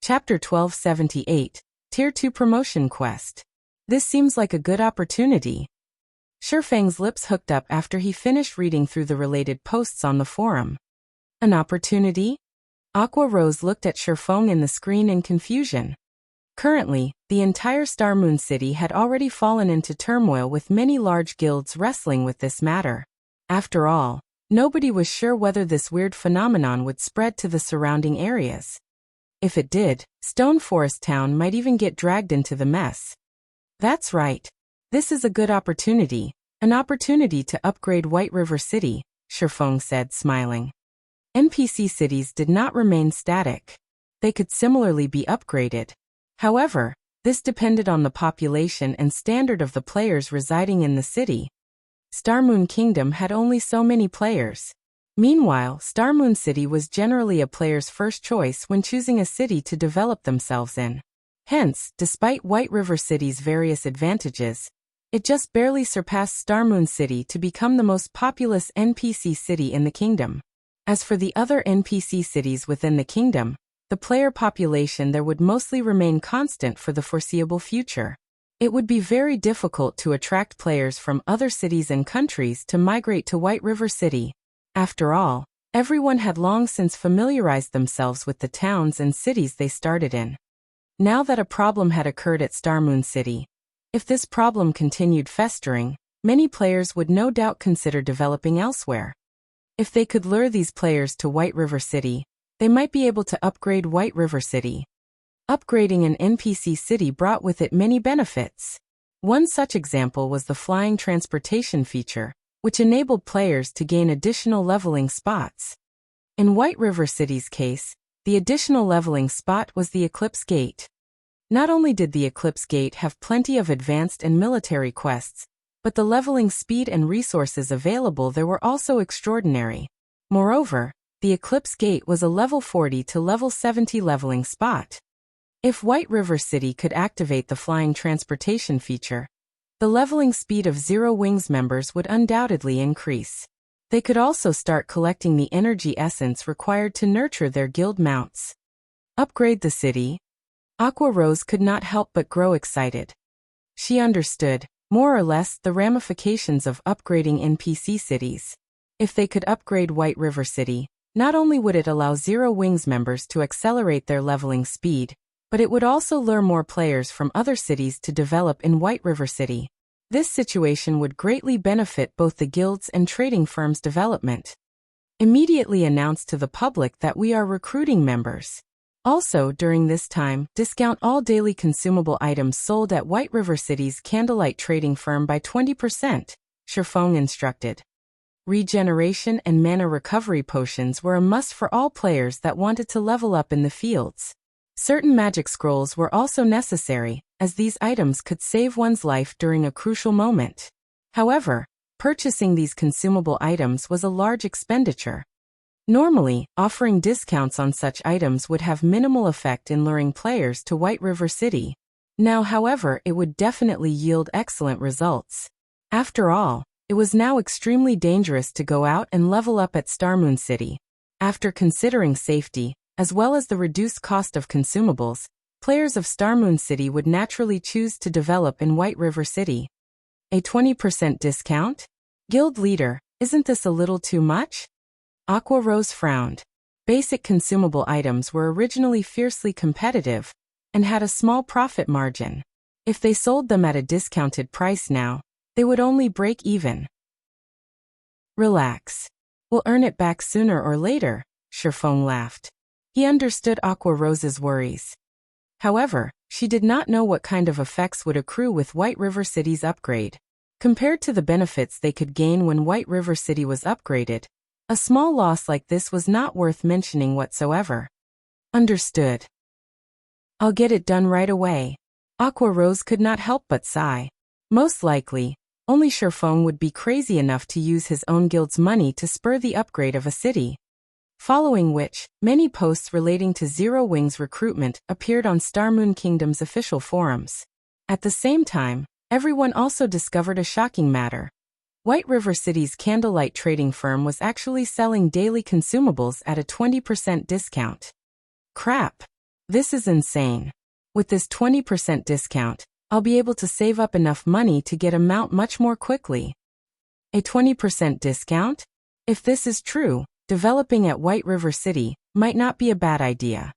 Chapter 1278, Tier 2 Promotion Quest. This seems like a good opportunity. Shifeng's lips hooked up after he finished reading through the related posts on the forum. An opportunity? Aqua Rose looked at Shifeng in the screen in confusion. Currently, the entire Star Moon City had already fallen into turmoil with many large guilds wrestling with this matter. After all, nobody was sure whether this weird phenomenon would spread to the surrounding areas. If it did, Stone Forest Town might even get dragged into the mess. That's right. This is a good opportunity, an opportunity to upgrade White River City, Shifeng said, smiling. NPC cities did not remain static. They could similarly be upgraded. However, this depended on the population and standard of the players residing in the city. Star Moon Kingdom had only so many players. Meanwhile, Star Moon City was generally a player's first choice when choosing a city to develop themselves in. Hence, despite White River City's various advantages, it just barely surpassed Star Moon City to become the most populous NPC city in the kingdom. As for the other NPC cities within the kingdom, the player population there would mostly remain constant for the foreseeable future. It would be very difficult to attract players from other cities and countries to migrate to White River City. After all, everyone had long since familiarized themselves with the towns and cities they started in. Now that a problem had occurred at Star Moon City, if this problem continued festering, many players would no doubt consider developing elsewhere. If they could lure these players to White River City, they might be able to upgrade White River City. Upgrading an NPC city brought with it many benefits. One such example was the flying transportation feature, which enabled players to gain additional leveling spots. In White River City's case, the additional leveling spot was the Eclipse Gate. Not only did the Eclipse Gate have plenty of advanced and military quests, but the leveling speed and resources available there were also extraordinary. Moreover, the Eclipse Gate was a level 40 to level 70 leveling spot. If White River City could activate the flying transportation feature, the leveling speed of Zero Wings members would undoubtedly increase. They could also start collecting the energy essence required to nurture their guild mounts. Upgrade the city? Aqua Rose could not help but grow excited. She understood, more or less, the ramifications of upgrading NPC cities. If they could upgrade White River City, not only would it allow Zero Wings members to accelerate their leveling speed, but it would also lure more players from other cities to develop in White River City. This situation would greatly benefit both the guilds and trading firms' development. Immediately announce to the public that we are recruiting members. Also, during this time, discount all daily consumable items sold at White River City's Candlelight trading firm by 20%, Shifeng instructed. Regeneration and mana recovery potions were a must for all players that wanted to level up in the fields. Certain magic scrolls were also necessary, as these items could save one's life during a crucial moment. However, purchasing these consumable items was a large expenditure. Normally, offering discounts on such items would have minimal effect in luring players to White River City. Now, however, it would definitely yield excellent results. After all, it was now extremely dangerous to go out and level up at Star Moon City. After considering safety, as well as the reduced cost of consumables, players of Star Moon City would naturally choose to develop in White River City. A 20% discount? Guild leader, isn't this a little too much? Aqua Rose frowned. Basic consumable items were originally fiercely competitive and had a small profit margin. If they sold them at a discounted price now, they would only break even. Relax. We'll earn it back sooner or later, Shifeng laughed. He understood Aqua Rose's worries. However, she did not know what kind of effects would accrue with White River City's upgrade. Compared to the benefits they could gain when White River City was upgraded, a small loss like this was not worth mentioning whatsoever. Understood. I'll get it done right away. Aqua Rose could not help but sigh. Most likely, only Shifeng would be crazy enough to use his own guild's money to spur the upgrade of a city. Following which, many posts relating to Zero Wings recruitment appeared on Star Moon Kingdom's official forums. At the same time, everyone also discovered a shocking matter. White River City's Candlelight trading firm was actually selling daily consumables at a 20% discount. Crap! This is insane. With this 20% discount, I'll be able to save up enough money to get a mount much more quickly. A 20% discount? If this is true, developing at White River City might not be a bad idea.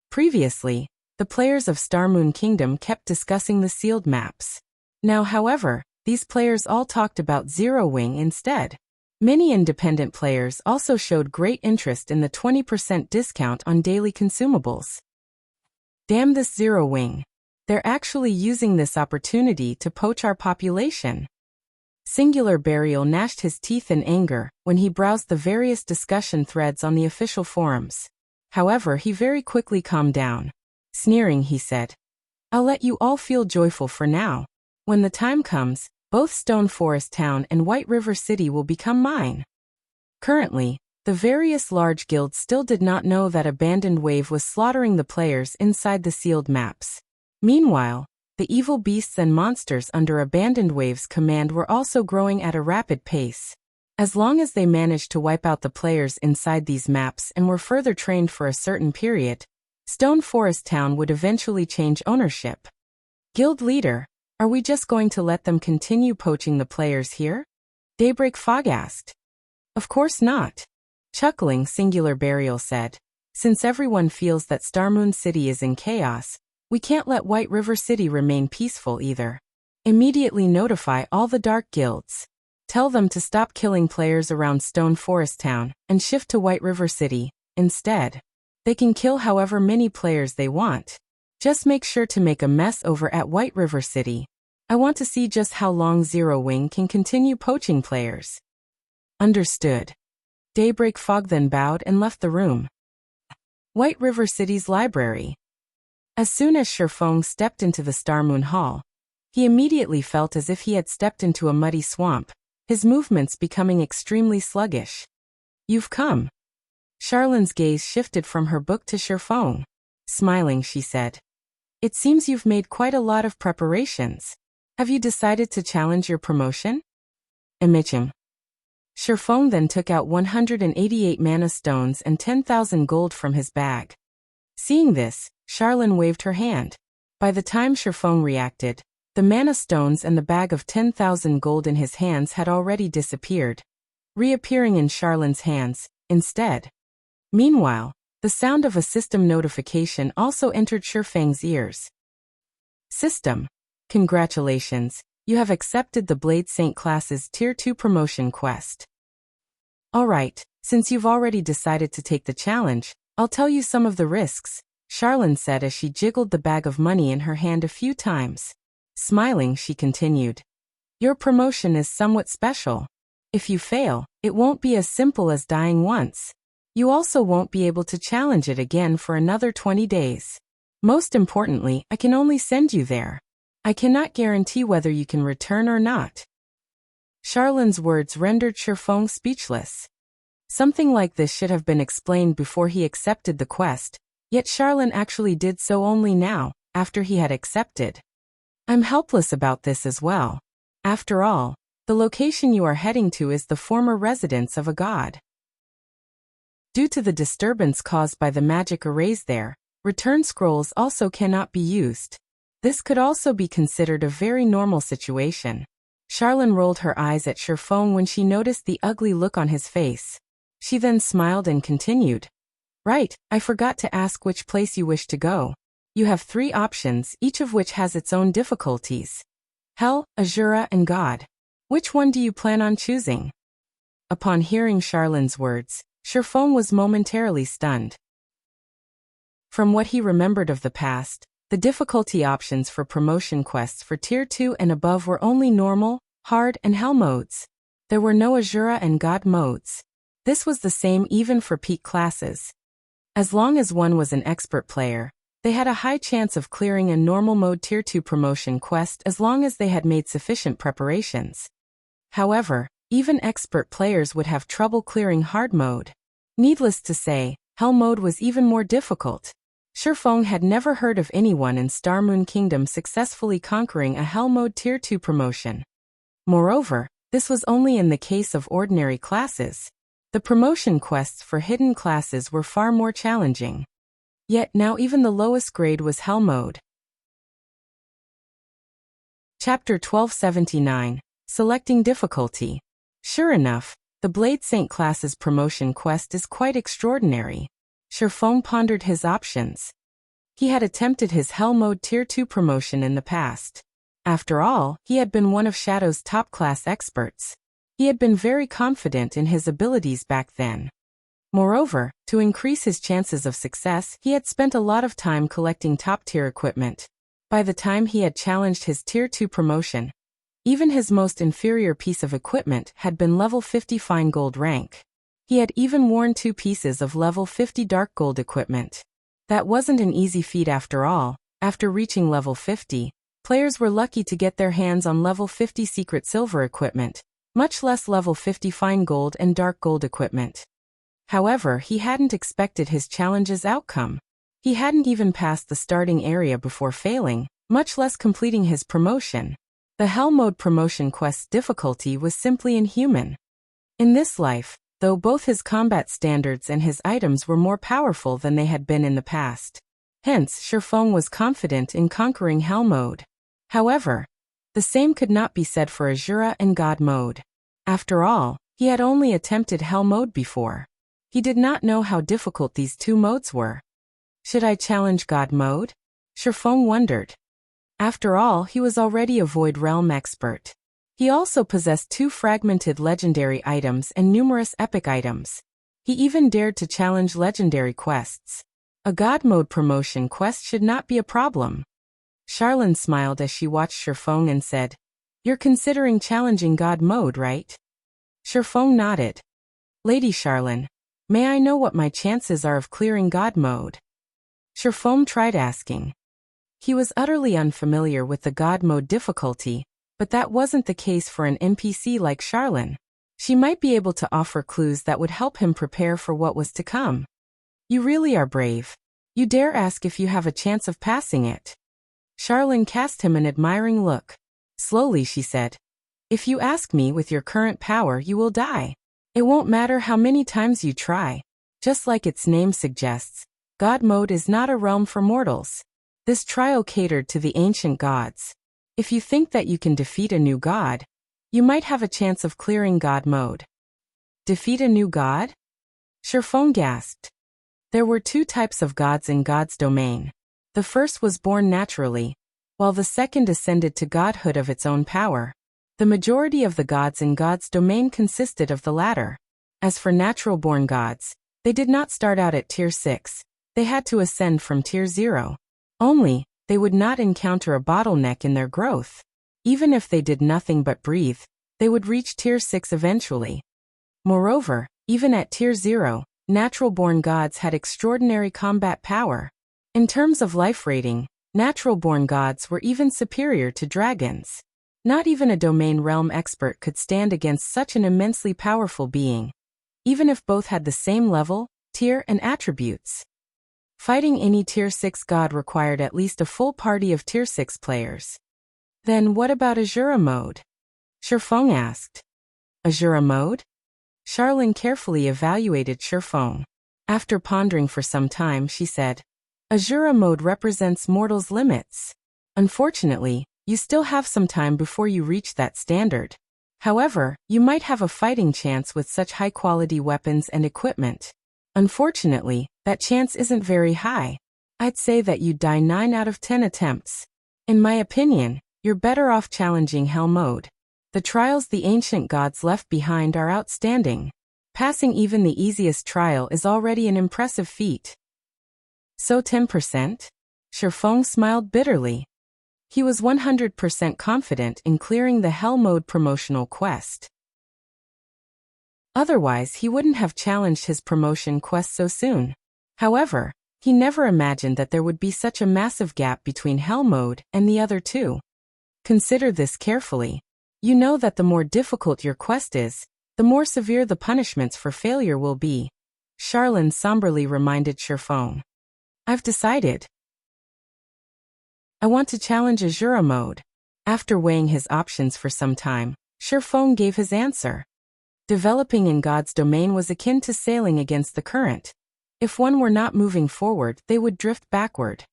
Previously, the players of Star Moon Kingdom kept discussing the sealed maps. Now, however, these players all talked about Zero Wing instead. Many independent players also showed great interest in the 20% discount on daily consumables. Damn this Zero Wing. They're actually using this opportunity to poach our population. Singular Burial gnashed his teeth in anger when he browsed the various discussion threads on the official forums. However, he very quickly calmed down. Sneering, he said, "I'll let you all feel joyful for now. When the time comes, both Stone Forest Town and White River City will become mine." Currently, the various large guilds still did not know that Abandoned Wave was slaughtering the players inside the sealed maps. Meanwhile, the evil beasts and monsters under Abandoned Wave's command were also growing at a rapid pace. As long as they managed to wipe out the players inside these maps and were further trained for a certain period, Stone Forest Town would eventually change ownership. Guild leader, are we just going to let them continue poaching the players here? Daybreak Fog asked. Of course not. Chuckling, Singular Burial said. Since everyone feels that Star Moon City is in chaos, we can't let White River City remain peaceful either. Immediately notify all the dark guilds. Tell them to stop killing players around Stone Forest Town and shift to White River City instead. They can kill however many players they want. Just make sure to make a mess over at White River City. I want to see just how long Zero Wing can continue poaching players. Understood. Daybreak Fog then bowed and left the room. White River City's library. As soon as Shifeng stepped into the Star Moon Hall, he immediately felt as if he had stepped into a muddy swamp, his movements becoming extremely sluggish. You've come. Charlone's gaze shifted from her book to Shifeng. Smiling, she said, "It seems you've made quite a lot of preparations. Have you decided to challenge your promotion?" Emichim. Shifeng then took out 188 mana stones and 10,000 gold from his bag. Seeing this, Charlene waved her hand. By the time Shifeng reacted, the mana stones and the bag of 10,000 gold in his hands had already disappeared, reappearing in Charlene's hands instead. Meanwhile, the sound of a system notification also entered Shifeng's ears. System. Congratulations, you have accepted the Blade Saint class's Tier 2 promotion quest. Alright, since you've already decided to take the challenge, I'll tell you some of the risks, Charlene said as she jiggled the bag of money in her hand a few times. Smiling, she continued. Your promotion is somewhat special. If you fail, it won't be as simple as dying once. You also won't be able to challenge it again for another 20 days. Most importantly, I can only send you there. I cannot guarantee whether you can return or not. Charlene's words rendered Shifeng speechless. Something like this should have been explained before he accepted the quest, yet Charlene actually did so only now, after he had accepted. I'm helpless about this as well. After all, the location you are heading to is the former residence of a god. Due to the disturbance caused by the magic arrays there, return scrolls also cannot be used. This could also be considered a very normal situation. Charlene rolled her eyes at Shifeng when she noticed the ugly look on his face. She then smiled and continued. Right, I forgot to ask which place you wish to go. You have 3 options, each of which has its own difficulties. Hell, Azura, and God. Which one do you plan on choosing? Upon hearing Charlene's words, Shifeng was momentarily stunned. From what he remembered of the past, the difficulty options for promotion quests for Tier 2 and above were only normal, hard, and hell modes. There were no Azura and God modes. This was the same even for peak classes. As long as one was an expert player, they had a high chance of clearing a normal mode Tier 2 promotion quest as long as they had made sufficient preparations. However, even expert players would have trouble clearing hard mode. Needless to say, hell mode was even more difficult. Shifeng had never heard of anyone in Star Moon Kingdom successfully conquering a hell mode Tier 2 promotion. Moreover, this was only in the case of ordinary classes. The promotion quests for hidden classes were far more challenging. Yet now even the lowest grade was Hell mode. Chapter 1279. Selecting Difficulty. Sure enough, the Blade Saint class's promotion quest is quite extraordinary. Sherfong pondered his options. He had attempted his Hell mode Tier 2 promotion in the past. After all, he had been one of Shadow's top-class experts. He had been very confident in his abilities back then. Moreover, to increase his chances of success, he had spent a lot of time collecting top-tier equipment. By the time he had challenged his Tier 2 promotion, even his most inferior piece of equipment had been level 50 fine gold rank. He had even worn 2 pieces of level 50 dark gold equipment. That wasn't an easy feat after all. After reaching level 50, players were lucky to get their hands on level 50 secret silver equipment, much less level 50 fine gold and dark gold equipment. However, he hadn't expected his challenge's outcome. He hadn't even passed the starting area before failing, much less completing his promotion. The Hell mode promotion quest's difficulty was simply inhuman. In this life, though both his combat standards and his items were more powerful than they had been in the past. Hence, Sherfong was confident in conquering Hell mode. However, the same could not be said for Azura and God mode. After all, he had only attempted Hell mode before. He did not know how difficult these 2 modes were. Should I challenge God mode? Sherfong wondered. After all, he was already a Void Realm expert. He also possessed 2 fragmented legendary items and numerous epic items. He even dared to challenge legendary quests. A God mode promotion quest should not be a problem. Charlene smiled as she watched Sherfong and said, "You're considering challenging God mode, right?" Sherfong nodded. "Lady Charlene, may I know what my chances are of clearing God mode?" Sherfong tried asking. He was utterly unfamiliar with the God mode difficulty, but that wasn't the case for an NPC like Charlene. She might be able to offer clues that would help him prepare for what was to come. "You really are brave. You dare ask if you have a chance of passing it." Charlene cast him an admiring look. Slowly she said, "If you ask me with your current power, you will die. It won't matter how many times you try. Just like its name suggests, God mode is not a realm for mortals. This trial catered to the ancient gods. If you think that you can defeat a new god, you might have a chance of clearing God mode." Defeat a new god? Sherfong gasped. There were 2 types of gods in God's domain. The first was born naturally, while the second ascended to godhood of its own power. The majority of the gods in God's domain consisted of the latter. As for natural-born gods, they did not start out at Tier 6. They had to ascend from Tier 0. Only, they would not encounter a bottleneck in their growth. Even if they did nothing but breathe, they would reach Tier 6 eventually. Moreover, even at Tier 0, natural-born gods had extraordinary combat power. In terms of life rating, natural-born gods were even superior to dragons. Not even a domain realm expert could stand against such an immensely powerful being, even if both had the same level, tier, and attributes. Fighting any Tier 6 god required at least a full party of Tier 6 players. Then what about Azura mode? Sherfong asked. Azura mode? Charlene carefully evaluated Sherfong. After pondering for some time, she said, "Azura mode represents mortals' limits. Unfortunately, you still have some time before you reach that standard. However, you might have a fighting chance with such high-quality weapons and equipment. Unfortunately, that chance isn't very high. I'd say that you'd die 9 out of 10 attempts. In my opinion, you're better off challenging Hell mode. The trials the ancient gods left behind are outstanding. Passing even the easiest trial is already an impressive feat." "So 10%? Sherfong smiled bitterly. He was 100% confident in clearing the Hell mode promotional quest. Otherwise, he wouldn't have challenged his promotion quest so soon. However, he never imagined that there would be such a massive gap between Hell mode and the other 2. Consider this carefully. You know that the more difficult your quest is, the more severe the punishments for failure will be," Charlene somberly reminded Sherfong. "I've decided. I want to challenge Azura mode." After weighing his options for some time, Sherfong gave his answer. Developing in God's domain was akin to sailing against the current. If one were not moving forward, they would drift backward.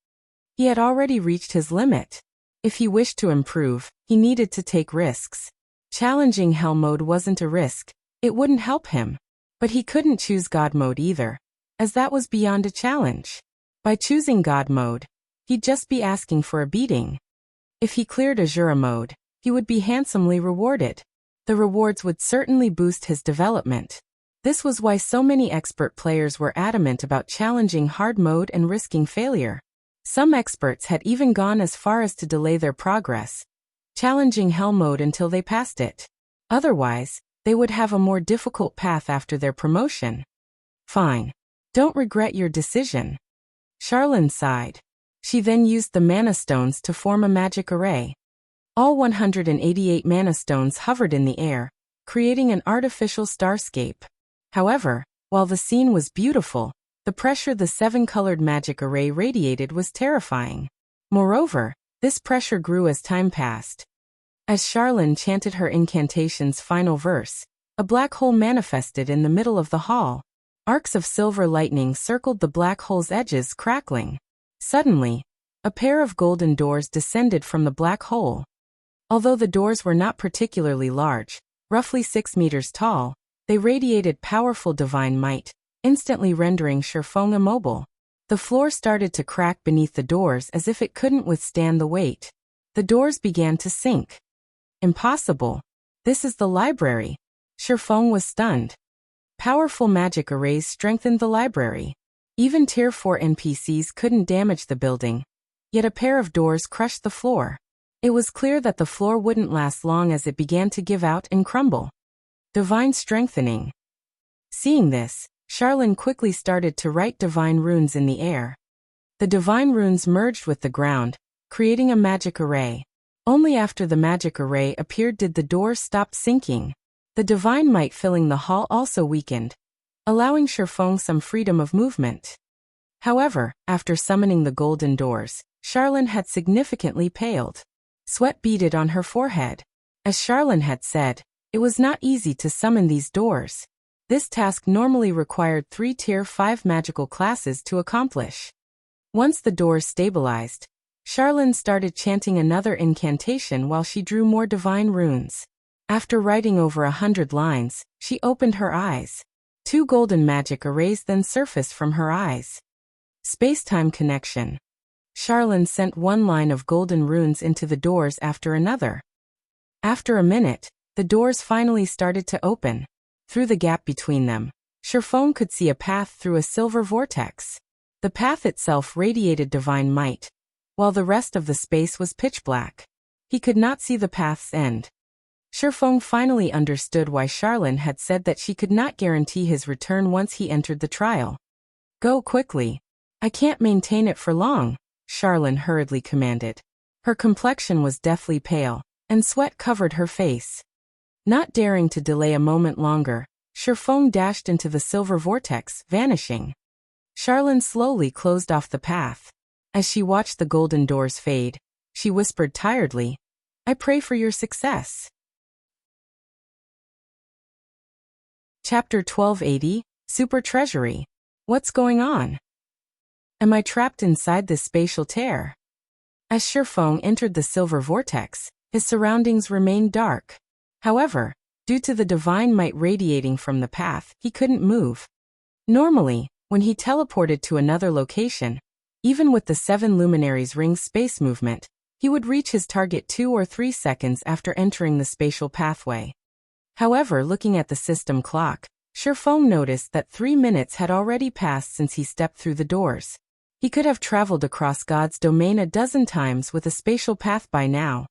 He had already reached his limit. If he wished to improve, he needed to take risks. Challenging Hell mode wasn't a risk, it wouldn't help him. But he couldn't choose God mode either, as that was beyond a challenge. By choosing God mode, he'd just be asking for a beating. If he cleared Azura mode, he would be handsomely rewarded. The rewards would certainly boost his development. This was why so many expert players were adamant about challenging hard mode and risking failure. Some experts had even gone as far as to delay their progress, challenging Hell mode until they passed it. Otherwise, they would have a more difficult path after their promotion. Fine. Don't regret your decision. Charlene sighed. She then used the mana stones to form a magic array. All 188 mana stones hovered in the air, creating an artificial starscape. However, while the scene was beautiful, the pressure the 7-colored magic array radiated was terrifying. Moreover, this pressure grew as time passed. As Charlene chanted her incantation's final verse, a black hole manifested in the middle of the hall. Arcs of silver lightning circled the black hole's edges, crackling. Suddenly, a pair of golden doors descended from the black hole. Although the doors were not particularly large, roughly 6 meters tall, they radiated powerful divine might, instantly rendering Shifeng immobile. The floor started to crack beneath the doors as if it couldn't withstand the weight. The doors began to sink. Impossible. This is the library. Shifeng was stunned. Powerful magic arrays strengthened the library. Even Tier 4 NPCs couldn't damage the building. Yet a pair of doors crushed the floor. It was clear that the floor wouldn't last long as it began to give out and crumble. Divine strengthening. Seeing this, Charlene quickly started to write divine runes in the air. The divine runes merged with the ground, creating a magic array. Only after the magic array appeared did the doors stop sinking. The divine might filling the hall also weakened, allowing Shifeng some freedom of movement. However, after summoning the golden doors, Charlene had significantly paled. Sweat beaded on her forehead. As Charlene had said, it was not easy to summon these doors. This task normally required 3 Tier 5 magical classes to accomplish. Once the doors stabilized, Charlene started chanting another incantation while she drew more divine runes. After writing over 100 lines, she opened her eyes. 2 golden magic arrays then surfaced from her eyes. Space-time connection. Charlene sent 1 line of golden runes into the doors after another. After a minute, the doors finally started to open. Through the gap between them, Shifeng could see a path through a silver vortex. The path itself radiated divine might, while the rest of the space was pitch black. He could not see the path's end. Shifeng finally understood why Charlene had said that she could not guarantee his return once he entered the trial. Go quickly. I can't maintain it for long, Charlene hurriedly commanded. Her complexion was deathly pale, and sweat covered her face. Not daring to delay a moment longer, Shifeng dashed into the silver vortex, vanishing. Charlene slowly closed off the path. As she watched the golden doors fade, she whispered tiredly, I pray for your success. Chapter 1280, Super Treasury. What's going on? Am I trapped inside this spatial tear? As Shifeng entered the silver vortex, his surroundings remained dark. However, due to the divine might radiating from the path, he couldn't move. Normally, when he teleported to another location, even with the 7 luminaries ring's space movement, he would reach his target 2 or 3 seconds after entering the spatial pathway. However, looking at the system clock, Shifeng noticed that 3 minutes had already passed since he stepped through the doors. He could have traveled across God's domain a dozen times with a spatial path by now.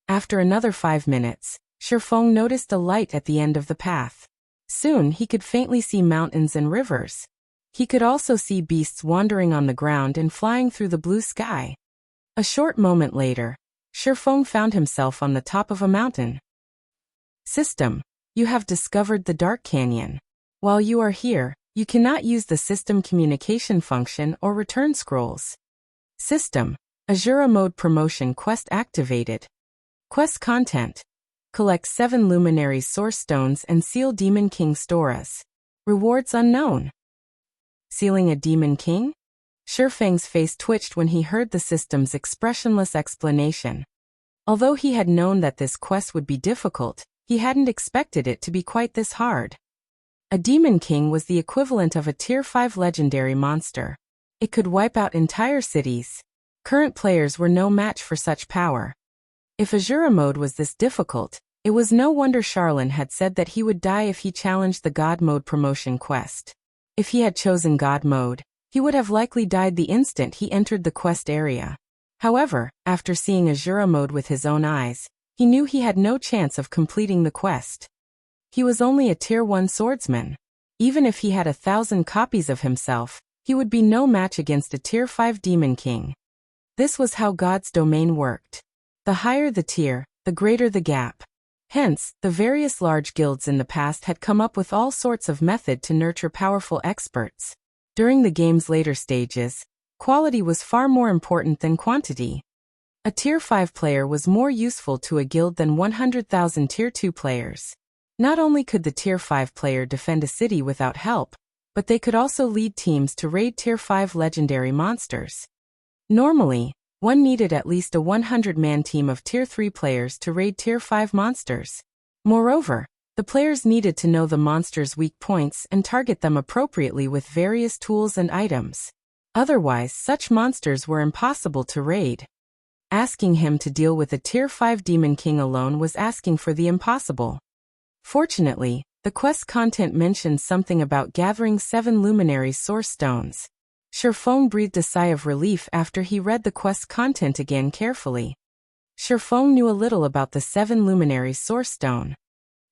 After another 5 minutes, Shifeng noticed a light at the end of the path. Soon he could faintly see mountains and rivers. He could also see beasts wandering on the ground and flying through the blue sky. A short moment later, Shifeng found himself on the top of a mountain. System, you have discovered the Dark Canyon. While you are here, you cannot use the system communication function or return scrolls. System, Azura mode promotion quest activated. Quest content. Collect 7 luminaries source stones and seal Demon King Storas. Rewards unknown. Sealing a Demon King? Shifeng's face twitched when he heard the system's expressionless explanation. Although he had known that this quest would be difficult, he hadn't expected it to be quite this hard. A Demon King was the equivalent of a Tier 5 legendary monster. It could wipe out entire cities. Current players were no match for such power. If Azura mode was this difficult, it was no wonder Charlene had said that he would die if he challenged the God mode promotion quest. If he had chosen God mode, he would have likely died the instant he entered the quest area. However, after seeing Azura mode with his own eyes, he knew he had no chance of completing the quest. He was only a Tier 1 swordsman. Even if he had 1,000 copies of himself, he would be no match against a Tier 5 Demon King. This was how God's domain worked. The higher the tier, the greater the gap. Hence, the various large guilds in the past had come up with all sorts of method to nurture powerful experts. During the game's later stages, quality was far more important than quantity. A Tier 5 player was more useful to a guild than 100,000 Tier 2 players. Not only could the Tier 5 player defend a city without help, but they could also lead teams to raid Tier 5 legendary monsters. Normally, one needed at least a 100-man team of Tier 3 players to raid Tier 5 monsters. Moreover, the players needed to know the monster's weak points and target them appropriately with various tools and items. Otherwise, such monsters were impossible to raid. Asking him to deal with a Tier 5 Demon King alone was asking for the impossible. Fortunately, the quest content mentioned something about gathering 7 luminary source stones. Shifeng breathed a sigh of relief after he read the quest content again carefully. Shifeng knew a little about the 7 luminary source stone.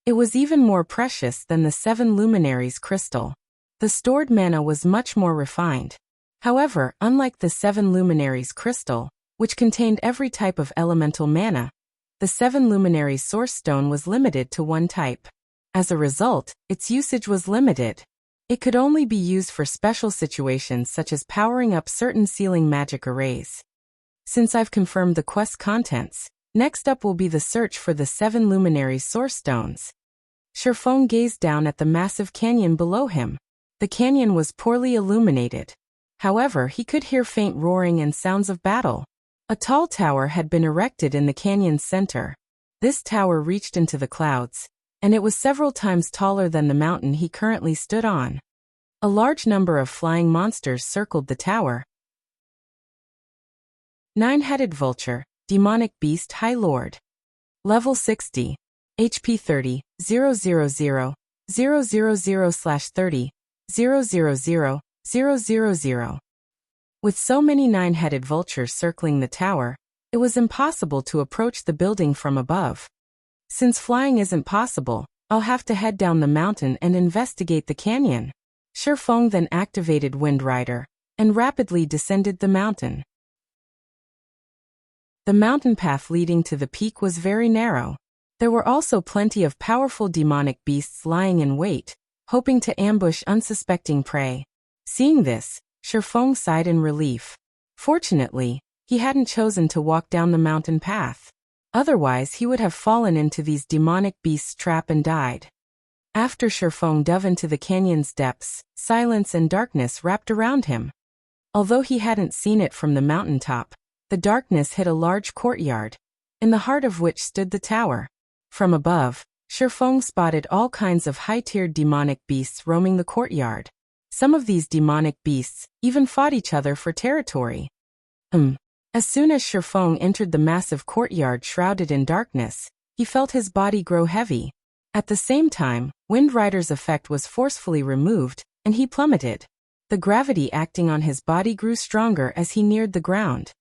It was even more precious than the 7 luminaries crystal. The stored mana was much more refined. However, unlike the 7 luminaries crystal, which contained every type of elemental mana, the 7 luminary source stone was limited to one type. As a result, its usage was limited. It could only be used for special situations such as powering up certain sealing magic arrays. Since I've confirmed the quest contents, next up will be the search for the 7 luminary source stones. Shifeng gazed down at the massive canyon below him. The canyon was poorly illuminated. However, he could hear faint roaring and sounds of battle. A tall tower had been erected in the canyon's center. This tower reached into the clouds, and it was several times taller than the mountain he currently stood on. A large number of flying monsters circled the tower. 9-headed vulture, demonic beast High Lord. Level 60. HP 30, 000, 000/30, 000, 000. With so many 9-headed vultures circling the tower, it was impossible to approach the building from above. Since flying isn't possible, I'll have to head down the mountain and investigate the canyon. Shifeng then activated Wind Rider and rapidly descended the mountain. The mountain path leading to the peak was very narrow. There were also plenty of powerful demonic beasts lying in wait, hoping to ambush unsuspecting prey. Seeing this, Shifeng sighed in relief. Fortunately, he hadn't chosen to walk down the mountain path. Otherwise, he would have fallen into these demonic beasts' trap and died. After Shifeng dove into the canyon's depths, silence and darkness wrapped around him. Although he hadn't seen it from the mountaintop, the darkness hid a large courtyard, in the heart of which stood the tower. From above, Shifeng spotted all kinds of high-tiered demonic beasts roaming the courtyard. Some of these demonic beasts even fought each other for territory. As soon as Shifeng entered the massive courtyard shrouded in darkness, he felt his body grow heavy. At the same time, Wind Rider's effect was forcefully removed, and he plummeted. The gravity acting on his body grew stronger as he neared the ground.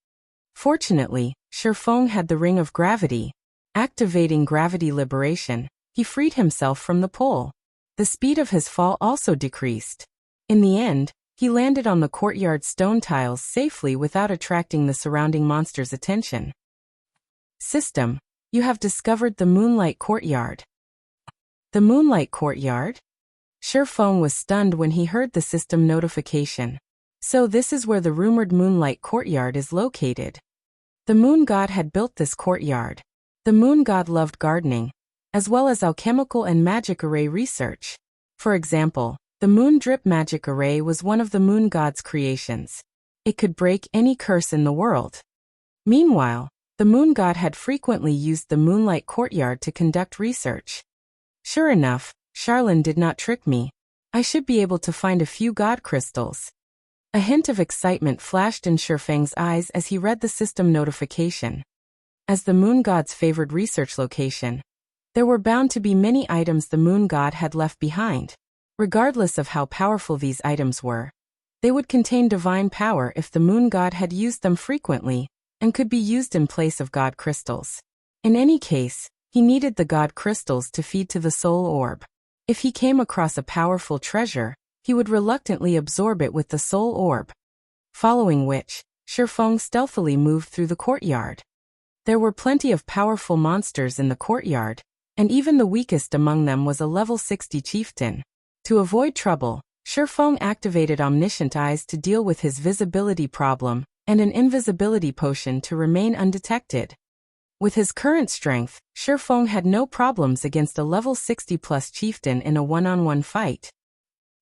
Fortunately, Shifeng had the Ring of Gravity. Activating gravity liberation, he freed himself from the pole. The speed of his fall also decreased. In the end, he landed on the courtyard stone tiles safely without attracting the surrounding monster's attention. System, you have discovered the Moonlight Courtyard. The Moonlight Courtyard? Shifeng was stunned when he heard the system notification. So this is where the rumored Moonlight Courtyard is located. The Moon God had built this courtyard. The Moon God loved gardening, as well as alchemical and magic array research. For example, The Moon Drip Magic Array was one of the moon god's creations. It could break any curse in the world. Meanwhile, the moon god had frequently used the Moonlight Courtyard to conduct research. Sure enough, Charlene did not trick me. I should be able to find a few god crystals. A hint of excitement flashed in Shifeng's eyes as he read the system notification. As the moon god's favored research location, there were bound to be many items the moon god had left behind. Regardless of how powerful these items were, they would contain divine power if the moon god had used them frequently, and could be used in place of god crystals. In any case, he needed the god crystals to feed to the soul orb. If he came across a powerful treasure, he would reluctantly absorb it with the soul orb. Following which, Shifeng stealthily moved through the courtyard. There were plenty of powerful monsters in the courtyard, and even the weakest among them was a level 60 chieftain. To avoid trouble, Shifeng activated Omniscient Eyes to deal with his visibility problem, and an invisibility potion to remain undetected. With his current strength, Shifeng had no problems against a level 60+ chieftain in a one-on-one fight.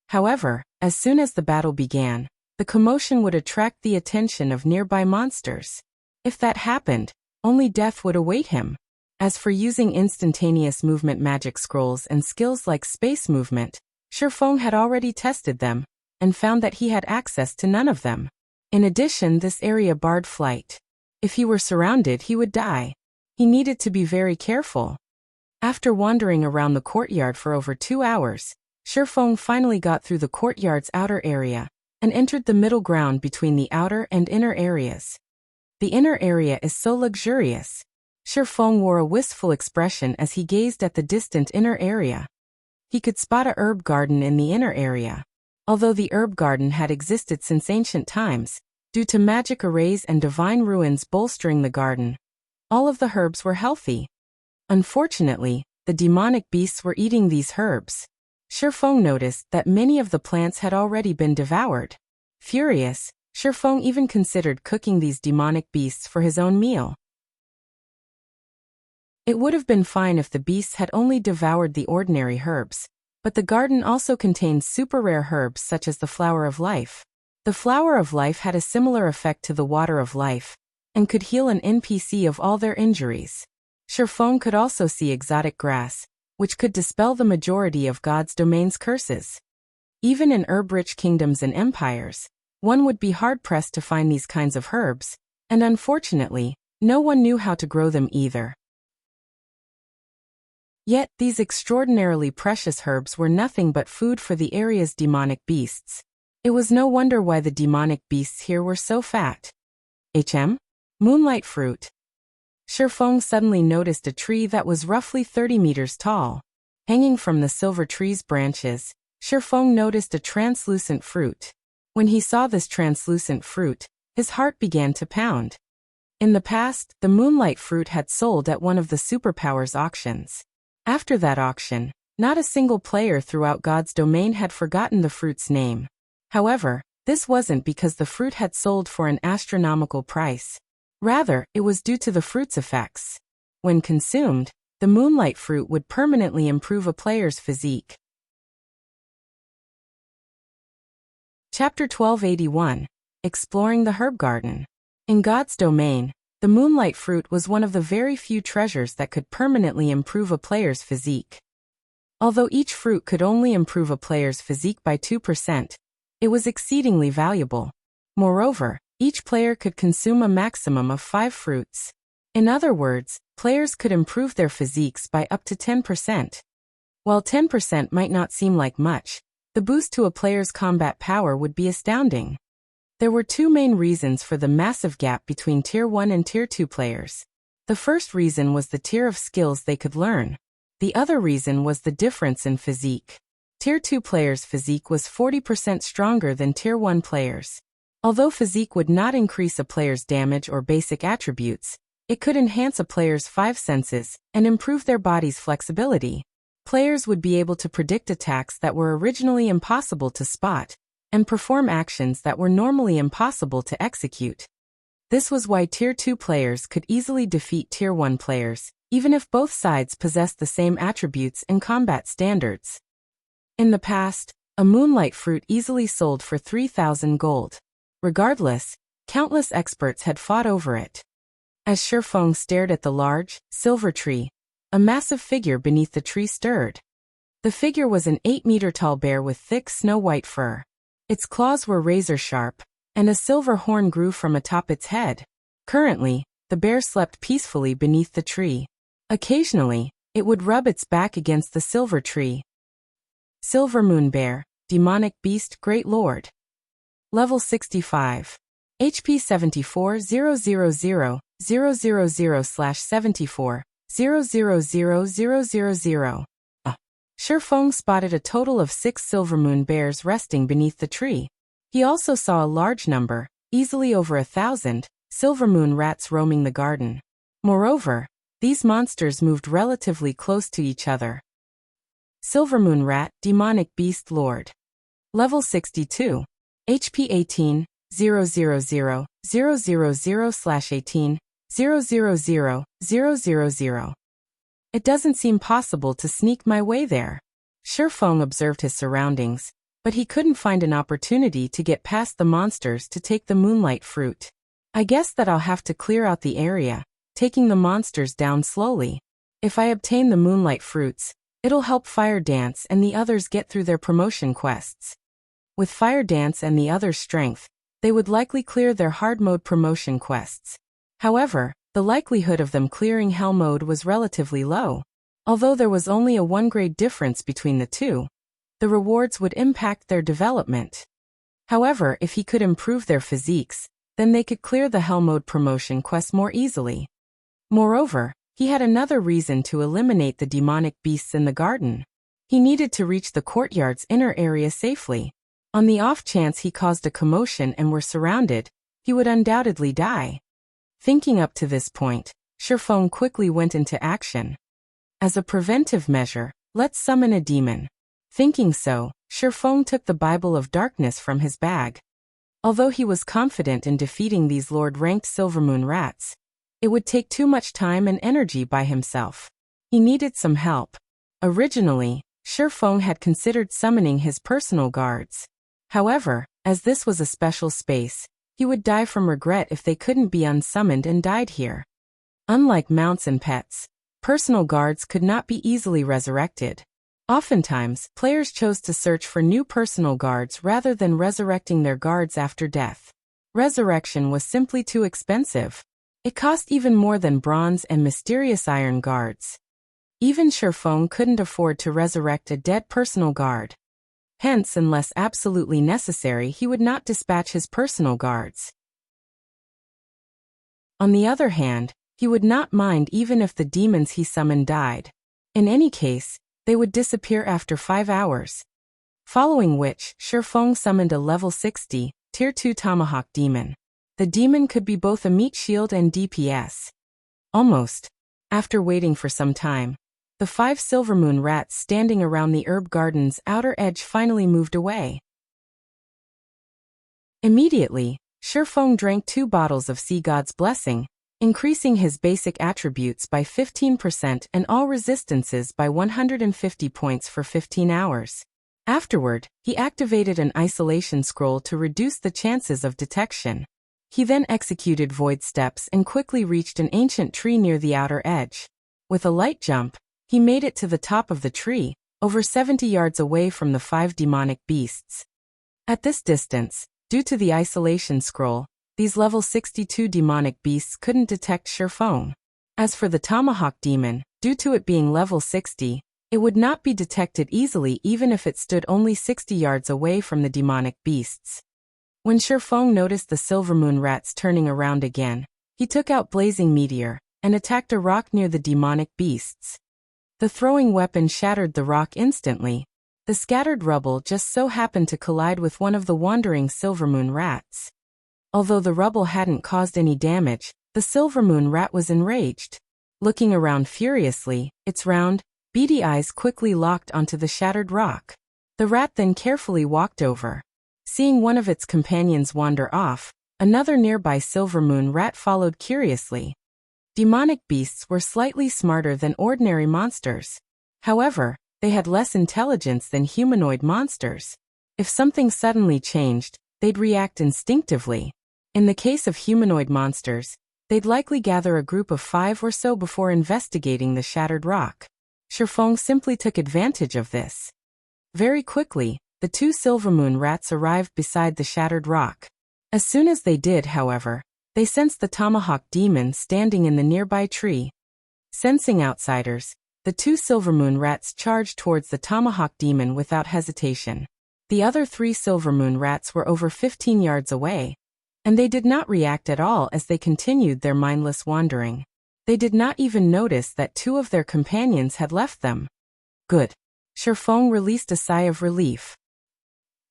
However, as soon as the battle began, the commotion would attract the attention of nearby monsters. If that happened, only death would await him. As for using instantaneous movement magic scrolls and skills like space movement, Shifeng had already tested them, and found that he had access to none of them. In addition, this area barred flight. If he were surrounded, he would die. He needed to be very careful. After wandering around the courtyard for over 2 hours, Shifeng finally got through the courtyard's outer area, and entered the middle ground between the outer and inner areas. The inner area is so luxurious. Shifeng wore a wistful expression as he gazed at the distant inner area. He could spot a herb garden in the inner area. Although the herb garden had existed since ancient times, due to magic arrays and divine ruins bolstering the garden, all of the herbs were healthy. Unfortunately, the demonic beasts were eating these herbs. Shifeng noticed that many of the plants had already been devoured. Furious, Shifeng even considered cooking these demonic beasts for his own meal. It would have been fine if the beasts had only devoured the ordinary herbs, but the garden also contained super rare herbs such as the Flower of Life. The Flower of Life had a similar effect to the Water of Life, and could heal an NPC of all their injuries. Shifeng could also see exotic grass, which could dispel the majority of God's domain's curses. Even in herb-rich kingdoms and empires, one would be hard-pressed to find these kinds of herbs, and unfortunately, no one knew how to grow them either. Yet, these extraordinarily precious herbs were nothing but food for the area's demonic beasts. It was no wonder why the demonic beasts here were so fat. Moonlight fruit. Shifeng suddenly noticed a tree that was roughly 30 meters tall. Hanging from the silver tree's branches, Shifeng noticed a translucent fruit. When he saw this translucent fruit, his heart began to pound. In the past, the moonlight fruit had sold at one of the superpowers auctions. After that auction, not a single player throughout God's domain had forgotten the fruit's name. However, this wasn't because the fruit had sold for an astronomical price. Rather, it was due to the fruit's effects. When consumed, the moonlight fruit would permanently improve a player's physique. Chapter 1281. Exploring the Herb Garden. In God's domain, the moonlight fruit was one of the very few treasures that could permanently improve a player's physique. Although each fruit could only improve a player's physique by 2%, it was exceedingly valuable. Moreover, each player could consume a maximum of 5 fruits. In other words, players could improve their physiques by up to 10%. While 10% might not seem like much, the boost to a player's combat power would be astounding. There were 2 main reasons for the massive gap between Tier 1 and Tier 2 players. The first reason was the tier of skills they could learn. The other reason was the difference in physique. Tier 2 players' physique was 40% stronger than Tier 1 players. Although physique would not increase a player's damage or basic attributes, it could enhance a player's 5 senses and improve their body's flexibility. Players would be able to predict attacks that were originally impossible to spot, and perform actions that were normally impossible to execute. This was why Tier 2 players could easily defeat Tier 1 players, even if both sides possessed the same attributes and combat standards. In the past, A moonlight fruit easily sold for 3,000 gold. Regardless, countless experts had fought over it. As Shifeng stared at the large, silver tree, a massive figure beneath the tree stirred. The figure was an 8-meter-tall bear with thick snow-white fur. Its claws were razor-sharp, and a silver horn grew from atop its head. Currently, the bear slept peacefully beneath the tree. Occasionally, it would rub its back against the silver tree. Silver Moon Bear, Demonic Beast, Great Lord. Level 65. HP 74 000 000/74 000 Shifeng spotted a total of 6 silver moon bears resting beneath the tree. He also saw a large number, easily over 1,000, silver moon rats roaming the garden. Moreover, these monsters moved relatively close to each other. Silver Moon Rat, Demonic Beast Lord. Level 62. HP 18 000 000/18 000 000. It doesn't seem possible to sneak my way there. Shifeng observed his surroundings, but he couldn't find an opportunity to get past the monsters to take the moonlight fruit. I guess that I'll have to clear out the area, taking the monsters down slowly. If I obtain the moonlight fruits, it'll help Fire Dance and the others get through their promotion quests. With Fire Dance and the others' strength, they would likely clear their hard mode promotion quests. However, the likelihood of them clearing Hell mode was relatively low. Although there was only a 1-grade difference between the two, the rewards would impact their development. However, if he could improve their physiques, then they could clear the Hell mode promotion quest more easily. Moreover, he had another reason to eliminate the demonic beasts in the garden. He needed to reach the courtyard's inner area safely. On the off chance he caused a commotion and were surrounded, he would undoubtedly die. Thinking up to this point, Shifeng quickly went into action. As a preventive measure, let's summon a demon. Thinking so, Shifeng took the Bible of Darkness from his bag. Although he was confident in defeating these Lord-ranked Silvermoon rats, it would take too much time and energy by himself. He needed some help. Originally, Shifeng had considered summoning his personal guards. However, as this was a special space, he would die from regret if they couldn't be unsummoned and died here. Unlike mounts and pets, personal guards could not be easily resurrected. Oftentimes, players chose to search for new personal guards rather than resurrecting their guards after death. Resurrection was simply too expensive. It cost even more than bronze and mysterious iron guards. Even Shifeng couldn't afford to resurrect a dead personal guard. Hence, unless absolutely necessary, he would not dispatch his personal guards. On the other hand, he would not mind even if the demons he summoned died. In any case, they would disappear after 5 hours. Following which, Shifeng summoned a level 60, Tier 2 Tomahawk Demon. The demon could be both a meat shield and DPS. Almost. After waiting for some time, the 5 Silvermoon rats standing around the herb garden's outer edge finally moved away. Immediately, Shifeng drank 2 bottles of Sea God's Blessing, increasing his basic attributes by 15% and all resistances by 150 points for 15 hours. Afterward, he activated an isolation scroll to reduce the chances of detection. He then executed void steps and quickly reached an ancient tree near the outer edge. With a light jump, he made it to the top of the tree, over 70 yards away from the 5 demonic beasts. At this distance, due to the isolation scroll, these level 62 demonic beasts couldn't detect Shifeng. As for the Tomahawk Demon, due to it being level 60, it would not be detected easily even if it stood only 60 yards away from the demonic beasts. When Shifeng noticed the Silvermoon rats turning around again, he took out Blazing Meteor and attacked a rock near the demonic beasts. The throwing weapon shattered the rock instantly. The scattered rubble just so happened to collide with one of the wandering Silvermoon rats. Although the rubble hadn't caused any damage, the Silvermoon rat was enraged. Looking around furiously, its round, beady eyes quickly locked onto the shattered rock. The rat then carefully walked over. Seeing one of its companions wander off, another nearby Silvermoon rat followed curiously. Demonic beasts were slightly smarter than ordinary monsters. However, they had less intelligence than humanoid monsters. If something suddenly changed, they'd react instinctively. In the case of humanoid monsters, they'd likely gather a group of 5 or so before investigating the shattered rock. Shifeng simply took advantage of this. Very quickly, the 2 Silvermoon rats arrived beside the shattered rock. As soon as they did, however, they sensed the Tomahawk demon standing in the nearby tree. Sensing outsiders, the 2 Silvermoon rats charged towards the Tomahawk demon without hesitation. The other 3 Silvermoon rats were over 15 yards away, and they did not react at all as they continued their mindless wandering. They did not even notice that 2 of their companions had left them. Good. Shifeng released a sigh of relief.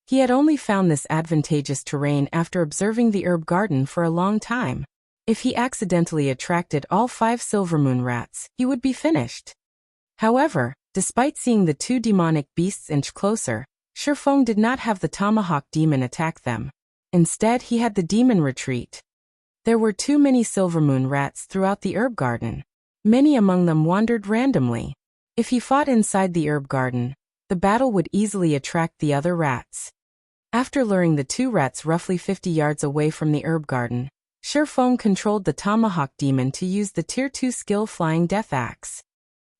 He had only found this advantageous terrain after observing the herb garden for a long time. If he accidentally attracted all 5 Silvermoon rats, he would be finished. However, despite seeing the 2 demonic beasts inch closer, Shifeng did not have the Tomahawk demon attack them. Instead, he had the demon retreat. There were too many Silvermoon rats throughout the herb garden. Many among them wandered randomly. If he fought inside the herb garden, the battle would easily attract the other rats. After luring the 2 rats roughly 50 yards away from the herb garden, Shifeng controlled the Tomahawk demon to use the Tier 2 skill Flying Death Axe.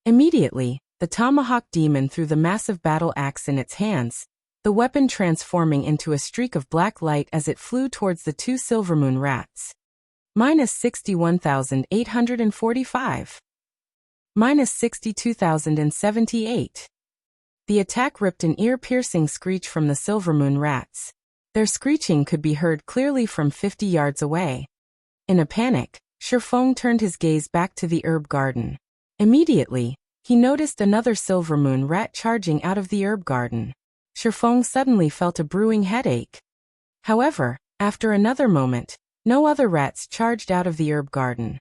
Immediately, the Tomahawk demon threw the massive battle axe in its hands, the weapon transforming into a streak of black light as it flew towards the 2 Silvermoon rats. -61,845. -62,078. The attack ripped an ear-piercing screech from the Silvermoon rats. Their screeching could be heard clearly from 50 yards away. In a panic, Shifeng turned his gaze back to the herb garden. Immediately, he noticed another Silvermoon rat charging out of the herb garden. Shifeng suddenly felt a brewing headache. However, after another moment, no other rats charged out of the herb garden.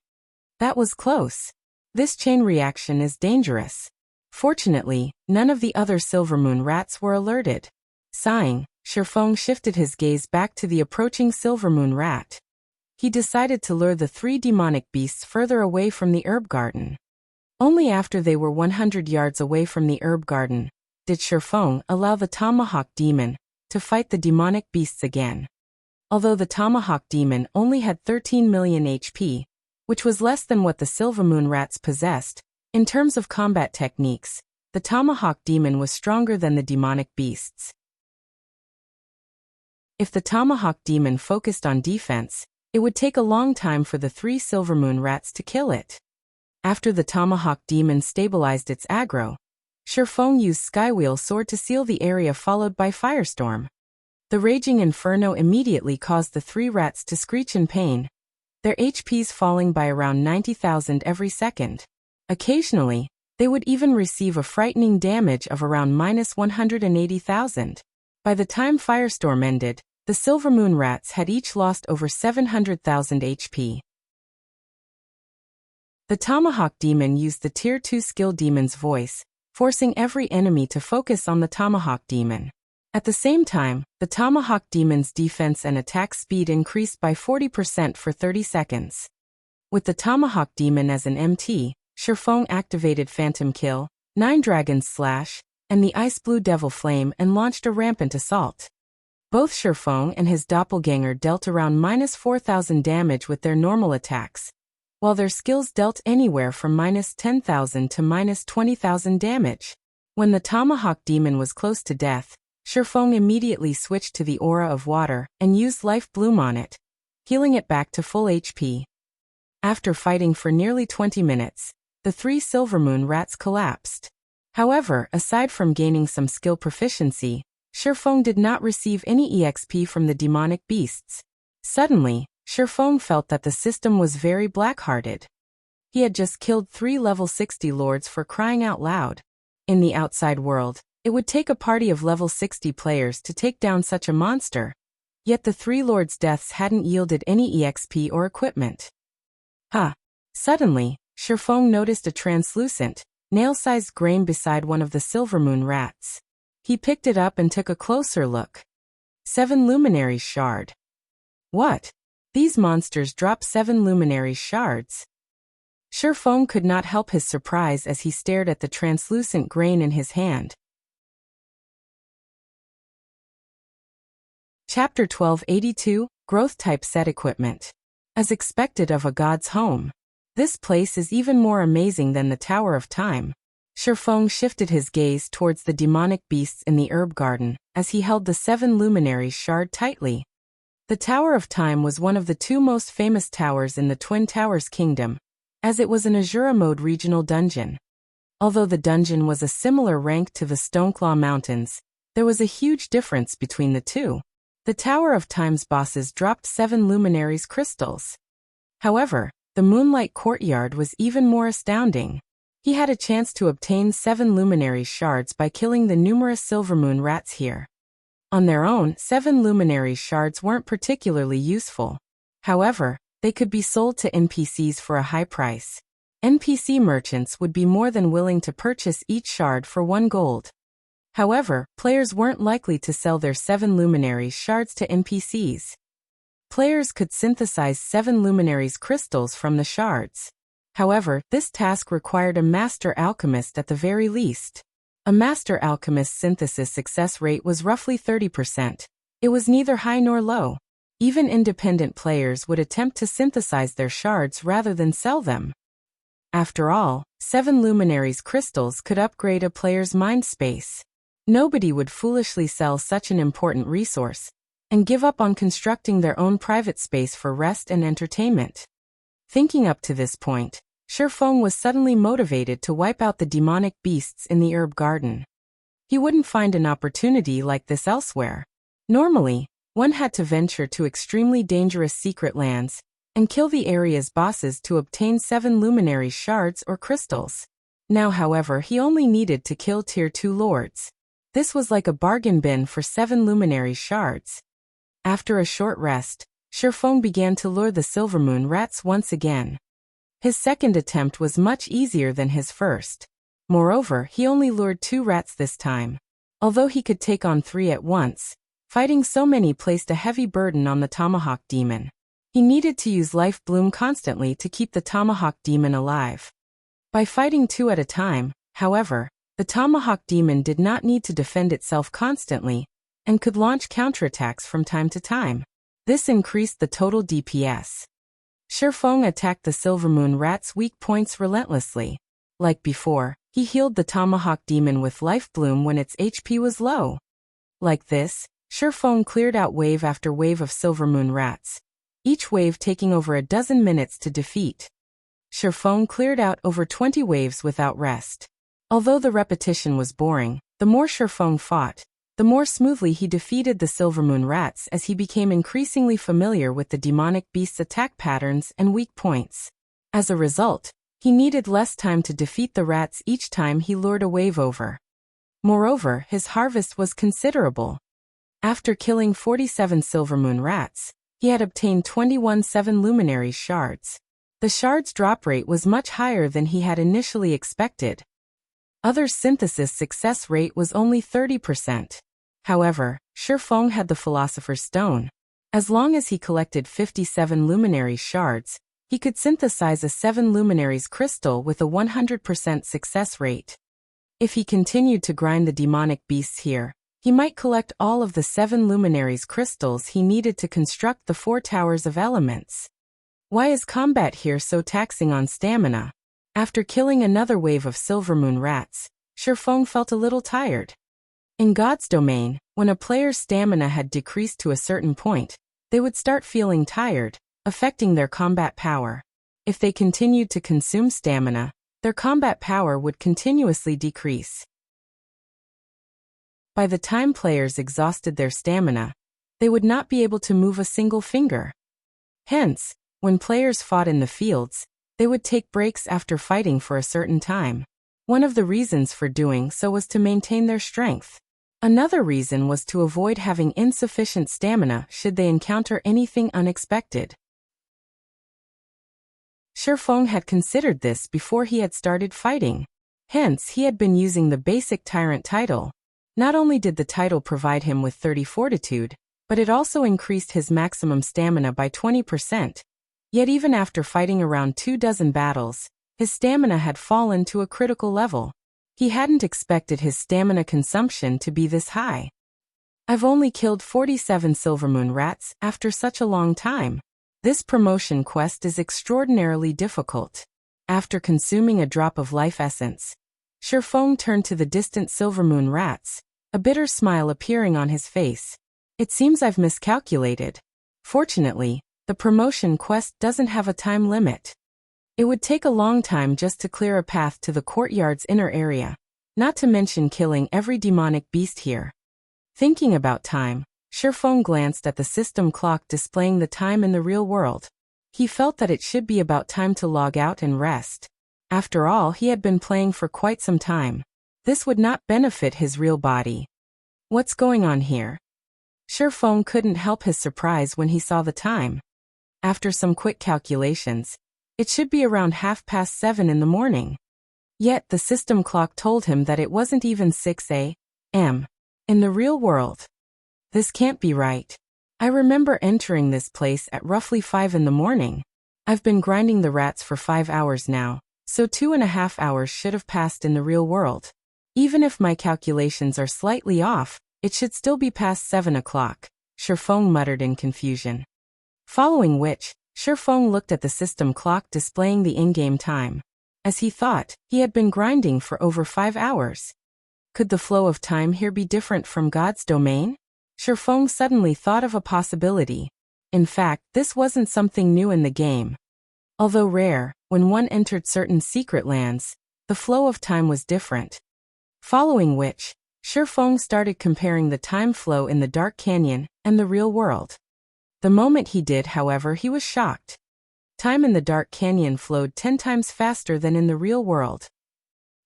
That was close. This chain reaction is dangerous. Fortunately, none of the other Silvermoon rats were alerted. Sighing, Shifeng shifted his gaze back to the approaching Silvermoon rat. He decided to lure the 3 demonic beasts further away from the herb garden. Only after they were 100 yards away from the herb garden did Shifeng allow the Tomahawk demon to fight the demonic beasts again. Although the Tomahawk demon only had 13 million HP, which was less than what the Silvermoon rats possessed, in terms of combat techniques, the Tomahawk demon was stronger than the demonic beasts. If the Tomahawk demon focused on defense, it would take a long time for the 3 Silvermoon rats to kill it. After the Tomahawk demon stabilized its aggro, Shifeng used Skywheel Sword to seal the area, followed by Firestorm. The raging inferno immediately caused the 3 rats to screech in pain, their HPs falling by around 90,000 every second. Occasionally, they would even receive a frightening damage of around -180,000. By the time Firestorm ended, the Silvermoon rats had each lost over 700,000 HP. The Tomahawk demon used the Tier 2 skill Demon's Voice, forcing every enemy to focus on the Tomahawk demon. At the same time, the Tomahawk demon's defense and attack speed increased by 40% for 30 seconds. With the Tomahawk demon as an MT, Shifeng activated Phantom Kill, 9 Dragon's Slash, and the Ice Blue Devil Flame and launched a rampant assault. Both Shifeng and his doppelganger dealt around -4,000 damage with their normal attacks, while their skills dealt anywhere from -10,000 to -20,000 damage. When the Tomahawk demon was close to death, Shifeng immediately switched to the Aura of Water and used Life Bloom on it, healing it back to full HP. After fighting for nearly 20 minutes, the 3 Silvermoon rats collapsed. However, aside from gaining some skill proficiency, Shifeng did not receive any EXP from the demonic beasts. Suddenly, Shifeng felt that the system was very black-hearted. He had just killed 3 level 60 lords, for crying out loud. In the outside world, it would take a party of level 60 players to take down such a monster. Yet the 3 lords' deaths hadn't yielded any EXP or equipment. Suddenly, Shifeng noticed a translucent, nail-sized grain beside one of the Silvermoon rats. He picked it up and took a closer look. 7 Luminaries Shard. What? These monsters drop 7 Luminaries Shards? Shifeng could not help his surprise as he stared at the translucent grain in his hand. Chapter 1282, Growth Type Set Equipment. As expected of a god's home. This place is even more amazing than the Tower of Time. Shifeng shifted his gaze towards the demonic beasts in the herb garden, as he held the 7 luminaries shard tightly. The Tower of Time was one of the 2 most famous towers in the Twin Towers Kingdom, as it was an Azura mode regional dungeon. Although the dungeon was a similar rank to the Stoneclaw Mountains, there was a huge difference between the 2. The Tower of Time's bosses dropped 7 luminaries crystals. However, the Moonlight Courtyard was even more astounding. He had a chance to obtain 7 luminaries shards by killing the numerous Silvermoon rats here. On their own, 7 luminaries shards weren't particularly useful. However, they could be sold to NPCs for a high price. NPC merchants would be more than willing to purchase each shard for 1 gold. However, players weren't likely to sell their 7 luminaries shards to NPCs. Players could synthesize 7 luminaries crystals from the shards. However, this task required a master alchemist at the very least. A master alchemist's synthesis success rate was roughly 30%. It was neither high nor low. Even independent players would attempt to synthesize their shards rather than sell them. After all, 7 luminaries crystals could upgrade a player's mind space. Nobody would foolishly sell such an important resource and give up on constructing their own private space for rest and entertainment. Thinking up to this point, Shifeng was suddenly motivated to wipe out the demonic beasts in the herb garden. He wouldn't find an opportunity like this elsewhere. Normally, one had to venture to extremely dangerous secret lands and kill the area's bosses to obtain 7 luminary shards or crystals. Now, however, he only needed to kill Tier 2 lords. This was like a bargain bin for 7 luminary shards. After a short rest, Shifeng began to lure the Silvermoon rats once again. His second attempt was much easier than his first. Moreover, he only lured 2 rats this time. Although he could take on 3 at once, fighting so many placed a heavy burden on the Tomahawk Demon. He needed to use Life Bloom constantly to keep the Tomahawk Demon alive. By fighting 2 at a time, however, the Tomahawk Demon did not need to defend itself constantly, and could launch counterattacks from time to time. This increased the total DPS. Shifeng attacked the Silvermoon rat's weak points relentlessly. Like before, he healed the Tomahawk Demon with Life Bloom when its HP was low. Like this, Shifeng cleared out wave after wave of Silvermoon rats, each wave taking over a dozen minutes to defeat. Shifeng cleared out over 20 waves without rest. Although the repetition was boring, the more Shifeng fought, the more smoothly he defeated the Silvermoon rats as he became increasingly familiar with the demonic beast's attack patterns and weak points. As a result, he needed less time to defeat the rats each time he lured a wave over. Moreover, his harvest was considerable. After killing 47 Silvermoon rats, he had obtained 21 7 luminary shards. The shards drop rate was much higher than he had initially expected. Others' synthesis success rate was only 30%. However, Shifeng had the Philosopher's Stone. As long as he collected 57 luminary shards, he could synthesize a 7 luminaries crystal with a 100% success rate. If he continued to grind the demonic beasts here, he might collect all of the 7 luminaries crystals he needed to construct the 4 towers of elements. Why is combat here so taxing on stamina? After killing another wave of Silvermoon rats, Shifeng felt a little tired. In God's domain, when a player's stamina had decreased to a certain point, they would start feeling tired, affecting their combat power. If they continued to consume stamina, their combat power would continuously decrease. By the time players exhausted their stamina, they would not be able to move a single finger. Hence, when players fought in the fields, they would take breaks after fighting for a certain time. One of the reasons for doing so was to maintain their strength. Another reason was to avoid having insufficient stamina should they encounter anything unexpected. Shifeng had considered this before he had started fighting. Hence, he had been using the basic Tyrant title. Not only did the title provide him with 30 fortitude, but it also increased his maximum stamina by 20%. Yet even after fighting around 24 battles, his stamina had fallen to a critical level. He hadn't expected his stamina consumption to be this high. I've only killed 47 Silvermoon rats after such a long time. This promotion quest is extraordinarily difficult. After consuming a drop of life essence, Shifeng turned to the distant Silvermoon rats, a bitter smile appearing on his face. It seems I've miscalculated. Fortunately, the promotion quest doesn't have a time limit. It would take a long time just to clear a path to the courtyard's inner area, not to mention killing every demonic beast here. Thinking about time, Shifeng glanced at the system clock displaying the time in the real world. He felt that it should be about time to log out and rest. After all, he had been playing for quite some time. This would not benefit his real body. What's going on here? Shifeng couldn't help his surprise when he saw the time. After some quick calculations, it should be around 7:30 in the morning. Yet the system clock told him that it wasn't even 6 a.m. in the real world. This can't be right. I remember entering this place at roughly 5 in the morning. I've been grinding the rats for 5 hours now, so 2.5 hours should have passed in the real world. Even if my calculations are slightly off, it should still be past 7 o'clock, Shifeng muttered in confusion. Following which, Shifeng looked at the system clock displaying the in-game time. As he thought, he had been grinding for over 5 hours. Could the flow of time here be different from God's domain? Shifeng suddenly thought of a possibility. In fact, this wasn't something new in the game. Although rare, when one entered certain secret lands, the flow of time was different. Following which, Shifeng started comparing the time flow in the Dark Canyon and the real world. The moment he did, however, he was shocked. Time in the Dark Canyon flowed 10 times faster than in the real world.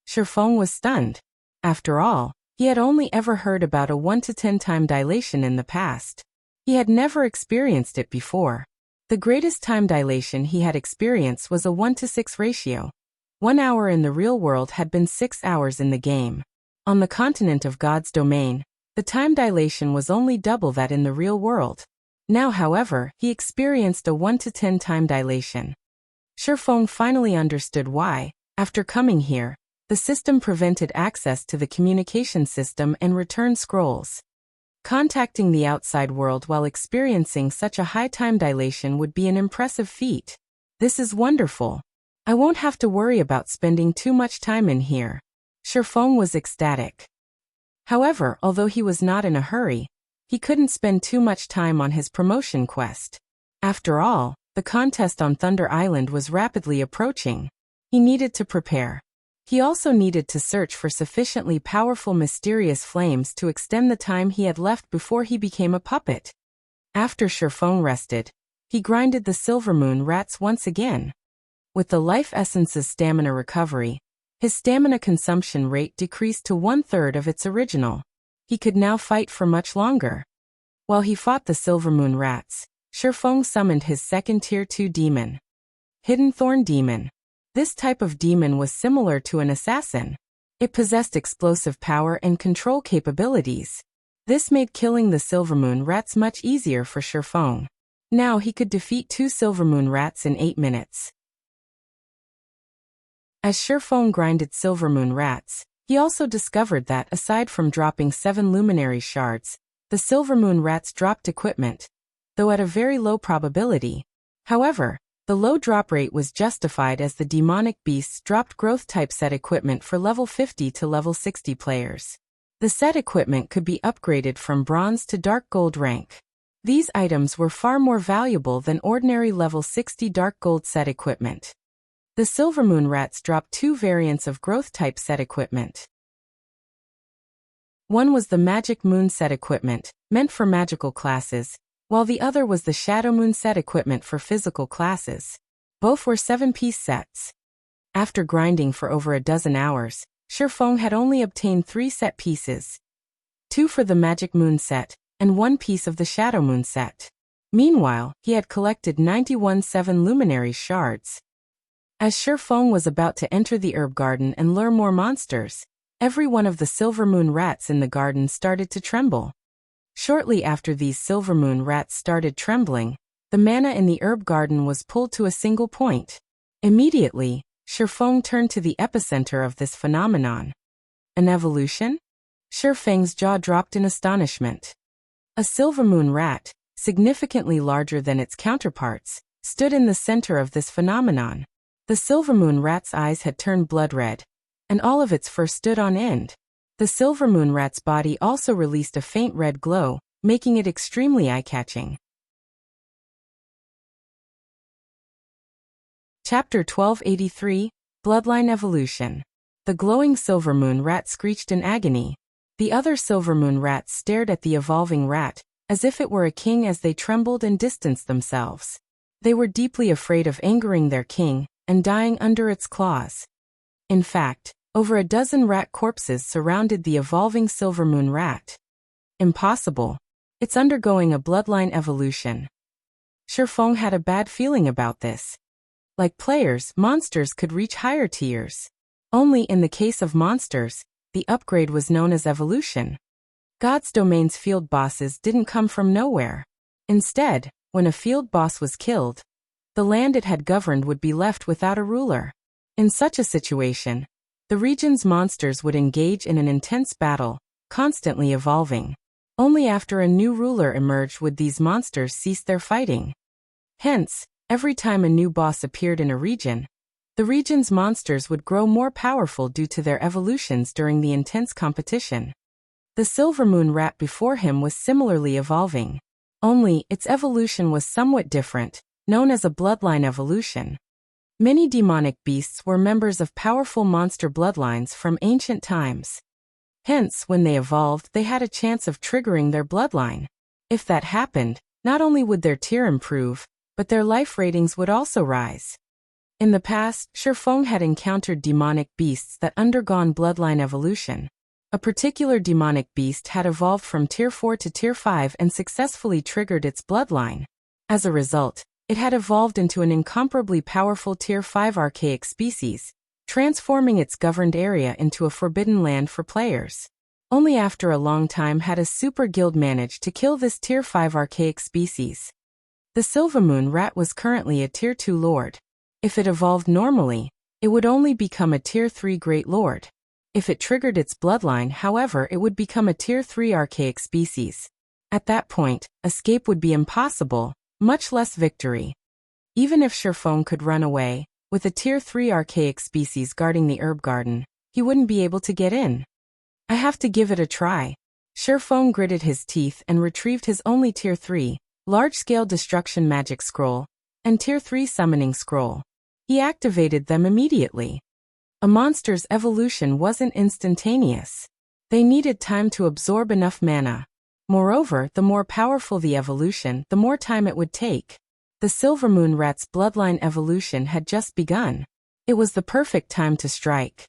Shifeng was stunned. After all, he had only ever heard about a 1 to 10 time dilation in the past. He had never experienced it before. The greatest time dilation he had experienced was a 1 to 6 ratio. 1 hour in the real world had been 6 hours in the game. On the continent of God's domain, the time dilation was only double that in the real world. Now, however, he experienced a 1 to 10 time dilation. Shifeng finally understood why, after coming here, the system prevented access to the communication system and return scrolls. Contacting the outside world while experiencing such a high time dilation would be an impressive feat. This is wonderful. I won't have to worry about spending too much time in here. Shifeng was ecstatic. However, although he was not in a hurry, he couldn't spend too much time on his promotion quest. After all, the contest on Thunder Island was rapidly approaching. He needed to prepare. He also needed to search for sufficiently powerful mysterious flames to extend the time he had left before he became a puppet. After Shifeng rested, he grinded the Silvermoon rats once again. With the life essence's stamina recovery, his stamina consumption rate decreased to 1/3 of its original. He could now fight for much longer. While he fought the Silvermoon rats, Shifeng summoned his second Tier 2 demon. Hidden Thorn Demon. This type of demon was similar to an assassin. It possessed explosive power and control capabilities. This made killing the Silvermoon rats much easier for Shifeng. Now he could defeat 2 Silvermoon rats in 8 minutes. As Shifeng grinded Silvermoon rats, he also discovered that, aside from dropping 7 luminary shards, the Silvermoon rats dropped equipment, though at a very low probability. However, the low drop rate was justified as the demonic beasts dropped growth-type set equipment for level 50 to level 60 players. The set equipment could be upgraded from bronze to dark gold rank. These items were far more valuable than ordinary level 60 dark gold set equipment. The Silvermoon rats dropped 2 variants of growth-type set equipment. One was the Magic Moon set equipment, meant for magical classes, while the other was the Shadow Moon set equipment for physical classes. Both were 7-piece sets. After grinding for over a dozen hours, Shifeng had only obtained 3 set pieces. 2 for the Magic Moon set, and 1 piece of the Shadow Moon set. Meanwhile, he had collected 91 7 luminary shards. As Shifeng was about to enter the herb garden and lure more monsters, every one of the Silvermoon rats in the garden started to tremble. Shortly after these Silvermoon rats started trembling, the mana in the herb garden was pulled to a single point. Immediately, Shifeng turned to the epicenter of this phenomenon. An evolution? Shifeng's jaw dropped in astonishment. A silver moon rat, significantly larger than its counterparts, stood in the center of this phenomenon. The silver moon rat's eyes had turned blood red, and all of its fur stood on end. The silver moon rat's body also released a faint red glow, making it extremely eye-catching. Chapter 1283, Bloodline Evolution. The glowing silver moon rat screeched in agony. The other silver moon rats stared at the evolving rat, as if it were a king as they trembled and distanced themselves. They were deeply afraid of angering their king and dying under its claws. In fact, over a dozen rat corpses surrounded the evolving silver moon rat. Impossible. It's undergoing a bloodline evolution. Shifeng had a bad feeling about this. Like players, monsters could reach higher tiers. Only in the case of monsters, the upgrade was known as evolution. God's Domain's field bosses didn't come from nowhere. Instead, when a field boss was killed, the land it had governed would be left without a ruler. In such a situation, the region's monsters would engage in an intense battle, constantly evolving. Only after a new ruler emerged would these monsters cease their fighting. Hence, every time a new boss appeared in a region, the region's monsters would grow more powerful due to their evolutions during the intense competition. The silver moon rat before him was similarly evolving. Only, its evolution was somewhat different, known as a bloodline evolution. Many demonic beasts were members of powerful monster bloodlines from ancient times. Hence, when they evolved, they had a chance of triggering their bloodline. If that happened, not only would their tier improve, but their life ratings would also rise. In the past, Shifeng had encountered demonic beasts that undergone bloodline evolution. A particular demonic beast had evolved from Tier 4 to Tier 5 and successfully triggered its bloodline. As a result, it had evolved into an incomparably powerful Tier 5 archaic species, transforming its governed area into a forbidden land for players. Only after a long time had a super guild managed to kill this Tier 5 archaic species. The silver moon rat was currently a Tier 2 lord. If it evolved normally, it would only become a Tier 3 great lord. If it triggered its bloodline, however, it would become a Tier 3 archaic species. At that point, escape would be impossible, much less victory. Even if Shifeng could run away, with a Tier 3 archaic species guarding the herb garden, he wouldn't be able to get in. I have to give it a try. Shifeng gritted his teeth and retrieved his only Tier 3, large-scale destruction magic scroll, and Tier 3 summoning scroll. He activated them immediately. A monster's evolution wasn't instantaneous. They needed time to absorb enough mana. Moreover, the more powerful the evolution, the more time it would take. The silver moon rat's bloodline evolution had just begun. It was the perfect time to strike.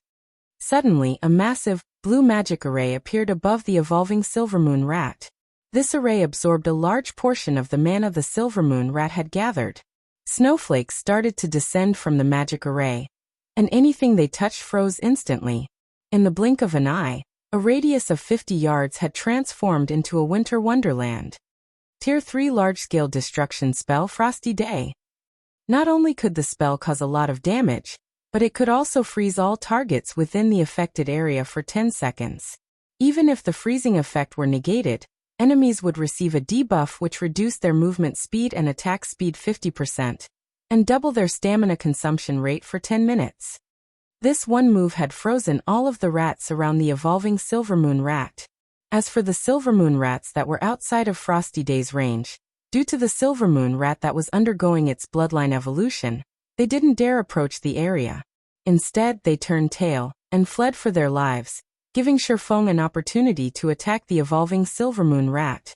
Suddenly, a massive, blue magic array appeared above the evolving silver moon rat. This array absorbed a large portion of the mana the silver moon rat had gathered. Snowflakes started to descend from the magic array, and anything they touched froze instantly. In the blink of an eye, a radius of 50 yards had transformed into a winter wonderland. Tier 3 large-scale destruction spell Frosty Day. Not only could the spell cause a lot of damage, but it could also freeze all targets within the affected area for 10 seconds. Even if the freezing effect were negated, enemies would receive a debuff which reduced their movement speed and attack speed 50%, and double their stamina consumption rate for 10 minutes. This one move had frozen all of the rats around the evolving silver moon rat. As for the silver moon rats that were outside of Frosty Day's range, due to the silver moon rat that was undergoing its bloodline evolution, they didn't dare approach the area. Instead, they turned tail and fled for their lives, giving Shifeng an opportunity to attack the evolving silver moon rat.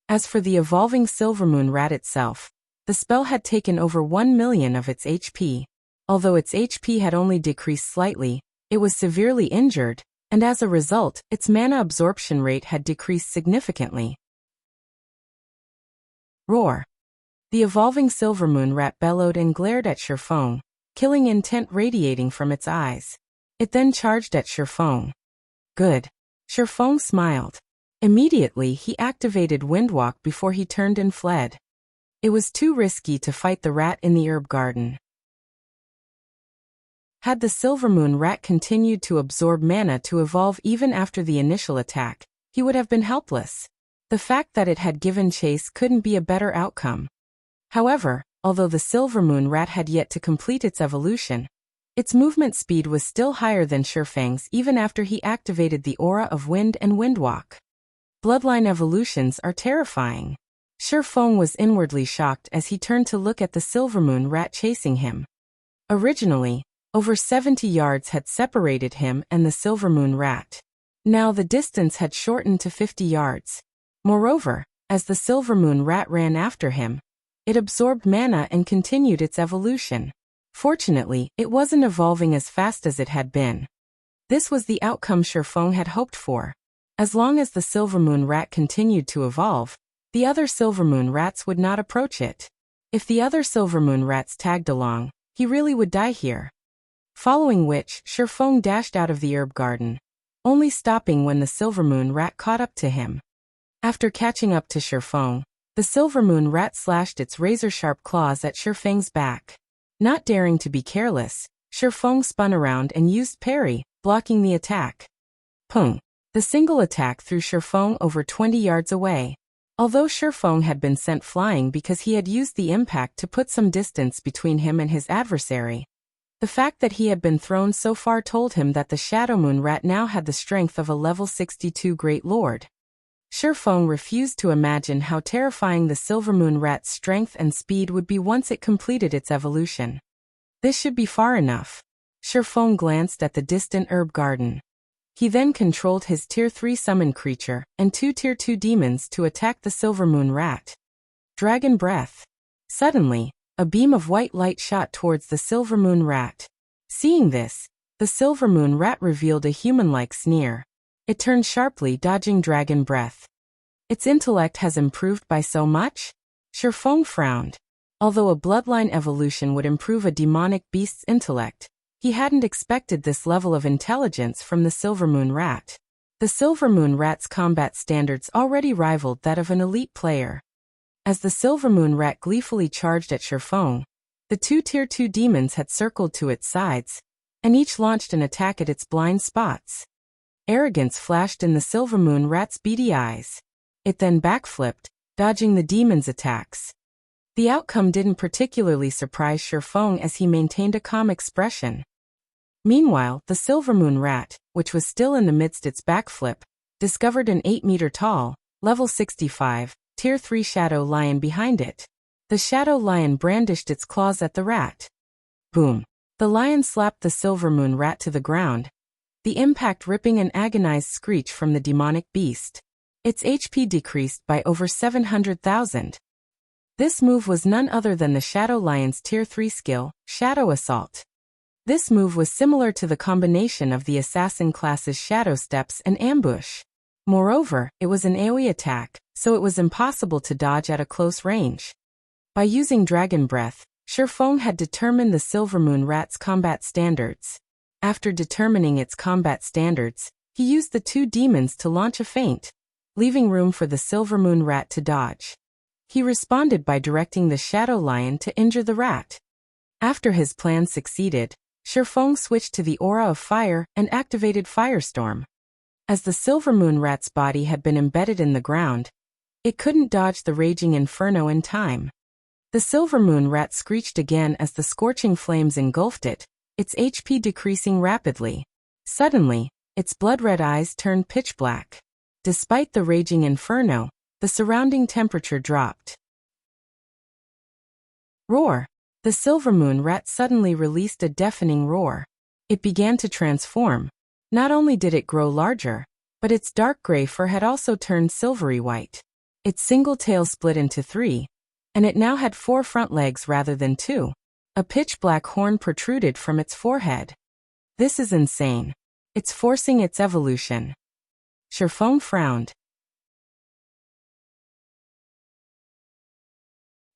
As for the evolving silver moon rat itself, the spell had taken over 1 million of its HP. Although its HP had only decreased slightly, it was severely injured, and as a result, its mana absorption rate had decreased significantly. Roar. The evolving silver moon rat bellowed and glared at Shifeng, killing intent radiating from its eyes. It then charged at Shifeng. Good. Shifeng smiled. Immediately, he activated Windwalk before he turned and fled. It was too risky to fight the rat in the herb garden. Had the silver moon rat continued to absorb mana to evolve even after the initial attack, he would have been helpless. The fact that it had given chase couldn't be a better outcome. However, although the silver moon rat had yet to complete its evolution, its movement speed was still higher than Shifeng's even after he activated the aura of wind and windwalk. Bloodline evolutions are terrifying. Shifeng was inwardly shocked as he turned to look at the silver moon rat chasing him. Originally, over 70 yards had separated him and the silver moon rat. Now the distance had shortened to 50 yards. Moreover, as the silver moon rat ran after him, it absorbed mana and continued its evolution. Fortunately, it wasn't evolving as fast as it had been. This was the outcome Shifeng had hoped for. As long as the silver moon rat continued to evolve, the other silver moon rats would not approach it. If the other silver moon rats tagged along, he really would die here. Following which, Shifeng dashed out of the herb garden, only stopping when the silver moon rat caught up to him. After catching up to Shifeng, the silver moon rat slashed its razor-sharp claws at Shifeng's back. Not daring to be careless, Shifeng spun around and used parry, blocking the attack. Pung! The single attack threw Shifeng over 20 yards away. Although Shifeng had been sent flying because he had used the impact to put some distance between him and his adversary, the fact that he had been thrown so far told him that the Shadow Moon Rat now had the strength of a level 62 Great Lord. Shifeng refused to imagine how terrifying the Silver Moon Rat's strength and speed would be once it completed its evolution. This should be far enough. Shifeng glanced at the distant herb garden. He then controlled his Tier 3 summon creature and 2 Tier 2 demons to attack the Silver Moon Rat. Dragon Breath. Suddenly, a beam of white light shot towards the Silver Moon Rat. Seeing this, the Silver Moon Rat revealed a human-like sneer. It turned sharply, dodging Dragon Breath. Its intellect has improved by so much? Shifeng frowned. Although a bloodline evolution would improve a demonic beast's intellect, he hadn't expected this level of intelligence from the Silver Moon Rat. The Silver Moon Rat's combat standards already rivaled that of an elite player. As the Silver Moon Rat gleefully charged at Shifeng, the 2 Tier 2 demons had circled to its sides, and each launched an attack at its blind spots. Arrogance flashed in the Silver Moon Rat's beady eyes. It then backflipped, dodging the demons' attacks. The outcome didn't particularly surprise Shifeng as he maintained a calm expression. Meanwhile, the Silver Moon Rat, which was still in the midst its backflip, discovered an 8-meter-tall, level 65, Tier 3 Shadow Lion behind it. The Shadow Lion brandished its claws at the rat. Boom! The lion slapped the Silver Moon Rat to the ground, the impact ripping an agonized screech from the demonic beast. Its HP decreased by over 700,000. This move was none other than the Shadow Lion's Tier 3 skill, Shadow Assault. This move was similar to the combination of the assassin class's Shadow Steps and Ambush. Moreover, it was an AoE attack, so it was impossible to dodge at a close range. By using Dragon Breath, Shifeng had determined the Silver Moon Rat's combat standards. After determining its combat standards, he used the 2 demons to launch a feint, leaving room for the Silver Moon Rat to dodge. He responded by directing the Shadow Lion to injure the rat. After his plan succeeded, Shifeng switched to the Aura of Fire and activated Firestorm. As the Silver Moon Rat's body had been embedded in the ground, it couldn't dodge the raging inferno in time. The Silver Moon Rat screeched again as the scorching flames engulfed it, its HP decreasing rapidly. Suddenly, its blood-red eyes turned pitch black. Despite the raging inferno, the surrounding temperature dropped. Roar! The Silver Moon Rat suddenly released a deafening roar. It began to transform. Not only did it grow larger, but its dark gray fur had also turned silvery white. Its single tail split into 3, and it now had 4 front legs rather than 2. A pitch-black horn protruded from its forehead. This is insane. It's forcing its evolution. Shifeng frowned.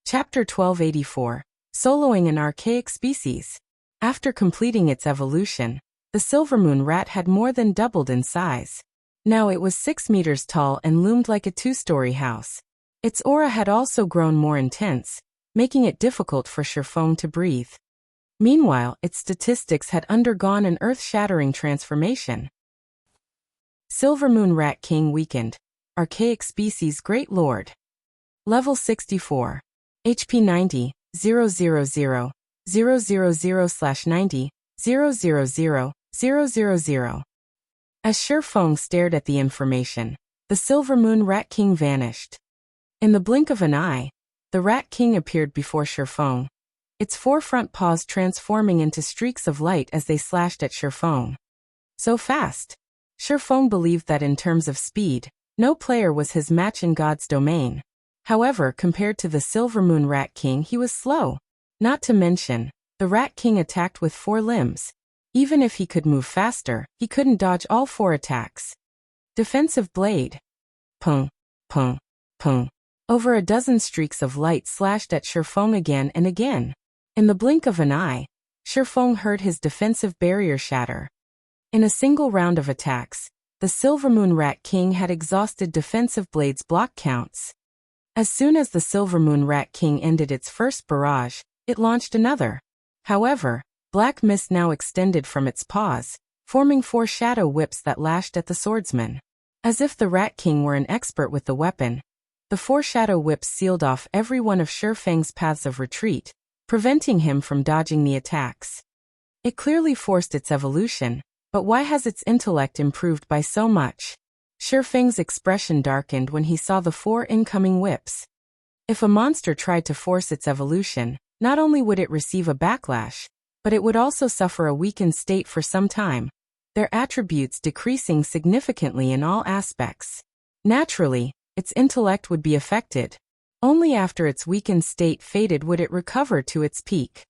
Chapter 1284. Soloing an Archaic Species. After completing its evolution, the Silver Moon Rat had more than doubled in size. Now it was 6 meters tall and loomed like a 2-story house. Its aura had also grown more intense, making it difficult for Shifeng to breathe. Meanwhile, its statistics had undergone an earth-shattering transformation. Silver Moon Rat King weakened. Archaic Species Great Lord. Level 64. HP 90, 000, 000/90, 000, 000. As Shifeng stared at the information, the Silver Moon Rat King vanished. In the blink of an eye, the Rat King appeared before Shifeng, its four front paws transforming into streaks of light as they slashed at Shifeng. So fast. Shifeng believed that in terms of speed, no player was his match in God's domain. However, compared to the Silver Moon Rat King, he was slow. Not to mention, the Rat King attacked with 4 limbs. Even if he could move faster, he couldn't dodge all 4 attacks. Defensive Blade. Pung, pung, pung. Over a dozen streaks of light slashed at Shifeng again and again. In the blink of an eye, Shifeng heard his defensive barrier shatter. In a single round of attacks, the Silver Moon Rat King had exhausted Defensive Blade's block counts. As soon as the Silver Moon Rat King ended its first barrage, it launched another. However, black mist now extended from its paws, forming 4 shadow whips that lashed at the swordsman. As if the Rat King were an expert with the weapon, the 4 shadow whips sealed off every one of Shifeng's paths of retreat, preventing him from dodging the attacks. It clearly forced its evolution, but why has its intellect improved by so much? Shifeng's expression darkened when he saw the 4 incoming whips. If a monster tried to force its evolution, not only would it receive a backlash, but it would also suffer a weakened state for some time, their attributes decreasing significantly in all aspects. Naturally, its intellect would be affected. Only after its weakened state faded would it recover to its peak.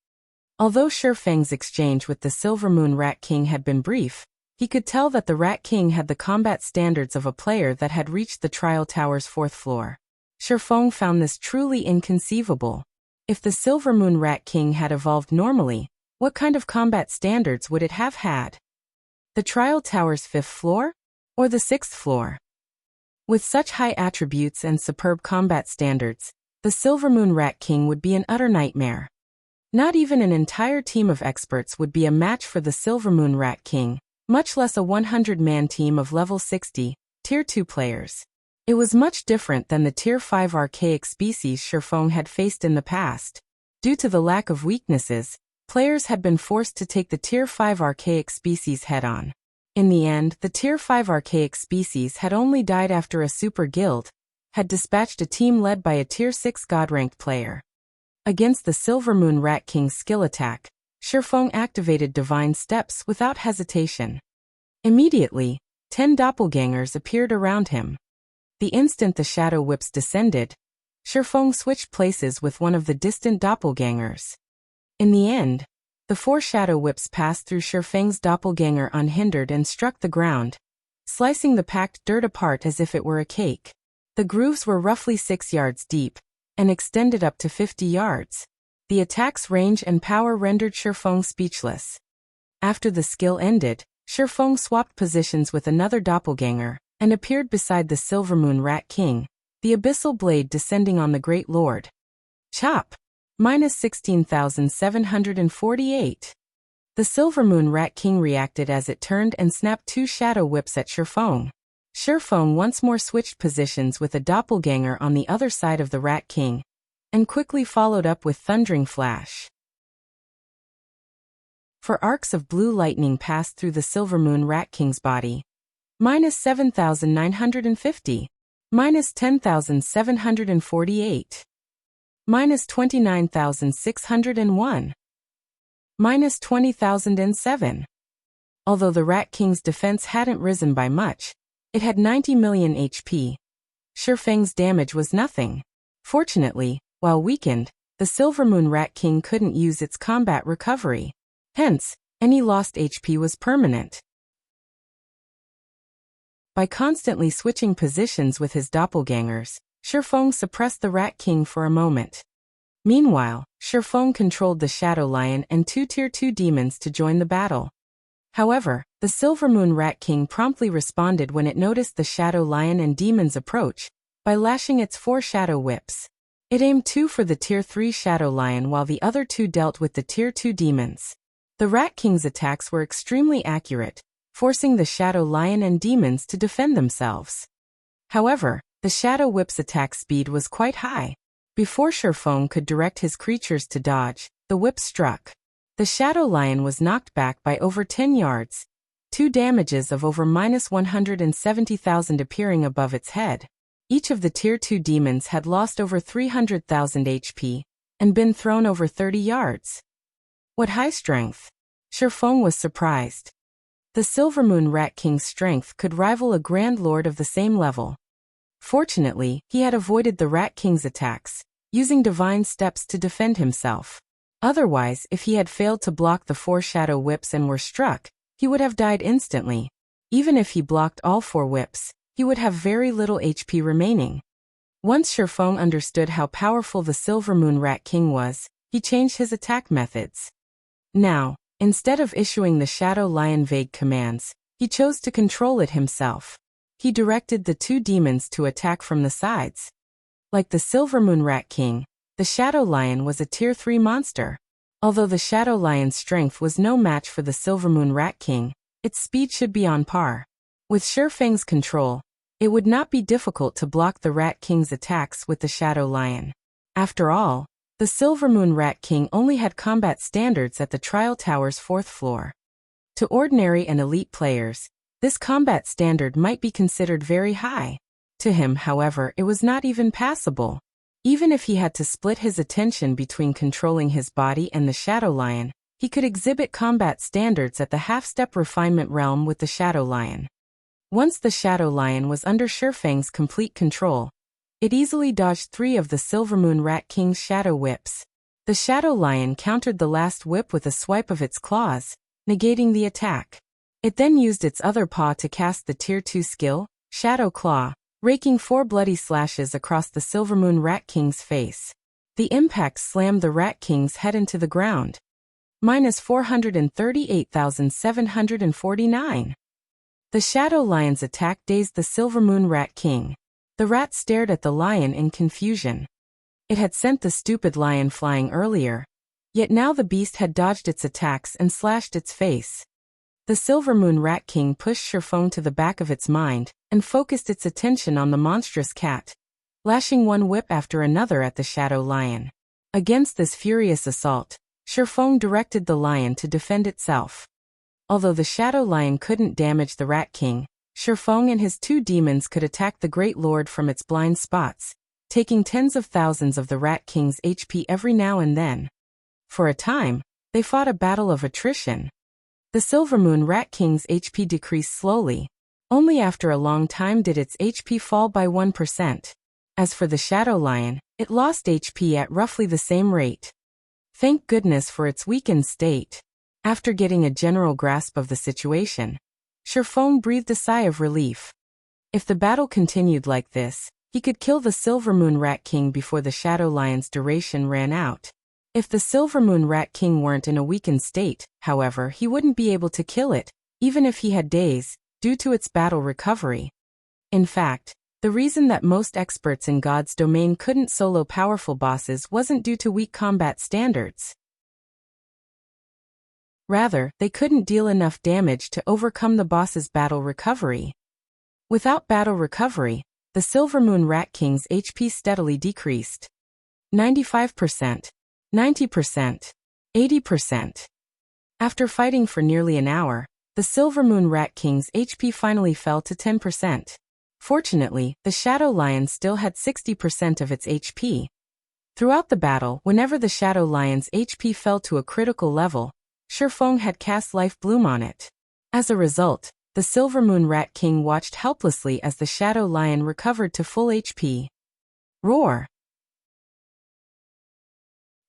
Although Shifeng's exchange with the Silver Moon Rat King had been brief, he could tell that the Rat King had the combat standards of a player that had reached the Trial Tower's 4th floor. Shifeng found this truly inconceivable. If the Silver Moon Rat King had evolved normally, what kind of combat standards would it have had? The Trial Tower's 5th floor? Or the 6th floor? With such high attributes and superb combat standards, the Silver Moon Rat King would be an utter nightmare. Not even an entire team of experts would be a match for the Silver Moon Rat King, much less a 100-man team of level 60, Tier 2 players. It was much different than the Tier 5 archaic species Shifeng had faced in the past. Due to the lack of weaknesses, players had been forced to take the Tier 5 archaic species head-on. In the end, the Tier 5 archaic species had only died after a super guild had dispatched a team led by a Tier 6 god-ranked player. Against the Silver Moon Rat King's skill attack, Shifeng activated Divine Steps without hesitation. Immediately, 10 doppelgangers appeared around him. The instant the shadow whips descended, Shifeng switched places with one of the distant doppelgangers. In the end, the 4 shadow whips passed through Shifeng's doppelganger unhindered and struck the ground, slicing the packed dirt apart as if it were a cake. The grooves were roughly 6 yards deep and extended up to 50 yards. The attack's range and power rendered Shifeng speechless. After the skill ended, Shifeng swapped positions with another doppelganger and appeared beside the Silver Moon Rat King, the abyssal blade descending on the Great Lord. Chop! Minus 16,748. The Silver Moon Rat King reacted as it turned and snapped 2 shadow whips at Shifeng. Shifeng once more switched positions with a doppelganger on the other side of the Rat King, and quickly followed up with Thundering Flash. 4 arcs of blue lightning passed through the Silver Moon Rat King's body. Minus 7,950. Minus 10,748. Minus 29,601. Minus 20,007. Although the Rat King's defense hadn't risen by much, it had 90 million HP. Shifeng's damage was nothing. Fortunately, while weakened, the Silver Moon Rat King couldn't use its combat recovery. Hence, any lost HP was permanent. By constantly switching positions with his doppelgangers, Shifeng suppressed the Rat King for a moment. Meanwhile, Shifeng controlled the Shadow Lion and 2 Tier 2 demons to join the battle. However, the Silver Moon Rat King promptly responded when it noticed the Shadow Lion and demons approach, by lashing its 4 shadow whips. It aimed 2 for the Tier 3 Shadow Lion while the other 2 dealt with the Tier 2 demons. The Rat King's attacks were extremely accurate, forcing the Shadow Lion and demons to defend themselves. However, the Shadow Whip's attack speed was quite high. Before Shifeng could direct his creatures to dodge, the whip struck. The Shadow Lion was knocked back by over 10 yards, 2 damages of over -170,000 appearing above its head. Each of the Tier 2 demons had lost over 300,000 HP and been thrown over 30 yards. What high strength! Shifeng was surprised. The Silvermoon Rat King's strength could rival a Grand Lord of the same level. Fortunately, he had avoided the Rat King's attacks, using divine steps to defend himself. Otherwise, if he had failed to block the 4 Shadow Whips and were struck, he would have died instantly. Even if he blocked all 4 whips, he would have very little HP remaining. Once Shifeng understood how powerful the Silvermoon Rat King was, he changed his attack methods. Now, instead of issuing the Shadow Lion vague commands, he chose to control it himself. He directed the 2 demons to attack from the sides. Like the Silvermoon Rat King, the Shadow Lion was a Tier 3 monster. Although the Shadow Lion's strength was no match for the Silvermoon Rat King, its speed should be on par. With Shifeng's control, it would not be difficult to block the Rat King's attacks with the Shadow Lion. After all, the Silvermoon Rat King only had combat standards at the Trial Tower's 4th floor. To ordinary and elite players, this combat standard might be considered very high. To him, however, it was not even passable. Even if he had to split his attention between controlling his body and the Shadow Lion, he could exhibit combat standards at the half-step refinement realm with the Shadow Lion. Once the Shadow Lion was under Shifeng's complete control, it easily dodged 3 of the Silvermoon Rat King's Shadow Whips. The Shadow Lion countered the last whip with a swipe of its claws, negating the attack. It then used its other paw to cast the Tier 2 skill, Shadow Claw, raking 4 bloody slashes across the Silvermoon Rat King's face. The impact slammed the Rat King's head into the ground. -438,749. The Shadow Lion's attack dazed the Silvermoon Rat King. The rat stared at the lion in confusion. It had sent the stupid lion flying earlier, yet now the beast had dodged its attacks and slashed its face. The Silvermoon Rat King pushed Shifeng to the back of its mind and focused its attention on the monstrous cat, lashing one whip after another at the Shadow Lion. Against this furious assault, Shifeng directed the lion to defend itself. Although the Shadow Lion couldn't damage the Rat King, Shifeng and his 2 demons could attack the Great Lord from its blind spots, taking tens of thousands of the Rat King's HP every now and then. For a time, they fought a battle of attrition. The Silvermoon Rat King's HP decreased slowly. Only after a long time did its HP fall by 1%. As for the Shadow Lion, it lost HP at roughly the same rate. Thank goodness for its weakened state. After getting a general grasp of the situation, Shifeng breathed a sigh of relief. If the battle continued like this, he could kill the Silvermoon Rat King before the Shadow Lion's duration ran out. If the Silvermoon Rat King weren't in a weakened state, however, he wouldn't be able to kill it, even if he had days, due to its battle recovery. In fact, the reason that most experts in God's domain couldn't solo powerful bosses wasn't due to weak combat standards. Rather, they couldn't deal enough damage to overcome the boss's battle recovery. Without battle recovery, the Silvermoon Rat King's HP steadily decreased. 95%. 90%, 80%. After fighting for nearly an hour, the Silvermoon Rat King's HP finally fell to 10%. Fortunately, the Shadow Lion still had 60% of its HP. Throughout the battle, whenever the Shadow Lion's HP fell to a critical level, Shifeng had cast Life Bloom on it. As a result, the Silvermoon Rat King watched helplessly as the Shadow Lion recovered to full HP. Roar!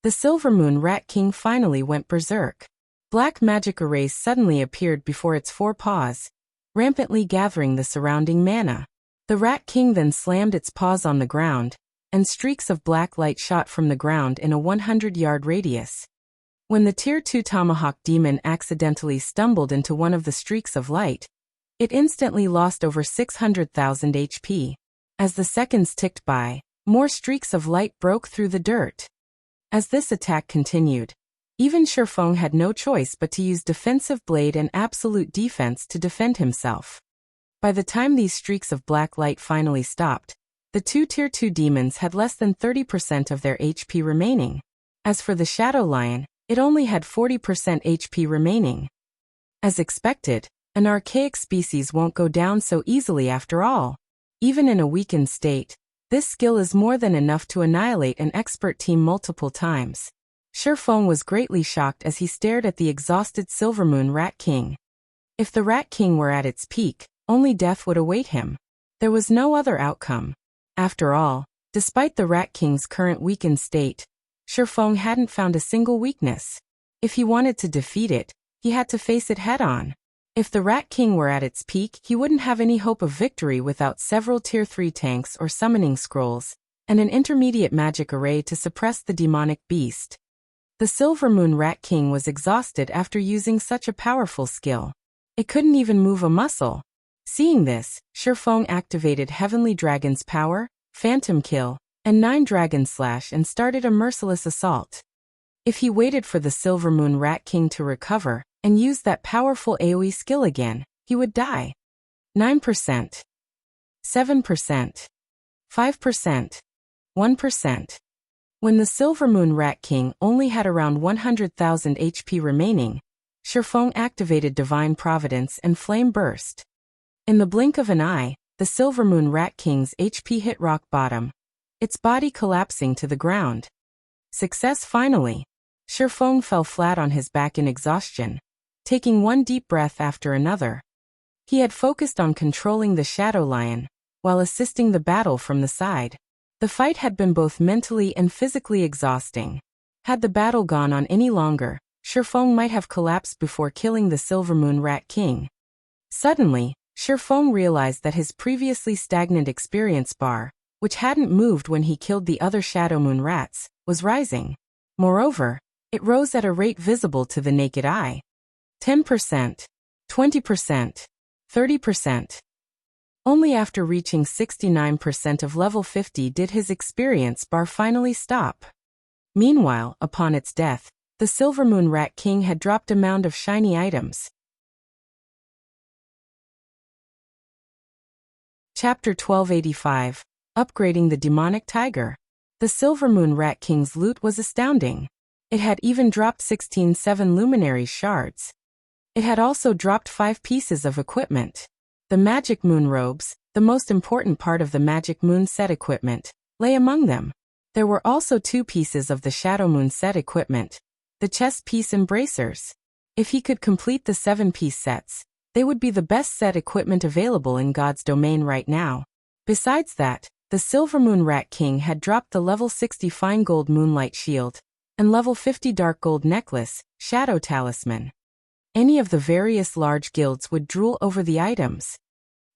The Silvermoon Rat King finally went berserk. Black magic arrays suddenly appeared before its 4 paws, rampantly gathering the surrounding mana. The Rat King then slammed its paws on the ground, and streaks of black light shot from the ground in a 100-yard radius. When the Tier 2 Tomahawk Demon accidentally stumbled into one of the streaks of light, it instantly lost over 600,000 HP. As the seconds ticked by, more streaks of light broke through the dirt. As this attack continued, even Shifeng had no choice but to use Defensive Blade and Absolute Defense to defend himself. By the time these streaks of black light finally stopped, the two Tier 2 demons had less than 30% of their HP remaining. As for the Shadow Lion, it only had 40% HP remaining. As expected, an archaic species won't go down so easily after all. Even in a weakened state, this skill is more than enough to annihilate an expert team multiple times. Shifeng was greatly shocked as he stared at the exhausted Silvermoon Rat King. If the Rat King were at its peak, only death would await him. There was no other outcome. After all, despite the Rat King's current weakened state, Shifeng hadn't found a single weakness. If he wanted to defeat it, he had to face it head-on. If the Rat King were at its peak, he wouldn't have any hope of victory without several Tier 3 tanks or summoning scrolls, and an intermediate magic array to suppress the demonic beast. The Silvermoon Rat King was exhausted after using such a powerful skill. It couldn't even move a muscle. Seeing this, Shifeng activated Heavenly Dragon's power, Phantom Kill, and 9 Dragon Slash and started a merciless assault. If he waited for the Silvermoon Rat King to recover and used that powerful AoE skill again, he would die. 9%. 7%. 5%. 1%. When the Silvermoon Rat King only had around 100,000 HP remaining, Shifeng activated Divine Providence and Flame Burst. In the blink of an eye, the Silvermoon Rat King's HP hit rock bottom, its body collapsing to the ground. Success finally. Shifeng fell flat on his back in exhaustion, taking one deep breath after another. He had focused on controlling the Shadow Lion, while assisting the battle from the side. The fight had been both mentally and physically exhausting. Had the battle gone on any longer, Shifeng might have collapsed before killing the Silvermoon Rat King. Suddenly, Shifeng realized that his previously stagnant experience bar, which hadn't moved when he killed the other Shadow Moon Rats, was rising. Moreover, it rose at a rate visible to the naked eye. 10%, 20%, 30%. Only after reaching 69% of level 50 did his experience bar finally stop. Meanwhile, upon its death, the Silvermoon Rat King had dropped a mound of shiny items. Chapter 1285. Upgrading the Demonic Tiger. The Silvermoon Rat King's loot was astounding. It had even dropped 16 Luminary shards. It had also dropped 5 pieces of equipment. The Magic Moon robes, the most important part of the Magic Moon set equipment, lay among them. There were also 2 pieces of the Shadow Moon set equipment, the chest piece and bracers. If he could complete the 7-piece sets, they would be the best set equipment available in God's domain right now. Besides that, the Silvermoon Rat King had dropped the level 60 Fine Gold Moonlight Shield and level 50 Dark Gold Necklace, Shadow Talisman. Any of the various large guilds would drool over the items.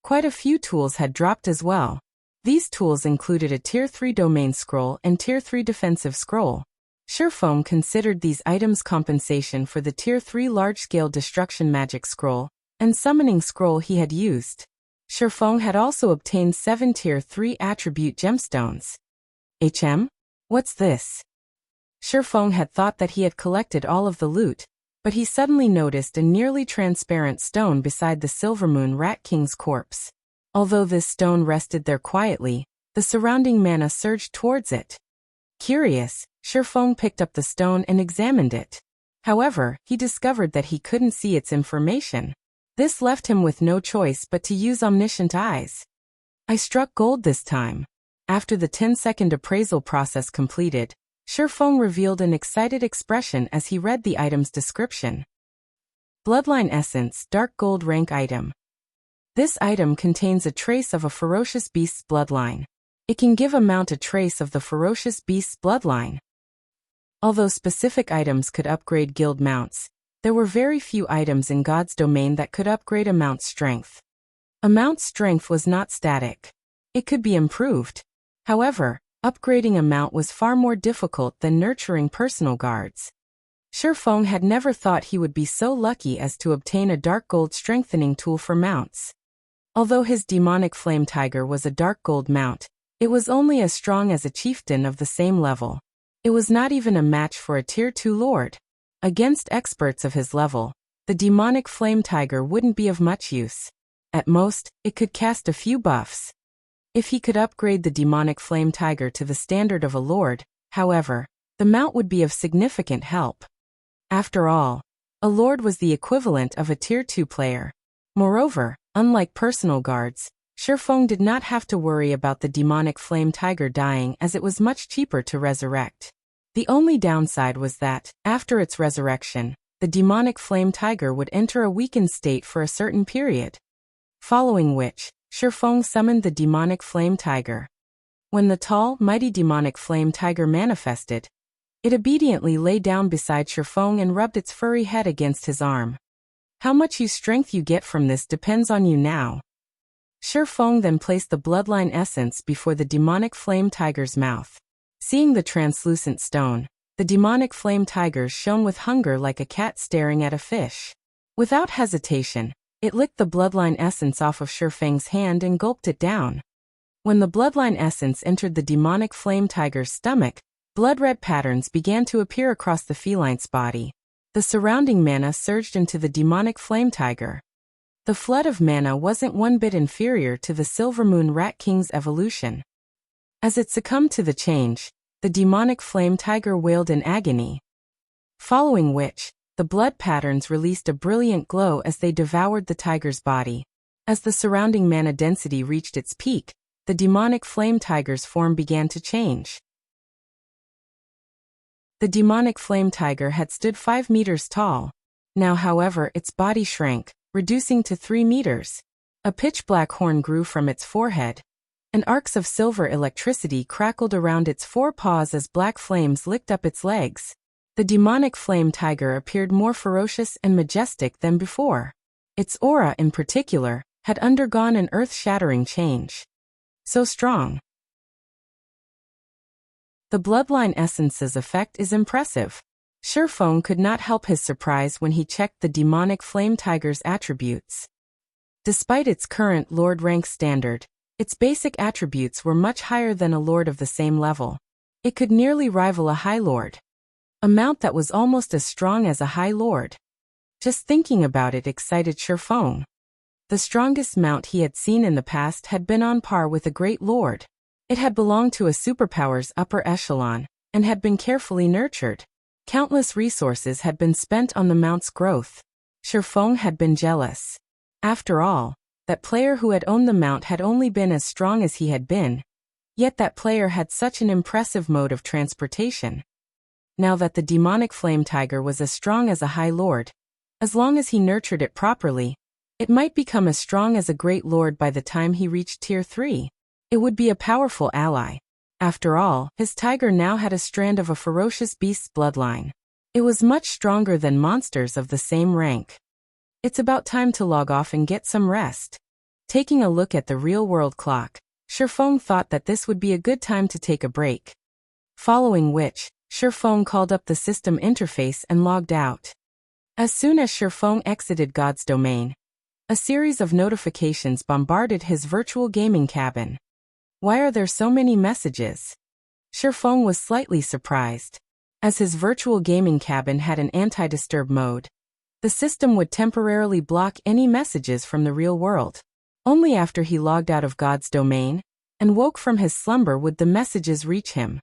Quite a few tools had dropped as well. These tools included a Tier 3 Domain Scroll and Tier 3 Defensive Scroll. Shifeng considered these items compensation for the Tier 3 Large-Scale Destruction Magic Scroll and Summoning Scroll he had used. Shifeng had also obtained 7 Tier 3 Attribute Gemstones. What's this? Shifeng had thought that he had collected all of the loot, but he suddenly noticed a nearly transparent stone beside the Silvermoon Rat King's corpse. Although this stone rested there quietly, the surrounding mana surged towards it. Curious, Shifeng picked up the stone and examined it. However, he discovered that he couldn't see its information. This left him with no choice but to use omniscient eyes. I struck gold this time. After the 10-second appraisal process completed, Shifeng revealed an excited expression as he read the item's description. Bloodline Essence, Dark Gold Rank Item. This item contains a trace of a ferocious beast's bloodline. It can give a mount a trace of the ferocious beast's bloodline. Although specific items could upgrade guild mounts, there were very few items in God's domain that could upgrade a mount's strength. A mount's strength was not static. It could be improved. However, upgrading a mount was far more difficult than nurturing personal guards. Shifeng had never thought he would be so lucky as to obtain a dark gold strengthening tool for mounts. Although his demonic flame tiger was a dark gold mount, it was only as strong as a chieftain of the same level. It was not even a match for a Tier 2 lord. Against experts of his level, the demonic flame tiger wouldn't be of much use. At most, it could cast a few buffs. If he could upgrade the demonic flame tiger to the standard of a lord, however, the mount would be of significant help. After all, a lord was the equivalent of a tier 2 player. Moreover, unlike personal guards, Shifeng did not have to worry about the demonic flame tiger dying, as it was much cheaper to resurrect. The only downside was that, after its resurrection, the demonic flame tiger would enter a weakened state for a certain period. Following which, Shifeng summoned the demonic flame tiger. When the tall, mighty demonic flame tiger manifested, it obediently lay down beside Shifeng and rubbed its furry head against his arm. How much strength you get from this depends on you now. Shifeng then placed the bloodline essence before the demonic flame tiger's mouth. Seeing the translucent stone, the demonic flame tiger shone with hunger like a cat staring at a fish. Without hesitation, it licked the bloodline essence off of Shifeng's hand and gulped it down. When the bloodline essence entered the demonic flame tiger's stomach, blood-red patterns began to appear across the feline's body. The surrounding mana surged into the demonic flame tiger. The flood of mana wasn't one bit inferior to the Silver Moon Rat King's evolution. As it succumbed to the change, the demonic flame tiger wailed in agony. Following which, the blood patterns released a brilliant glow as they devoured the tiger's body. As the surrounding mana density reached its peak, the demonic flame tiger's form began to change. The demonic flame tiger had stood 5 meters tall. Now, however, its body shrank, reducing to 3 meters. A pitch-black horn grew from its forehead, and arcs of silver electricity crackled around its forepaws as black flames licked up its legs. The demonic flame tiger appeared more ferocious and majestic than before. Its aura, in particular, had undergone an earth-shattering change. So strong. The bloodline essence's effect is impressive. Shifeng could not help his surprise when he checked the demonic flame tiger's attributes. Despite its current lord rank standard, its basic attributes were much higher than a lord of the same level. It could nearly rival a high lord. A mount that was almost as strong as a high lord. Just thinking about it excited Shifeng. The strongest mount he had seen in the past had been on par with a great lord. It had belonged to a superpower's upper echelon, and had been carefully nurtured. Countless resources had been spent on the mount's growth. Shifeng had been jealous. After all, that player who had owned the mount had only been as strong as he had been, yet that player had such an impressive mode of transportation. Now that the demonic flame tiger was as strong as a high lord, as long as he nurtured it properly, it might become as strong as a great lord by the time he reached tier 3. It would be a powerful ally. After all, his tiger now had a strand of a ferocious beast's bloodline. It was much stronger than monsters of the same rank. It's about time to log off and get some rest. Taking a look at the real-world clock, Shifeng thought that this would be a good time to take a break. Following which, Shifeng called up the system interface and logged out. As soon as Shifeng exited God's domain, a series of notifications bombarded his virtual gaming cabin. Why are there so many messages? Shifeng was slightly surprised. As his virtual gaming cabin had an anti-disturb mode, the system would temporarily block any messages from the real world. Only after he logged out of God's domain and woke from his slumber would the messages reach him.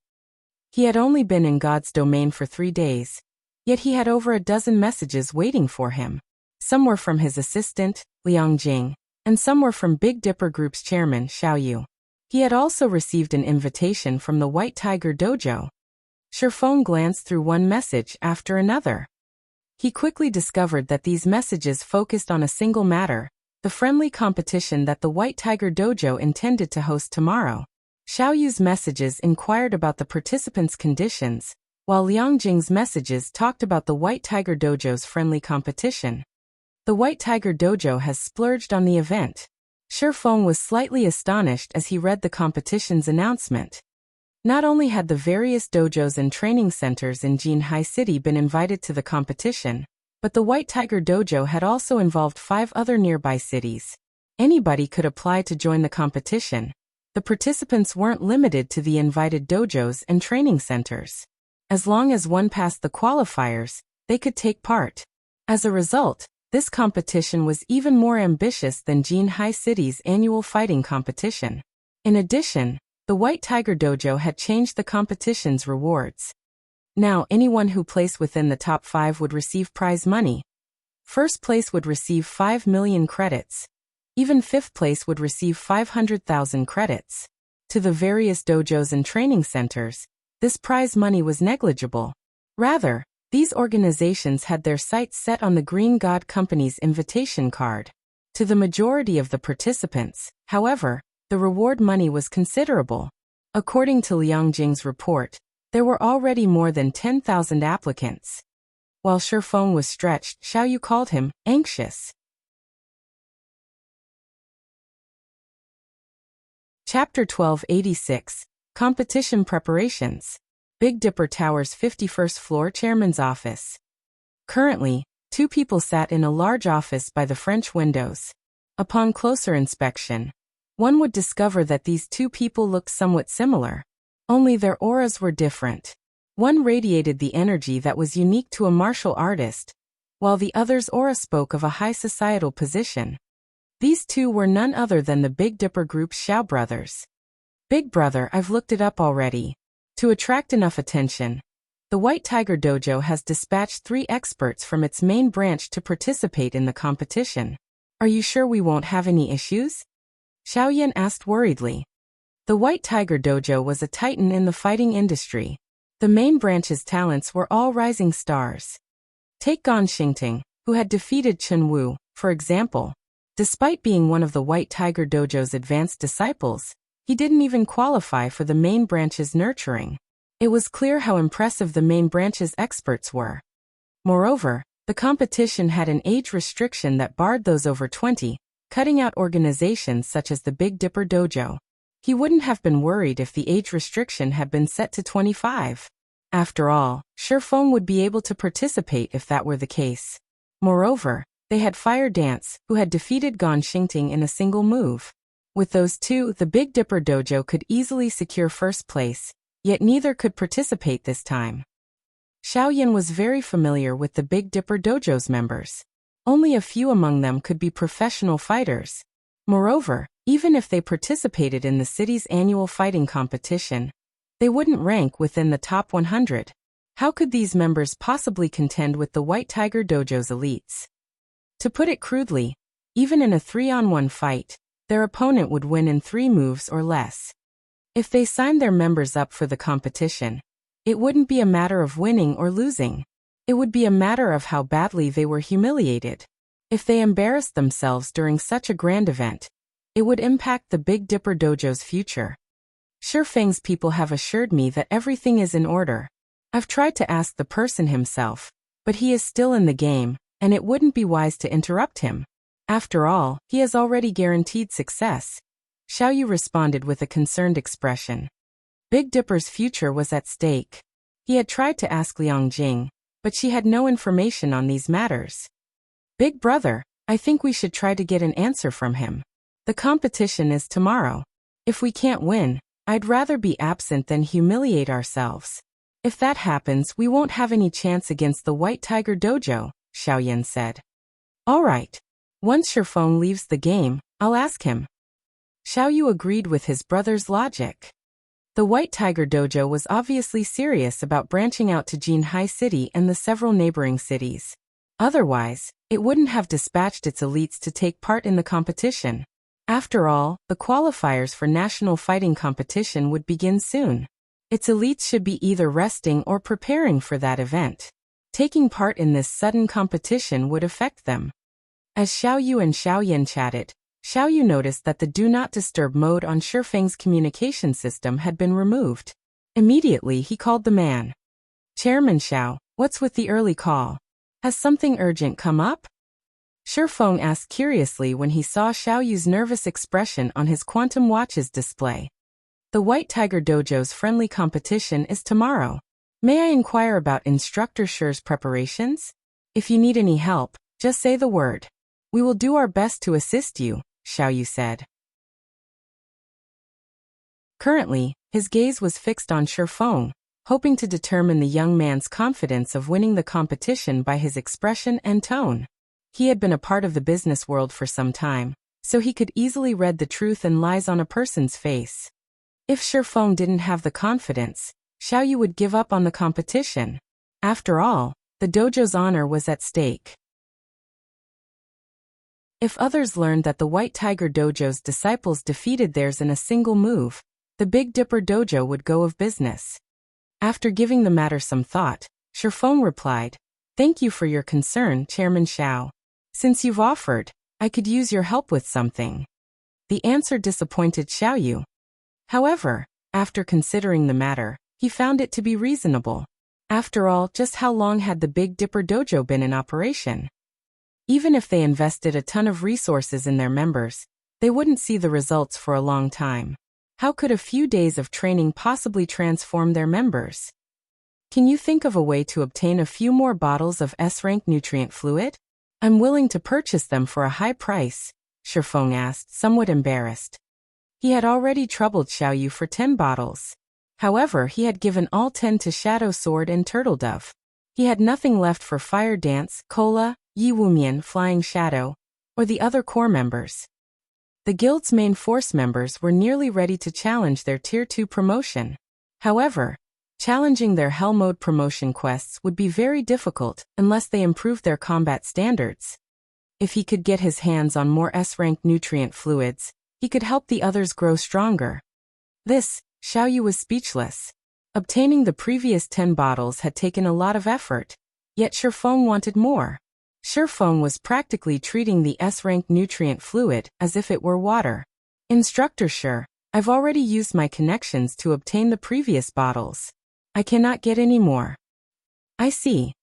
He had only been in God's domain for 3 days, yet he had over a dozen messages waiting for him. Some were from his assistant, Liang Jing, and some were from Big Dipper Group's chairman, Xiao Yu. He had also received an invitation from the White Tiger Dojo. Shifeng glanced through one message after another. He quickly discovered that these messages focused on a single matter, the friendly competition that the White Tiger Dojo intended to host tomorrow. Xiao Yu's messages inquired about the participants' conditions, while Liang Jing's messages talked about the White Tiger Dojo's friendly competition. The White Tiger Dojo has splurged on the event. Shifeng was slightly astonished as he read the competition's announcement. Not only had the various dojos and training centers in Jinhai City been invited to the competition, but the White Tiger Dojo had also involved 5 other nearby cities. Anybody could apply to join the competition. The participants weren't limited to the invited dojos and training centers. As long as one passed the qualifiers, they could take part. As a result, This competition was even more ambitious than Jinhai City's annual fighting competition. In addition, the White Tiger Dojo had changed the competition's rewards. Now, anyone who placed within the top 5 would receive prize money. First place would receive 5 million credits. Even fifth place would receive 500,000 credits. To the various dojos and training centers, this prize money was negligible. Rather, these organizations had their sights set on the Green God Company's invitation card. To the majority of the participants, however, the reward money was considerable. According to Liang Jing's report, there were already more than 10,000 applicants. While Shifeng was stretched, Xiaoyu called him anxious. Chapter 1286, Competition Preparations. Big Dipper Tower's 51st floor chairman's office. Currently, 2 people sat in a large office by the French windows. Upon closer inspection, one would discover that these 2 people looked somewhat similar. Only their auras were different. One radiated the energy that was unique to a martial artist, while the other's aura spoke of a high societal position. These 2 were none other than the Big Dipper Group's Xiao brothers. Big brother, I've looked it up already. To attract enough attention, the White Tiger Dojo has dispatched 3 experts from its main branch to participate in the competition. Are you sure we won't have any issues? Xiaoyan asked worriedly. The White Tiger Dojo was a titan in the fighting industry. The main branch's talents were all rising stars. Take Gan Xingting, who had defeated Chen Wu, for example. Despite being one of the White Tiger Dojo's advanced disciples, he didn't even qualify for the main branch's nurturing. It was clear how impressive the main branch's experts were. Moreover, the competition had an age restriction that barred those over 20, cutting out organizations such as the Big Dipper Dojo. He wouldn't have been worried if the age restriction had been set to 25. After all, Shifeng would be able to participate if that were the case. Moreover, they had Fire Dance, who had defeated Gan Xingting in a single move. With those 2, the Big Dipper Dojo could easily secure first place, yet neither could participate this time. Xiaoyan was very familiar with the Big Dipper Dojo's members. Only a few among them could be professional fighters. Moreover, even if they participated in the city's annual fighting competition, they wouldn't rank within the top 100. How could these members possibly contend with the White Tiger Dojo's elites? To put it crudely, even in a 3-on-1 fight, their opponent would win in 3 moves or less. If they signed their members up for the competition, it wouldn't be a matter of winning or losing. It would be a matter of how badly they were humiliated. If they embarrassed themselves during such a grand event, it would impact the Big Dipper Dojo's future. Shifeng's people have assured me that everything is in order. I've tried to ask the person himself, but he is still in the game, and it wouldn't be wise to interrupt him. After all, he has already guaranteed success. Xiaoyu responded with a concerned expression. Big Dipper's future was at stake. He had tried to ask Liang Jing, but she had no information on these matters. Big brother, I think we should try to get an answer from him. The competition is tomorrow. If we can't win, I'd rather be absent than humiliate ourselves. If that happens, we won't have any chance against the White Tiger Dojo, Xiaoyan said. All right. Once Shifeng leaves the game, I'll ask him. Xiaoyu agreed with his brother's logic. The White Tiger Dojo was obviously serious about branching out to Jinhai City and the several neighboring cities. Otherwise, it wouldn't have dispatched its elites to take part in the competition. After all, the qualifiers for national fighting competition would begin soon. Its elites should be either resting or preparing for that event. Taking part in this sudden competition would affect them. As Xiaoyu and Xiaoyan chatted, Xiaoyu noticed that the Do Not Disturb mode on Shifeng's communication system had been removed. Immediately he called the man. Chairman Xiao, what's with the early call? Has something urgent come up? Shifeng asked curiously when he saw Xiaoyu's nervous expression on his quantum watch's display. The White Tiger Dojo's friendly competition is tomorrow. May I inquire about Instructor Shi's preparations? If you need any help, just say the word. We will do our best to assist you, Xiaoyu said. Currently, his gaze was fixed on Shifeng, hoping to determine the young man's confidence of winning the competition by his expression and tone. He had been a part of the business world for some time, so he could easily read the truth and lies on a person's face. If Shifeng didn't have the confidence, Xiaoyu would give up on the competition. After all, the dojo's honor was at stake. If others learned that the White Tiger Dojo's disciples defeated theirs in a single move, the Big Dipper Dojo would go of business. After giving the matter some thought, Shifeng replied, "Thank you for your concern, Chairman Xiao. Since you've offered, I could use your help with something." The answer disappointed Xiaoyu. However, after considering the matter, he found it to be reasonable. After all, just how long had the Big Dipper Dojo been in operation? Even if they invested a ton of resources in their members, they wouldn't see the results for a long time. How could a few days of training possibly transform their members? Can you think of a way to obtain a few more bottles of S-rank nutrient fluid? I'm willing to purchase them for a high price, Shifeng asked, somewhat embarrassed. He had already troubled Xiaoyu for 10 bottles. However, he had given all 10 to Shadow Sword and Turtledove. He had nothing left for Fire Dance, Cola, Yi Wumian, Flying Shadow, or the other core members. The guild's main force members were nearly ready to challenge their Tier 2 promotion. However, challenging their Hell Mode promotion quests would be very difficult unless they improved their combat standards. If he could get his hands on more S-rank nutrient fluids, he could help the others grow stronger. Xiaoyu was speechless. Obtaining the previous 10 bottles had taken a lot of effort, yet Shifeng wanted more. Shifeng was practically treating the S-rank nutrient fluid as if it were water. "Instructor Shi, I've already used my connections to obtain the previous bottles. I cannot get any more." "I see."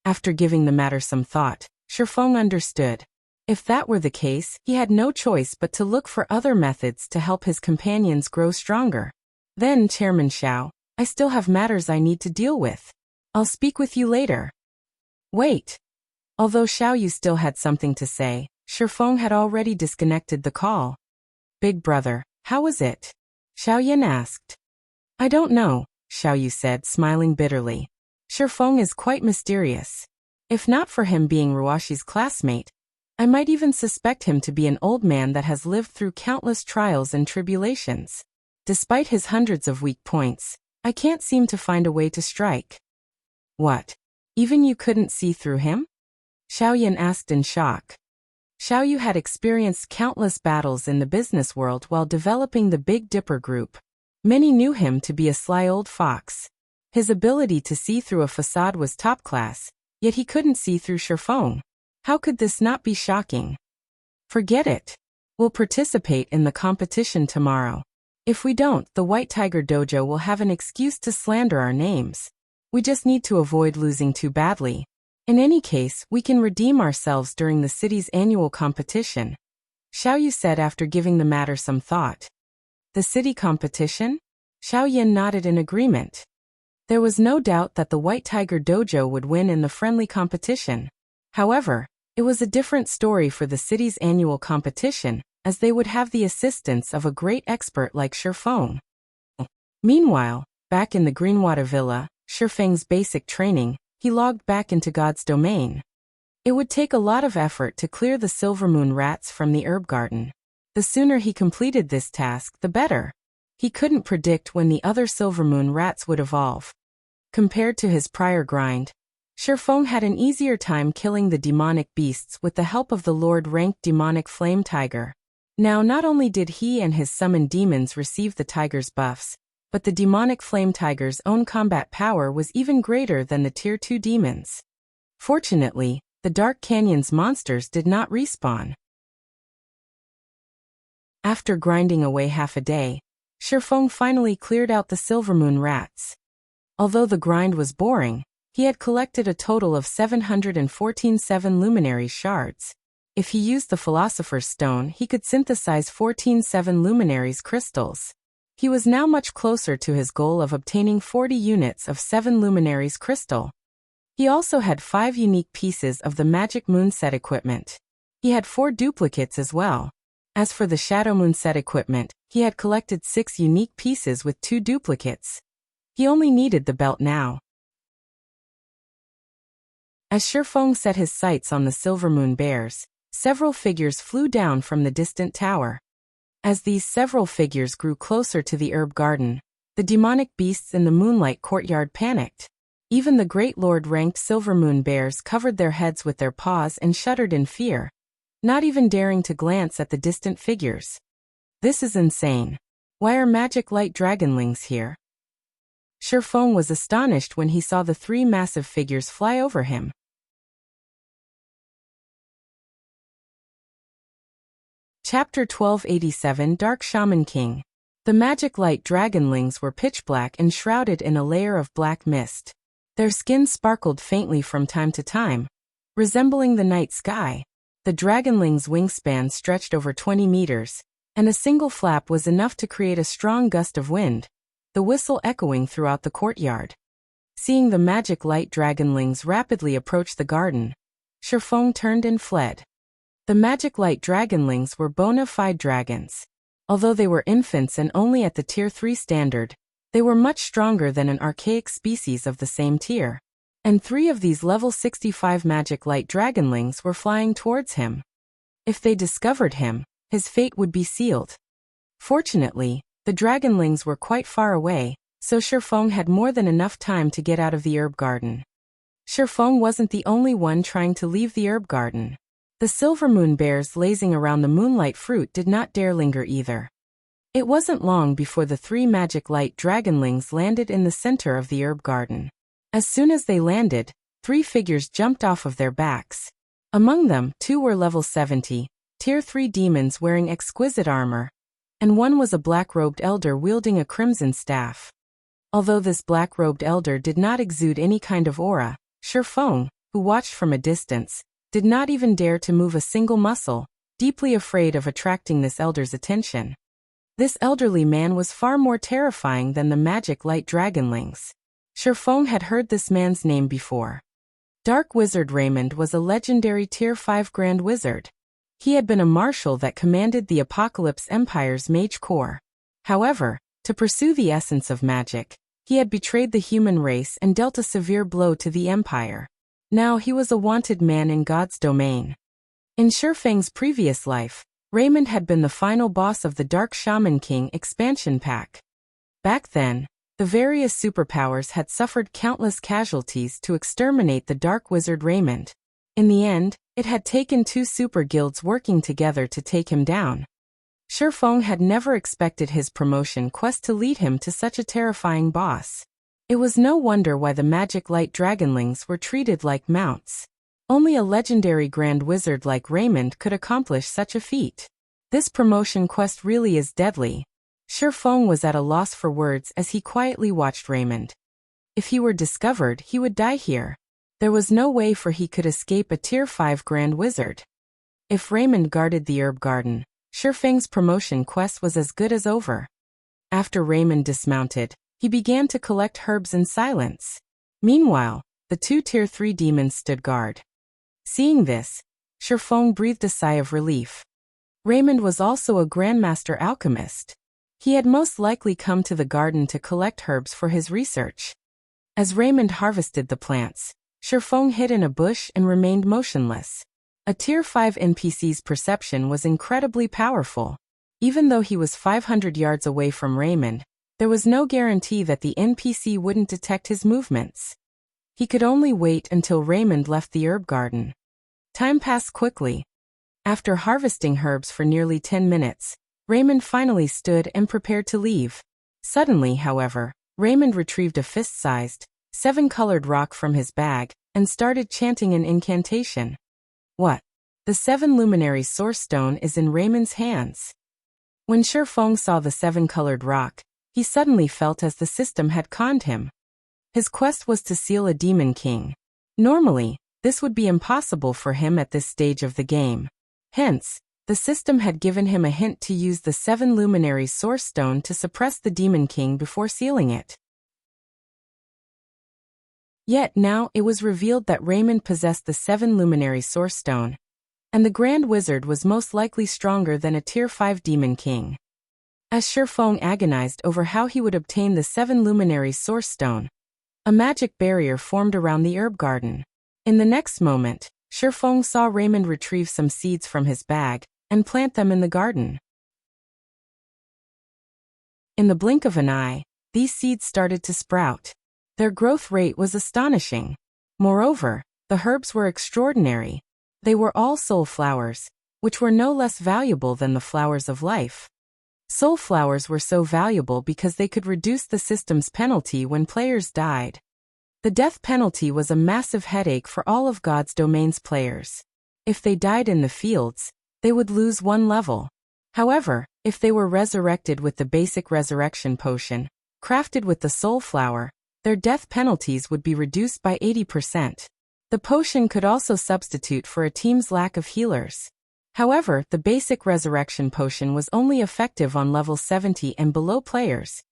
After giving the matter some thought, Shifeng understood. If that were the case, he had no choice but to look for other methods to help his companions grow stronger. "Then, Chairman Xiao, I still have matters I need to deal with. I'll speak with you later." "Wait." Although Xiaoyu still had something to say, Shifeng had already disconnected the call. "Big brother, how was it?" Xiaoyan asked. "I don't know," Xiaoyu said, smiling bitterly. "Shifeng is quite mysterious. If not for him being Ruashi's classmate, I might even suspect him to be an old man that has lived through countless trials and tribulations. Despite his hundreds of weak points, I can't seem to find a way to strike." "What? Even you couldn't see through him?" Xiaoyan asked in shock. Xiaoyu had experienced countless battles in the business world while developing the Big Dipper group. Many knew him to be a sly old fox. His ability to see through a facade was top class, yet he couldn't see through Shifeng. How could this not be shocking? "Forget it. We'll participate in the competition tomorrow. If we don't, the White Tiger Dojo will have an excuse to slander our names. We just need to avoid losing too badly. In any case, we can redeem ourselves during the city's annual competition," Xiaoyu said after giving the matter some thought. "The city competition?" Xiaoyan nodded in agreement. There was no doubt that the White Tiger Dojo would win in the friendly competition. However, it was a different story for the city's annual competition, as they would have the assistance of a great expert like Shifeng. Meanwhile, back in the Greenwater Villa, Shifeng's basic training, he logged back into God's domain. It would take a lot of effort to clear the Silvermoon rats from the herb garden. The sooner he completed this task, the better. He couldn't predict when the other Silvermoon rats would evolve. Compared to his prior grind, Shifeng had an easier time killing the demonic beasts with the help of the Lord-ranked demonic flame tiger. Now, not only did he and his summoned demons receive the tiger's buffs, but the demonic flame tiger's own combat power was even greater than the Tier 2 demons. Fortunately, the Dark Canyon's monsters did not respawn. After grinding away half a day, Shifeng finally cleared out the Silvermoon rats. Although the grind was boring, he had collected a total of 714 7 luminary shards. If he used the Philosopher's Stone, he could synthesize 14 7 luminaries crystals. He was now much closer to his goal of obtaining 40 units of 7 luminaries crystal. He also had 5 unique pieces of the Magic Moon set equipment. He had 4 duplicates as well. As for the Shadow Moon set equipment, he had collected 6 unique pieces with 2 duplicates. He only needed the belt now. As Shifeng set his sights on the silver moon bears, several figures flew down from the distant tower. As these several figures grew closer to the herb garden, the demonic beasts in the moonlight courtyard panicked. Even the great lord-ranked silver moon bears covered their heads with their paws and shuddered in fear, not even daring to glance at the distant figures. This is insane. Why are magic light dragonlings here? Shifeng was astonished when he saw the three massive figures fly over him. Chapter 1287 Dark Shaman King. The magic light dragonlings were pitch black and shrouded in a layer of black mist. Their skin sparkled faintly from time to time, resembling the night sky. The dragonlings' wingspan stretched over 20 meters, and a single flap was enough to create a strong gust of wind, the whistle echoing throughout the courtyard. Seeing the magic light dragonlings rapidly approach the garden, Shifeng turned and fled. The magic light dragonlings were bona fide dragons. Although they were infants and only at the Tier 3 standard, they were much stronger than an archaic species of the same tier. And 3 of these level 65 magic light dragonlings were flying towards him. If they discovered him, his fate would be sealed. Fortunately, the dragonlings were quite far away, so Shifeng had more than enough time to get out of the herb garden. Shifeng wasn't the only one trying to leave the herb garden. The silver moon bears lazing around the moonlight fruit did not dare linger either. It wasn't long before the 3 magic light dragonlings landed in the center of the herb garden. As soon as they landed, 3 figures jumped off of their backs. Among them, 2 were level 70, Tier 3 demons wearing exquisite armor, and 1 was a black-robed elder wielding a crimson staff. Although this black-robed elder did not exude any kind of aura, Shifeng, who watched from a distance, did not even dare to move a single muscle, deeply afraid of attracting this elder's attention. This elderly man was far more terrifying than the magic light dragonlings. Shifeng had heard this man's name before. Dark Wizard Raymond was a legendary Tier 5 Grand Wizard. He had been a marshal that commanded the Apocalypse Empire's Mage Corps. However, to pursue the essence of magic, he had betrayed the human race and dealt a severe blow to the Empire. Now he was a wanted man in God's domain. In Shifeng's previous life, Raymond had been the final boss of the Dark Shaman King expansion pack. Back then, the various superpowers had suffered countless casualties to exterminate the Dark Wizard Raymond. In the end, it had taken 2 super guilds working together to take him down. Shifeng had never expected his promotion quest to lead him to such a terrifying boss. It was no wonder why the magic light dragonlings were treated like mounts. Only a legendary grand wizard like Raymond could accomplish such a feat. This promotion quest really is deadly. Shifeng was at a loss for words as he quietly watched Raymond. If he were discovered, he would die here. There was no way for he could escape a Tier 5 grand wizard. If Raymond guarded the herb garden, Shifeng's promotion quest was as good as over. After Raymond dismounted, he began to collect herbs in silence. Meanwhile, the 2 Tier 3 demons stood guard. Seeing this, Shifeng breathed a sigh of relief. Raymond was also a Grandmaster alchemist. He had most likely come to the garden to collect herbs for his research. As Raymond harvested the plants, Shifeng hid in a bush and remained motionless. A Tier 5 NPC's perception was incredibly powerful. Even though he was 500 yards away from Raymond, there was no guarantee that the NPC wouldn't detect his movements. He could only wait until Raymond left the herb garden. Time passed quickly. After harvesting herbs for nearly 10 minutes, Raymond finally stood and prepared to leave. Suddenly, however, Raymond retrieved a fist-sized, 7-colored rock from his bag and started chanting an incantation. What? The 7 luminary source stone is in Raymond's hands. When Shifeng saw the 7-colored rock, he suddenly felt as the system had conned him. His quest was to seal a demon king. Normally, this would be impossible for him at this stage of the game. Hence, the system had given him a hint to use the 7 luminary source stone to suppress the demon king before sealing it. Yet now it was revealed that Raymond possessed the 7 luminary source stone, and the Grand Wizard was most likely stronger than a Tier 5 demon king. As Shifeng agonized over how he would obtain the 7 luminary source stone, a magic barrier formed around the herb garden. In the next moment, Shifeng saw Raymond retrieve some seeds from his bag and plant them in the garden. In the blink of an eye, these seeds started to sprout. Their growth rate was astonishing. Moreover, the herbs were extraordinary. They were all soul flowers, which were no less valuable than the flowers of life. Soul flowers were so valuable because they could reduce the system's penalty when players died. The death penalty was a massive headache for all of God's Domain's players. If they died in the fields, they would lose 1 level. However, if they were resurrected with the basic resurrection potion, crafted with the soul flower, their death penalties would be reduced by 80%. The potion could also substitute for a team's lack of healers. However, the basic resurrection potion was only effective on level 70 and below players.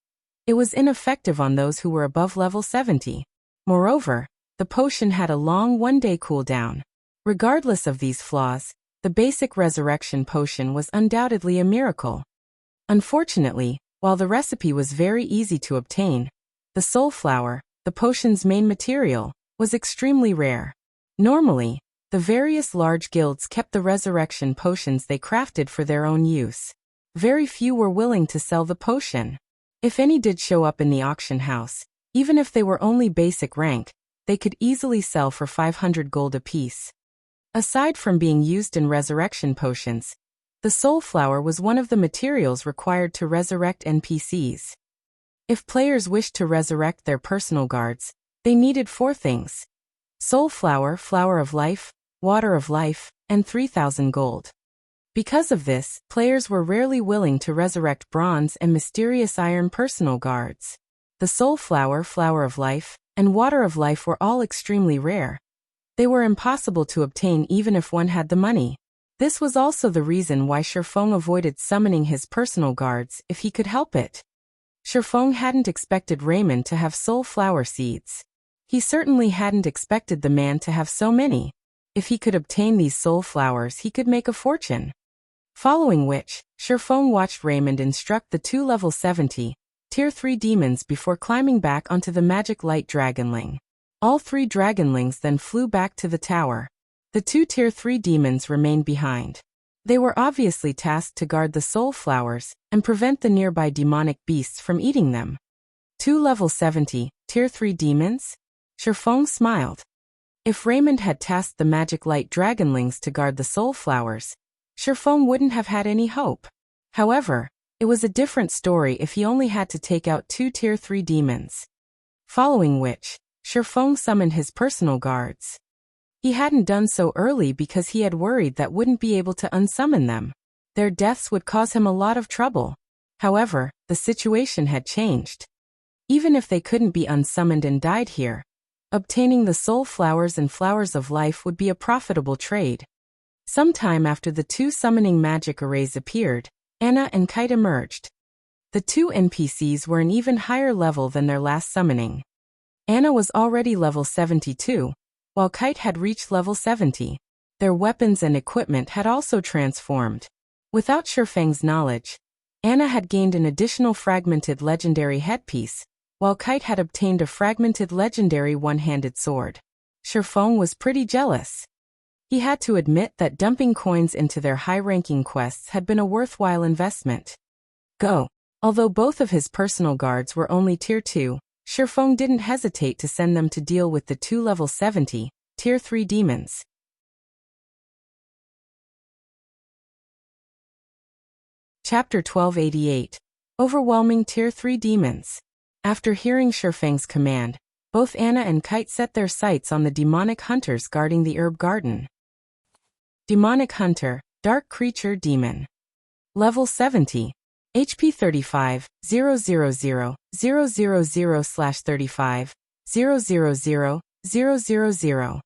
It was ineffective on those who were above level 70. Moreover, the potion had a long 1-day cooldown. Regardless of these flaws, the basic resurrection potion was undoubtedly a miracle. Unfortunately, while the recipe was very easy to obtain, the soul flower, the potion's main material, was extremely rare. Normally, the various large guilds kept the resurrection potions they crafted for their own use. Very few were willing to sell the potion. If any did show up in the auction house, even if they were only basic rank, they could easily sell for 500 gold apiece. Aside from being used in resurrection potions, the soul flower was one of the materials required to resurrect NPCs. If players wished to resurrect their personal guards, they needed 4 things: soul flower, flower of life, water of life, and 3,000 gold. Because of this, players were rarely willing to resurrect bronze and mysterious iron personal guards. The soul flower, flower of life, and water of life were all extremely rare. They were impossible to obtain even if one had the money. This was also the reason why Shifeng avoided summoning his personal guards if he could help it. Shifeng hadn't expected Raymond to have soul flower seeds. He certainly hadn't expected the man to have so many. If he could obtain these soul flowers, he could make a fortune. Following which, Shifeng watched Raymond instruct the 2 level 70, tier 3 demons before climbing back onto the magic light dragonling. All 3 dragonlings then flew back to the tower. The 2 tier 3 demons remained behind. They were obviously tasked to guard the soul flowers and prevent the nearby demonic beasts from eating them. 2 level 70, tier 3 demons? Shifeng smiled. If Raymond had tasked the magic light dragonlings to guard the soul flowers, Shifeng wouldn't have had any hope. However, it was a different story if he only had to take out 2 tier 3 demons. Following which, Shifeng summoned his personal guards. He hadn't done so early because he had worried that wouldn't be able to unsummon them. Their deaths would cause him a lot of trouble. However, the situation had changed. Even if they couldn't be unsummoned and died here, obtaining the soul flowers and flowers of life would be a profitable trade. Sometime after the 2 summoning magic arrays appeared, Anna and Kite emerged. The 2 NPCs were an even higher level than their last summoning. Anna was already level 72, while Kite had reached level 70. Their weapons and equipment had also transformed. Without Shifeng's knowledge, Anna had gained an additional fragmented legendary headpiece, while Kite had obtained a fragmented legendary one-handed sword. Shifeng was pretty jealous. He had to admit that dumping coins into their high-ranking quests had been a worthwhile investment. Go. Although both of his personal guards were only tier 2, Shifeng didn't hesitate to send them to deal with the 2 level 70, tier 3 demons. Chapter 1288. Overwhelming tier 3 demons. After hearing Shifeng's command, both Anna and Kite set their sights on the demonic hunters guarding the herb garden. Demonic Hunter, Dark Creature Demon. Level 70. HP 35, 000/000/35, 000/000.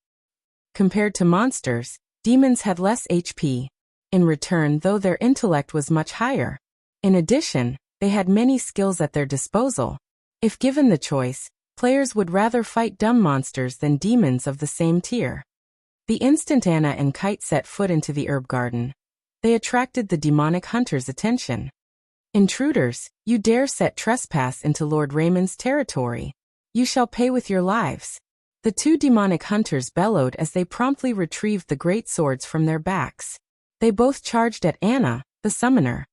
Compared to monsters, demons had less HP. In return, though, their intellect was much higher. In addition, they had many skills at their disposal. If given the choice, players would rather fight dumb monsters than demons of the same tier. The instant Anna and Kite set foot into the herb garden, they attracted the demonic hunter's attention. Intruders, you dare set trespass into Lord Raymond's territory. You shall pay with your lives. The two demonic hunters bellowed as they promptly retrieved the great swords from their backs. They both charged at Anna, the summoner.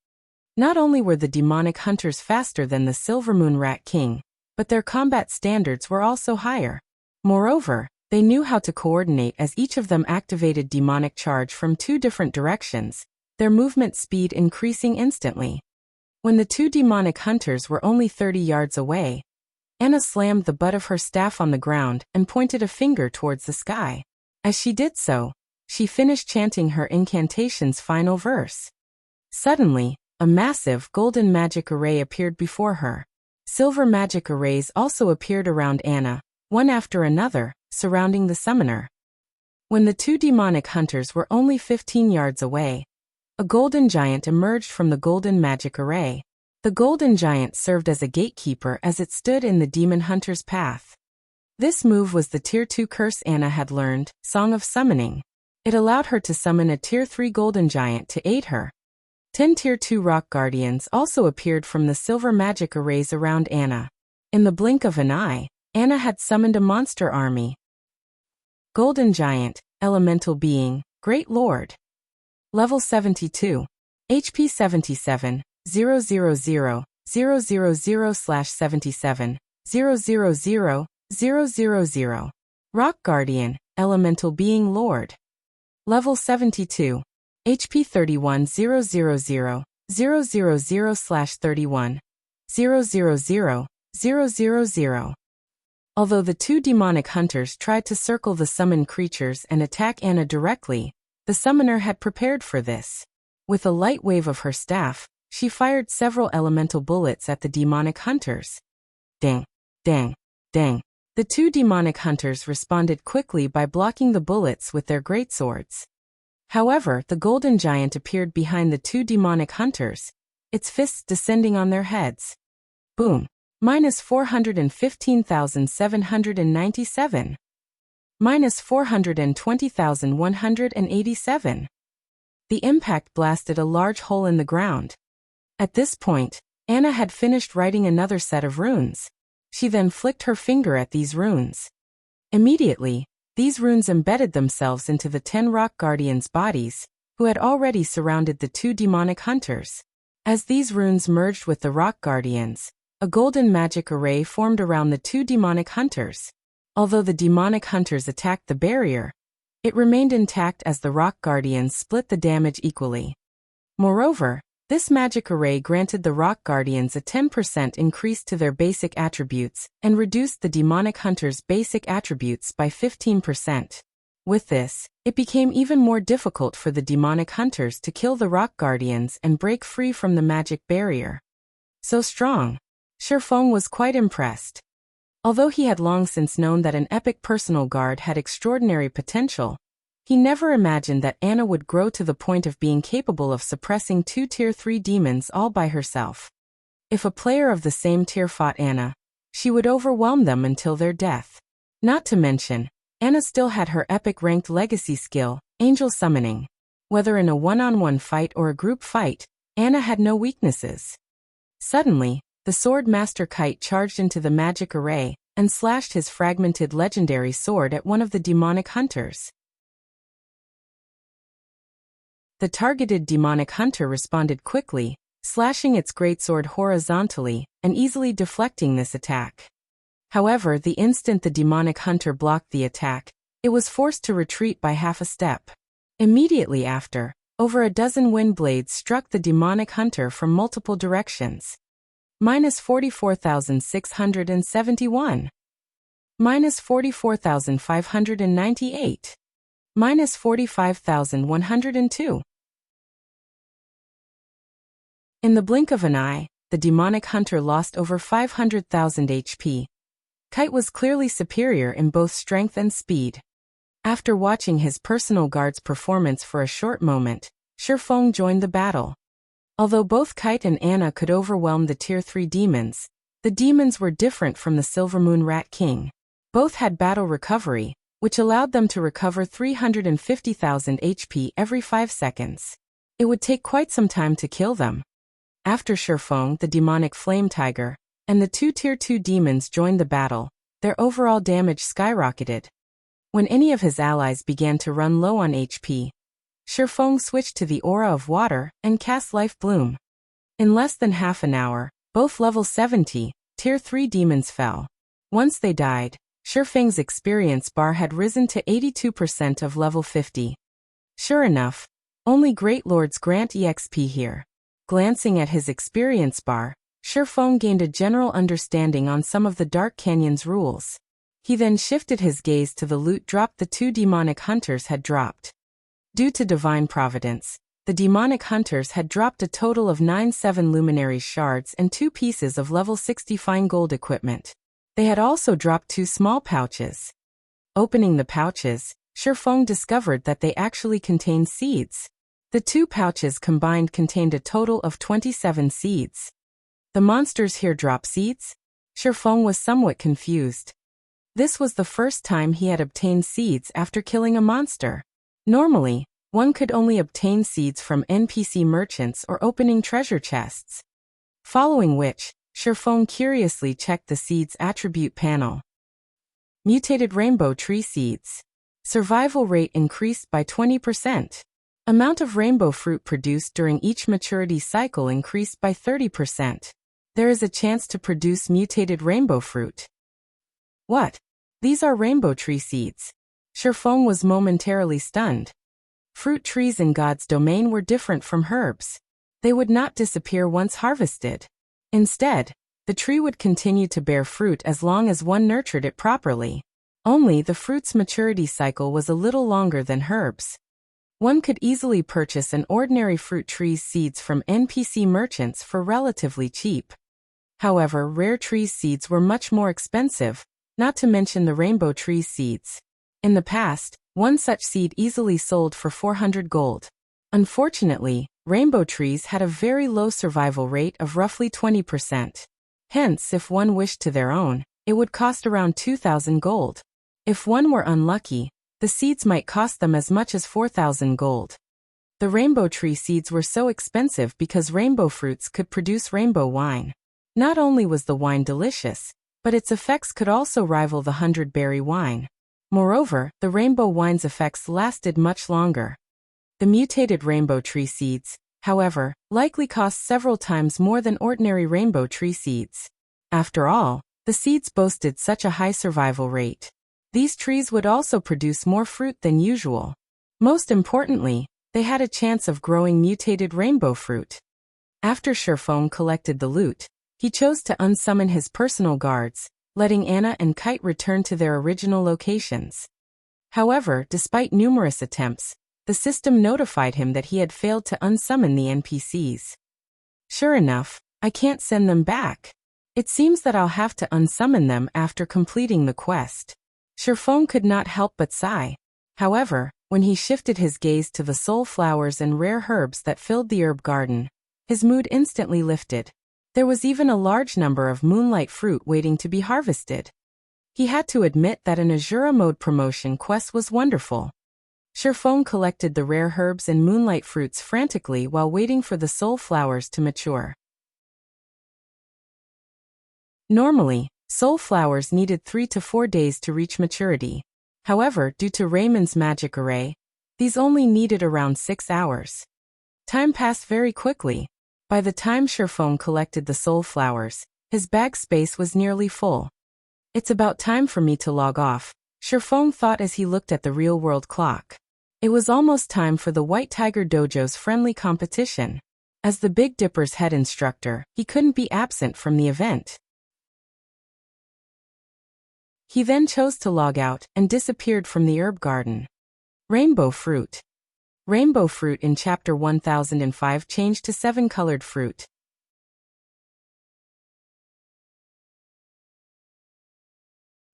Not only were the demonic hunters faster than the Silvermoon Rat King, but their combat standards were also higher. Moreover, they knew how to coordinate as each of them activated demonic charge from two different directions, their movement speed increasing instantly. When the two demonic hunters were only 30 yards away, Anna slammed the butt of her staff on the ground and pointed a finger towards the sky. As she did so, she finished chanting her incantation's final verse. Suddenly, a massive golden magic array appeared before her. Silver magic arrays also appeared around Anna, one after another, surrounding the summoner. When the two demonic hunters were only 15 yards away, a golden giant emerged from the golden magic array. The golden giant served as a gatekeeper as it stood in the demon hunter's path. This move was the Tier 2 curse Anna had learned, Song of Summoning. It allowed her to summon a Tier 3 golden giant to aid her. 10 Tier 2 rock guardians also appeared from the silver magic arrays around Anna. In the blink of an eye, Anna had summoned a monster army. Golden Giant, Elemental Being, Great Lord. Level 72. HP 77, 000, 000/77, 000, 000. Rock Guardian, Elemental Being Lord. Level 72. HP 31, 000, 000/31, 000, 000. Although the two demonic hunters tried to circle the summoned creatures and attack Anna directly, the summoner had prepared for this. With a light wave of her staff, she fired several elemental bullets at the demonic hunters. Ding, dang, dang. The two demonic hunters responded quickly by blocking the bullets with their greatswords. However, the golden giant appeared behind the two demonic hunters, its fists descending on their heads. Boom. Minus 415,797. Minus 420,187. The impact blasted a large hole in the ground. At this point, Anna had finished writing another set of runes. She then flicked her finger at these runes. Immediately, these runes embedded themselves into the 10 rock guardians' bodies, who had already surrounded the two demonic hunters. As these runes merged with the rock guardians, a golden magic array formed around the two demonic hunters. Although the demonic hunters attacked the barrier, it remained intact as the rock guardians split the damage equally. Moreover, this magic array granted the rock guardians a 10% increase to their basic attributes and reduced the demonic hunters' basic attributes by 15%. With this, it became even more difficult for the demonic hunters to kill the rock guardians and break free from the magic barrier. So strong. Shifeng was quite impressed. Although he had long since known that an epic personal guard had extraordinary potential, he never imagined that Anna would grow to the point of being capable of suppressing two Tier 3 demons all by herself. If a player of the same tier fought Anna, she would overwhelm them until their death. Not to mention, Anna still had her epic ranked legacy skill, Angel Summoning. Whether in a one-on-one fight or a group fight, Anna had no weaknesses. Suddenly, the Sword Master Kite charged into the magic array and slashed his fragmented legendary sword at one of the demonic hunters. The targeted demonic hunter responded quickly, slashing its greatsword horizontally and easily deflecting this attack. However, the instant the demonic hunter blocked the attack, it was forced to retreat by half a step. Immediately after, over a dozen wind blades struck the demonic hunter from multiple directions. Minus 44,671. Minus 44,598. Minus 45,102. In the blink of an eye, the demonic hunter lost over 500,000 HP. Kite was clearly superior in both strength and speed. After watching his personal guard's performance for a short moment, Shifeng joined the battle. Although both Kite and Anna could overwhelm the Tier 3 demons, the demons were different from the Silvermoon Rat King. Both had battle recovery, which allowed them to recover 350,000 HP every 5 seconds. It would take quite some time to kill them. After Shifeng, the demonic flame tiger, and the two Tier 2 demons joined the battle, their overall damage skyrocketed. When any of his allies began to run low on HP, Shifeng switched to the Aura of Water and cast Life Bloom. In less than half an hour, both level 70, Tier 3 demons fell. Once they died, Shifeng's experience bar had risen to 82% of level 50. Sure enough, only Great Lords grant EXP here. Glancing at his experience bar, Shifeng gained a general understanding on some of the Dark Canyon's rules. He then shifted his gaze to the loot drop the two demonic hunters had dropped. Due to divine providence, the demonic hunters had dropped a total of 9 7 luminary shards and 2 pieces of level 60 fine gold equipment. They had also dropped 2 small pouches. Opening the pouches, Shifeng discovered that they actually contained seeds. The 2 pouches combined contained a total of 27 seeds. The monsters here drop seeds? Shifeng was somewhat confused. This was the first time he had obtained seeds after killing a monster. Normally, one could only obtain seeds from NPC merchants or opening treasure chests. Following which, Shifeng curiously checked the seeds attribute panel. Mutated rainbow tree seeds. Survival rate increased by 20%. Amount of rainbow fruit produced during each maturity cycle increased by 30%. There is a chance to produce mutated rainbow fruit. What? These are rainbow tree seeds. Shifeng was momentarily stunned. Fruit trees in God's domain were different from herbs. They would not disappear once harvested. Instead, the tree would continue to bear fruit as long as one nurtured it properly. Only the fruit's maturity cycle was a little longer than herbs. One could easily purchase an ordinary fruit tree's seeds from NPC merchants for relatively cheap. However, rare trees' seeds were much more expensive, not to mention the rainbow tree seeds. In the past, one such seed easily sold for 400 gold. Unfortunately, rainbow trees had a very low survival rate of roughly 20%. Hence, if one wished to their own, it would cost around 2,000 gold. If one were unlucky, the seeds might cost them as much as 4,000 gold. The rainbow tree seeds were so expensive because rainbow fruits could produce rainbow wine. Not only was the wine delicious, but its effects could also rival the 100-berry wine. Moreover, the rainbow wine's effects lasted much longer. The mutated rainbow tree seeds, however, likely cost several times more than ordinary rainbow tree seeds. After all, the seeds boasted such a high survival rate. These trees would also produce more fruit than usual. Most importantly, they had a chance of growing mutated rainbow fruit. After Shifeng collected the loot, he chose to unsummon his personal guards, letting Anna and Kite return to their original locations. However, despite numerous attempts, the system notified him that he had failed to unsummon the NPCs. Sure enough, I can't send them back. It seems that I'll have to unsummon them after completing the quest. Shifeng could not help but sigh. However, when he shifted his gaze to the soul flowers and rare herbs that filled the herb garden, his mood instantly lifted. There was even a large number of moonlight fruit waiting to be harvested. He had to admit that an Azura mode promotion quest was wonderful. Shifeng collected the rare herbs and moonlight fruits frantically while waiting for the soul flowers to mature. Normally, soul flowers needed 3 to 4 days to reach maturity. However, due to Raymond's magic array, these only needed around 6 hours. Time passed very quickly. By the time Shifeng collected the soul flowers, his bag space was nearly full. It's about time for me to log off, Shifeng thought as he looked at the real-world clock. It was almost time for the White Tiger Dojo's friendly competition. As the Big Dipper's head instructor, he couldn't be absent from the event. He then chose to log out and disappeared from the herb garden. Rainbow fruit. Rainbow fruit in Chapter 1005 changed to 7-colored fruit.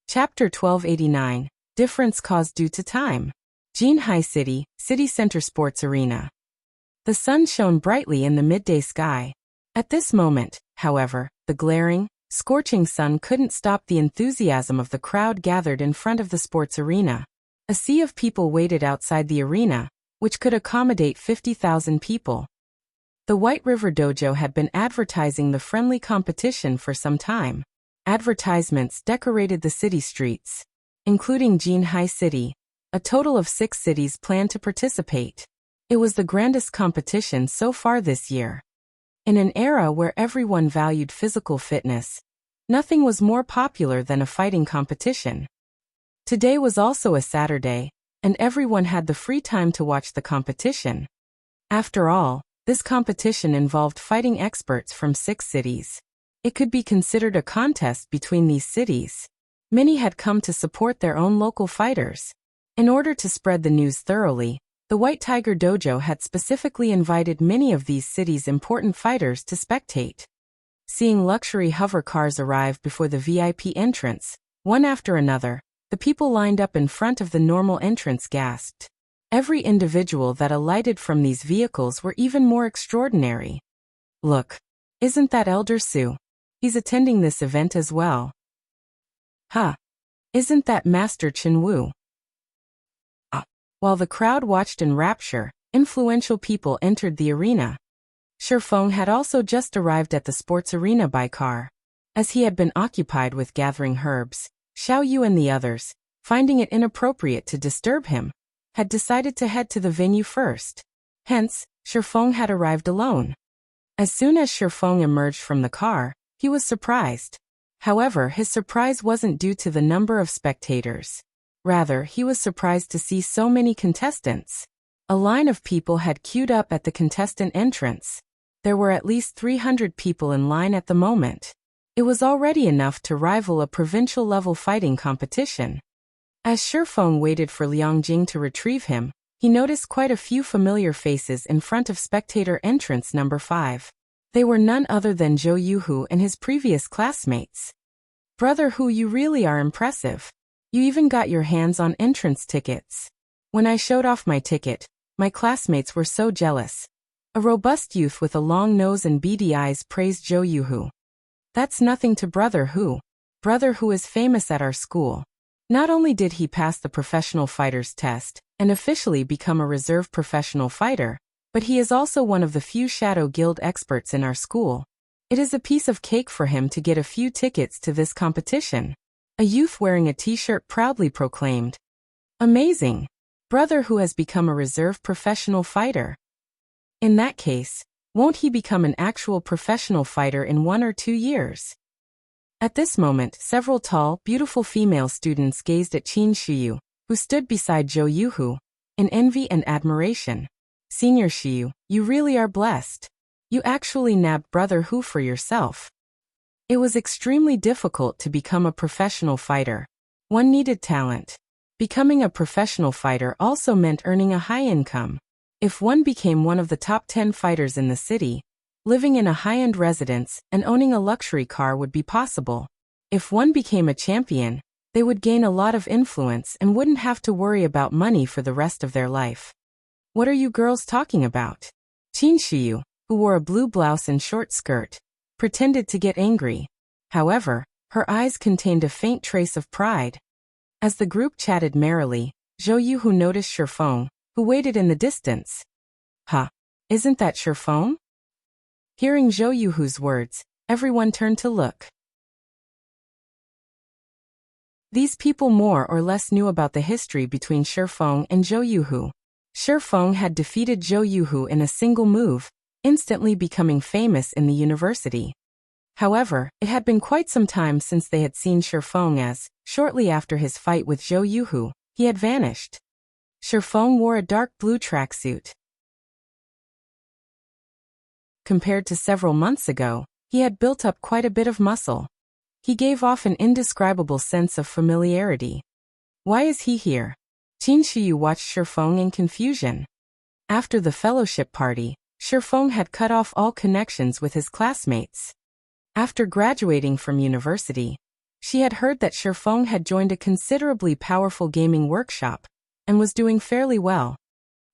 Chapter 1289, Difference Caused Due to Time. Jinhai City, City Center Sports Arena. The sun shone brightly in the midday sky. At this moment, however, the glaring, scorching sun couldn't stop the enthusiasm of the crowd gathered in front of the sports arena. A sea of people waited outside the arena, which could accommodate 50,000 people. The White River Dojo had been advertising the friendly competition for some time. Advertisements decorated the city streets, including Jinhai City. A total of 6 cities planned to participate. It was the grandest competition so far this year. In an era where everyone valued physical fitness, nothing was more popular than a fighting competition. Today was also a Saturday, and everyone had the free time to watch the competition. After all, this competition involved fighting experts from 6 cities. It could be considered a contest between these cities. Many had come to support their own local fighters. In order to spread the news thoroughly, the White Tiger Dojo had specifically invited many of these cities' important fighters to spectate. Seeing luxury hover cars arrive before the VIP entrance, one after another, the people lined up in front of the normal entrance gasped. Every individual that alighted from these vehicles were even more extraordinary. Look, isn't that Elder Su? He's attending this event as well. Ha! Isn't that Master Chen Wu? While the crowd watched in rapture, influential people entered the arena. Shifeng had also just arrived at the sports arena by car. As he had been occupied with gathering herbs, Xiao Yu and the others, finding it inappropriate to disturb him, had decided to head to the venue first. Hence, Shifeng had arrived alone. As soon as Shifeng emerged from the car, he was surprised. However, his surprise wasn't due to the number of spectators. Rather, he was surprised to see so many contestants. A line of people had queued up at the contestant entrance. There were at least 300 people in line at the moment. It was already enough to rival a provincial-level fighting competition. As Shifeng waited for Liang Jing to retrieve him, he noticed quite a few familiar faces in front of spectator entrance number 5. They were none other than Zhou Yuhu and his previous classmates. Brother Hu, you really are impressive. You even got your hands on entrance tickets. When I showed off my ticket, my classmates were so jealous. A robust youth with a long nose and beady eyes praised Zhou Yuhu. That's nothing to Brother Hu. Brother Hu is famous at our school. Not only did he pass the professional fighter's test and officially become a reserve professional fighter, but he is also one of the few Shadow Guild experts in our school. It is a piece of cake for him to get a few tickets to this competition. A youth wearing a t-shirt proudly proclaimed. Amazing! Brother Hu has become a reserve professional fighter. In that case, won't he become an actual professional fighter in 1 or 2 years? At this moment, several tall, beautiful female students gazed at Qin Shiyu, who stood beside Zhou Yuhu, in envy and admiration. Senior Shiyu, you really are blessed. You actually nabbed Brother Hu for yourself. It was extremely difficult to become a professional fighter. One needed talent. Becoming a professional fighter also meant earning a high income. If one became one of the top 10 fighters in the city, living in a high-end residence and owning a luxury car would be possible. If one became a champion, they would gain a lot of influence and wouldn't have to worry about money for the rest of their life. What are you girls talking about? Qin Shiyu, who wore a blue blouse and short skirt, pretended to get angry. However, her eyes contained a faint trace of pride. As the group chatted merrily, Zhou Yuhu noticed Shifeng, who waited in the distance. Ha! Isn't that Shifeng? Hearing Zhou Yuhu's words, everyone turned to look. These people more or less knew about the history between Shifeng and Zhou Yuhu. Shifeng had defeated Zhou Yuhu in a single move, instantly becoming famous in the university. However, it had been quite some time since they had seen Shifeng as, shortly after his fight with Zhou Yuhu, he had vanished. Shifeng wore a dark blue tracksuit. Compared to several months ago, he had built up quite a bit of muscle. He gave off an indescribable sense of familiarity. Why is he here? Qin Shiyu watched Shifeng in confusion. After the fellowship party, Shifeng had cut off all connections with his classmates. After graduating from university, she had heard that Shifeng had joined a considerably powerful gaming workshop and was doing fairly well.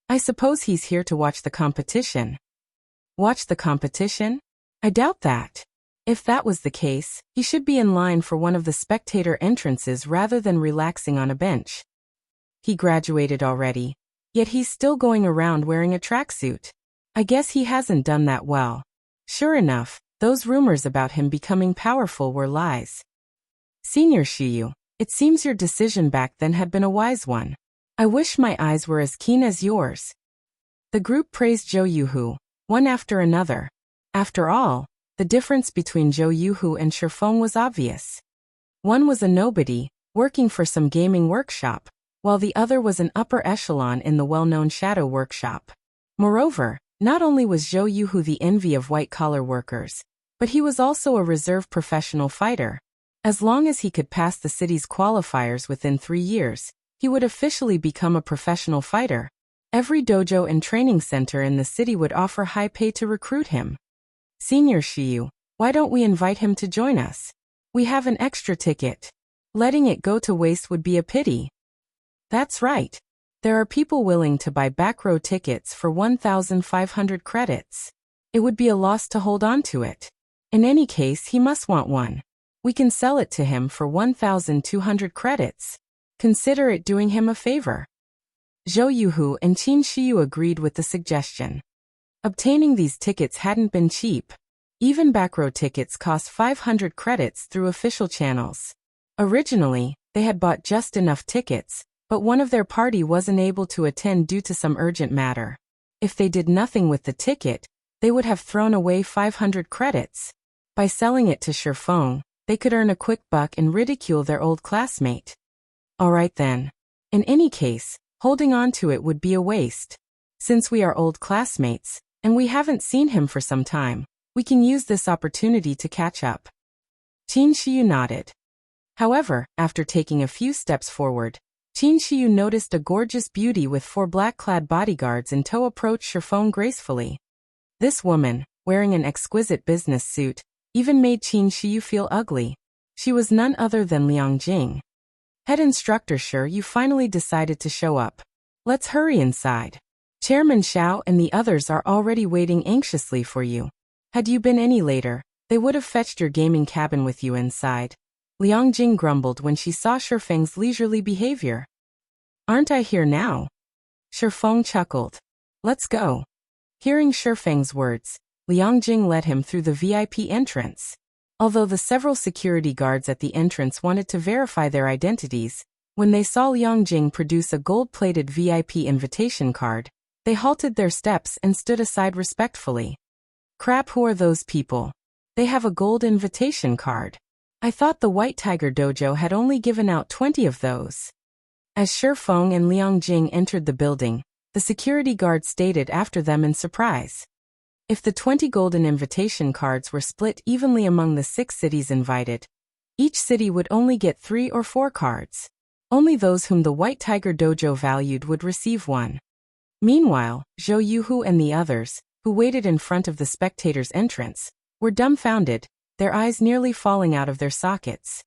I suppose he's here to watch the competition. Watch the competition? I doubt that. If that was the case, he should be in line for one of the spectator entrances rather than relaxing on a bench. He graduated already, yet he's still going around wearing a tracksuit. I guess he hasn't done that well. Sure enough, those rumors about him becoming powerful were lies. Senior Shiyu, it seems your decision back then had been a wise one. I wish my eyes were as keen as yours. The group praised Zhou Yuhu, one after another. After all, the difference between Zhou Yuhu and Shifeng was obvious. One was a nobody, working for some gaming workshop, while the other was an upper echelon in the well-known Shadow Workshop. Moreover, not only was Zhou Yuhu the envy of white-collar workers, but he was also a reserve professional fighter. As long as he could pass the city's qualifiers within 3 years, he would officially become a professional fighter. Every dojo and training center in the city would offer high pay to recruit him. Senior Shiyu, why don't we invite him to join us? We have an extra ticket. Letting it go to waste would be a pity. That's right. There are people willing to buy back row tickets for 1,500 credits. It would be a loss to hold on to it. In any case, he must want one. We can sell it to him for 1,200 credits. Consider it doing him a favor. Zhou Yuhu and Qin Shiyu agreed with the suggestion. Obtaining these tickets hadn't been cheap. Even back row tickets cost 500 credits through official channels. Originally, they had bought just enough tickets, but one of their party wasn't able to attend due to some urgent matter. If they did nothing with the ticket, they would have thrown away 500 credits. By selling it to Shifeng, they could earn a quick buck and ridicule their old classmate. Alright then. In any case, holding on to it would be a waste. Since we are old classmates, and we haven't seen him for some time, we can use this opportunity to catch up. Qin Shiyu nodded. However, after taking a few steps forward, Qin Shiyu noticed a gorgeous beauty with 4 black-clad bodyguards in tow approach Shifeng gracefully. This woman, wearing an exquisite business suit, even made Qin Shiyu feel ugly. She was none other than Liang Jing. Head instructor, sure you finally decided to show up. Let's hurry inside. Chairman Xiao and the others are already waiting anxiously for you. Had you been any later, they would have fetched your gaming cabin with you inside. Liang Jing grumbled when she saw Shifeng's leisurely behavior. Aren't I here now? Shifeng chuckled. Let's go. Hearing Shifeng's words, Liang Jing led him through the VIP entrance. Although the several security guards at the entrance wanted to verify their identities, when they saw Liang Jing produce a gold-plated VIP invitation card, they halted their steps and stood aside respectfully. Crap, who are those people? They have a gold invitation card. I thought the White Tiger Dojo had only given out 20 of those. As Shifeng and Liang Jing entered the building, the security guard stated after them in surprise. If the 20 golden invitation cards were split evenly among the 6 cities invited, each city would only get 3 or 4 cards. Only those whom the White Tiger Dojo valued would receive one. Meanwhile, Zhou Yuhu and the others, who waited in front of the spectators' entrance, were dumbfounded, their eyes nearly falling out of their sockets.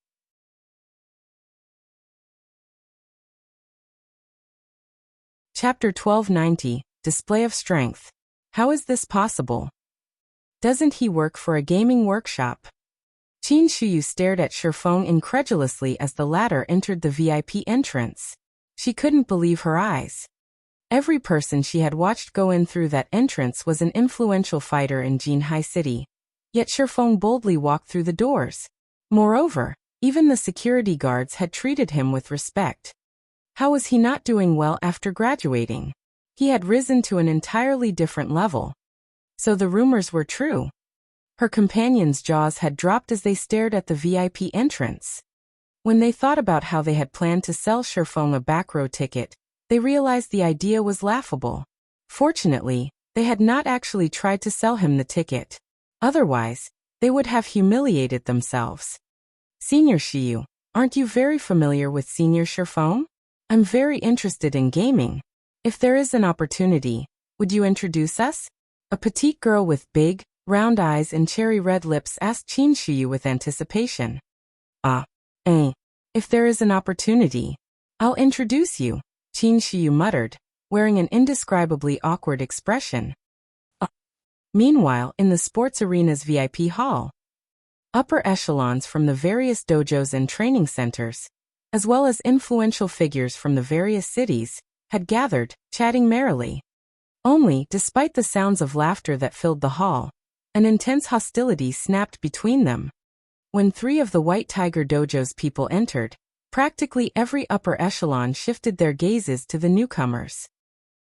Chapter 1290, Display of Strength. How is this possible? Doesn't he work for a gaming workshop? Qin Shiyu stared at Shifeng incredulously as the latter entered the VIP entrance. She couldn't believe her eyes. Every person she had watched go in through that entrance was an influential fighter in Jinhai City. Yet Shifeng boldly walked through the doors. Moreover, even the security guards had treated him with respect. How was he not doing well after graduating? He had risen to an entirely different level. So the rumors were true. Her companions' jaws had dropped as they stared at the VIP entrance. When they thought about how they had planned to sell Shifeng a back row ticket, they realized the idea was laughable. Fortunately, they had not actually tried to sell him the ticket. Otherwise, they would have humiliated themselves. Senior Shiyu, aren't you very familiar with Senior Shifeng? I'm very interested in gaming. If there is an opportunity, would you introduce us? A petite girl with big, round eyes and cherry red lips asked Qin Shiyu with anticipation. If there is an opportunity, I'll introduce you, Qin Shiyu muttered, wearing an indescribably awkward expression. Meanwhile, in the sports arena's VIP hall, upper echelons from the various dojos and training centers, as well as influential figures from the various cities, had gathered, chatting merrily. Only, despite the sounds of laughter that filled the hall, an intense hostility snapped between them. When 3 of the White Tiger Dojo's people entered, practically every upper echelon shifted their gazes to the newcomers.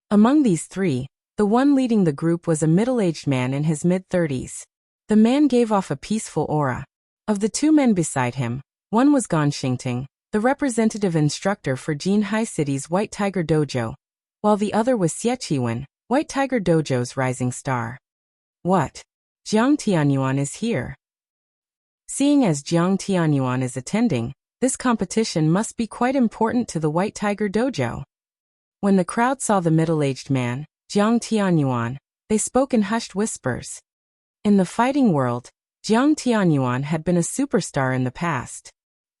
Among these 3, the one leading the group was a middle-aged man in his mid-30s. The man gave off a peaceful aura. Of the 2 men beside him, one was Gan Xingting, the representative instructor for Jinhai City's White Tiger Dojo, while the other was Xie Qiwen, White Tiger Dojo's rising star. What? Jiang Tianyuan is here. Seeing as Jiang Tianyuan is attending, this competition must be quite important to the White Tiger Dojo. When the crowd saw the middle-aged man, Jiang Tianyuan, they spoke in hushed whispers. In the fighting world, Jiang Tianyuan had been a superstar in the past.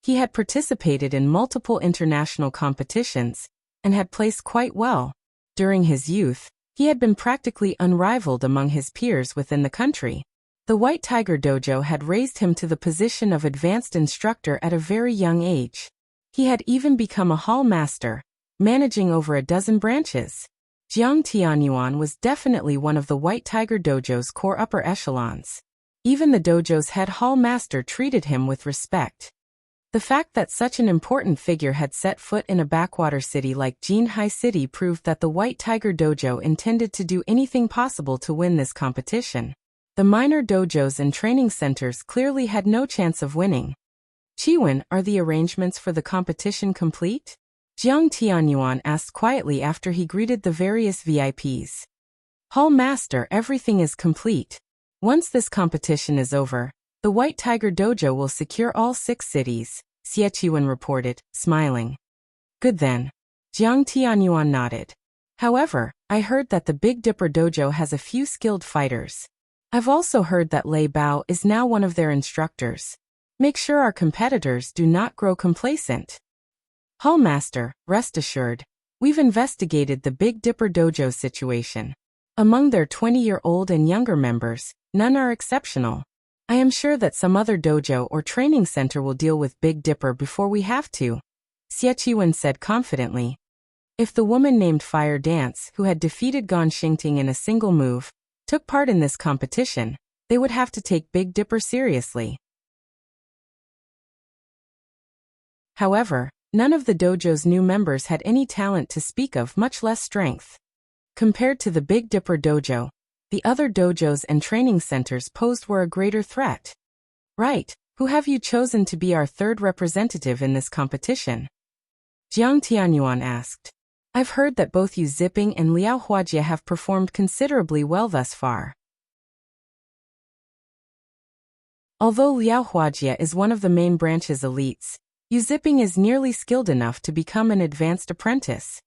He had participated in multiple international competitions and had placed quite well. During his youth, he had been practically unrivaled among his peers within the country. The White Tiger Dojo had raised him to the position of advanced instructor at a very young age. He had even become a hall master, managing over a dozen branches. Jiang Tianyuan was definitely one of the White Tiger Dojo's core upper echelons. Even the dojo's head hall master treated him with respect. The fact that such an important figure had set foot in a backwater city like Jinhai City proved that the White Tiger Dojo intended to do anything possible to win this competition. The minor dojos and training centers clearly had no chance of winning. Qiwen, are the arrangements for the competition complete? Jiang Tianyuan asked quietly after he greeted the various VIPs. Hall Master, everything is complete. Once this competition is over, the White Tiger Dojo will secure all 6 cities, Xie Qiwen reported, smiling. Good then. Jiang Tianyuan nodded. However, I heard that the Big Dipper Dojo has a few skilled fighters. I've also heard that Lei Bao is now one of their instructors. Make sure our competitors do not grow complacent. Hallmaster, rest assured, we've investigated the Big Dipper Dojo situation. Among their 20-year-old and younger members, none are exceptional. I am sure that some other dojo or training center will deal with Big Dipper before we have to, Xie Qiwen said confidently. If the woman named Fire Dance, who had defeated Gan Xingting in a single move, took part in this competition, they would have to take Big Dipper seriously. However, none of the dojo's new members had any talent to speak of, much less strength. Compared to the Big Dipper Dojo, the other dojos and training centers posed were a greater threat. Right, who have you chosen to be our 3rd representative in this competition? Jiang Tianyuan asked. I've heard that both Yu Ziping and Liao Huajie have performed considerably well thus far. Although Liao Huajie is one of the main branch's elites, Yu Ziping is nearly skilled enough to become an advanced apprentice.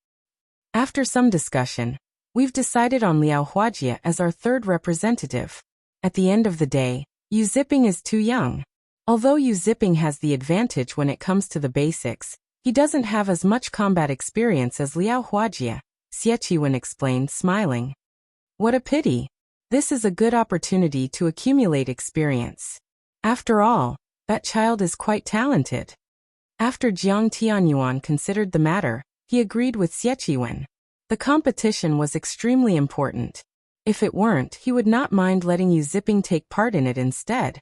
After some discussion, we've decided on Liao Huajie as our 3rd representative. At the end of the day, Yu Ziping is too young. Although Yu Ziping has the advantage when it comes to the basics, he doesn't have as much combat experience as Liao Huajie, Xie Qiwen explained, smiling. What a pity. This is a good opportunity to accumulate experience. After all, that child is quite talented. After Jiang Tianyuan considered the matter, he agreed with Xie Qiwen. The competition was extremely important. If it weren't, he would not mind letting Yu Ziping take part in it instead.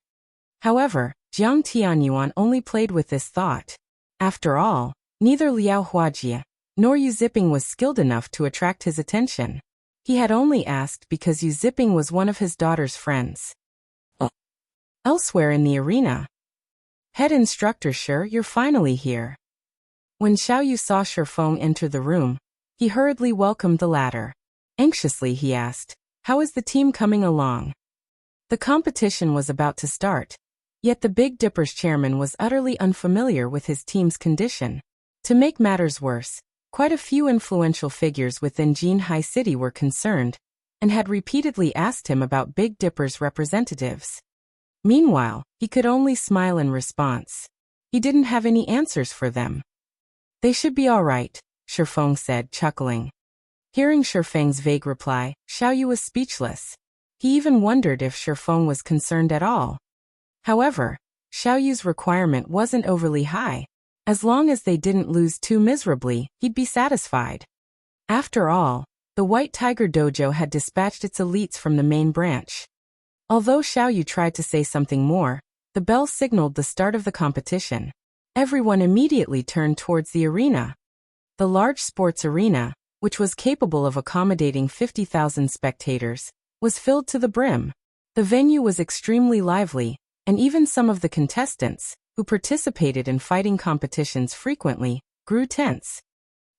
However, Jiang Tianyuan only played with this thought. After all, neither Liao Huajie nor Yu Ziping was skilled enough to attract his attention. He had only asked because Yu Ziping was one of his daughter's friends. Elsewhere in the arena. Head instructor, sure, you're finally here. When Xiaoyu saw Shifeng enter the room, he hurriedly welcomed the latter. Anxiously he asked, how is the team coming along? The competition was about to start. Yet the Big Dipper's chairman was utterly unfamiliar with his team's condition. To make matters worse, quite a few influential figures within Jinhai City were concerned, and had repeatedly asked him about Big Dipper's representatives. Meanwhile, he could only smile in response. He didn't have any answers for them. They should be all right, Shifeng said, chuckling. Hearing Shifeng's vague reply, Xiaoyu was speechless. He even wondered if Shifeng was concerned at all. However, Xiaoyu's requirement wasn't overly high. As long as they didn't lose too miserably, he'd be satisfied. After all, the White Tiger Dojo had dispatched its elites from the main branch. Although Xiaoyu tried to say something more, the bell signaled the start of the competition. Everyone immediately turned towards the arena. The large sports arena, which was capable of accommodating 50,000 spectators, was filled to the brim. The venue was extremely lively, and even some of the contestants, who participated in fighting competitions frequently, grew tense.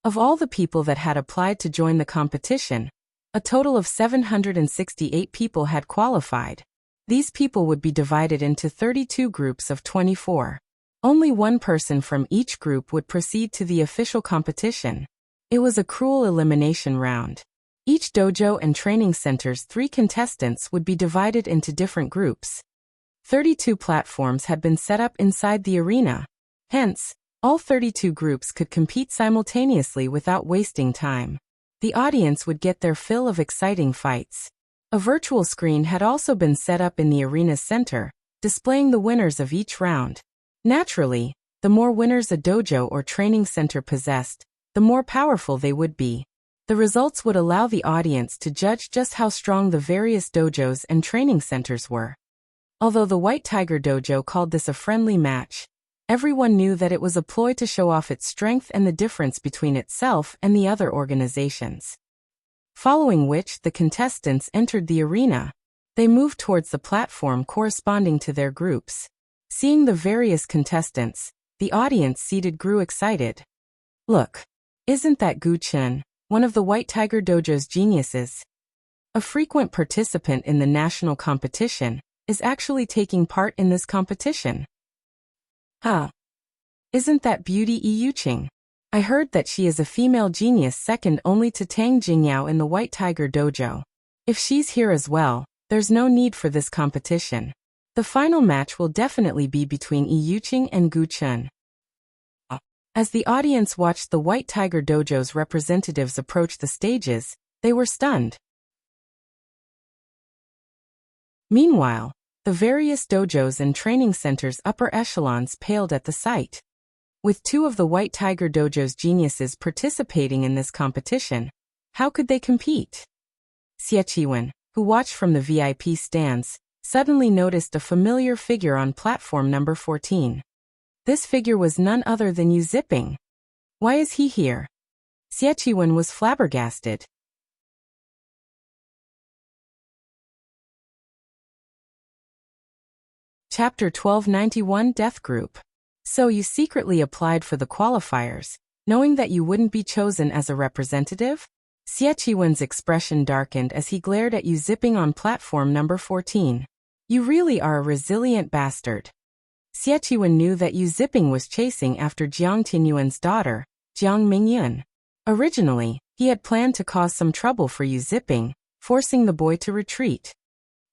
Of all the people that had applied to join the competition, a total of 768 people had qualified. These people would be divided into 32 groups of 24. Only one person from each group would proceed to the official competition. It was a cruel elimination round. Each dojo and training center's 3 contestants would be divided into different groups. 32 platforms had been set up inside the arena. Hence, all 32 groups could compete simultaneously without wasting time. The audience would get their fill of exciting fights. A virtual screen had also been set up in the arena's center, displaying the winners of each round. Naturally, the more winners a dojo or training center possessed, the more powerful they would be. The results would allow the audience to judge just how strong the various dojos and training centers were. Although the White Tiger Dojo called this a friendly match, everyone knew that it was a ploy to show off its strength and the difference between itself and the other organizations. Following which, the contestants entered the arena. They moved towards the platform corresponding to their groups. Seeing the various contestants, the audience seated grew excited. Look, isn't that Gu Chen, one of the White Tiger Dojo's geniuses? A frequent participant in the national competition, is actually taking part in this competition. Huh. Isn't that Beauty Yuqing? I heard that she is a female genius second only to Tang Jingyao in the White Tiger Dojo. If she's here as well, there's no need for this competition. The final match will definitely be between Yuqing and Gu Chen. As the audience watched the White Tiger Dojo's representatives approach the stages, they were stunned. Meanwhile, the various dojos and training centers' upper echelons paled at the sight. With 2 of the White Tiger Dojo's geniuses participating in this competition, how could they compete? Xie Qiwen, who watched from the VIP stands, suddenly noticed a familiar figure on platform number 14. This figure was none other than Yu Ziping. Why is he here? Xie Qiwen was flabbergasted. Chapter 1291 Death Group. So you secretly applied for the qualifiers, knowing that you wouldn't be chosen as a representative? Xie Qiwen's expression darkened as he glared at Yu Ziping on platform number 14. You really are a resilient bastard. Xie Qiwen knew that Yu Ziping was chasing after Jiang Tianyuan's daughter, Jiang Mingyun. Originally, he had planned to cause some trouble for Yu Ziping, forcing the boy to retreat.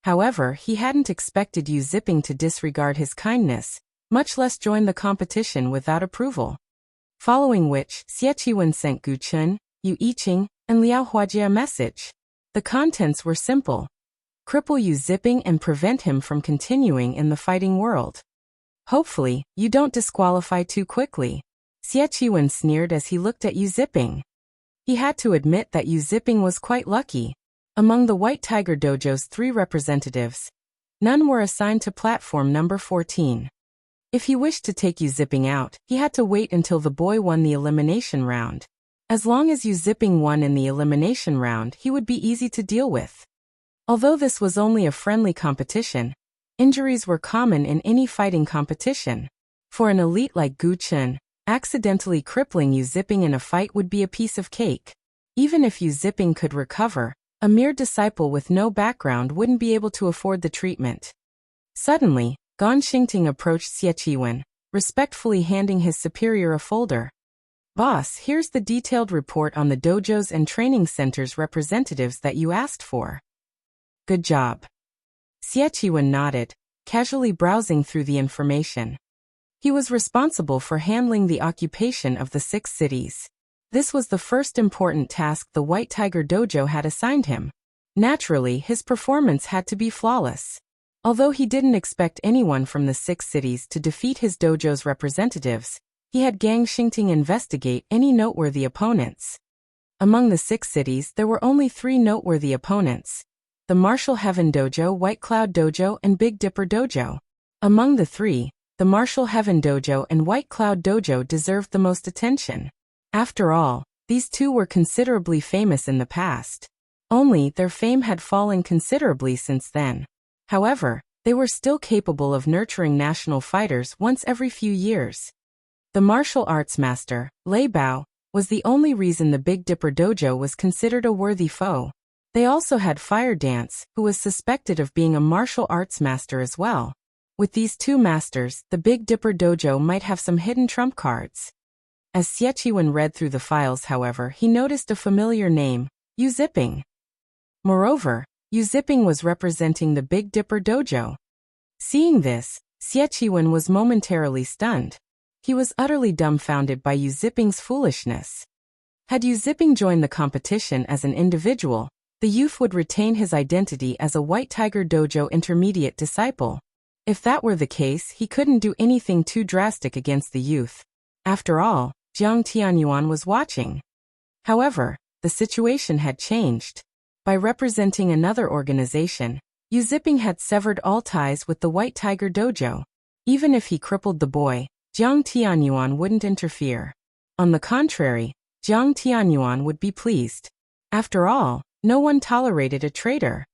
However, he hadn't expected Yu Ziping to disregard his kindness, much less join the competition without approval. Following which, Xie Qiwen sent Gu Chen, Yu Yiqing, and Liao Huajie a message. The contents were simple. Cripple Yu Ziping and prevent him from continuing in the fighting world. Hopefully, you don't disqualify too quickly. Xie Qiwen sneered as he looked at Yu Ziping. He had to admit that Yu Ziping was quite lucky. Among the White Tiger Dojo's 3 representatives, none were assigned to platform number 14. If he wished to take Yu Ziping out, he had to wait until the boy won the elimination round. As long as Yu Ziping won in the elimination round, he would be easy to deal with. Although this was only a friendly competition, injuries were common in any fighting competition. For an elite like Gu Chen, accidentally crippling Yu Ziping in a fight would be a piece of cake. Even if Yu Ziping could recover, a mere disciple with no background wouldn't be able to afford the treatment. Suddenly, Gan Xingting approached Xie Qiwen, respectfully handing his superior a folder. Boss, here's the detailed report on the dojos and training centers representatives that you asked for. Good job. Xie Qiwen nodded, casually browsing through the information. He was responsible for handling the occupation of the 6 cities. This was the first important task the White Tiger Dojo had assigned him. Naturally, his performance had to be flawless. Although he didn't expect anyone from the 6 cities to defeat his dojo's representatives, he had Gang Xingting investigate any noteworthy opponents. Among the 6 cities, there were only 3 noteworthy opponents: the Martial Heaven Dojo, White Cloud Dojo, and Big Dipper Dojo. Among the three, the Martial Heaven Dojo and White Cloud Dojo deserved the most attention. After all, these two were considerably famous in the past. Only their fame had fallen considerably since then. However, they were still capable of nurturing national fighters once every few years. The martial arts master, Lei Bao, was the only reason the Big Dipper Dojo was considered a worthy foe. They also had Fire Dance, who was suspected of being a martial arts master as well. With these two masters, the Big Dipper Dojo might have some hidden trump cards. As Xieqiwen read through the files, however, he noticed a familiar name, Yu Ziping. Moreover, Yu Ziping was representing the Big Dipper Dojo. Seeing this, Xieqiwen was momentarily stunned. He was utterly dumbfounded by Yu Ziping's foolishness. Had Yu Ziping joined the competition as an individual, the youth would retain his identity as a White Tiger Dojo intermediate disciple. If that were the case, he couldn't do anything too drastic against the youth. After all, Jiang Tianyuan was watching. However, the situation had changed. By representing another organization, Yu Ziping had severed all ties with the White Tiger Dojo. Even if he crippled the boy, Jiang Tianyuan wouldn't interfere. On the contrary, Jiang Tianyuan would be pleased. After all, no one tolerated a traitor.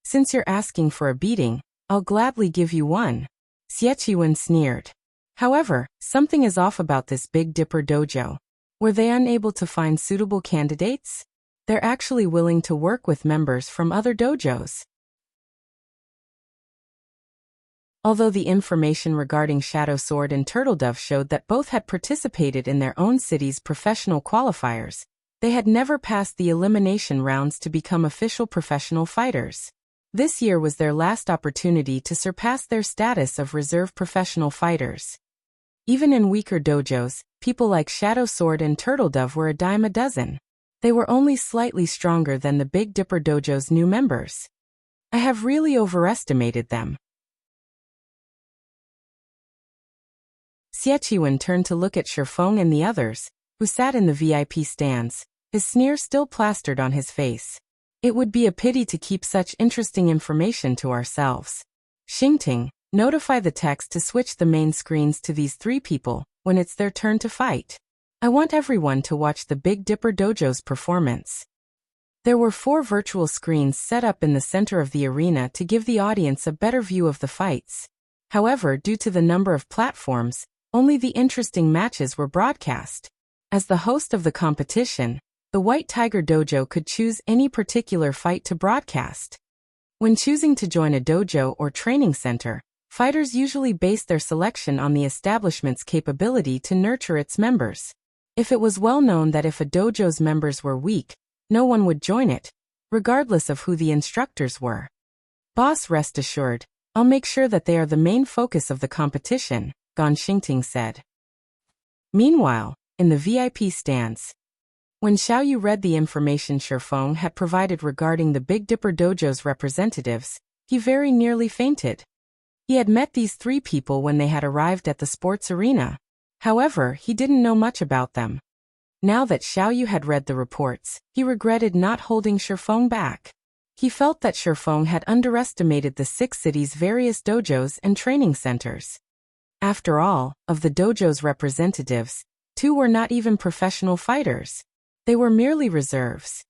Since you're asking for a beating, I'll gladly give you one. Xieqiwen sneered. However, something is off about this Big Dipper Dojo. Were they unable to find suitable candidates? They're actually willing to work with members from other dojos. Although the information regarding Shadow Sword and Turtledove showed that both had participated in their own city's professional qualifiers, they had never passed the elimination rounds to become official professional fighters. This year was their last opportunity to surpass their status of reserve professional fighters. Even in weaker dojos, people like Shadow Sword and Turtledove were a dime a dozen. They were only slightly stronger than the Big Dipper Dojo's new members. I have really overestimated them. Xieqiwen turned to look at Shifeng and the others, who sat in the VIP stands, his sneer still plastered on his face. It would be a pity to keep such interesting information to ourselves. Xingting, notify the text to switch the main screens to these three people when it's their turn to fight. I want everyone to watch the Big Dipper Dojo's performance. There were 4 virtual screens set up in the center of the arena to give the audience a better view of the fights. However, due to the number of platforms, only the interesting matches were broadcast. As the host of the competition, the White Tiger Dojo could choose any particular fight to broadcast. When choosing to join a dojo or training center, fighters usually base their selection on the establishment's capability to nurture its members. If it was well known that if a dojo's members were weak, no one would join it, regardless of who the instructors were. Boss, rest assured, I'll make sure that they are the main focus of the competition, Gan Xingting said. Meanwhile, in the VIP stands, when Xiaoyu read the information Shifeng had provided regarding the Big Dipper Dojo's representatives, he very nearly fainted. He had met these 3 people when they had arrived at the sports arena. However, he didn't know much about them. Now that Xiaoyu had read the reports, he regretted not holding Shifeng back. He felt that Shifeng had underestimated the 6 cities' various dojos and training centers. After all, of the dojo's representatives, 2 were not even professional fighters. They were merely reserves.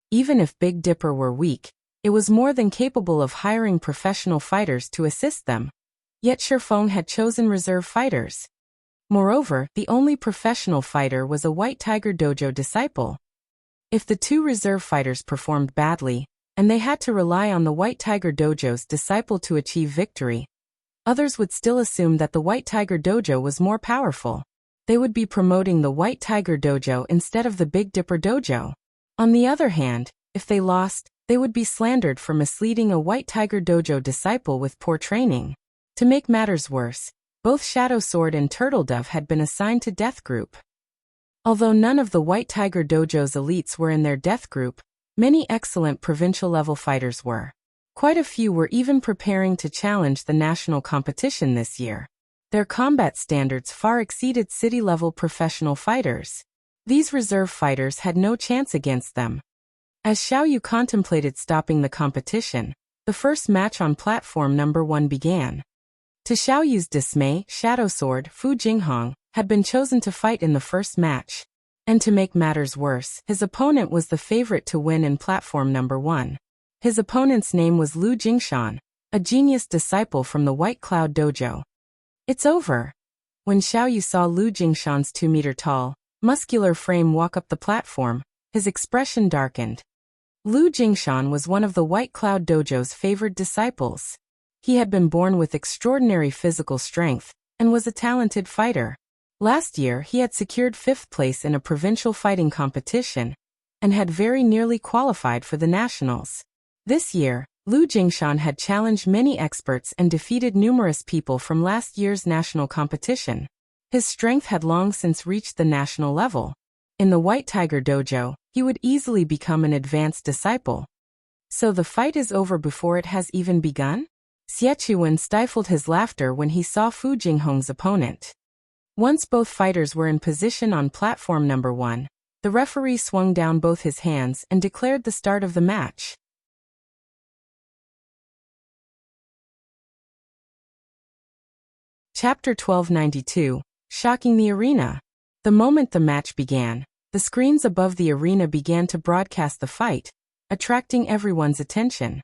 Even if Big Dipper were weak, it was more than capable of hiring professional fighters to assist them. Yet Shifeng had chosen reserve fighters. Moreover, the only professional fighter was a White Tiger Dojo disciple. If the 2 reserve fighters performed badly, and they had to rely on the White Tiger Dojo's disciple to achieve victory, others would still assume that the White Tiger Dojo was more powerful. They would be promoting the White Tiger Dojo instead of the Big Dipper Dojo. On the other hand, if they lost, they would be slandered for misleading a White Tiger Dojo disciple with poor training. To make matters worse, both Shadow Sword and Turtledove had been assigned to Death Group. Although none of the White Tiger Dojo's elites were in their Death Group, many excellent provincial-level fighters were. Quite a few were even preparing to challenge the national competition this year. Their combat standards far exceeded city-level professional fighters. These reserve fighters had no chance against them. As Xiaoyu contemplated stopping the competition, the first match on platform number 1 began. To Xiaoyu's dismay, Shadow Sword, Fu Jinghong, had been chosen to fight in the first match. And to make matters worse, his opponent was the favorite to win in platform number 1. His opponent's name was Lu Jingshan, a genius disciple from the White Cloud Dojo. It's over. When Xiaoyu saw Lu Jingshan's 2-meter-tall, muscular frame walk up the platform, his expression darkened. Lu Jingshan was one of the White Cloud Dojo's favored disciples. He had been born with extraordinary physical strength, and was a talented fighter. Last year he had secured 5th place in a provincial fighting competition, and had very nearly qualified for the nationals. This year, Lu Jingshan had challenged many experts and defeated numerous people from last year's national competition. His strength had long since reached the national level. In the White Tiger Dojo, he would easily become an advanced disciple. So the fight is over before it has even begun? Xiechuan stifled his laughter when he saw Fu Jinghong's opponent. Once both fighters were in position on platform number 1, the referee swung down both his hands and declared the start of the match. Chapter 1292, Shocking the Arena. The moment the match began, the screens above the arena began to broadcast the fight, attracting everyone's attention.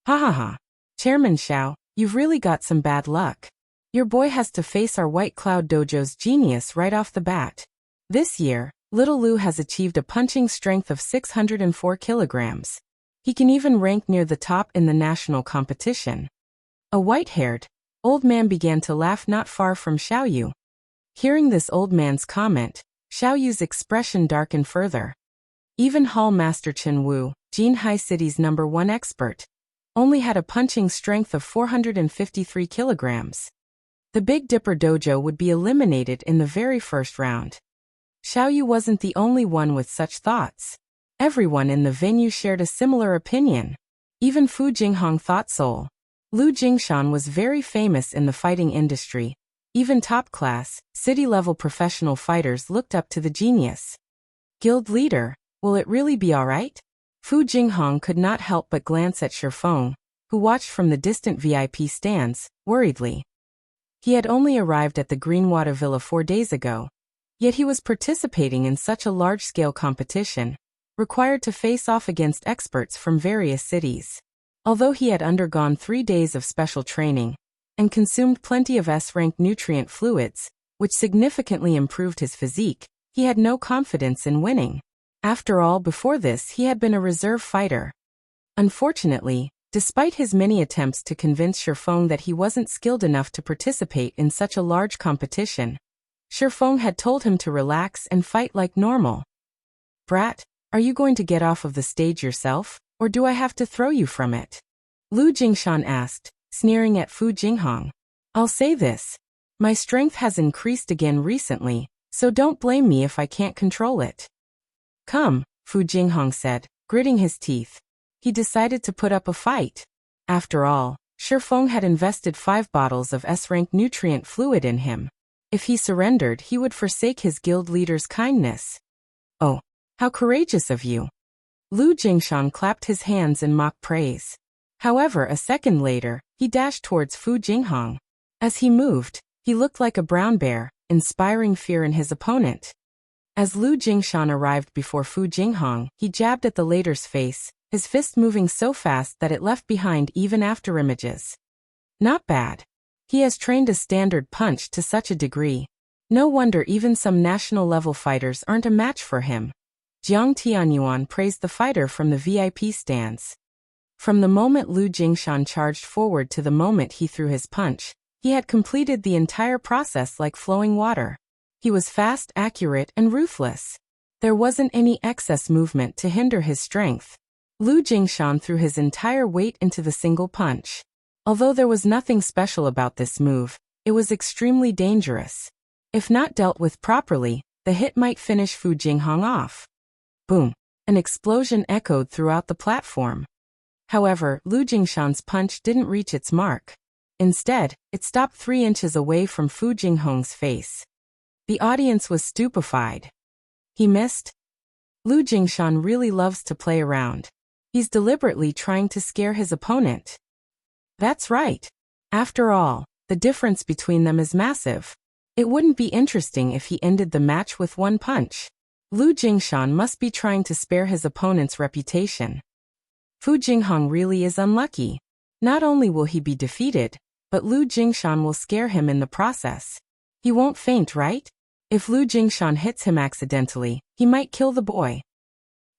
Ha ha ha. Chairman Xiao, you've really got some bad luck. Your boy has to face our White Cloud Dojo's genius right off the bat. This year, little Lu has achieved a punching strength of 604 kilograms. He can even rank near the top in the national competition. A white-haired old man began to laugh not far from Xiaoyu. Hearing this old man's comment, Xiaoyu's expression darkened further. Even Hall Master Chen Wu, Jinhai City's #1 expert, only had a punching strength of 453 kilograms. The Big Dipper Dojo would be eliminated in the very first round. Xiaoyu wasn't the only one with such thoughts. Everyone in the venue shared a similar opinion. Even Fu Jinghong thought so. Lu Jingshan was very famous in the fighting industry. Even top-class, city-level professional fighters looked up to the genius. Guild leader, will it really be alright? Fu Jinghong could not help but glance at Shifeng, who watched from the distant VIP stands, worriedly. He had only arrived at the Greenwater Villa 4 days ago, yet he was participating in such a large-scale competition, required to face off against experts from various cities. Although he had undergone 3 days of special training, and consumed plenty of S-rank nutrient fluids, which significantly improved his physique, he had no confidence in winning. After all, before this he had been a reserve fighter. Unfortunately, despite his many attempts to convince Shifeng that he wasn't skilled enough to participate in such a large competition, Shifeng had told him to relax and fight like normal. Brat, are you going to get off of the stage yourself, or do I have to throw you from it? Lu Jingshan asked, sneering at Fu Jinghong. I'll say this. My strength has increased again recently, so don't blame me if I can't control it. Come, Fu Jinghong said, gritting his teeth. He decided to put up a fight. After all, Shifeng had invested 5 bottles of S-rank nutrient fluid in him. If he surrendered, he would forsake his guild leader's kindness. Oh, how courageous of you. Lu Jingshan clapped his hands in mock praise. However, a second later, he dashed towards Fu Jinghong. As he moved, he looked like a brown bear, inspiring fear in his opponent. As Lu Jingshan arrived before Fu Jinghong, he jabbed at the latter's face, his fist moving so fast that it left behind even afterimages. Not bad. He has trained a standard punch to such a degree. No wonder even some national-level fighters aren't a match for him. Jiang Tianyuan praised the fighter from the VIP stands. From the moment Lu Jingshan charged forward to the moment he threw his punch, he had completed the entire process like flowing water. He was fast, accurate, and ruthless. There wasn't any excess movement to hinder his strength. Lu Jingshan threw his entire weight into the single punch. Although there was nothing special about this move, it was extremely dangerous. If not dealt with properly, the hit might finish Fu Jinghong off. Boom! An explosion echoed throughout the platform. However, Lu Jingshan's punch didn't reach its mark. Instead, it stopped 3 inches away from Fu Jinghong's face. The audience was stupefied. He missed? Lu Jingshan really loves to play around. He's deliberately trying to scare his opponent. That's right. After all, The difference between them is massive. It wouldn't be interesting if he ended the match with one punch. Lu Jingshan must be trying to spare his opponent's reputation. Fu Jinghong really is unlucky. Not only will he be defeated, but Lu Jingshan will scare him in the process. He won't faint, right? If Lu Jingshan hits him accidentally, he might kill the boy.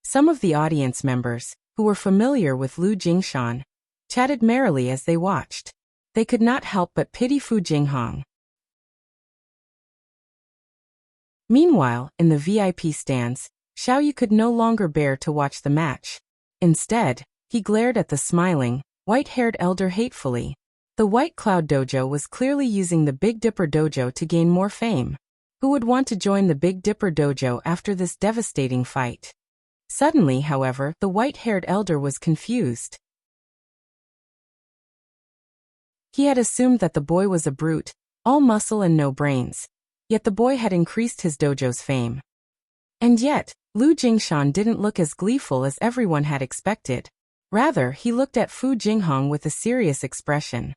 Some of the audience members, who were familiar with Lu Jingshan, chatted merrily as they watched. They could not help but pity Fu Jinghong. Meanwhile, in the VIP stands, Xiaoyu could no longer bear to watch the match. Instead, he glared at the smiling, white-haired elder hatefully. The White Cloud Dojo was clearly using the Big Dipper Dojo to gain more fame. Who would want to join the Big Dipper Dojo after this devastating fight? Suddenly, however, the white-haired elder was confused. He had assumed that the boy was a brute, all muscle and no brains. Yet the boy had increased his dojo's fame. And yet, Lu Jingshan didn't look as gleeful as everyone had expected. Rather, he looked at Fu Jinghong with a serious expression.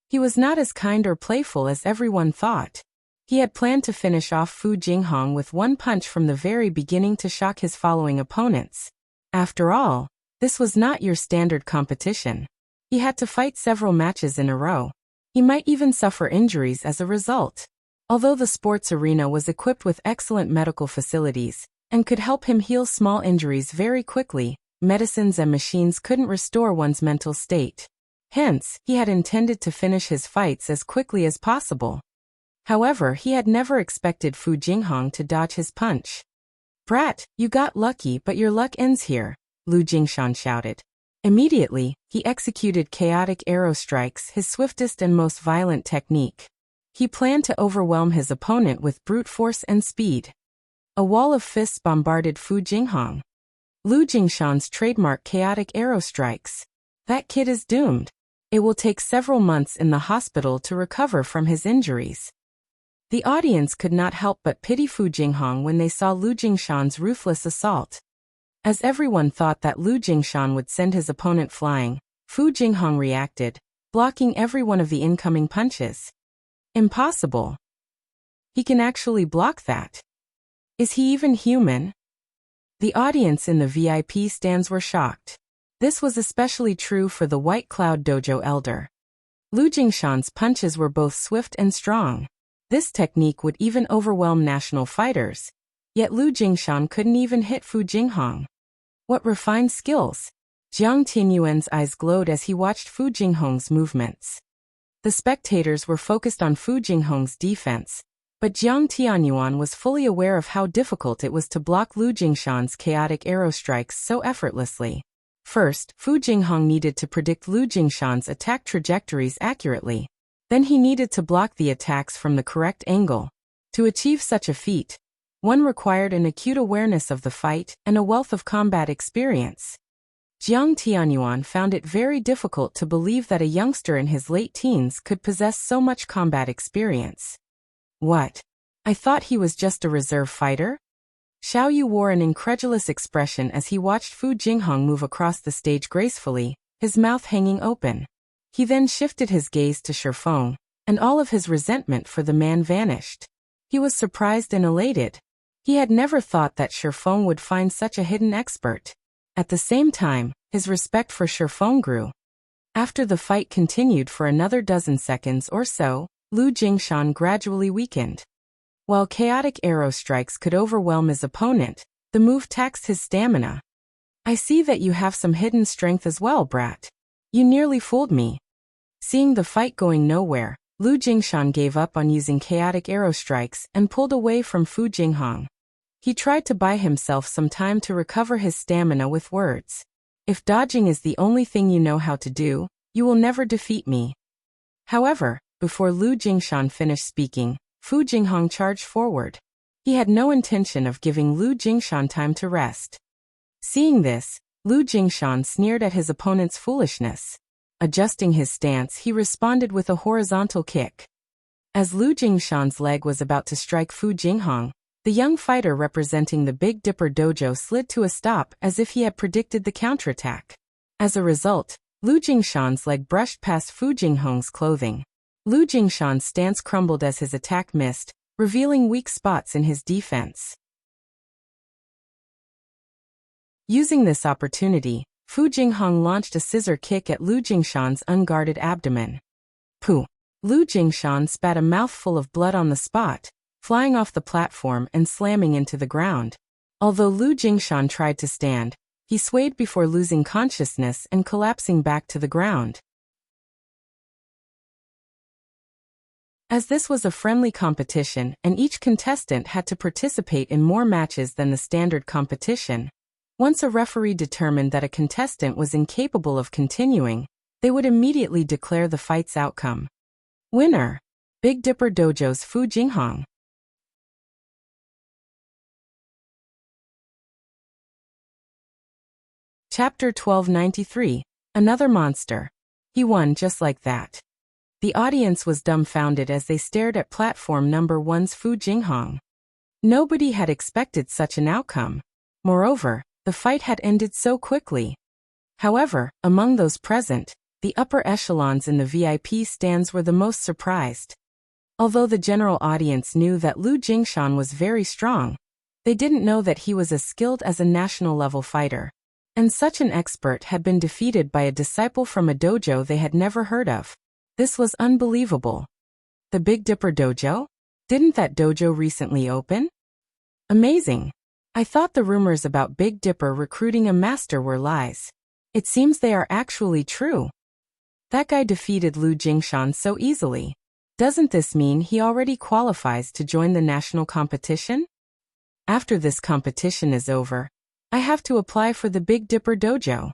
He was not as kind or playful as everyone thought. He had planned to finish off Fu Jinghong with one punch from the very beginning to shock his following opponents. After all, this was not your standard competition. He had to fight several matches in a row. He might even suffer injuries as a result. Although the sports arena was equipped with excellent medical facilities and could help him heal small injuries very quickly, medicines and machines couldn't restore one's mental state. Hence, he had intended to finish his fights as quickly as possible. However, he had never expected Fu Jinghong to dodge his punch. "Brat, you got lucky, but your luck ends here," Lu Jingshan shouted. Immediately, he executed chaotic arrow strikes, his swiftest and most violent technique. He planned to overwhelm his opponent with brute force and speed. A wall of fists bombarded Fu Jinghong. Lu Jingshan's trademark chaotic arrow strikes. That kid is doomed. It will take several months in the hospital to recover from his injuries. The audience could not help but pity Fu Jinghong when they saw Lu Jingshan's ruthless assault. As everyone thought that Lu Jingshan would send his opponent flying, Fu Jinghong reacted, blocking every one of the incoming punches. Impossible. He can actually block that. Is he even human? The audience in the VIP stands were shocked. This was especially true for the White Cloud Dojo elder. Lu Jingshan's punches were both swift and strong. This technique would even overwhelm national fighters. Yet Lu Jingshan couldn't even hit Fu Jinghong. What refined skills! Jiang Tianyuan's eyes glowed as he watched Fu Jinghong's movements. The spectators were focused on Fu Jinghong's defense, but Jiang Tianyuan was fully aware of how difficult it was to block Lu Jingshan's chaotic arrow strikes so effortlessly. First, Fu Jinghong needed to predict Lu Jingshan's attack trajectories accurately. Then he needed to block the attacks from the correct angle. To achieve such a feat, one required an acute awareness of the fight and a wealth of combat experience. Jiang Tianyuan found it very difficult to believe that a youngster in his late teens could possess so much combat experience. What? I thought he was just a reserve fighter? Xiaoyu wore an incredulous expression as he watched Fu Jinghong move across the stage gracefully, his mouth hanging open. He then shifted his gaze to Shifeng, and all of his resentment for the man vanished. He was surprised and elated. He had never thought that Shifeng would find such a hidden expert. At the same time, his respect for Shifeng grew. After the fight continued for another dozen seconds or so, Lu Jingshan gradually weakened. While chaotic arrow strikes could overwhelm his opponent, the move taxed his stamina. "I see that you have some hidden strength as well, brat. You nearly fooled me." Seeing the fight going nowhere, Lu Jingshan gave up on using chaotic arrow strikes and pulled away from Fu Jinghong. He tried to buy himself some time to recover his stamina with words. "If dodging is the only thing you know how to do, you will never defeat me." However, before Lu Jingshan finished speaking, Fu Jinghong charged forward. He had no intention of giving Lu Jingshan time to rest. Seeing this, Lu Jingshan sneered at his opponent's foolishness. Adjusting his stance, he responded with a horizontal kick. As Lu Jingshan's leg was about to strike Fu Jinghong, the young fighter representing the Big Dipper Dojo slid to a stop as if he had predicted the counterattack. As a result, Lu Jingshan's leg brushed past Fu Jinghong's clothing. Lu Jingshan's stance crumbled as his attack missed, revealing weak spots in his defense. Using this opportunity, Fu Jinghong launched a scissor kick at Lu Jingshan's unguarded abdomen. Pooh! Lu Jingshan spat a mouthful of blood on the spot, flying off the platform and slamming into the ground. Although Lu Jingshan tried to stand, he swayed before losing consciousness and collapsing back to the ground. As this was a friendly competition and each contestant had to participate in more matches than the standard competition, once a referee determined that a contestant was incapable of continuing, they would immediately declare the fight's outcome. Winner: Big Dipper Dojo's Fu Jinghong. Chapter 1293, Another Monster. He won just like that. The audience was dumbfounded as they stared at platform number 1's Fu Jinghong. Nobody had expected such an outcome. Moreover, the fight had ended so quickly. However, among those present, the upper echelons in the VIP stands were the most surprised. Although the general audience knew that Lu Jingshan was very strong, they didn't know that he was as skilled as a national-level fighter. And such an expert had been defeated by a disciple from a dojo they had never heard of. This was unbelievable. The Big Dipper Dojo? Didn't that dojo recently open? Amazing. I thought the rumors about Big Dipper recruiting a master were lies. It seems they are actually true. That guy defeated Lu Jingshan so easily. Doesn't this mean he already qualifies to join the national competition? After this competition is over, I have to apply for the Big Dipper Dojo.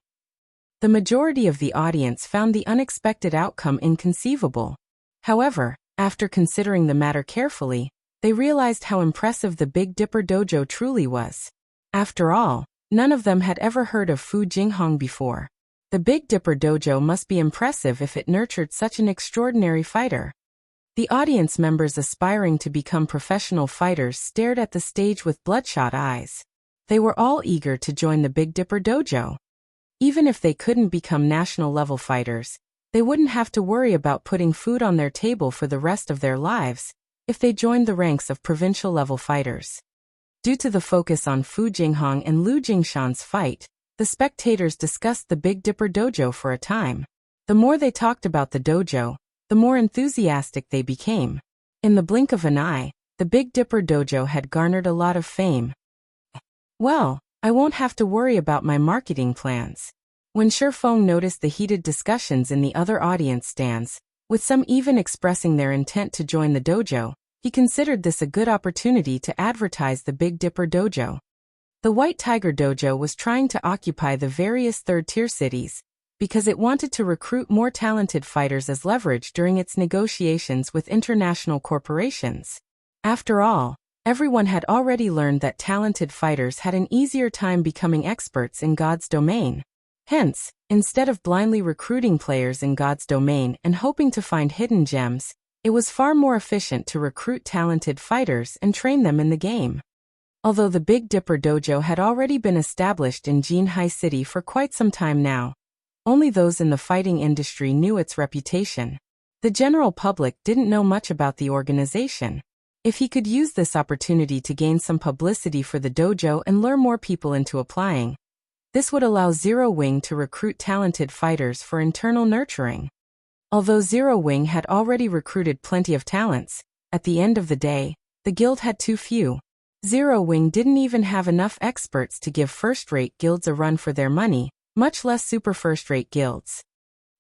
The majority of the audience found the unexpected outcome inconceivable. However, after considering the matter carefully, they realized how impressive the Big Dipper Dojo truly was. After all, none of them had ever heard of Fu Jinghong before. The Big Dipper Dojo must be impressive if it nurtured such an extraordinary fighter. The audience members aspiring to become professional fighters stared at the stage with bloodshot eyes. They were all eager to join the Big Dipper Dojo. Even if they couldn't become national-level fighters, they wouldn't have to worry about putting food on their table for the rest of their lives if they joined the ranks of provincial-level fighters. Due to the focus on Fu Jinghong and Lu Jingshan's fight, the spectators discussed the Big Dipper Dojo for a time. The more they talked about the dojo, the more enthusiastic they became. In the blink of an eye, the Big Dipper Dojo had garnered a lot of fame. Well, I won't have to worry about my marketing plans. When Shifeng noticed the heated discussions in the other audience stands, with some even expressing their intent to join the dojo, he considered this a good opportunity to advertise the Big Dipper Dojo. The White Tiger Dojo was trying to occupy the various third-tier cities because it wanted to recruit more talented fighters as leverage during its negotiations with international corporations. After all, everyone had already learned that talented fighters had an easier time becoming experts in God's domain. Hence, instead of blindly recruiting players in God's domain and hoping to find hidden gems, it was far more efficient to recruit talented fighters and train them in the game. Although the Big Dipper Dojo had already been established in Jinhai City for quite some time now, only those in the fighting industry knew its reputation. The general public didn't know much about the organization. If he could use this opportunity to gain some publicity for the dojo and lure more people into applying, this would allow Zero Wing to recruit talented fighters for internal nurturing. Although Zero Wing had already recruited plenty of talents, at the end of the day, the guild had too few. Zero Wing didn't even have enough experts to give first-rate guilds a run for their money, much less super first-rate guilds.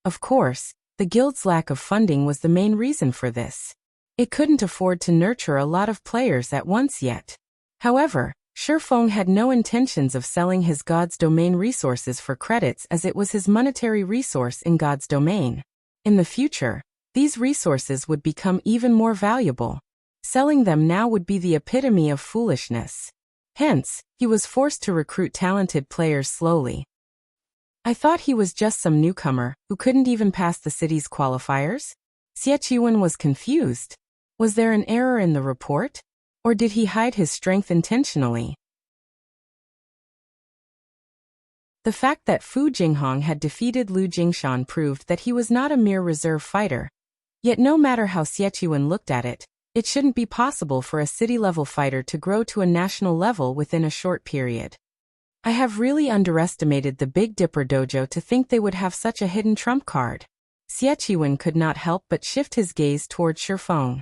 Of course, the guild's lack of funding was the main reason for this. It couldn't afford to nurture a lot of players at once yet. However, Shifeng had no intentions of selling his God's domain resources for credits as it was his monetary resource in God's domain. In the future, these resources would become even more valuable. Selling them now would be the epitome of foolishness. Hence, he was forced to recruit talented players slowly. I thought he was just some newcomer who couldn't even pass the city's qualifiers? Xie Qiwen was confused. Was there an error in the report? Or did he hide his strength intentionally? The fact that Fu Jinghong had defeated Lu Jingshan proved that he was not a mere reserve fighter. Yet no matter how Xieqiwen looked at it, it shouldn't be possible for a city-level fighter to grow to a national level within a short period. I have really underestimated the Big Dipper dojo to think they would have such a hidden trump card. Xieqiwen could not help but shift his gaze toward Shifeng.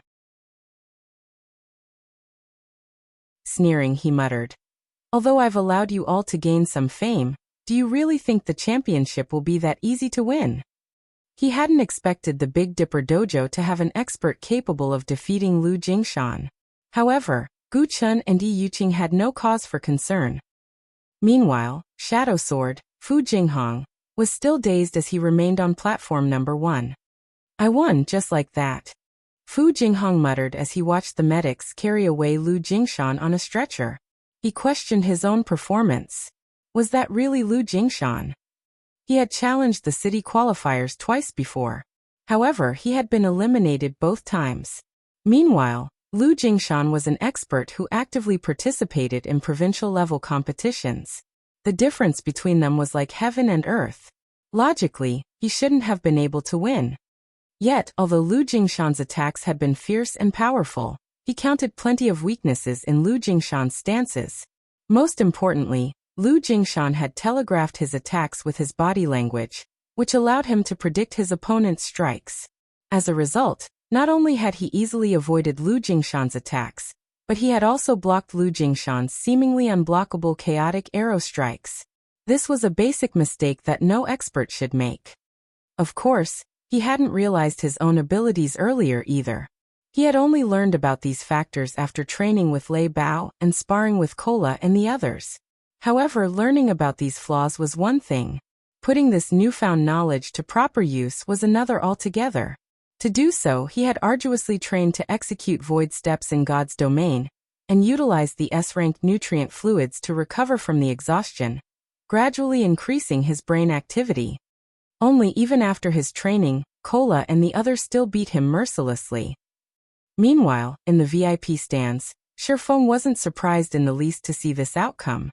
Sneering, he muttered. Although I've allowed you all to gain some fame, do you really think the championship will be that easy to win? He hadn't expected the Big Dipper dojo to have an expert capable of defeating Lu Jingshan. However, Gu Chun and Yi Yuqing had no cause for concern. Meanwhile, Shadow Sword, Fu Jinghong, was still dazed as he remained on platform number 1. I won just like that. Fu Jinghong muttered as he watched the medics carry away Lu Jingshan on a stretcher. He questioned his own performance. Was that really Lu Jingshan? He had challenged the city qualifiers twice before. However, he had been eliminated both times. Meanwhile, Lu Jingshan was an expert who actively participated in provincial-level competitions. The difference between them was like heaven and earth. Logically, he shouldn't have been able to win. Yet, although Lu Jingshan's attacks had been fierce and powerful, he counted plenty of weaknesses in Lu Jingshan's stances. Most importantly, Lu Jingshan had telegraphed his attacks with his body language, which allowed him to predict his opponent's strikes. As a result, not only had he easily avoided Lu Jingshan's attacks, but he had also blocked Lu Jingshan's seemingly unblockable chaotic arrow strikes. This was a basic mistake that no expert should make. Of course, he hadn't realized his own abilities earlier either. He had only learned about these factors after training with Lei Bao and sparring with Kola and the others. However, learning about these flaws was one thing. Putting this newfound knowledge to proper use was another altogether. To do so, he had arduously trained to execute void steps in God's domain, and utilized the S-rank nutrient fluids to recover from the exhaustion, gradually increasing his brain activity. Only even after his training, Kola and the others still beat him mercilessly. Meanwhile, in the VIP stands, Shifeng wasn't surprised in the least to see this outcome.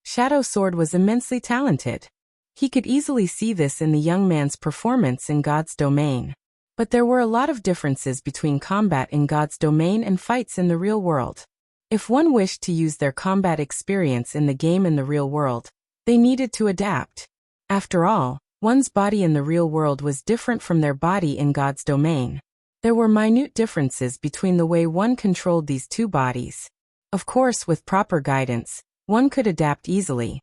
Shadow Sword was immensely talented. He could easily see this in the young man's performance in God's domain. But there were a lot of differences between combat in God's domain and fights in the real world. If one wished to use their combat experience in the game in the real world, they needed to adapt. After all, one's body in the real world was different from their body in God's domain. There were minute differences between the way one controlled these two bodies. Of course, with proper guidance, one could adapt easily.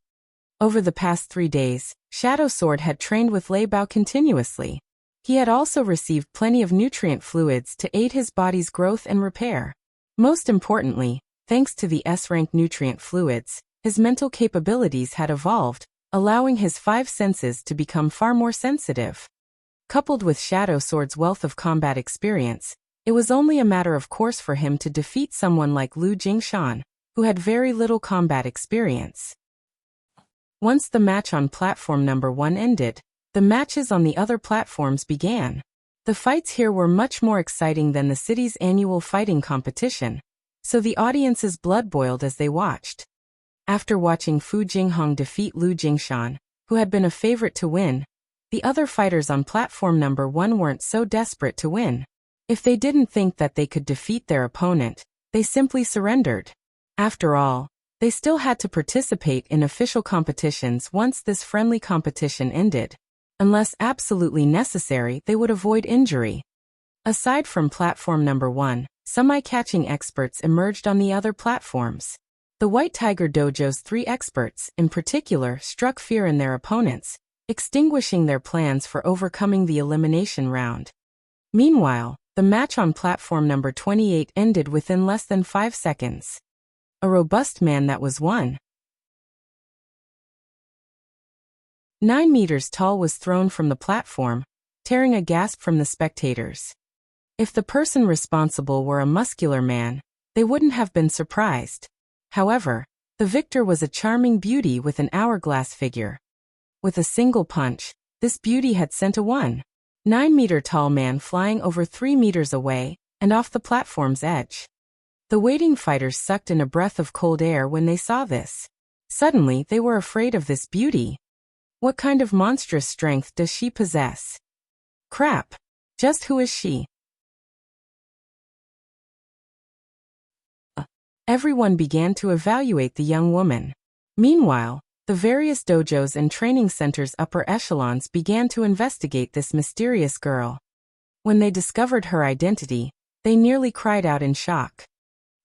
Over the past 3 days, Shadow Sword had trained with Lei Bao continuously. He had also received plenty of nutrient fluids to aid his body's growth and repair. Most importantly, thanks to the S-rank nutrient fluids, his mental capabilities had evolved, allowing his 5 senses to become far more sensitive. Coupled with Shadow Sword's wealth of combat experience, it was only a matter of course for him to defeat someone like Lu Jingshan, who had very little combat experience. Once the match on platform number 1 ended, the matches on the other platforms began. The fights here were much more exciting than the city's annual fighting competition, so the audience's blood boiled as they watched. After watching Fu Jinghong defeat Lu Jingshan, who had been a favorite to win, the other fighters on platform number 1 weren't so desperate to win. If they didn't think that they could defeat their opponent, they simply surrendered. After all, they still had to participate in official competitions once this friendly competition ended. Unless absolutely necessary, they would avoid injury. Aside from platform number 1, some eye-catching experts emerged on the other platforms. The White Tiger Dojo's 3 experts, in particular, struck fear in their opponents, extinguishing their plans for overcoming the elimination round. Meanwhile, the match on platform number 28 ended within less than 5 seconds. A robust man that was won. 9 meters tall was thrown from the platform, tearing a gasp from the spectators. If the person responsible were a muscular man, they wouldn't have been surprised. However, the victor was a charming beauty with an hourglass figure. With a single punch, this beauty had sent a 1.9-meter-tall man flying over 3 meters away and off the platform's edge. The waiting fighters sucked in a breath of cold air when they saw this. Suddenly, they were afraid of this beauty. What kind of monstrous strength does she possess? Crap! Just who is she? Everyone began to evaluate the young woman. Meanwhile, the various dojos and training centers' upper echelons began to investigate this mysterious girl. When they discovered her identity, they nearly cried out in shock.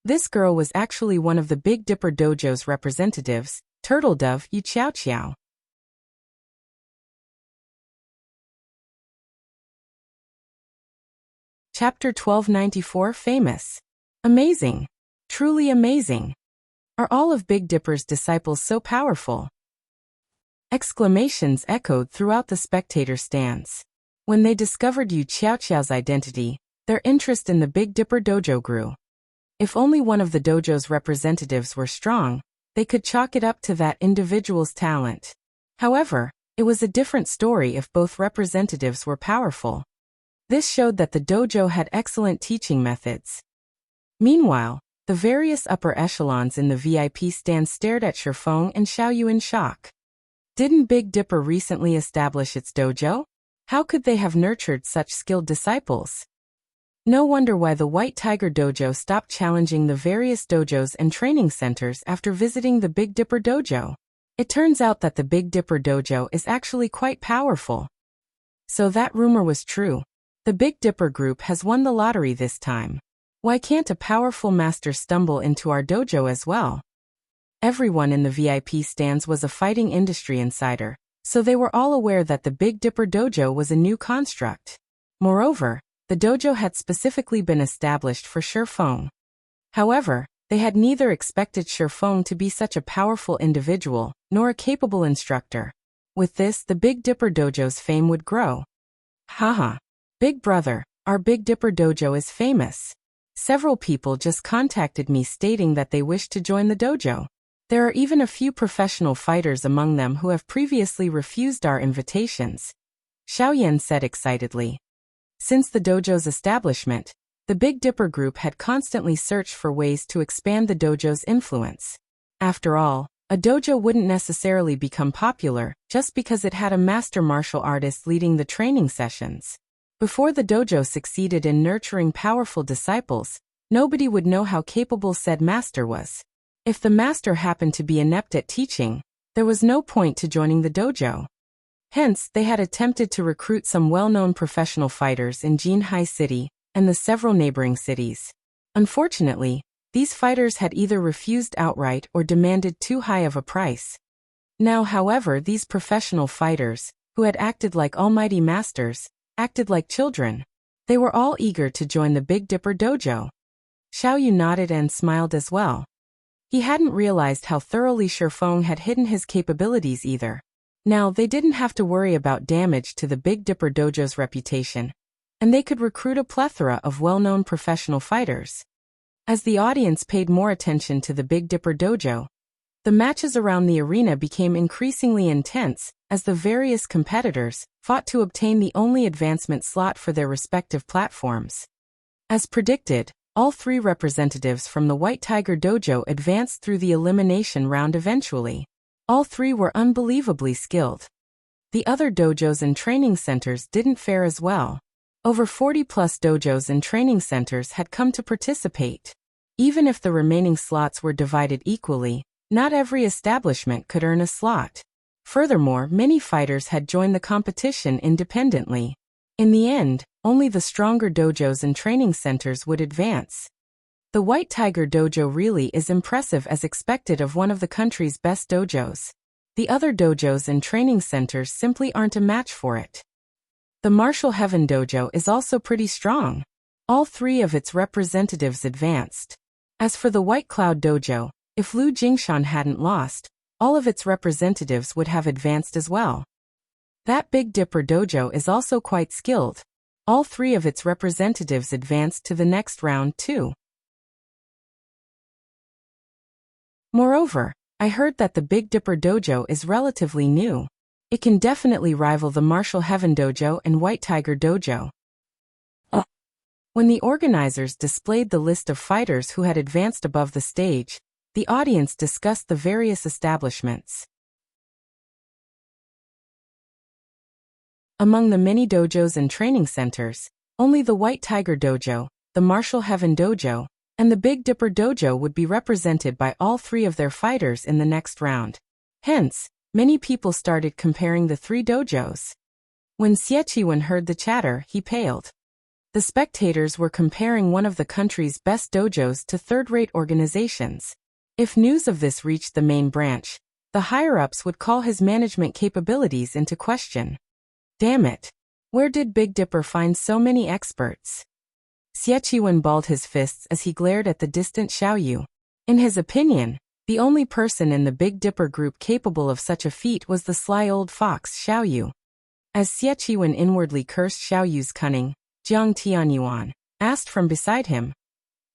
This girl was actually one of the Big Dipper Dojo's representatives, Turtle Dove Yu Qiao Qiao. Chapter 1294 Famous. Amazing. Truly amazing. Are all of Big Dipper's disciples so powerful? Exclamations echoed throughout the spectator stands. When they discovered Yu Qiao Qiao's identity, their interest in the Big Dipper Dojo grew. If only one of the dojo's representatives were strong, they could chalk it up to that individual's talent. However, it was a different story if both representatives were powerful. This showed that the dojo had excellent teaching methods. Meanwhile, the various upper echelons in the VIP stand stared at Shifeng and Xiaoyu in shock. Didn't Big Dipper recently establish its dojo? How could they have nurtured such skilled disciples? No wonder why the White Tiger Dojo stopped challenging the various dojos and training centers after visiting the Big Dipper Dojo. It turns out that the Big Dipper Dojo is actually quite powerful. So that rumor was true. The Big Dipper group has won the lottery this time. Why can't a powerful master stumble into our dojo as well? Everyone in the VIP stands was a fighting industry insider, so they were all aware that the Big Dipper Dojo was a new construct. Moreover, the dojo had specifically been established for Shifeng. However, they had neither expected Shifeng to be such a powerful individual, nor a capable instructor. With this, the Big Dipper Dojo's fame would grow. Haha. Big brother, our Big Dipper Dojo is famous. Several people just contacted me stating that they wish to join the dojo. There are even a few professional fighters among them who have previously refused our invitations, Xiaoyan said excitedly. Since the dojo's establishment, the Big Dipper group had constantly searched for ways to expand the dojo's influence. After all, a dojo wouldn't necessarily become popular just because it had a master martial artist leading the training sessions. Before the dojo succeeded in nurturing powerful disciples, nobody would know how capable said master was. If the master happened to be inept at teaching, there was no point to joining the dojo. Hence, they had attempted to recruit some well-known professional fighters in Jinhai City and the several neighboring cities. Unfortunately, these fighters had either refused outright or demanded too high of a price. Now, however, these professional fighters, who had acted like almighty masters, acted like children. They were all eager to join the Big Dipper Dojo. Xiaoyu nodded and smiled as well. He hadn't realized how thoroughly Shifeng had hidden his capabilities either. Now they didn't have to worry about damage to the Big Dipper Dojo's reputation, and they could recruit a plethora of well-known professional fighters. As the audience paid more attention to the Big Dipper Dojo, the matches around the arena became increasingly intense as the various competitors fought to obtain the only advancement slot for their respective platforms. As predicted, all three representatives from the White Tiger Dojo advanced through the elimination round eventually. All three were unbelievably skilled. The other dojos and training centers didn't fare as well. Over 40-plus dojos and training centers had come to participate. Even if the remaining slots were divided equally, not every establishment could earn a slot. Furthermore, many fighters had joined the competition independently. In the end, only the stronger dojos and training centers would advance. The White Tiger Dojo really is impressive as expected of one of the country's best dojos. The other dojos and training centers simply aren't a match for it. The Martial Heaven Dojo is also pretty strong. All three of its representatives advanced. As for the White Cloud Dojo, if Lu Jingshan hadn't lost, all of its representatives would have advanced as well. That Big Dipper Dojo is also quite skilled. All three of its representatives advanced to the next round too. Moreover, I heard that the Big Dipper Dojo is relatively new. It can definitely rival the Martial Heaven Dojo and White Tiger Dojo. When the organizers displayed the list of fighters who had advanced above the stage, the audience discussed the various establishments. Among the many dojos and training centers, only the White Tiger Dojo, the Martial Heaven Dojo, and the Big Dipper dojo would be represented by all three of their fighters in the next round. Hence, many people started comparing the three dojos. When Xie heard the chatter, he paled. The spectators were comparing one of the country's best dojos to third-rate organizations. If news of this reached the main branch, the higher-ups would call his management capabilities into question. Damn it! Where did Big Dipper find so many experts? Xie balled his fists as he glared at the distant Xiaoyu. In his opinion, the only person in the Big Dipper group capable of such a feat was the sly old fox Xiaoyu. As Xie inwardly cursed Xiaoyu's cunning, Jiang Tianyuan asked from beside him,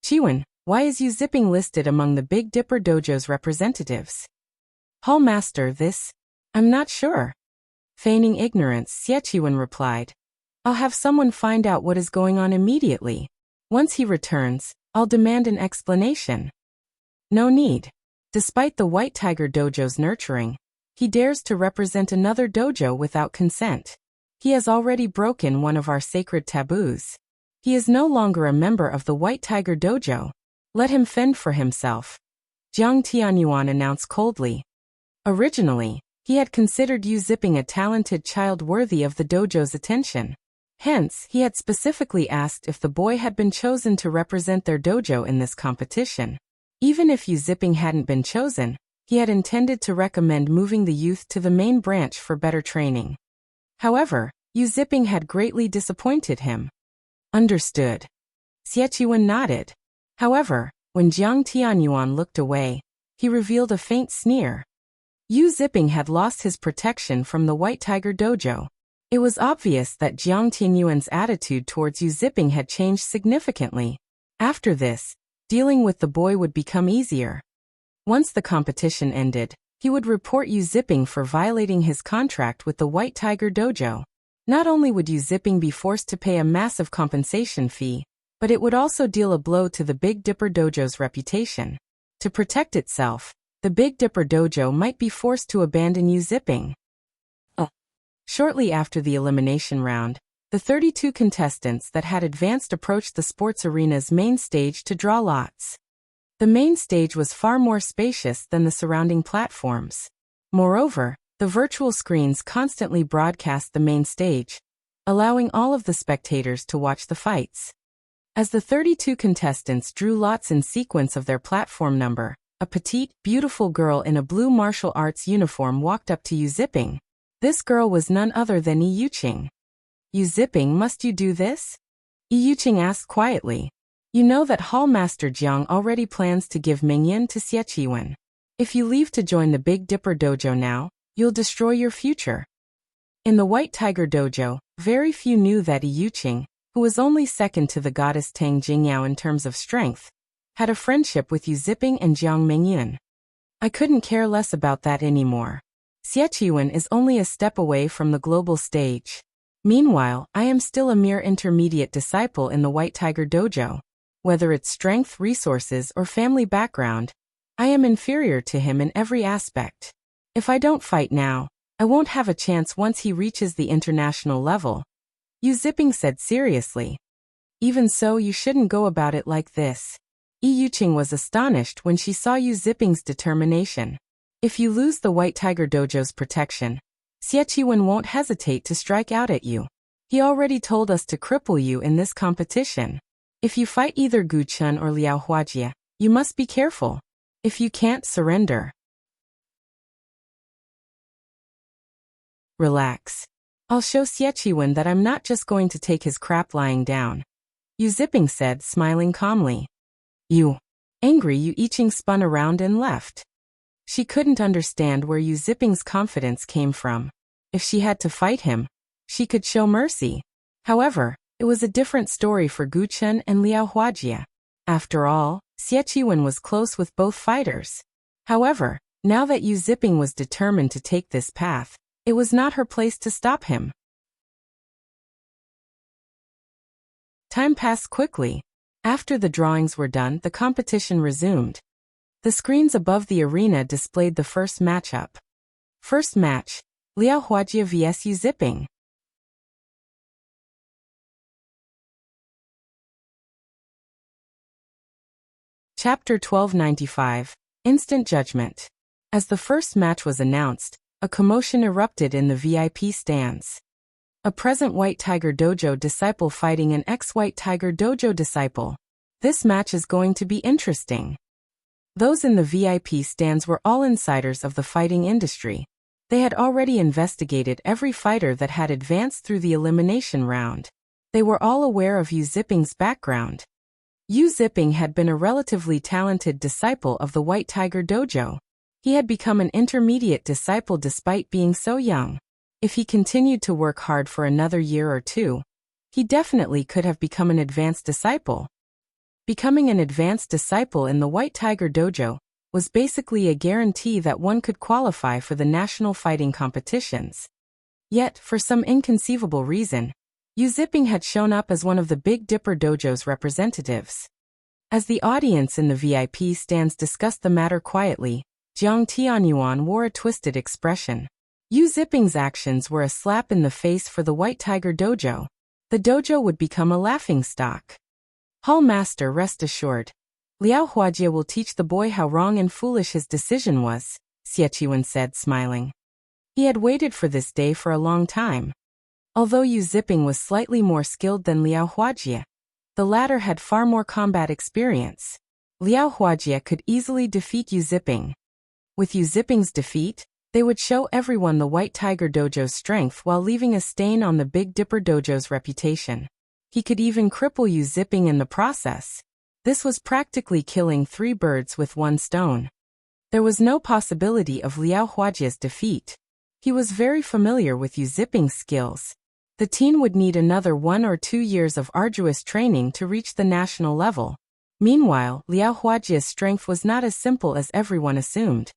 "Qiwen, why is Yu Zipping listed among the Big Dipper dojo's representatives?" "Hall Master, I'm not sure." Feigning ignorance, Xie replied, "I'll have someone find out what is going on immediately. Once he returns, I'll demand an explanation." No need. Despite the White Tiger dojo's nurturing, he dares to represent another dojo without consent. He has already broken one of our sacred taboos. He is no longer a member of the White Tiger dojo. Let him fend for himself, Jiang Tianyuan announced coldly. Originally, he had considered Yu Zipping a talented child worthy of the dojo's attention. Hence, he had specifically asked if the boy had been chosen to represent their dojo in this competition. Even if Yu Zipping hadn't been chosen, he had intended to recommend moving the youth to the main branch for better training. However, Yu Zipping had greatly disappointed him. Understood. Xie nodded. However, when Jiang Tianyuan looked away, he revealed a faint sneer. Yu Zipping had lost his protection from the White Tiger dojo. It was obvious that Jiang Tianyuan's attitude towards Yu Zipping had changed significantly. After this, dealing with the boy would become easier. Once the competition ended, he would report Yu Zipping for violating his contract with the White Tiger dojo. Not only would Yu Zipping be forced to pay a massive compensation fee, but it would also deal a blow to the Big Dipper dojo's reputation. To protect itself, the Big Dipper dojo might be forced to abandon Yu Zipping. Shortly after the elimination round, the 32 contestants that had advanced approached the sports arena's main stage to draw lots. The main stage was far more spacious than the surrounding platforms. Moreover, the virtual screens constantly broadcast the main stage, allowing all of the spectators to watch the fights. As the 32 contestants drew lots in sequence of their platform number, a petite, beautiful girl in a blue martial arts uniform walked up to Yu Zipping. This girl was none other than Yi Yuqing. "Yu Zipping, must you do this?" Yi Yuqing asked quietly. "You know that Hall Master Jiang already plans to give Mingyan to Xie. If you leave to join the Big Dipper dojo now, you'll destroy your future." In the White Tiger dojo, very few knew that Yi Yuqing, who was only second to the goddess Tang Jingyao in terms of strength, had a friendship with Yu Zipping and Jiang Mingyan. "I couldn't care less about that anymore. Xie is only a step away from the global stage. Meanwhile, I am still a mere intermediate disciple in the White Tiger dojo. Whether it's strength, resources, or family background, I am inferior to him in every aspect. If I don't fight now, I won't have a chance once he reaches the international level," Yu Zipping said seriously. "Even so, you shouldn't go about it like this." Yi Yuqing was astonished when she saw Yu Zipping's determination. "If you lose the White Tiger dojo's protection, Xie won't hesitate to strike out at you. He already told us to cripple you in this competition. If you fight either Gu Chun or Liao Huajie, you must be careful. If you can't, surrender." "Relax. I'll show Xie that I'm not just going to take his crap lying down," Yu Zipping said, smiling calmly. "You." Angry, Yu Yuqing spun around and left. She couldn't understand where Yu Zipping's confidence came from. If she had to fight him, she could show mercy. However, it was a different story for Gu Chun and Liao Huajie. After all, Xie was close with both fighters. However, now that Yu Zipping was determined to take this path, it was not her place to stop him. Time passed quickly. After the drawings were done, the competition resumed. The screens above the arena displayed the first matchup. First match, Liao Huajie vs Yu Zipping. Chapter 1295, Instant Judgment. As the first match was announced, a commotion erupted in the VIP stands. A present White Tiger Dojo disciple fighting an ex-White Tiger Dojo disciple. This match is going to be interesting. Those in the VIP stands were all insiders of the fighting industry. They had already investigated every fighter that had advanced through the elimination round. They were all aware of Yu Zipping's background. Yu Zipping had been a relatively talented disciple of the White Tiger Dojo. He had become an intermediate disciple despite being so young. If he continued to work hard for another year or two, he definitely could have become an advanced disciple. Becoming an advanced disciple in the White Tiger Dojo was basically a guarantee that one could qualify for the national fighting competitions. Yet, for some inconceivable reason, Yu Zipping had shown up as one of the Big Dipper Dojo's representatives. As the audience in the VIP stands discussed the matter quietly, Jiang Tianyuan wore a twisted expression. Yu Zipping's actions were a slap in the face for the White Tiger Dojo. The dojo would become a laughingstock. Hall Master, rest assured. Liao Huajie will teach the boy how wrong and foolish his decision was, Xieqiwen said, smiling. He had waited for this day for a long time. Although Yu Zipping was slightly more skilled than Liao Huajie, the latter had far more combat experience. Liao Huajie could easily defeat Yu Zipping. With Yu Zipping's defeat, they would show everyone the White Tiger Dojo's strength while leaving a stain on the Big Dipper Dojo's reputation. He could even cripple Yu Zipping in the process. This was practically killing 3 birds with 1 stone. There was no possibility of Liao Huajie's defeat. He was very familiar with Yu Zipping's skills. The teen would need another 1 or 2 years of arduous training to reach the national level. Meanwhile, Liao Huajie's strength was not as simple as everyone assumed.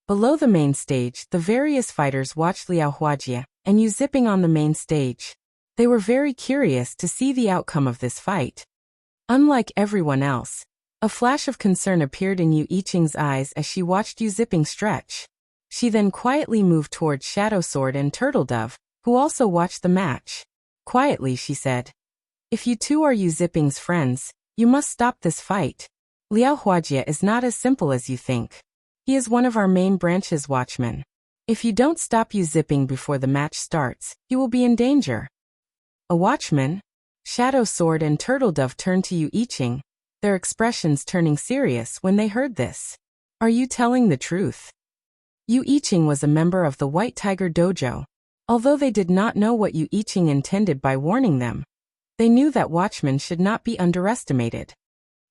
Below the main stage, the various fighters watched Liao Huajie and Yu Zipping on the main stage. They were very curious to see the outcome of this fight. Unlike everyone else, a flash of concern appeared in Yu Iching's eyes as she watched Yu Zipping stretch. She then quietly moved towards Shadow Sword and Turtle Dove, who also watched the match. Quietly, she said, "If you two are Yu Zipping's friends, you must stop this fight. Liao Huajie is not as simple as you think. He is one of our main branch's watchmen. If you don't stop Yu Zipping before the match starts, he will be in danger." A watchman? Shadow Sword and Turtle Dove turned to Yu Iching, their expressions turning serious when they heard this. "Are you telling the truth?" Yu Iching was a member of the White Tiger Dojo. Although they did not know what Yu Iching intended by warning them, they knew that watchmen should not be underestimated.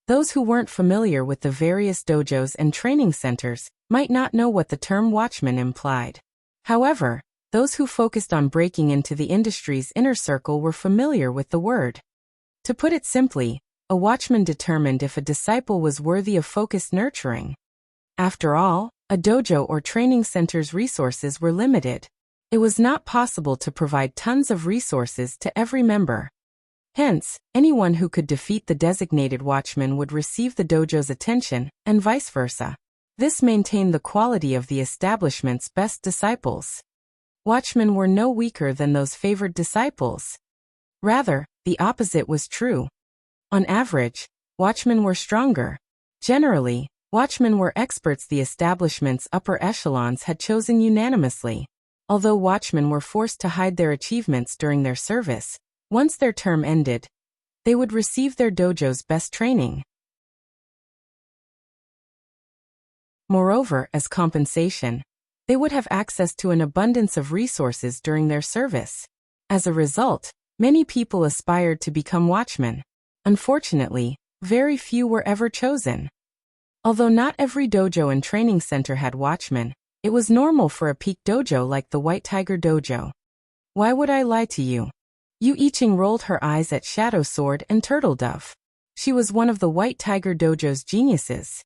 Those who weren't familiar with the various dojos and training centers might not know what the term watchman implied. However, those who focused on breaking into the industry's inner circle were familiar with the word. To put it simply, a watchman determined if a disciple was worthy of focused nurturing. After all, a dojo or training center's resources were limited. It was not possible to provide tons of resources to every member. Hence, anyone who could defeat the designated watchman would receive the dojo's attention, and vice versa. This maintained the quality of the establishment's best disciples. Watchmen were no weaker than those favored disciples. Rather, the opposite was true. On average, watchmen were stronger. Generally, watchmen were experts the establishment's upper echelons had chosen unanimously. Although watchmen were forced to hide their achievements during their service, once their term ended, they would receive their dojo's best training. Moreover, as compensation, they would have access to an abundance of resources during their service. As a result, many people aspired to become watchmen. Unfortunately, very few were ever chosen. Although not every dojo and training center had watchmen, it was normal for a peak dojo like the White Tiger Dojo. Why would I lie to you? Yu Iching rolled her eyes at Shadow Sword and Turtle Dove. She was one of the White Tiger Dojo's geniuses.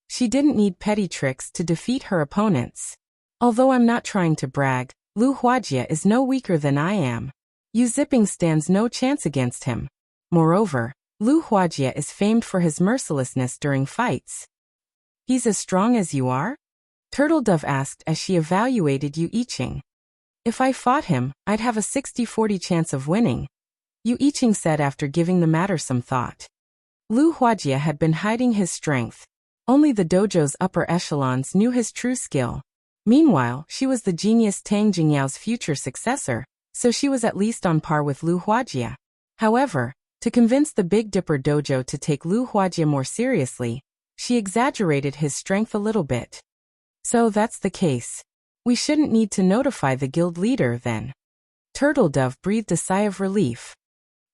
She didn't need petty tricks to defeat her opponents. Although I'm not trying to brag, Liao Huajie is no weaker than I am. Yu Zipping stands no chance against him. Moreover, Liao Huajie is famed for his mercilessness during fights. He's as strong as you are? Turtle Dove asked as she evaluated Yu Iching. If I fought him, I'd have a 60-40 chance of winning. Yu Yiqing said after giving the matter some thought. Lu Huajie had been hiding his strength. Only the dojo's upper echelons knew his true skill. Meanwhile, she was the genius Tang Jingyao's future successor, so she was at least on par with Lu Huajie. However, to convince the Big Dipper dojo to take Lu Huajie more seriously, she exaggerated his strength a little bit. So that's the case. We shouldn't need to notify the guild leader then. Turtle Dove breathed a sigh of relief.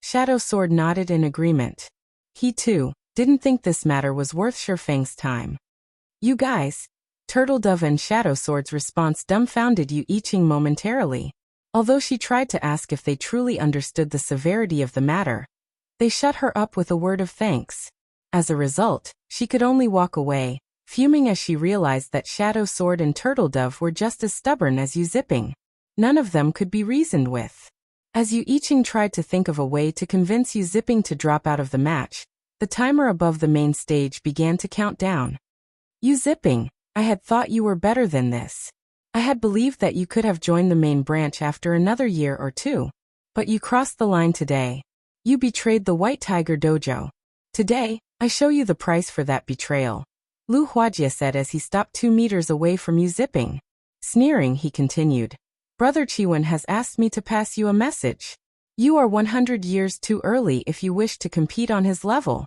Shadow Sword nodded in agreement. He too didn't think this matter was worth Shifeng's time. You guys. Turtle Dove and Shadow Sword's response dumbfounded Yu Yiqing momentarily. Although she tried to ask if they truly understood the severity of the matter, they shut her up with a word of thanks. As a result, she could only walk away, fuming as she realized that Shadow Sword and Turtle Dove were just as stubborn as Yu Zipping. None of them could be reasoned with. As Yu Yiqing tried to think of a way to convince Yu Zipping to drop out of the match, the timer above the main stage began to count down. Yu Zipping, I had thought you were better than this. I had believed that you could have joined the main branch after another year or two. But you crossed the line today. You betrayed the White Tiger Dojo. Today, I show you the price for that betrayal. Lu Huajie said as he stopped 2 meters away from Yu Zipping. Sneering, he continued. Brother Chiwen has asked me to pass you a message. You are 100 years too early if you wish to compete on his level.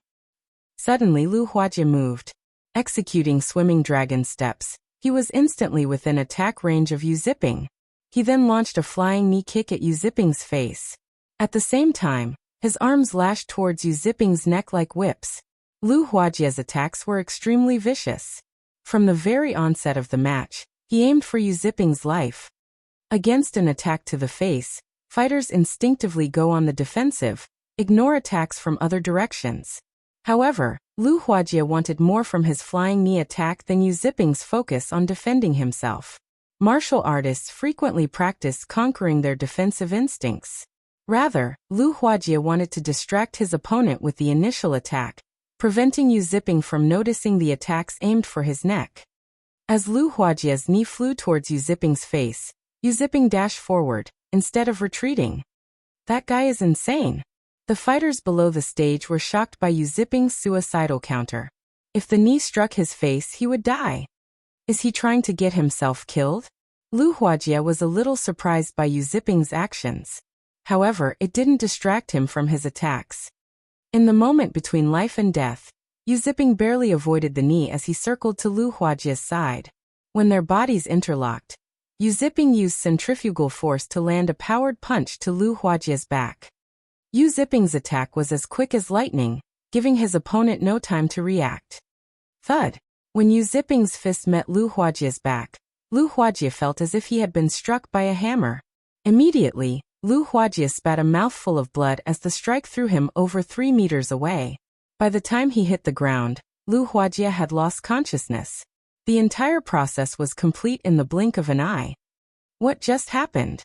Suddenly Lu Huajie moved. Executing swimming dragon steps, he was instantly within attack range of Yu Zipping. He then launched a flying knee kick at Yu Zipping's face. At the same time, his arms lashed towards Yu Zipping's neck like whips. Lu Huajie's attacks were extremely vicious. From the very onset of the match, he aimed for Yu Zipping's life. Against an attack to the face, fighters instinctively go on the defensive, ignore attacks from other directions. However, Lu Huajie wanted more from his flying knee attack than Yu Zipping's focus on defending himself. Martial artists frequently practice conquering their defensive instincts. Rather, Lu Huajie wanted to distract his opponent with the initial attack, preventing Yu Zipping from noticing the attacks aimed for his neck. As Lu Huajie's knee flew towards Yu Zipping's face, Yu Zipping dashed forward, instead of retreating. That guy is insane. The fighters below the stage were shocked by Yu Zipping's suicidal counter. If the knee struck his face, he would die. Is he trying to get himself killed? Lu Huajie was a little surprised by Yu Zipping's actions. However, it didn't distract him from his attacks. In the moment between life and death, Yu Zipping barely avoided the knee as he circled to Lu Huajie's side. When their bodies interlocked, Yu Zipping used centrifugal force to land a powered punch to Lu Huajie's back. Yu Zipping's attack was as quick as lightning, giving his opponent no time to react. Thud! When Yu Zipping's fist met Lu Huajie's back, Lu Huajie felt as if he had been struck by a hammer. Immediately, Lu Huajie spat a mouthful of blood as the strike threw him over 3 meters away. By the time he hit the ground, Lu Huajie had lost consciousness. The entire process was complete in the blink of an eye. What just happened?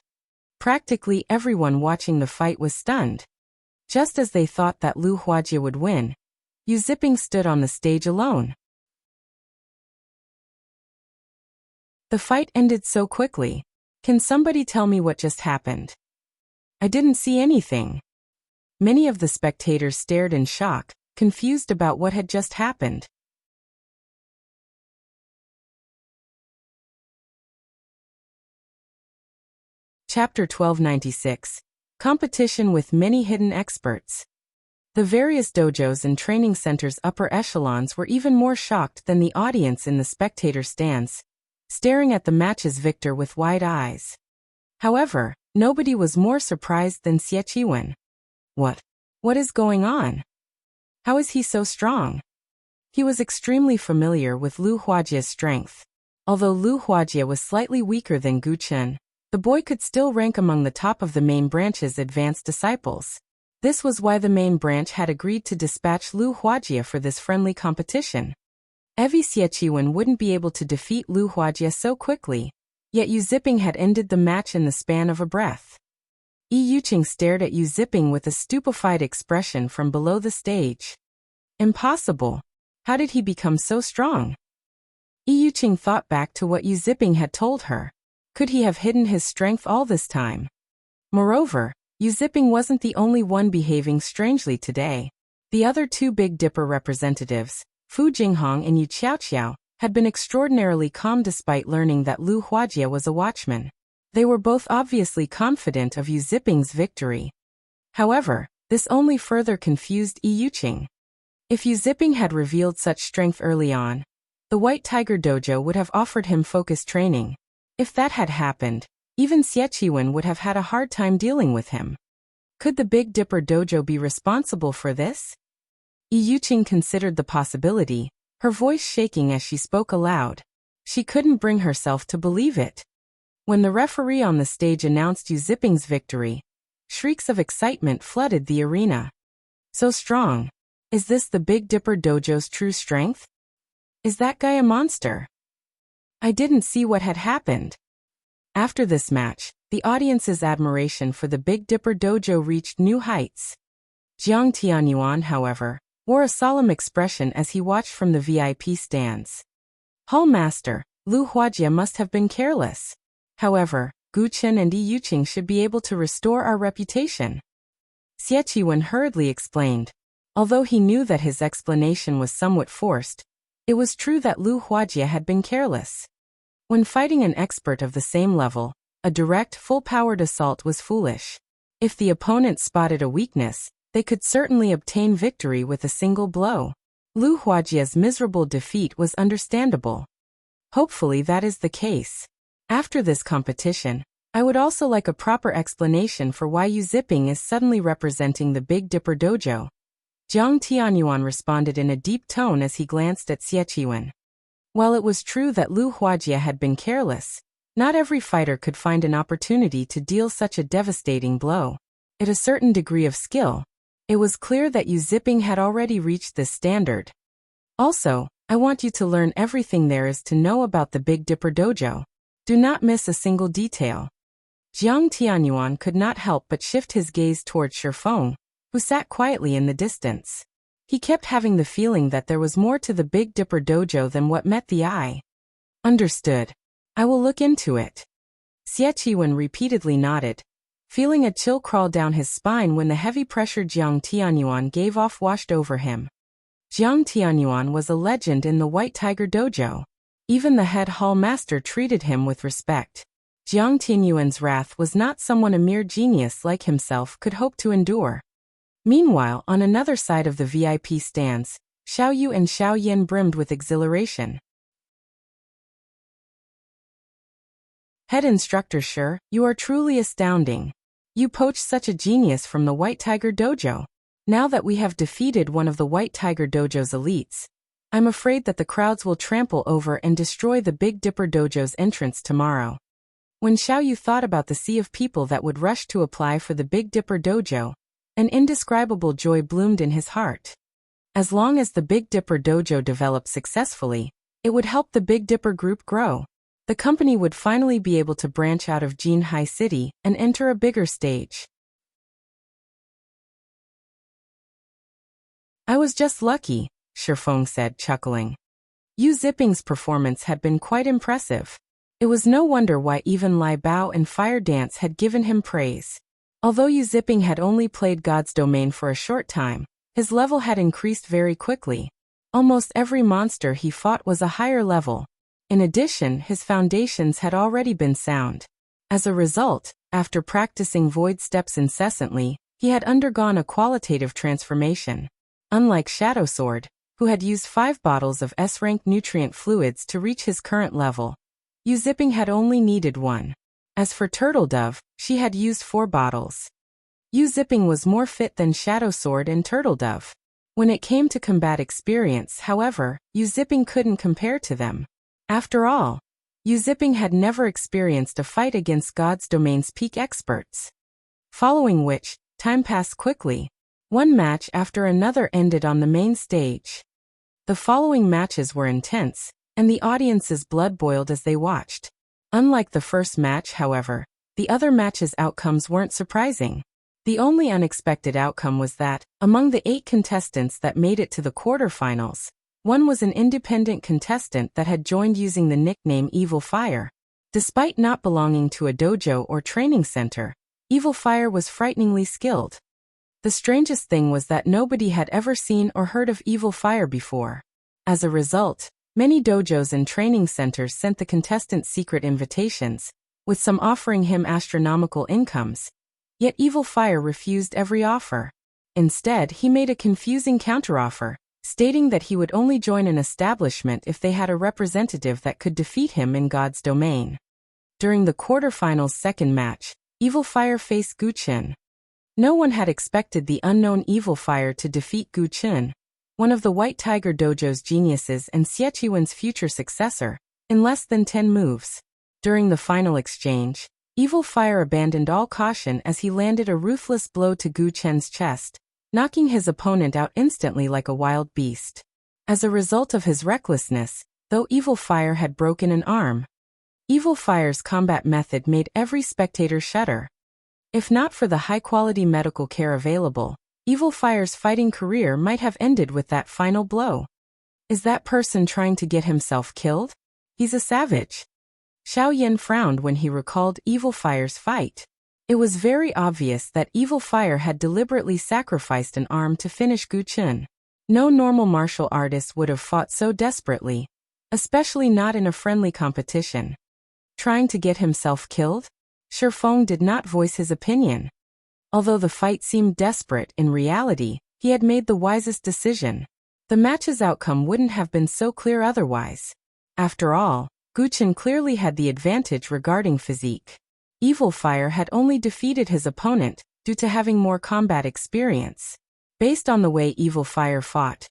Practically everyone watching the fight was stunned. Just as they thought that Lu Huajie would win, Yu Zipping stood on the stage alone. The fight ended so quickly. Can somebody tell me what just happened? I didn't see anything. Many of the spectators stared in shock, confused about what had just happened. Chapter 1296. Competition with many hidden experts. The various dojos and training centers' upper echelons were even more shocked than the audience in the spectator stands, staring at the match's victor with wide eyes. However, nobody was more surprised than Xie Chiwen. What is going on? How is he so strong? He was extremely familiar with Lu Huajie's strength. Although Lu Huajie was slightly weaker than Gu Chen, the boy could still rank among the top of the main branch's advanced disciples. This was why the main branch had agreed to dispatch Lu Huajie for this friendly competition. Xie Chiwen wouldn't be able to defeat Lu Huajie so quickly, yet Yu Zipping had ended the match in the span of a breath. Yu Yiqing stared at Yu Zipping with a stupefied expression from below the stage. Impossible. How did he become so strong? Yu Yiqing thought back to what Yu Zipping had told her. Could he have hidden his strength all this time? Moreover, Yu Ziping wasn't the only one behaving strangely today. The other two Big Dipper representatives, Fu Jinghong and Yu Qiaoqiao, had been extraordinarily calm despite learning that Lu Huajie was a watchman. They were both obviously confident of Yu Ziping's victory. However, this only further confused Yi Yuqing. If Yu Ziping had revealed such strength early on, the White Tiger Dojo would have offered him focused training. If that had happened, even Xie Qinwen would have had a hard time dealing with him. Could the Big Dipper Dojo be responsible for this? Yi Yuqing considered the possibility, her voice shaking as she spoke aloud. She couldn't bring herself to believe it. When the referee on the stage announced Yu Ziping's victory, shrieks of excitement flooded the arena. So strong. Is this the Big Dipper Dojo's true strength? Is that guy a monster? I didn't see what had happened. After this match, the audience's admiration for the Big Dipper Dojo reached new heights. Jiang Tianyuan, however, wore a solemn expression as he watched from the VIP stands. Hall Master, Lu Huajie must have been careless. However, Gu Chen and Yi Yuqing should be able to restore our reputation. Xie Qinwen hurriedly explained. Although he knew that his explanation was somewhat forced, it was true that Lu Huajie had been careless. When fighting an expert of the same level, a direct, full-powered assault was foolish. If the opponent spotted a weakness, they could certainly obtain victory with a single blow. Lu Huajie's miserable defeat was understandable. Hopefully that is the case. After this competition, I would also like a proper explanation for why Yu Ziping is suddenly representing the Big Dipper Dojo. Jiang Tianyuan responded in a deep tone as he glanced at Xie Qinwen. While it was true that Lu Huajie had been careless, not every fighter could find an opportunity to deal such a devastating blow. At a certain degree of skill, it was clear that Yu Ziping had already reached this standard. Also, I want you to learn everything there is to know about the Big Dipper Dojo. Do not miss a single detail. Jiang Tianyuan could not help but shift his gaze toward Shifeng, who sat quietly in the distance. He kept having the feeling that there was more to the Big Dipper Dojo than what met the eye. Understood. I will look into it. Xie Qinwen repeatedly nodded, feeling a chill crawl down his spine when the heavy pressure Jiang Tianyuan gave off washed over him. Jiang Tianyuan was a legend in the White Tiger Dojo. Even the head hall master treated him with respect. Jiang Tianyuan's wrath was not someone a mere genius like himself could hope to endure. Meanwhile, on another side of the VIP stands, Xiao Yu and Xiao Yin brimmed with exhilaration. Head instructor Shi, you are truly astounding. You poached such a genius from the White Tiger Dojo. Now that we have defeated one of the White Tiger Dojo's elites, I'm afraid that the crowds will trample over and destroy the Big Dipper Dojo's entrance tomorrow. When Xiao Yu thought about the sea of people that would rush to apply for the Big Dipper Dojo, an indescribable joy bloomed in his heart. As long as the Big Dipper Dojo developed successfully, it would help the Big Dipper Group grow. The company would finally be able to branch out of Jinhai City and enter a bigger stage. I was just lucky, Shifeng said, chuckling. Yu Ziping's performance had been quite impressive. It was no wonder why even Lai Bao and Fire Dance had given him praise. Although Yu Ziping had only played God's Domain for a short time, his level had increased very quickly. Almost every monster he fought was a higher level. In addition, his foundations had already been sound. As a result, after practicing void steps incessantly, he had undergone a qualitative transformation. Unlike Shadow Sword, who had used 5 bottles of S-rank nutrient fluids to reach his current level, Yu Ziping had only needed 1. As for Turtle Dove, she had used 4 bottles. Yu Ziping was more fit than Shadow Sword and Turtle Dove. When it came to combat experience, however, Yu Ziping couldn't compare to them. After all, Yu Ziping had never experienced a fight against God's Domain's peak experts. Following which, time passed quickly. One match after another ended on the main stage. The following matches were intense, and the audience's blood boiled as they watched. Unlike the first match, however, the other matches' outcomes weren't surprising. The only unexpected outcome was that, among the 8 contestants that made it to the quarterfinals, one was an independent contestant that had joined using the nickname Evil Fire. Despite not belonging to a dojo or training center, Evil Fire was frighteningly skilled. The strangest thing was that nobody had ever seen or heard of Evil Fire before. As a result, many dojos and training centers sent the contestants secret invitations, with some offering him astronomical incomes. Yet Evil Fire refused every offer. Instead, he made a confusing counteroffer, stating that he would only join an establishment if they had a representative that could defeat him in God's domain. During the quarterfinals' second match, Evil Fire faced Gu Qin. No one had expected the unknown Evil Fire to defeat Gu Qin, one of the White Tiger Dojo's geniuses and Xie Qinwen's future successor, in less than 10 moves. During the final exchange, Evil Fire abandoned all caution as he landed a ruthless blow to Gu Qin's chest, knocking his opponent out instantly like a wild beast. As a result of his recklessness, though Evil Fire had broken an arm, Evil Fire's combat method made every spectator shudder. If not for the high-quality medical care available, Evil Fire's fighting career might have ended with that final blow. Is that person trying to get himself killed? He's a savage. Xiao Yan frowned when he recalled Evil Fire's fight. It was very obvious that Evil Fire had deliberately sacrificed an arm to finish Gu Qin. No normal martial artist would have fought so desperately, especially not in a friendly competition. Trying to get himself killed? Shifeng did not voice his opinion. Although the fight seemed desperate, in reality, he had made the wisest decision. The match's outcome wouldn't have been so clear otherwise. After all, Gu Qin clearly had the advantage regarding physique. Evil Fire had only defeated his opponent due to having more combat experience. Based on the way Evil Fire fought,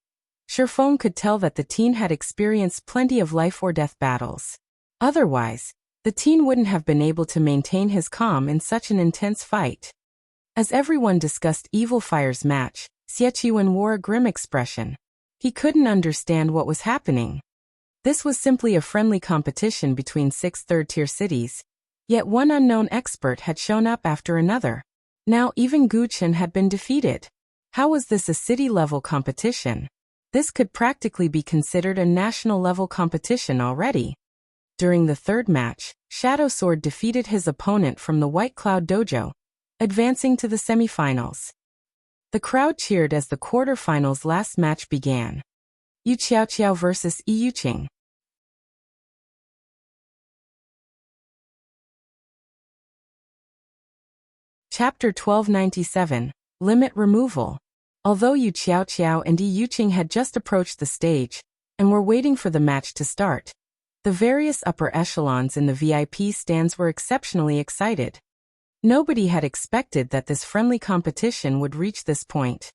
Shifeng could tell that the teen had experienced plenty of life-or-death battles. Otherwise, the teen wouldn't have been able to maintain his calm in such an intense fight. As everyone discussed Evil Fire's match, Xie Qinwen wore a grim expression. He couldn't understand what was happening. This was simply a friendly competition between 6 third-tier cities, yet one unknown expert had shown up after another. Now even Gu Qin had been defeated. How was this a city-level competition? This could practically be considered a national-level competition already. During the third match, Shadow Sword defeated his opponent from the White Cloud Dojo, advancing to the semifinals. The crowd cheered as the quarterfinals' last match began. Yu Qiaoqiao vs. Yi Yuqing. Chapter 1297, Limit Removal. Although Yu Qiaoqiao and Yi Yuqing had just approached the stage, and were waiting for the match to start, the various upper echelons in the VIP stands were exceptionally excited. Nobody had expected that this friendly competition would reach this point.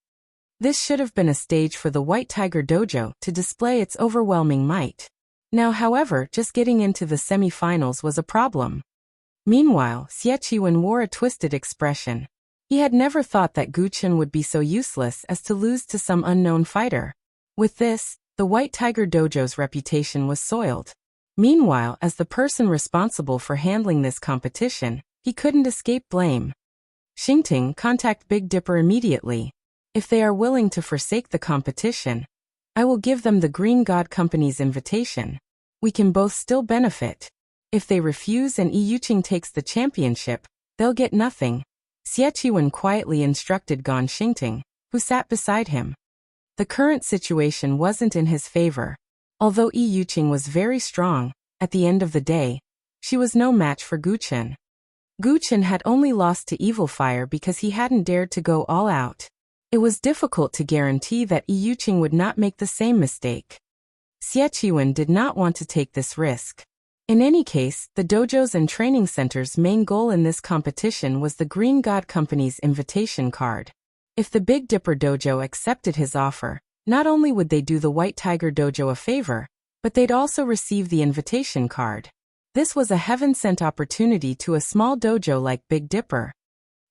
This should have been a stage for the White Tiger Dojo to display its overwhelming might. Now, however, just getting into the semi-finals was a problem. Meanwhile, Xie Qinwen wore a twisted expression. He had never thought that Gu Qin would be so useless as to lose to some unknown fighter. With this, the White Tiger Dojo's reputation was soiled. Meanwhile, as the person responsible for handling this competition, he couldn't escape blame. Xingting, contact Big Dipper immediately. If they are willing to forsake the competition, I will give them the Green God Company's invitation. We can both still benefit. If they refuse and Yi Yuqing takes the championship, they'll get nothing. Xie Qinwen quietly instructed Gan Xingting, who sat beside him. The current situation wasn't in his favor. Although Yi Yuqing was very strong, at the end of the day, she was no match for Gu Qin. Gu Qin had only lost to Evil Fire because he hadn't dared to go all out. It was difficult to guarantee that Yi Yuqing would not make the same mistake. Xie Qinwen did not want to take this risk. In any case, the dojo's and training center's main goal in this competition was the Green God Company's invitation card. If the Big Dipper Dojo accepted his offer, not only would they do the White Tiger Dojo a favor, but they'd also receive the invitation card. This was a heaven-sent opportunity to a small dojo like Big Dipper.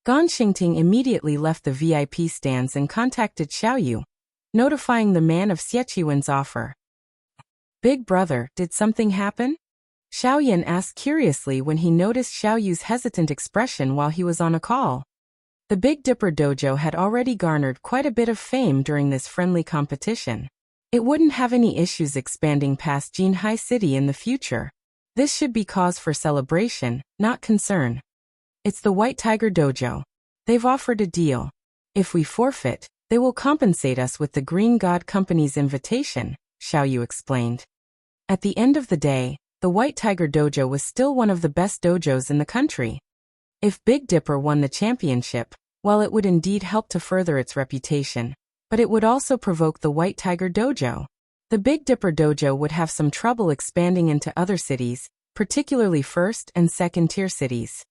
Gan Xingting immediately left the VIP stands and contacted Xiaoyu, notifying the man of Xie Qinwen's offer. Big brother, did something happen? Xiaoyan asked curiously when he noticed Xiaoyu's hesitant expression while he was on a call. The Big Dipper Dojo had already garnered quite a bit of fame during this friendly competition. It wouldn't have any issues expanding past Jinhai City in the future. This should be cause for celebration, not concern. It's the White Tiger Dojo. They've offered a deal. If we forfeit, they will compensate us with the Green God Company's invitation, Xiaoyu explained. At the end of the day, the White Tiger Dojo was still one of the best dojos in the country. If Big Dipper won the championship, while it would indeed help to further its reputation, but it would also provoke the White Tiger Dojo. The Big Dipper Dojo would have some trouble expanding into other cities, particularly first and second tier cities.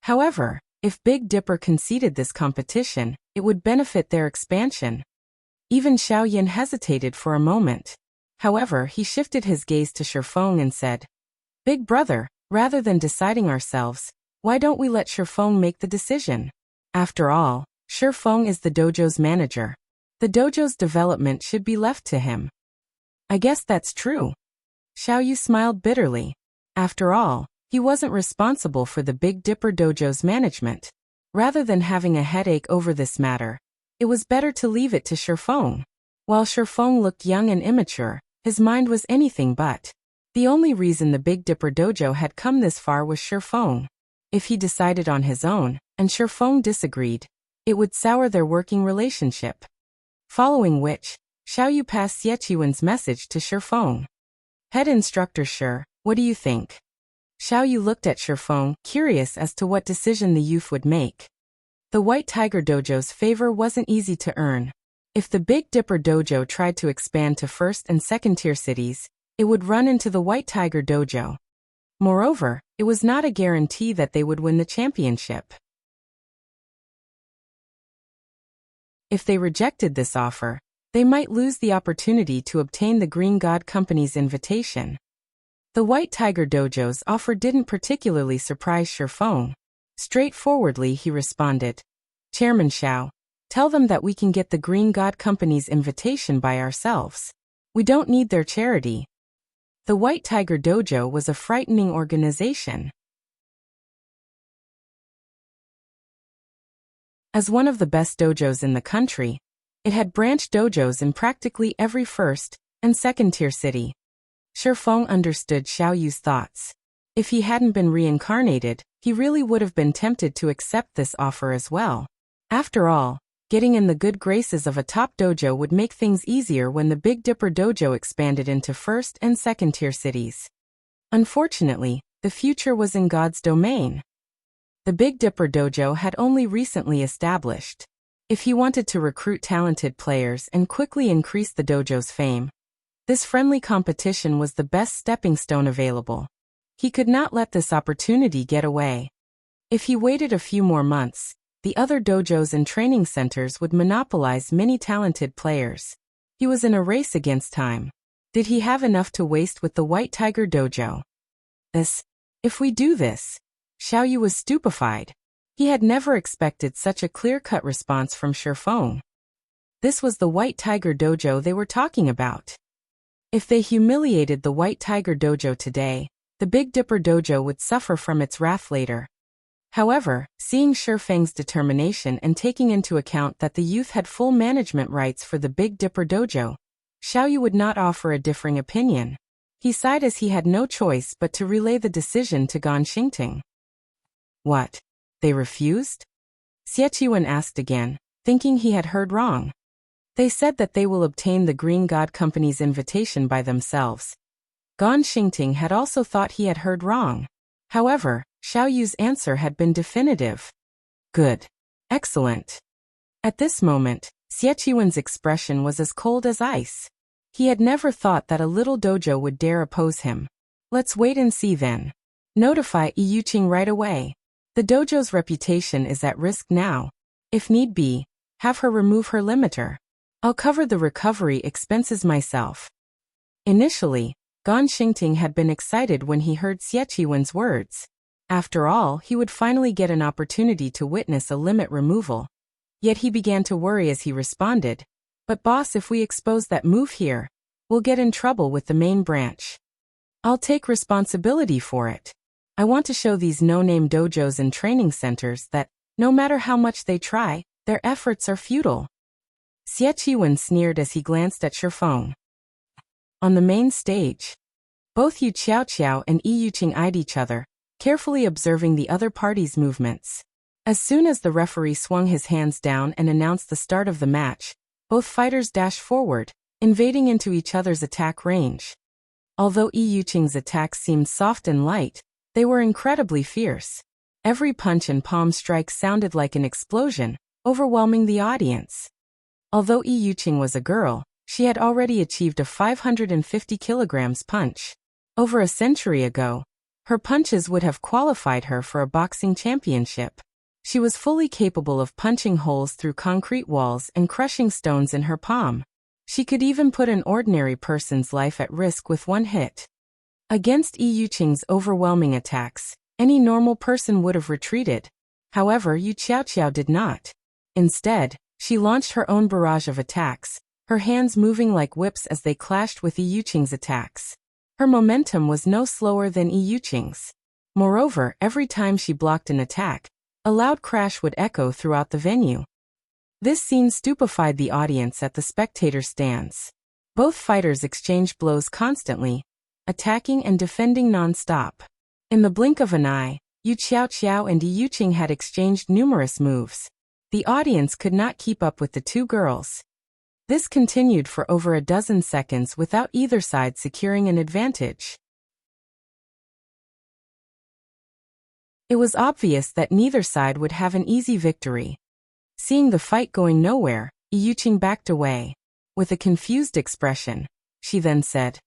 However, if Big Dipper conceded this competition, it would benefit their expansion. Even Xiao Yin hesitated for a moment. However, he shifted his gaze to Shifeng and said, Big brother, rather than deciding ourselves, why don't we let Shifeng make the decision? After all, Shifeng is the dojo's manager. The dojo's development should be left to him. I guess that's true. Xiaoyu smiled bitterly. After all, he wasn't responsible for the Big Dipper Dojo's management. Rather than having a headache over this matter, it was better to leave it to Shifeng. While Shifeng looked young and immature, his mind was anything but. The only reason the Big Dipper Dojo had come this far was Shifeng. If he decided on his own, and Shifeng disagreed, it would sour their working relationship. Following which, Xiaoyu passed Xieqiwen's message to Shifeng. Head instructor Shi, what do you think? Xiaoyu looked at Shifeng, curious as to what decision the youth would make. The White Tiger Dojo's favor wasn't easy to earn. If the Big Dipper Dojo tried to expand to first and second tier cities, it would run into the White Tiger Dojo. Moreover, it was not a guarantee that they would win the championship. If they rejected this offer, they might lose the opportunity to obtain the Green God Company's invitation. The White Tiger Dojo's offer didn't particularly surprise Shifeng. Straightforwardly he responded, Chairman Xiao, tell them that we can get the Green God Company's invitation by ourselves. We don't need their charity. The White Tiger Dojo was a frightening organization. As one of the best dojos in the country, it had branch dojos in practically every first and second tier city. Shifeng understood Xiaoyu's thoughts. If he hadn't been reincarnated, he really would have been tempted to accept this offer as well. After all, getting in the good graces of a top dojo would make things easier when the Big Dipper Dojo expanded into first and second tier cities. Unfortunately, the future was in God's domain. The Big Dipper Dojo had only recently established. If he wanted to recruit talented players and quickly increase the dojo's fame, this friendly competition was the best stepping stone available. He could not let this opportunity get away. If he waited a few more months, the other dojos and training centers would monopolize many talented players. He was in a race against time. Did he have enough to waste with the White Tiger Dojo? If we do this, Xiaoyu was stupefied. He had never expected such a clear-cut response from Shifeng. This was the White Tiger Dojo they were talking about. If they humiliated the White Tiger Dojo today, the Big Dipper Dojo would suffer from its wrath later. However, seeing Shifeng's determination and taking into account that the youth had full management rights for the Big Dipper Dojo, Xiaoyu would not offer a differing opinion. He sighed as he had no choice but to relay the decision to Gan Xingting. What? They refused? Xieqiwen asked again, thinking he had heard wrong. They said that they will obtain the Green God Company's invitation by themselves. Gan Xingting had also thought he had heard wrong. However, Xiaoyu's answer had been definitive. Good. Excellent. At this moment, Xieqiwen's expression was as cold as ice. He had never thought that a little dojo would dare oppose him. Let's wait and see then. Notify Yuqing right away. The dojo's reputation is at risk now. If need be, have her remove her limiter. I'll cover the recovery expenses myself. Initially, Gan Xingting had been excited when he heard Xieqiwen's words. After all, he would finally get an opportunity to witness a limit removal. Yet he began to worry as he responded, But boss, if we expose that move here, we'll get in trouble with the main branch. I'll take responsibility for it. I want to show these no-name dojos and training centers that, no matter how much they try, their efforts are futile. Xieqiwen sneered as he glanced at Shifeng. On the main stage, both Yu Qiaoqiao and Yuqing eyed each other, carefully observing the other party's movements. As soon as the referee swung his hands down and announced the start of the match, both fighters dashed forward, invading into each other's attack range. Although Yi Yuqing's attacks seemed soft and light, they were incredibly fierce. Every punch and palm strike sounded like an explosion, overwhelming the audience. Although Yi Yuqing was a girl, she had already achieved a 550 kilograms punch. Over a century ago, her punches would have qualified her for a boxing championship. She was fully capable of punching holes through concrete walls and crushing stones in her palm. She could even put an ordinary person's life at risk with one hit. Against Yi Yuqing's overwhelming attacks, any normal person would have retreated. However, Yu Qiaoqiao did not. Instead, she launched her own barrage of attacks, her hands moving like whips as they clashed with Yi Yuqing's attacks. Her momentum was no slower than Yi Yuqing's. Moreover, every time she blocked an attack, a loud crash would echo throughout the venue. This scene stupefied the audience at the spectator stands. Both fighters exchanged blows constantly, attacking and defending non-stop. In the blink of an eye, Yu Qiaoqiao and Yi Yuqing had exchanged numerous moves. The audience could not keep up with the two girls. This continued for over a dozen seconds without either side securing an advantage. It was obvious that neither side would have an easy victory. Seeing the fight going nowhere, Yi Yuqing backed away. With a confused expression, she then said,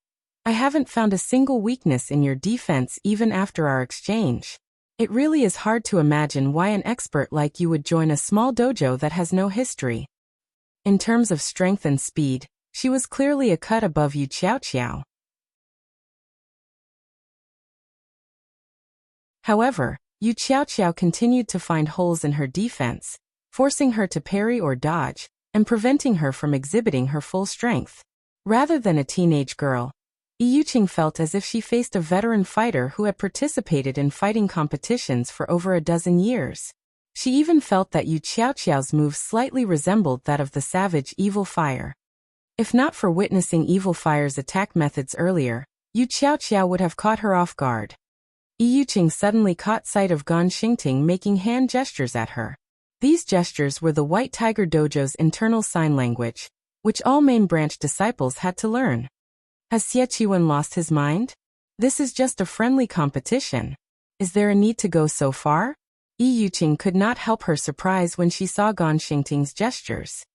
"I haven't found a single weakness in your defense even after our exchange. It really is hard to imagine why an expert like you would join a small dojo that has no history." In terms of strength and speed, she was clearly a cut above Yu Qiaoqiao. However, Yu Qiaoqiao continued to find holes in her defense, forcing her to parry or dodge, and preventing her from exhibiting her full strength. Rather than a teenage girl, Yi Yuqing felt as if she faced a veteran fighter who had participated in fighting competitions for over a dozen years. She even felt that Yu Qiaoqiao's moves slightly resembled that of the savage Evil Fire. If not for witnessing Evil Fire's attack methods earlier, Yu Qiaoqiao would have caught her off guard. Yi Yuqing suddenly caught sight of Gan Xingting making hand gestures at her. These gestures were the White Tiger Dojo's internal sign language, which all main branch disciples had to learn. Has Xie Qiwen lost his mind? This is just a friendly competition. Is there a need to go so far? Yi Yuqing could not help her surprise when she saw Gan Xingting's gestures.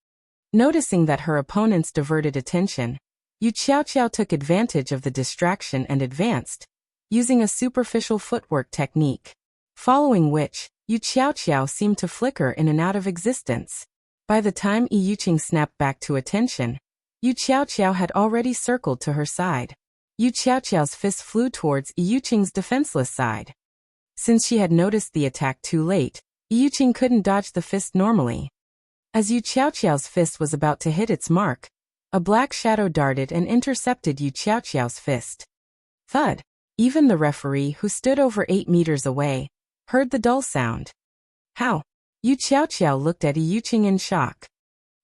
Noticing that her opponents diverted attention, Yu Qiaoqiao took advantage of the distraction and advanced, using a superficial footwork technique, following which, Yu Qiaoqiao seemed to flicker in and out of existence. By the time Yi Yuqing snapped back to attention, Yu Qiaoqiao had already circled to her side. Yu Qiaoqiao's fist flew towards Yi Yuqing's defenseless side. Since she had noticed the attack too late, Yi Yuqing couldn't dodge the fist normally. As Yu Qiaoqiao's fist was about to hit its mark, a black shadow darted and intercepted Yu Qiaoqiao's fist. Thud! Even the referee, who stood over 8 meters away, heard the dull sound. How? Yu Qiaoqiao looked at Yi Yuqing in shock.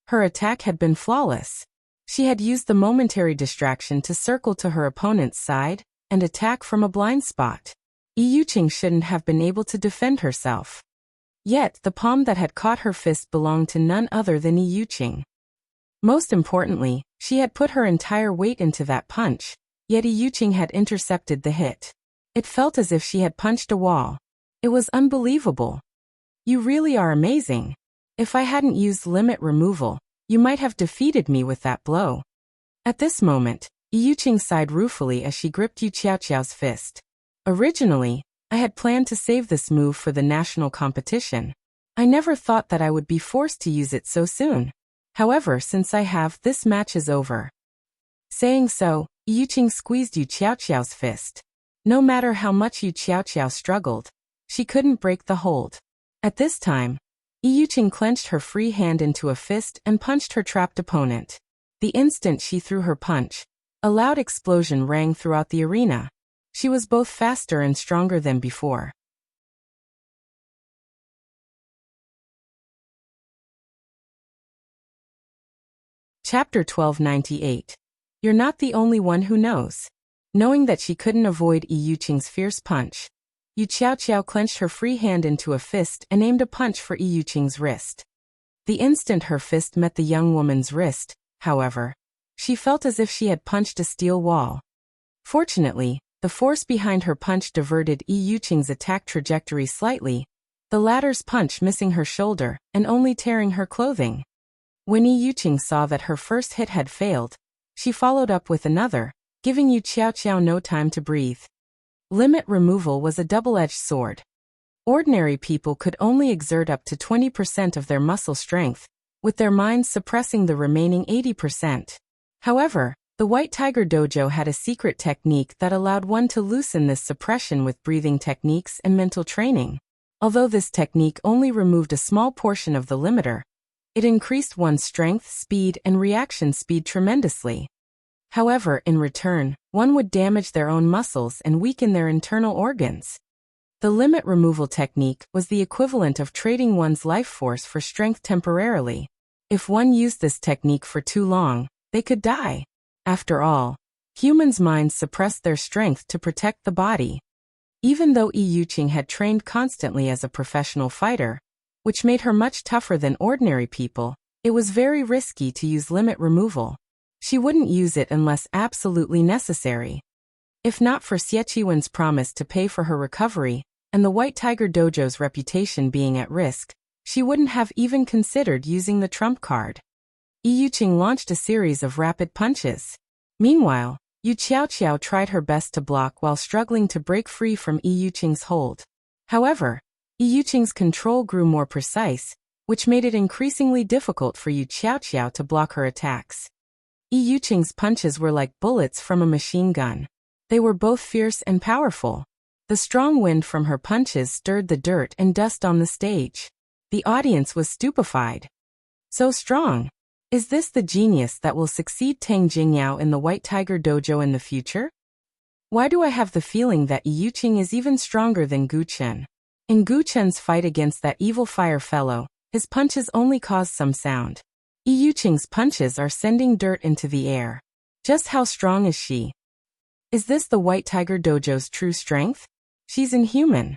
Her attack had been flawless. She had used the momentary distraction to circle to her opponent's side and attack from a blind spot. Yi Yuqing shouldn't have been able to defend herself. Yet, the palm that had caught her fist belonged to none other than Yi Yuqing. Most importantly, she had put her entire weight into that punch, yet Yi Yuqing had intercepted the hit. It felt as if she had punched a wall. It was unbelievable. You really are amazing. If I hadn't used limit removal, you might have defeated me with that blow. At this moment, Yi Yuqing sighed ruefully as she gripped Yu Qiaoqiao's fist. Originally, I had planned to save this move for the national competition. I never thought that I would be forced to use it so soon. However, since I have, this match is over. Saying so, Yi Yuqing squeezed Yu Qiaoqiao's fist. No matter how much Yu Qiaoqiao struggled, she couldn't break the hold. At this time, Yi Yuqing clenched her free hand into a fist and punched her trapped opponent. The instant she threw her punch, a loud explosion rang throughout the arena. She was both faster and stronger than before. Chapter 1298. You're not the only one who knows. Knowing that she couldn't avoid Yi Yuqing's fierce punch, Yu Qiaoqiao clenched her free hand into a fist and aimed a punch for Yi Yuqing's wrist. The instant her fist met the young woman's wrist, however, she felt as if she had punched a steel wall. Fortunately, the force behind her punch diverted Yi Yuqing's attack trajectory slightly, the latter's punch missing her shoulder and only tearing her clothing. When Yi Yuqing saw that her first hit had failed, she followed up with another, giving Yu Qiaoqiao no time to breathe. Limit removal was a double-edged sword. Ordinary people could only exert up to 20% of their muscle strength, with their minds suppressing the remaining 80%. However, the White Tiger Dojo had a secret technique that allowed one to loosen this suppression with breathing techniques and mental training. Although this technique only removed a small portion of the limiter, it increased one's strength, speed, and reaction speed tremendously. However, in return, one would damage their own muscles and weaken their internal organs. The limit removal technique was the equivalent of trading one's life force for strength temporarily. If one used this technique for too long, they could die. After all, humans' minds suppress their strength to protect the body. Even though Yi Yuqing had trained constantly as a professional fighter, which made her much tougher than ordinary people, it was very risky to use limit removal. She wouldn't use it unless absolutely necessary. If not for Xie Qiwen's promise to pay for her recovery, and the White Tiger Dojo's reputation being at risk, she wouldn't have even considered using the trump card. Yi Yuqing launched a series of rapid punches. Meanwhile, Yu Qiaoqiao tried her best to block while struggling to break free from Yi Yuqing's hold. However, Yi Yuqing's control grew more precise, which made it increasingly difficult for Yu Qiaoqiao to block her attacks. Yi Yuqing's punches were like bullets from a machine gun. They were both fierce and powerful. The strong wind from her punches stirred the dirt and dust on the stage. The audience was stupefied. So strong. Is this the genius that will succeed Tang Jingyao in the White Tiger Dojo in the future? Why do I have the feeling that Yi Yuqing is even stronger than Gu Chen? In Gu Chen's fight against that evil fire fellow, his punches only caused some sound. Yi Yuqing's punches are sending dirt into the air. Just how strong is she? Is this the White Tiger Dojo's true strength? She's inhuman.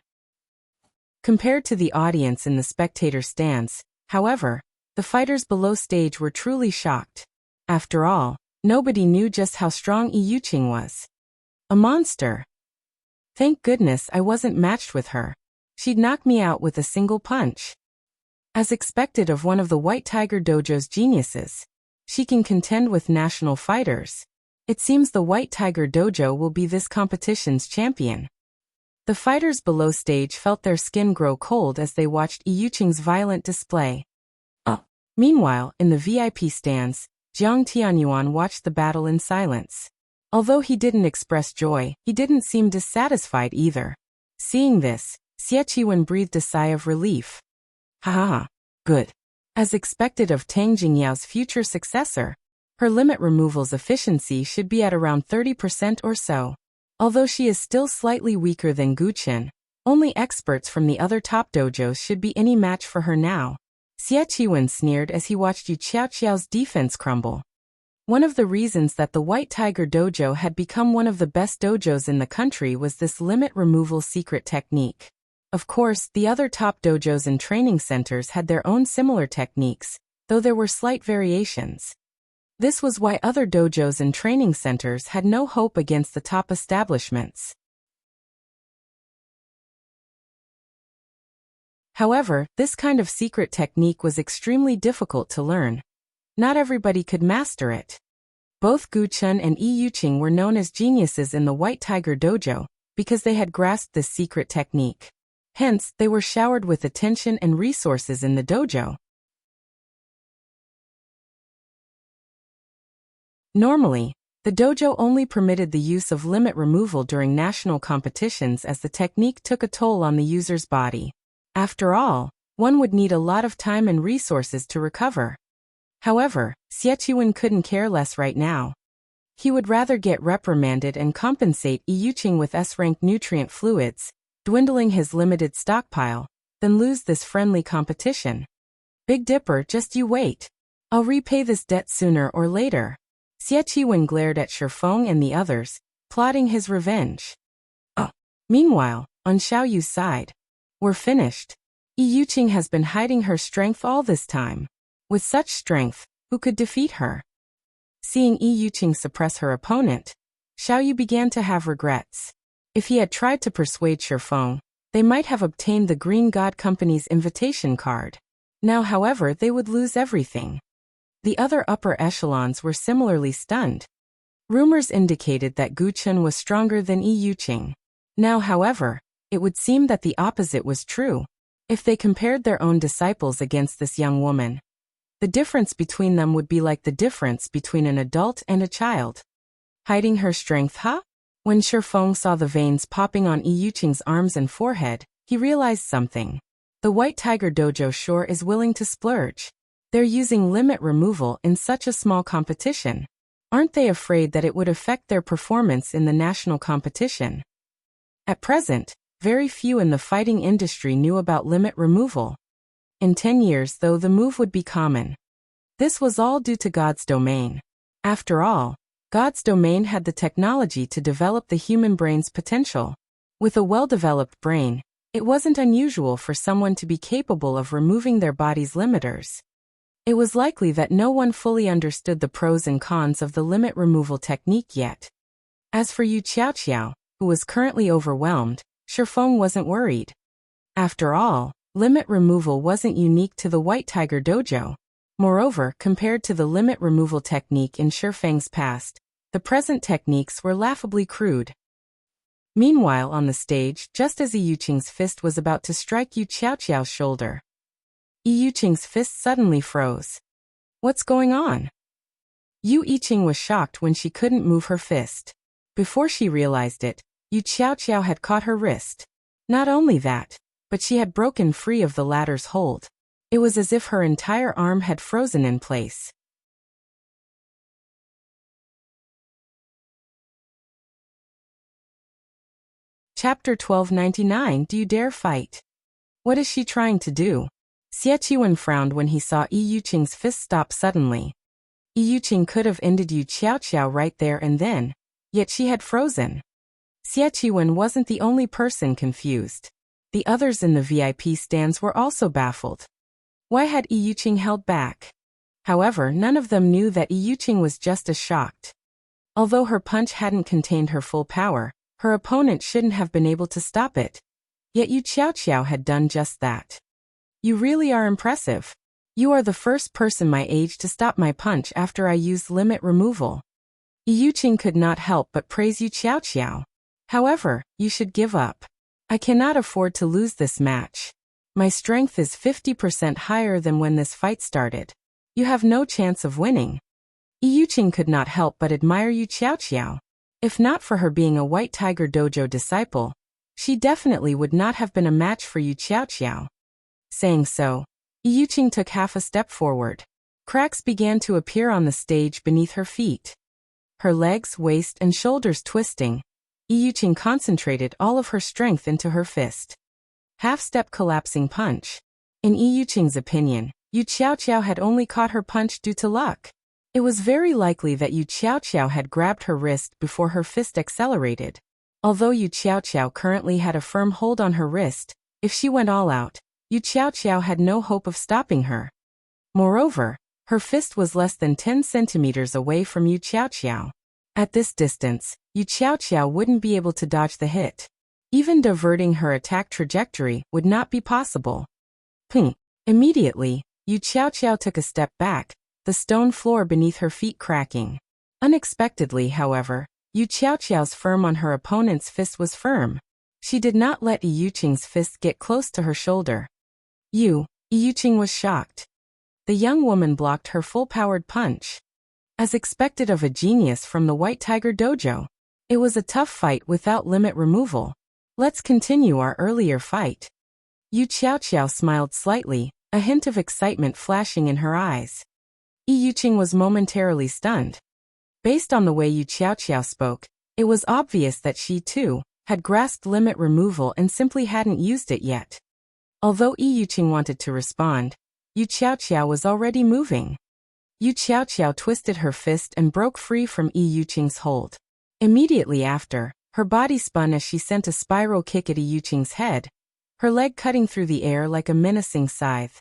Compared to the audience in the spectator stands, however, the fighters below stage were truly shocked. After all, nobody knew just how strong Yi Yuqing was. A monster. Thank goodness I wasn't matched with her. She'd knock me out with a single punch. As expected of one of the White Tiger Dojo's geniuses, she can contend with national fighters. It seems the White Tiger Dojo will be this competition's champion. The fighters below stage felt their skin grow cold as they watched Yi Yuqing's violent display. Meanwhile, in the VIP stands, Jiang Tianyuan watched the battle in silence. Although he didn't express joy, he didn't seem dissatisfied either. Seeing this, Xie Qiwen breathed a sigh of relief. Ha ha ha. Good. As expected of Tang Jingyao's future successor, her limit removal's efficiency should be at around 30% or so. Although she is still slightly weaker than Gu Chen, only experts from the other top dojos should be any match for her now. Xie Qiwen sneered as he watched Yu Qiaoqiao's defense crumble. One of the reasons that the White Tiger Dojo had become one of the best dojos in the country was this limit removal secret technique. Of course, the other top dojos and training centers had their own similar techniques, though there were slight variations. This was why other dojos and training centers had no hope against the top establishments. However, this kind of secret technique was extremely difficult to learn. Not everybody could master it. Both Gu Chen and Yi Yuqing were known as geniuses in the White Tiger Dojo, because they had grasped this secret technique. Hence, they were showered with attention and resources in the dojo. Normally, the dojo only permitted the use of limit removal during national competitions as the technique took a toll on the user's body. After all, one would need a lot of time and resources to recover. However, Xie Qiwen couldn't care less right now. He would rather get reprimanded and compensate Yi Yuqing with S-rank nutrient fluids, dwindling his limited stockpile, than lose this friendly competition. Big Dipper, just you wait. I'll repay this debt sooner or later. Xie Qiwen glared at Shifeng and the others, plotting his revenge. Meanwhile, On Xiao Yu's side. We're finished. Yi Yuqing has been hiding her strength all this time. With such strength, who could defeat her? Seeing Yi Yuqing suppress her opponent, Xiao Yu began to have regrets. If he had tried to persuade Shifeng, they might have obtained the Green God Company's invitation card. Now, however, they would lose everything. The other upper echelons were similarly stunned. Rumors indicated that Gu Chun was stronger than Yi Yuqing. Now, however, it would seem that the opposite was true. If they compared their own disciples against this young woman, the difference between them would be like the difference between an adult and a child. Hiding her strength, huh? When Shifeng saw the veins popping on Yi Yuqing's arms and forehead, he realized something. The White Tiger Dojo sure is willing to splurge. They're using limit removal in such a small competition. Aren't they afraid that it would affect their performance in the national competition? At present, very few in the fighting industry knew about limit removal. In 10 years, though, the move would be common. This was all due to God's domain. After all, God's domain had the technology to develop the human brain's potential. With a well-developed brain, it wasn't unusual for someone to be capable of removing their body's limiters. It was likely that no one fully understood the pros and cons of the limit removal technique yet. As for Yu Qiaoqiao, who was currently overwhelmed, Shifeng wasn't worried. After all, limit removal wasn't unique to the White Tiger Dojo. Moreover, compared to the limit removal technique in Shifeng's past, the present techniques were laughably crude. Meanwhile, on the stage, just as Yi Yuqing's fist was about to strike Yu Qiaoqiao's shoulder, Yi Yuqing's fist suddenly froze. What's going on? Yu Yuqing was shocked when she couldn't move her fist. Before she realized it, Yu Qiaoqiao had caught her wrist. Not only that, but she had broken free of the latter's hold. It was as if her entire arm had frozen in place. Chapter 1299. Do you dare fight? What is she trying to do? Xie Qiwen frowned when he saw Yi Yuqing's fist stop suddenly. Yi Yuqing could have ended Yu Qiaoqiao right there and then, yet she had frozen. Xie Qiwen wasn't the only person confused. The others in the VIP stands were also baffled. Why had Yi Yuqing held back? However, none of them knew that Yi Yuqing was just as shocked. Although her punch hadn't contained her full power, her opponent shouldn't have been able to stop it. Yet Yu Qiaoqiao had done just that. You really are impressive. You are the first person my age to stop my punch after I used limit removal. Yi Yuqing could not help but praise Yu Qiaoqiao. However, you should give up. I cannot afford to lose this match. My strength is 50% higher than when this fight started. You have no chance of winning. Yi Yuqing could not help but admire Yu Qiaoqiao. If not for her being a White Tiger Dojo disciple, she definitely would not have been a match for Yu Qiaoqiao. Saying so, Yi Yuqing took half a step forward. Cracks began to appear on the stage beneath her feet. Her legs, waist, and shoulders twisting, Yi Yuqing concentrated all of her strength into her fist. Half-step collapsing punch. In Yi Yuqing's opinion, Yu Qiaoqiao had only caught her punch due to luck. It was very likely that Yu Qiaoqiao had grabbed her wrist before her fist accelerated. Although Yu Qiaoqiao currently had a firm hold on her wrist, if she went all out, Yu Qiaoqiao had no hope of stopping her. Moreover, her fist was less than 10 centimeters away from Yu Qiaoqiao. At this distance, Yu Qiaoqiao wouldn't be able to dodge the hit. Even diverting her attack trajectory would not be possible. Ping! Immediately, Yu Qiaoqiao took a step back, the stone floor beneath her feet cracking. Unexpectedly, however, Yu Qiaoqiao's firm on her opponent's fist was firm. She did not let Yi Yuqing's fist get close to her shoulder. Yi Yuqing was shocked. The young woman blocked her full-powered punch. As expected of a genius from the White Tiger Dojo, it was a tough fight without limit removal. Let's continue our earlier fight. Yu Qiaoqiao smiled slightly, a hint of excitement flashing in her eyes. Yi Yuqing was momentarily stunned. Based on the way Yu Qiaoqiao spoke, it was obvious that she, too, had grasped limit removal and simply hadn't used it yet. Although Yi Yuqing wanted to respond, Yu Qiaoqiao was already moving. Yu Qiaoqiao twisted her fist and broke free from Yi Yuqing's hold. Immediately after, Her body spun as she sent a spiral kick at Yuqing's head, her leg cutting through the air like a menacing scythe.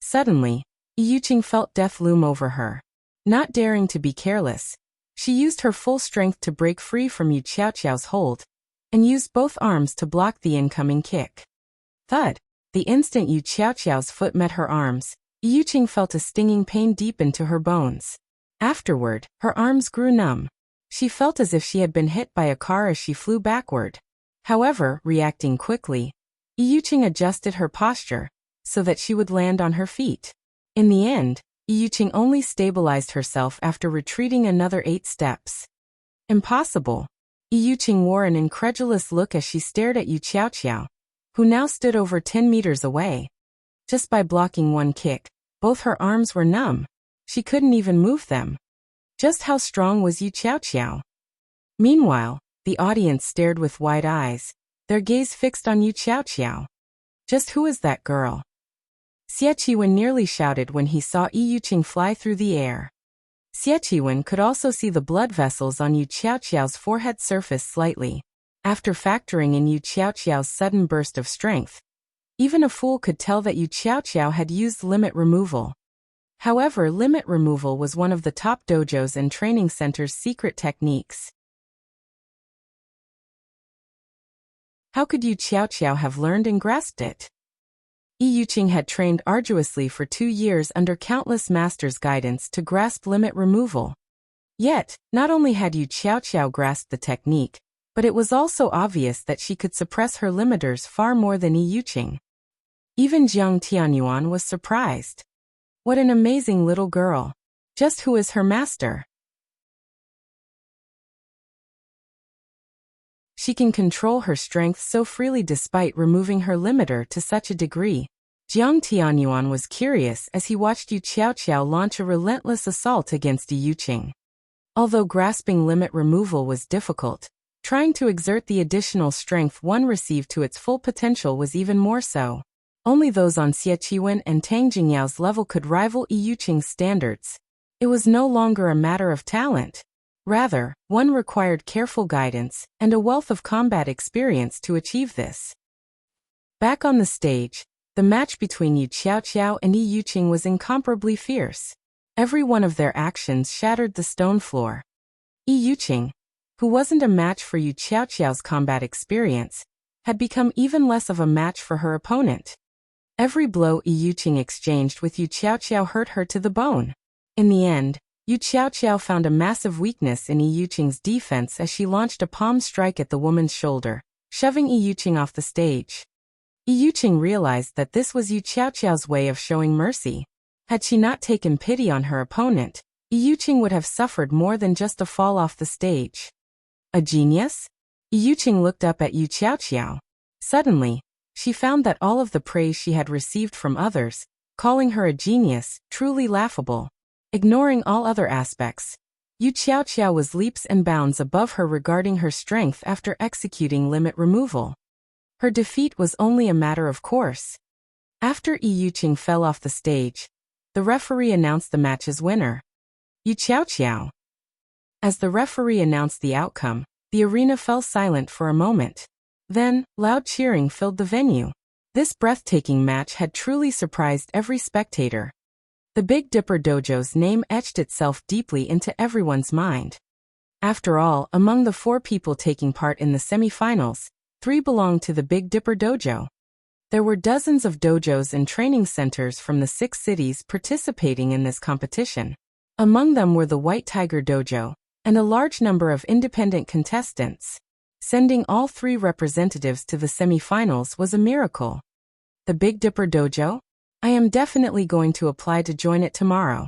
Suddenly, Yuqing felt death loom over her. Not daring to be careless, she used her full strength to break free from Yu Qiaoqiao's hold, and used both arms to block the incoming kick. Thud! The instant Yu Qiaoqiao's foot met her arms, Yuqing felt a stinging pain deep into her bones. Afterward, her arms grew numb. She felt as if she had been hit by a car as she flew backward. However, reacting quickly, Yuqing adjusted her posture so that she would land on her feet. In the end, Yuqing only stabilized herself after retreating another 8 steps. Impossible. Yuqing wore an incredulous look as she stared at Yu Qiaoqiao, who now stood over 10 meters away. Just by blocking one kick, both her arms were numb. She couldn't even move them. Just how strong was Yu Qiaoqiao? Meanwhile, the audience stared with wide eyes, their gaze fixed on Yu Qiaoqiao. Just who is that girl? Xie Qi nearly shouted when he saw Yuqing fly through the air. Xie Qi could also see the blood vessels on Yu Qiaoqiao's forehead surface slightly. After factoring in Yu Qiaoqiao's sudden burst of strength, even a fool could tell that Yu Qiaoqiao had used limit removal. However, limit removal was one of the top dojos and training centers' secret techniques. How could Yu Qiaoqiao have learned and grasped it? Yuqing had trained arduously for 2 years under countless masters' guidance to grasp limit removal. Yet, not only had Yu Qiaoqiao grasped the technique, but it was also obvious that she could suppress her limiters far more than Yuqing. Even Jiang Tianyuan was surprised. What an amazing little girl. Just who is her master? She can control her strength so freely despite removing her limiter to such a degree. Jiang Tianyuan was curious as he watched Yu Qiaoqiao launch a relentless assault against Yuqing. Although grasping limit removal was difficult, trying to exert the additional strength one received to its full potential was even more so. Only those on Xie Qi and Tang Jingyao's level could rival Yuqing's standards. It was no longer a matter of talent. Rather, one required careful guidance and a wealth of combat experience to achieve this. Back on the stage, the match between Yu Qiaoqiao and Yuqing was incomparably fierce. Every one of their actions shattered the stone floor. Yuqing, who wasn't a match for Yu Qiaoqiao's combat experience, had become even less of a match for her opponent. Every blow Yuqing exchanged with Yu Qiaoqiao hurt her to the bone. In the end, Yu Qiaoqiao found a massive weakness in Yuqing's defense as she launched a palm strike at the woman's shoulder, shoving Yuqing off the stage. Yuqing realized that this was Yu Qiaoqiao's way of showing mercy. Had she not taken pity on her opponent, Yuqing would have suffered more than just a fall off the stage. A genius? Yuqing looked up at Yu Qiaoqiao. Suddenly, she found that all of the praise she had received from others, calling her a genius, truly laughable. Ignoring all other aspects, Yu Qiaoqiao was leaps and bounds above her regarding her strength after executing limit removal. Her defeat was only a matter of course. After Yuqing fell off the stage, the referee announced the match's winner, Yu Qiaoqiao. As the referee announced the outcome, the arena fell silent for a moment. Then, loud cheering filled the venue. This breathtaking match had truly surprised every spectator. The Big Dipper Dojo's name etched itself deeply into everyone's mind. After all, among the 4 people taking part in the semi-finals, 3 belonged to the Big Dipper Dojo. There were dozens of dojos and training centers from the 6 cities participating in this competition. Among them were the White Tiger Dojo, and a large number of independent contestants. Sending all 3 representatives to the semi-finals was a miracle. The Big Dipper Dojo? I am definitely going to apply to join it tomorrow.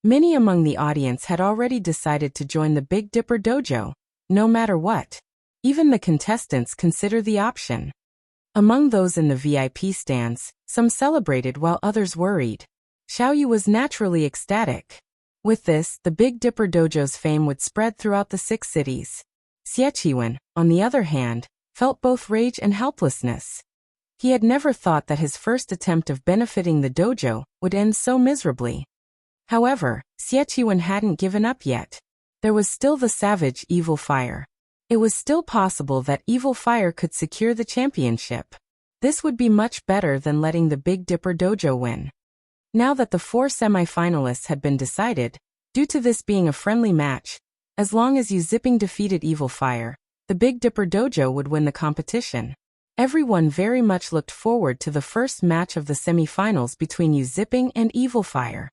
Many among the audience had already decided to join the Big Dipper Dojo, no matter what. Even the contestants consider the option. Among those in the VIP stands, some celebrated while others worried. Xiaoyu was naturally ecstatic. With this, the Big Dipper Dojo's fame would spread throughout the 6 cities. Xie Qi, on the other hand, felt both rage and helplessness. He had never thought that his first attempt of benefiting the dojo would end so miserably. However, Xie Qi hadn't given up yet. There was still the savage, evil fire. It was still possible that Evil Fire could secure the championship. This would be much better than letting the Big Dipper Dojo win. Now that the 4 semi-finalists had been decided, due to this being a friendly match, as long as Yu Zipping defeated Evil Fire, the Big Dipper Dojo would win the competition. Everyone very much looked forward to the first match of the semi-finals between Yu Zipping and Evil Fire.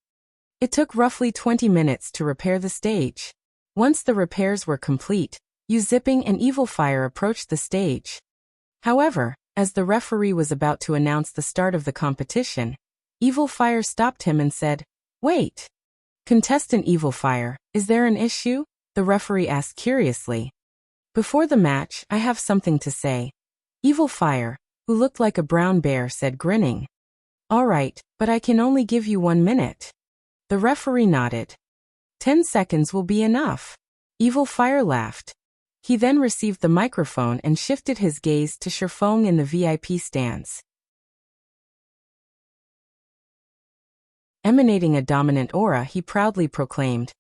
It took roughly 20 minutes to repair the stage. Once the repairs were complete, Yu Zipping and Evil Fire approached the stage. However, as the referee was about to announce the start of the competition, Evil Fire stopped him and said, "Wait. Contestant Evil Fire, is there an issue?" the referee asked curiously. "Before the match, I have something to say." Evil Fire, who looked like a brown bear, said, grinning. "All right, but I can only give you 1 minute." The referee nodded. 10 seconds will be enough. Evil Fire laughed. He then received the microphone and shifted his gaze to Shifeng in the VIP stands. Emanating a dominant aura, he proudly proclaimed,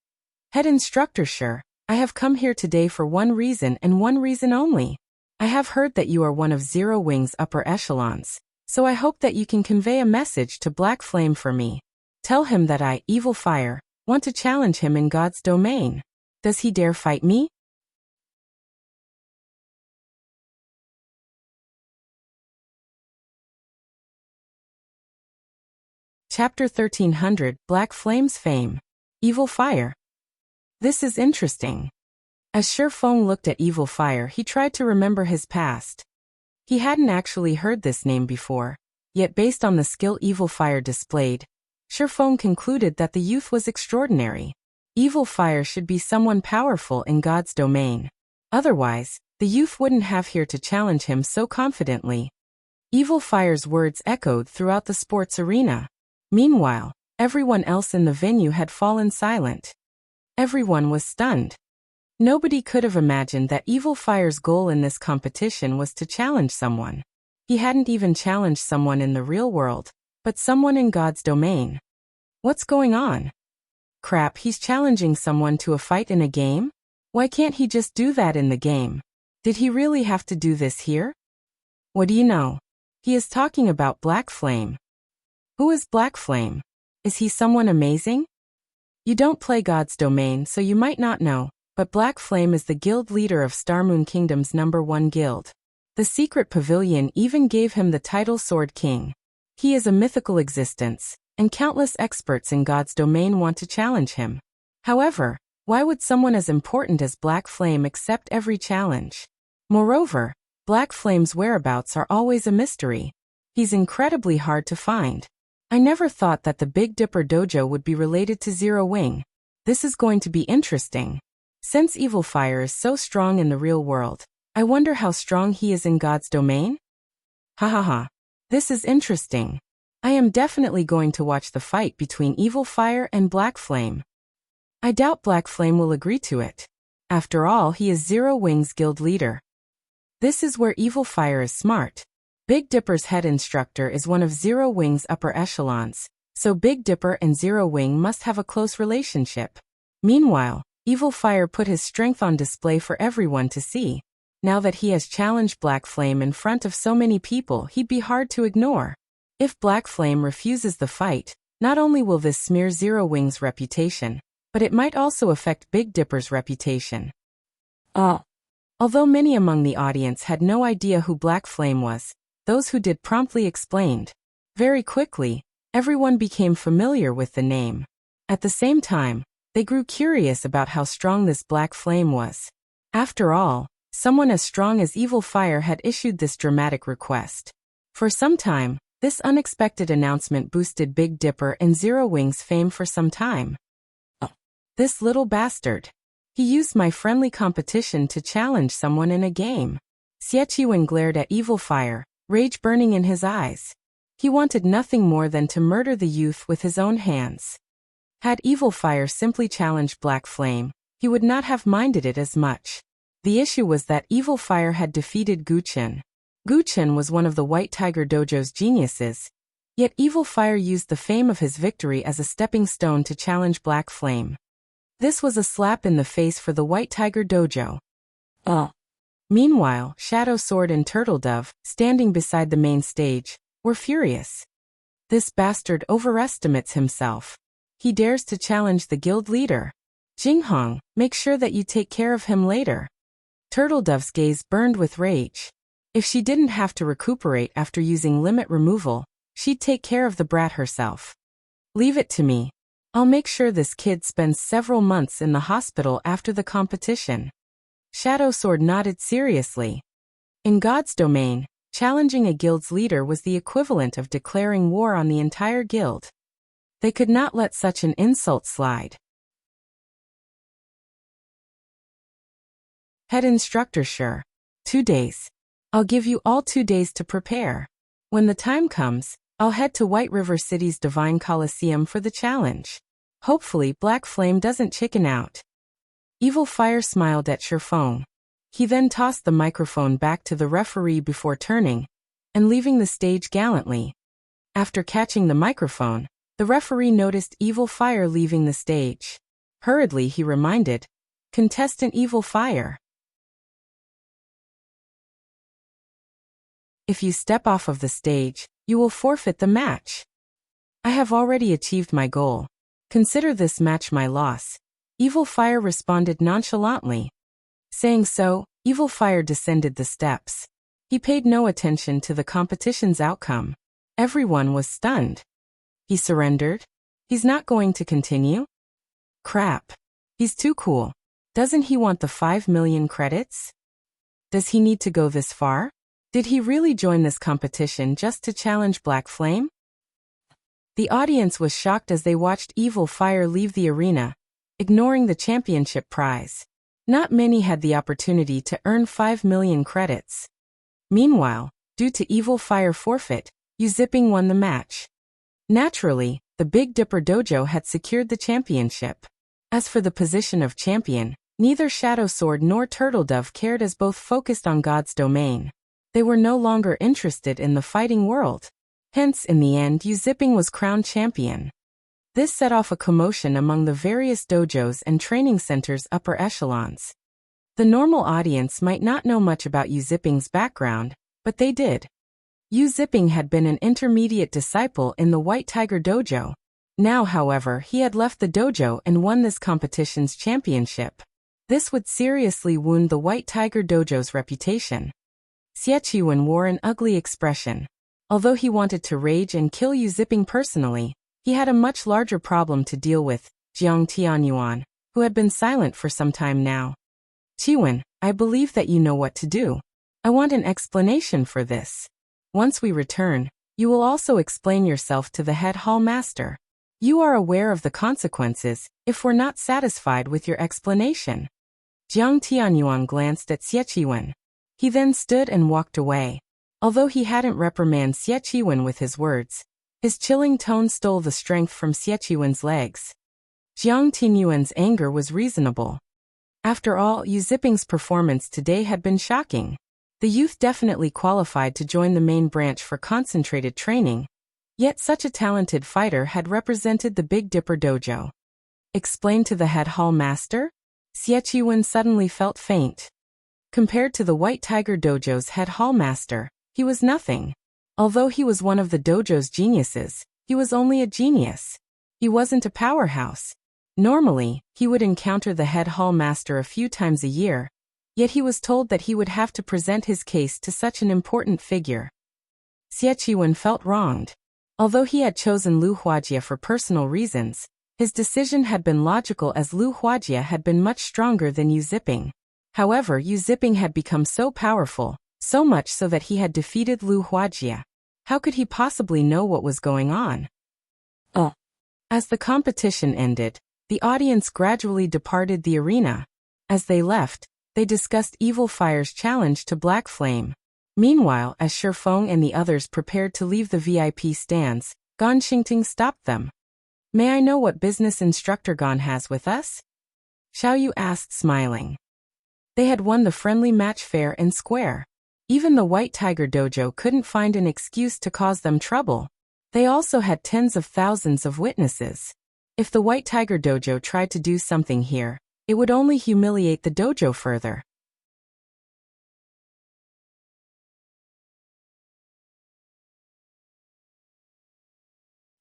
"Head instructor Shi, I have come here today for one reason and one reason only. I have heard that you are one of Zero Wing's upper echelons, so I hope that you can convey a message to Black Flame for me. Tell him that I, Evil Fire, want to challenge him in God's domain. Does he dare fight me?" Chapter 1300, Black Flame's Fame. Evil Fire. This is interesting. As Shifeng looked at Evil Fire, he tried to remember his past. He hadn't actually heard this name before, yet based on the skill Evil Fire displayed, Shifeng concluded that the youth was extraordinary. Evil Fire should be someone powerful in God's domain. Otherwise, the youth wouldn't have here to challenge him so confidently. Evil Fire's words echoed throughout the sports arena. Meanwhile, everyone else in the venue had fallen silent. Everyone was stunned. Nobody could have imagined that Evil Fire's goal in this competition was to challenge someone. He hadn't even challenged someone in the real world, but someone in God's domain. What's going on? Crap, he's challenging someone to a fight in a game? Why can't he just do that in the game? Did he really have to do this here? What do you know? He is talking about Black Flame. Who is Black Flame? Is he someone amazing? You don't play God's domain, so you might not know, but Black Flame is the guild leader of Starmoon Kingdom's #1 guild. The secret pavilion even gave him the title Sword King. He is a mythical existence, and countless experts in God's domain want to challenge him. However, why would someone as important as Black Flame accept every challenge? Moreover, Black Flame's whereabouts are always a mystery. He's incredibly hard to find. I never thought that the Big Dipper Dojo would be related to Zero Wing. This is going to be interesting. Since Evil Fire is so strong in the real world, I wonder how strong he is in God's domain? Ha ha ha. This is interesting. I am definitely going to watch the fight between Evil Fire and Black Flame. I doubt Black Flame will agree to it. After all, he is Zero Wing's guild leader. This is where Evil Fire is smart. Big Dipper's head instructor is one of Zero Wing's upper echelons, so Big Dipper and Zero Wing must have a close relationship. Meanwhile, Evil Fire put his strength on display for everyone to see. Now that he has challenged Black Flame in front of so many people, he'd be hard to ignore. If Black Flame refuses the fight, not only will this smear Zero Wing's reputation, but it might also affect Big Dipper's reputation. Although many among the audience had no idea who Black Flame was, those who did promptly explained. Very quickly, everyone became familiar with the name. At the same time, they grew curious about how strong this Black Flame was. After all, someone as strong as Evil Fire had issued this dramatic request. For some time, this unexpected announcement boosted Big Dipper and Zero Wing's fame for some time. This little bastard. He used my friendly competition to challenge someone in a game. Xieqiwen glared at Evil Fire, rage burning in his eyes. He wanted nothing more than to murder the youth with his own hands. Had Evil Fire simply challenged Black Flame, he would not have minded it as much. The issue was that Evil Fire had defeated Guchen. Guchen was one of the White Tiger Dojo's geniuses, yet Evil Fire used the fame of his victory as a stepping stone to challenge Black Flame. This was a slap in the face for the White Tiger Dojo. Meanwhile, Shadow Sword and Turtle Dove, standing beside the main stage, were furious. This bastard overestimates himself. He dares to challenge the guild leader. Jinghong, make sure that you take care of him later. Turtle Dove's gaze burned with rage. If she didn't have to recuperate after using limit removal, she'd take care of the brat herself. Leave it to me. I'll make sure this kid spends several months in the hospital after the competition. Shadow Sword nodded seriously. In God's domain, challenging a guild's leader was the equivalent of declaring war on the entire guild. They could not let such an insult slide. Head instructor: sure. 2 days. I'll give you all 2 days to prepare. When the time comes, I'll head to White River City's Divine Coliseum for the challenge. Hopefully Black Flame doesn't chicken out. Evil Fire smiled at Shifeng. He then tossed the microphone back to the referee before turning and leaving the stage gallantly. After catching the microphone, the referee noticed Evil Fire leaving the stage. Hurriedly he reminded contestant Evil Fire, if you step off of the stage, you will forfeit the match. I have already achieved my goal. Consider this match my loss. Evil Fire responded nonchalantly. Saying so, Evil Fire descended the steps. He paid no attention to the competition's outcome. Everyone was stunned. He surrendered? He's not going to continue? Crap. He's too cool. Doesn't he want the 5 million credits? Does he need to go this far? Did he really join this competition just to challenge Black Flame? The audience was shocked as they watched Evil Fire leave the arena, ignoring the championship prize. Not many had the opportunity to earn 5 million credits. Meanwhile, due to Evil Fire forfeit, Zipping won the match. Naturally, the Big Dipper Dojo had secured the championship. As for the position of champion, neither Shadow Sword nor Turtle Dove cared as both focused on God's domain. They were no longer interested in the fighting world. Hence, in the end, Zipping was crowned champion. This set off a commotion among the various dojos and training centers' upper echelons. The normal audience might not know much about Zipping's background, but they did. Zipping had been an intermediate disciple in the White Tiger Dojo. Now, however, he had left the dojo and won this competition's championship. This would seriously wound the White Tiger Dojo's reputation. Xieqiwen wore an ugly expression. Although he wanted to rage and kill Zipping personally, he had a much larger problem to deal with, Jiang Tianyuan, who had been silent for some time now. Qiwen, I believe that you know what to do. I want an explanation for this. Once we return, you will also explain yourself to the head hall master. You are aware of the consequences if we're not satisfied with your explanation. Jiang Tianyuan glanced at Xieqiwen. He then stood and walked away. Although he hadn't reprimanded Xieqiwen with his words, his chilling tone stole the strength from Xieqiwen's legs. Jiang Tianyuan's anger was reasonable. After all, Zipping's performance today had been shocking. The youth definitely qualified to join the main branch for concentrated training, yet such a talented fighter had represented the Big Dipper Dojo. Explained to the head hall master? Xieqiwen suddenly felt faint. Compared to the White Tiger Dojo's head hall master, he was nothing. Although he was one of the dojo's geniuses, he was only a genius. He wasn't a powerhouse. Normally, he would encounter the head hall master a few times a year, yet he was told that he would have to present his case to such an important figure. Xieqiwen felt wronged. Although he had chosen Lu Huajie for personal reasons, his decision had been logical as Lu Huajie had been much stronger than Zipping. However, Zipping had become so powerful, so much so that he had defeated Lu Huajie. How could he possibly know what was going on? As the competition ended, the audience gradually departed the arena. As they left, they discussed Evil Fire's challenge to Black Flame. Meanwhile, as Shifeng and the others prepared to leave the VIP stands, Gan Xingting stopped them. May I know what business instructor Gan has with us? Xiaoyu asked, smiling. They had won the friendly match fair and square. Even the White Tiger Dojo couldn't find an excuse to cause them trouble. They also had tens of thousands of witnesses. If the White Tiger Dojo tried to do something here, it would only humiliate the dojo further.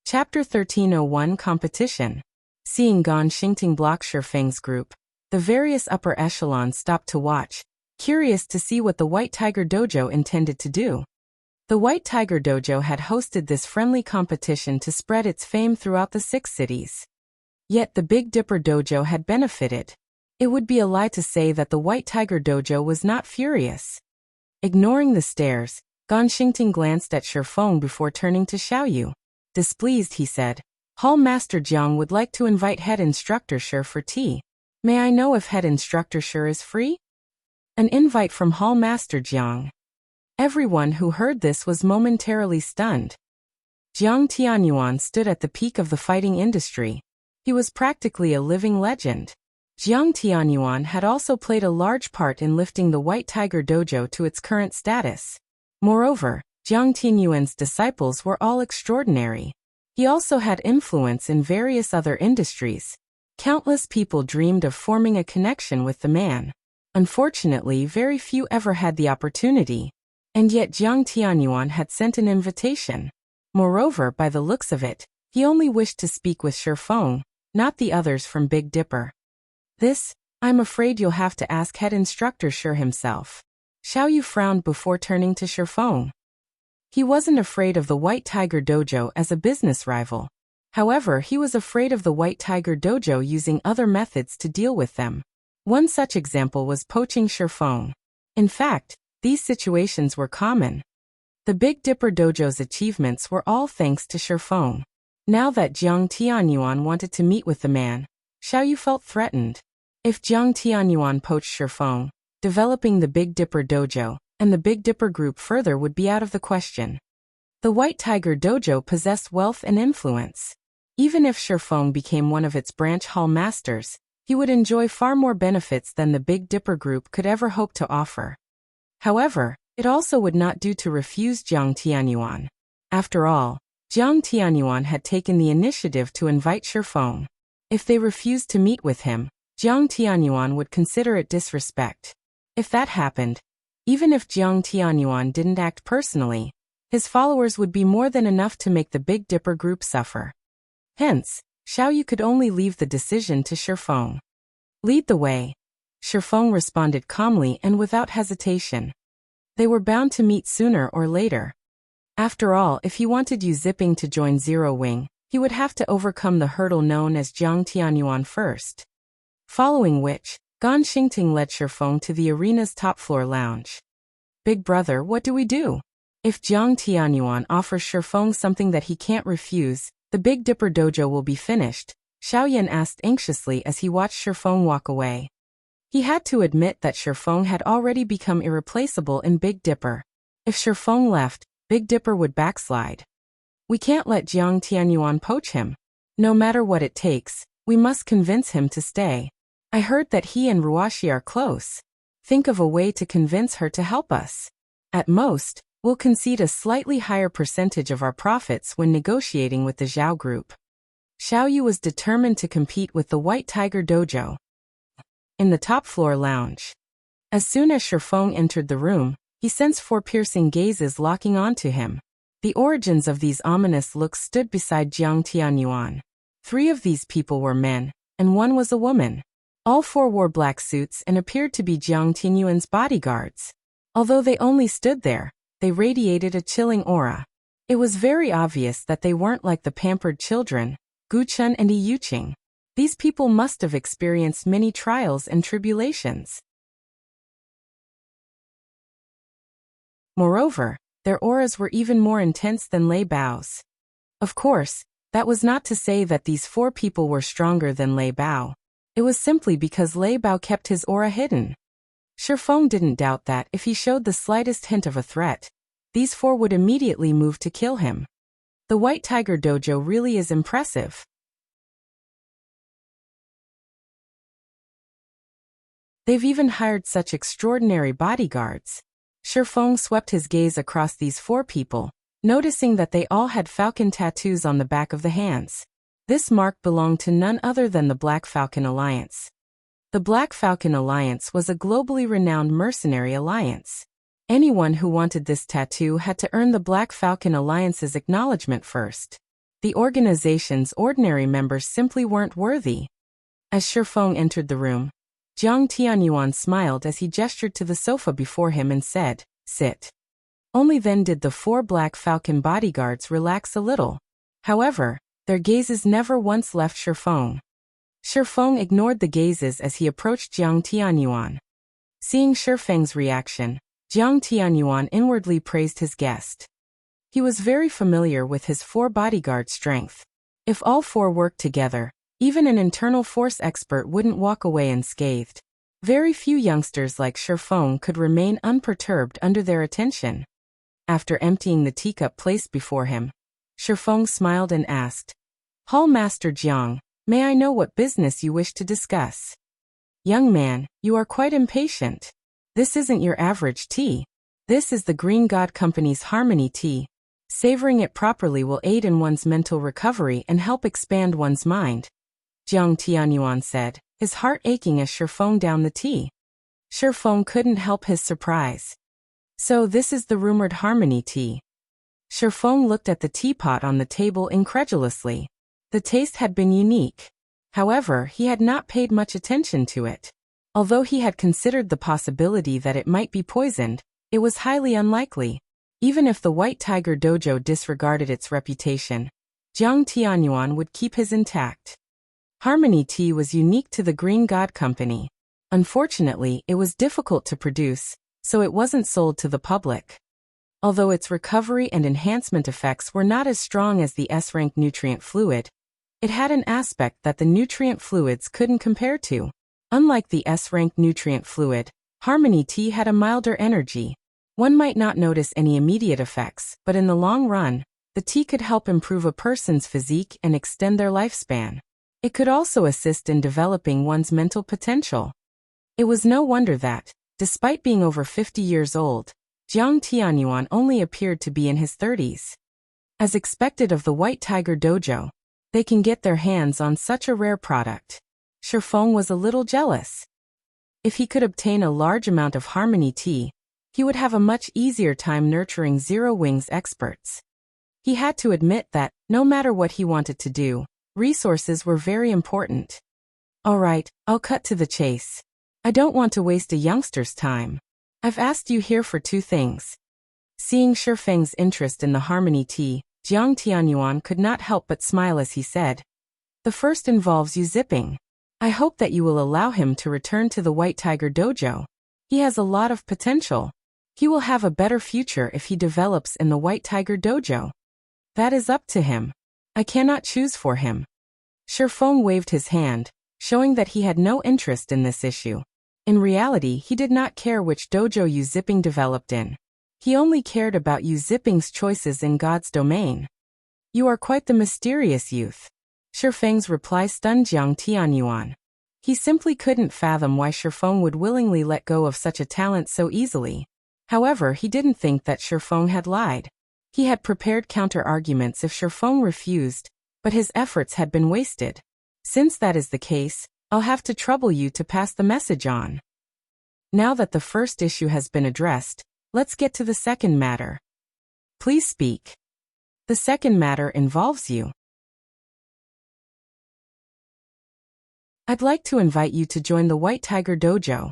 Chapter 1301 Competition. Seeing Gan Xingting block Shifeng's group, the various upper echelons stopped to watch, curious to see what the White Tiger Dojo intended to do. The White Tiger Dojo had hosted this friendly competition to spread its fame throughout the 6 cities. Yet the Big Dipper Dojo had benefited. It would be a lie to say that the White Tiger Dojo was not furious. Ignoring the stares, Gan Xingting glanced at Shifeng before turning to Xiaoyu. Displeased, he said, "Hall Master Jiang would like to invite Head Instructor Shi for tea. May I know if Head Instructor Shi is free?" An invite from Hall Master Jiang. Everyone who heard this was momentarily stunned. Jiang Tianyuan stood at the peak of the fighting industry. He was practically a living legend. Jiang Tianyuan had also played a large part in lifting the White Tiger Dojo to its current status. Moreover, Jiang Tianyuan's disciples were all extraordinary. He also had influence in various other industries. Countless people dreamed of forming a connection with the man. Unfortunately, very few ever had the opportunity. And yet Jiang Tianyuan had sent an invitation. Moreover, by the looks of it, he only wished to speak with Shifeng, not the others from Big Dipper. "This, I'm afraid you'll have to ask Head Instructor Shi himself." Xiaoyu frowned before turning to Shifeng. He wasn't afraid of the White Tiger Dojo as a business rival. However, he was afraid of the White Tiger Dojo using other methods to deal with them. One such example was poaching Shifeng. In fact, these situations were common. The Big Dipper Dojo's achievements were all thanks to Shifeng. Now that Jiang Tianyuan wanted to meet with the man, Xiaoyu felt threatened. If Jiang Tianyuan poached Shifeng, developing the Big Dipper Dojo and the Big Dipper group further would be out of the question. The White Tiger Dojo possessed wealth and influence. Even if Shifeng became one of its branch hall masters, he would enjoy far more benefits than the Big Dipper group could ever hope to offer. However, it also would not do to refuse Jiang Tianyuan. After all, Jiang Tianyuan had taken the initiative to invite Shifeng. If they refused to meet with him, Jiang Tianyuan would consider it disrespect. If that happened, even if Jiang Tianyuan didn't act personally, his followers would be more than enough to make the Big Dipper group suffer. Hence, Xiaoyu could only leave the decision to Shifeng. "Lead the way." Shifeng responded calmly and without hesitation. They were bound to meet sooner or later. After all, if he wanted Yu Ziping to join Zero Wing, he would have to overcome the hurdle known as Jiang Tianyuan first. Following which, Gan Xingting led Shifeng to the arena's top-floor lounge. "Big brother, what do we do? If Jiang Tianyuan offers Shifeng something that he can't refuse, the Big Dipper Dojo will be finished," Xiaoyan asked anxiously as he watched Shifeng walk away. He had to admit that Shifeng had already become irreplaceable in Big Dipper. If Shifeng left, Big Dipper would backslide. "We can't let Jiang Tianyuan poach him. No matter what it takes, we must convince him to stay. I heard that he and Ruashi are close. Think of a way to convince her to help us. At most, we'll concede a slightly higher percentage of our profits when negotiating with the Zhao group." Xiaoyu was determined to compete with the White Tiger Dojo. In the top-floor lounge. As soon as Shifeng entered the room, he sensed 4 piercing gazes locking onto him. The origins of these ominous looks stood beside Jiang Tianyuan. 3 of these people were men, and 1 was a woman. All 4 wore black suits and appeared to be Jiang Tianyuan's bodyguards. Although they only stood there, they radiated a chilling aura. It was very obvious that they weren't like the pampered children, Guchun and Yuqing. These people must have experienced many trials and tribulations. Moreover, their auras were even more intense than Lei Bao's. Of course, that was not to say that these 4 people were stronger than Lei Bao. It was simply because Lei Bao kept his aura hidden. Shifeng didn't doubt that if he showed the slightest hint of a threat, these 4 would immediately move to kill him. The White Tiger Dojo really is impressive. They've even hired such extraordinary bodyguards. Shifeng swept his gaze across these 4 people, noticing that they all had falcon tattoos on the back of the hands. This mark belonged to none other than the Black Falcon Alliance. The Black Falcon Alliance was a globally renowned mercenary alliance. Anyone who wanted this tattoo had to earn the Black Falcon Alliance's acknowledgement first. The organization's ordinary members simply weren't worthy. As Shifeng entered the room, Jiang Tianyuan smiled as he gestured to the sofa before him and said, "Sit." Only then did the 4 Black Falcon bodyguards relax a little. However, their gazes never once left Shifeng. Shifeng ignored the gazes as he approached Jiang Tianyuan. Seeing Shifeng's reaction, Jiang Tianyuan inwardly praised his guest. He was very familiar with his 4 bodyguard strength. If all 4 worked together, even an internal force expert wouldn't walk away unscathed. Very few youngsters like Shifeng could remain unperturbed under their attention. After emptying the teacup placed before him, Shifeng smiled and asked, "Hall Master Jiang, may I know what business you wish to discuss?" "Young man, you are quite impatient. This isn't your average tea. This is the Green God Company's Harmony tea. Savoring it properly will aid in one's mental recovery and help expand one's mind," Jiang Tianyuan said, his heart aching as Shifeng downed the tea. Shifeng couldn't help his surprise. "So this is the rumored Harmony tea." Shifeng looked at the teapot on the table incredulously. The taste had been unique. However, he had not paid much attention to it. Although he had considered the possibility that it might be poisoned, it was highly unlikely. Even if the White Tiger Dojo disregarded its reputation, Jiang Tianyuan would keep his intact. Harmony tea was unique to the Green God Company. Unfortunately, it was difficult to produce, so it wasn't sold to the public. Although its recovery and enhancement effects were not as strong as the S-rank nutrient fluid, it had an aspect that the nutrient fluids couldn't compare to. Unlike the S-rank nutrient fluid, Harmony tea had a milder energy. One might not notice any immediate effects, but in the long run, the tea could help improve a person's physique and extend their lifespan. It could also assist in developing one's mental potential. It was no wonder that, despite being over 50 years old, Jiang Tianyuan only appeared to be in his 30s. As expected of the White Tiger Dojo, they can get their hands on such a rare product. Shifeng was a little jealous. If he could obtain a large amount of Harmony tea, he would have a much easier time nurturing Zero Wings experts. He had to admit that, no matter what he wanted to do, resources were very important. "All right, I'll cut to the chase. I don't want to waste a youngster's time. I've asked you here for 2 things. Seeing Shifeng's interest in the Harmony tea, Jiang Tianyuan could not help but smile as he said, "The first involves you zipping. I hope that you will allow him to return to the White Tiger Dojo. He has a lot of potential. He will have a better future if he develops in the White Tiger Dojo. That is up to him. I cannot choose for him." Shifeng waved his hand, showing that he had no interest in this issue. In reality, he did not care which dojo Yu Zipping developed in. He only cared about Yu Zipping's choices in God's domain. "You are quite the mysterious youth." Shifeng's reply stunned Jiang Tianyuan. He simply couldn't fathom why Shifeng would willingly let go of such a talent so easily. However, he didn't think that Shifeng had lied. He had prepared counter-arguments if Shifeng refused, but his efforts had been wasted. "Since that is the case, I'll have to trouble you to pass the message on." Now that the first issue has been addressed, let's get to the second matter. Please speak. The second matter involves you. I'd like to invite you to join the White Tiger Dojo.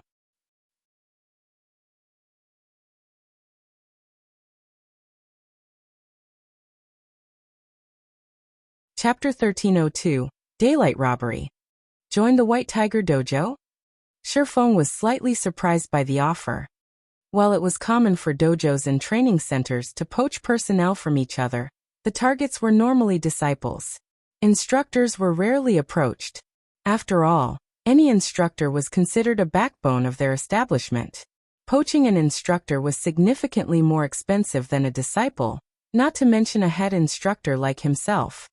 Chapter 1302, Daylight Robbery. Join the White Tiger Dojo? Shifeng was slightly surprised by the offer. While it was common for dojos and training centers to poach personnel from each other, the targets were normally disciples. Instructors were rarely approached. After all, any instructor was considered a backbone of their establishment. Poaching an instructor was significantly more expensive than a disciple, not to mention a head instructor like himself.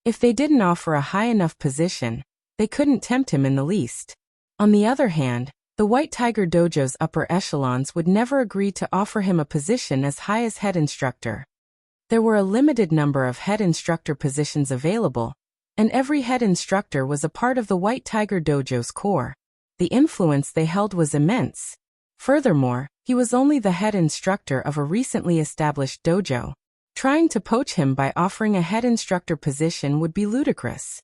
If they didn't offer a high enough position, they couldn't tempt him in the least. On the other hand, the White Tiger Dojo's upper echelons would never agree to offer him a position as high as head instructor. There were a limited number of head instructor positions available, and every head instructor was a part of the White Tiger Dojo's core. The influence they held was immense. Furthermore, he was only the head instructor of a recently established dojo. Trying to poach him by offering a head instructor position would be ludicrous.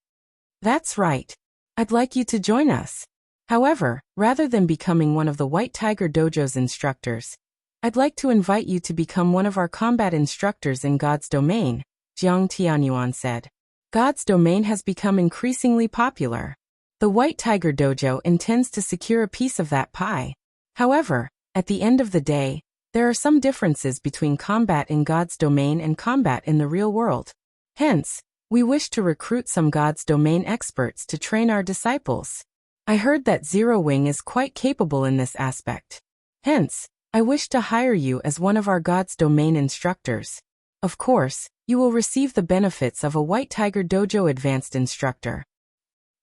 That's right. I'd like you to join us. However, rather than becoming one of the White Tiger Dojo's instructors, I'd like to invite you to become one of our combat instructors in God's domain, Jiang Tianyuan said. God's domain has become increasingly popular. The White Tiger Dojo intends to secure a piece of that pie. However, at the end of the day, there are some differences between combat in God's domain and combat in the real world. Hence, we wish to recruit some God's domain experts to train our disciples. I heard that Zero Wing is quite capable in this aspect. Hence, I wish to hire you as one of our God's domain instructors. Of course, you will receive the benefits of a White Tiger Dojo advanced instructor.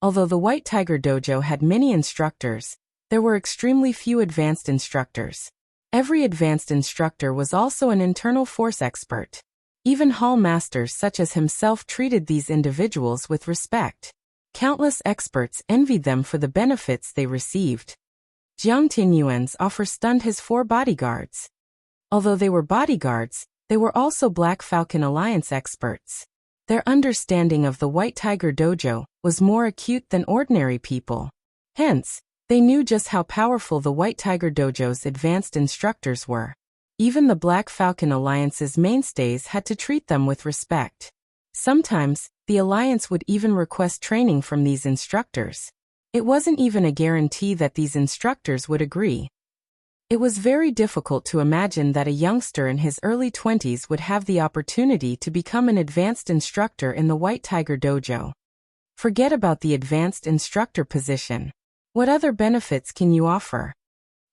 Although the White Tiger Dojo had many instructors, there were extremely few advanced instructors. Every advanced instructor was also an internal force expert. Even hall masters such as himself treated these individuals with respect. Countless experts envied them for the benefits they received. Jiang Tianyuan's offer stunned his 4 bodyguards. Although they were bodyguards, they were also Black Falcon Alliance experts. Their understanding of the White Tiger Dojo was more acute than ordinary people. Hence, they knew just how powerful the White Tiger Dojo's advanced instructors were. Even the Black Falcon Alliance's mainstays had to treat them with respect. Sometimes, the Alliance would even request training from these instructors. It wasn't even a guarantee that these instructors would agree. It was very difficult to imagine that a youngster in his early 20s would have the opportunity to become an advanced instructor in the White Tiger Dojo. Forget about the advanced instructor position. What other benefits can you offer?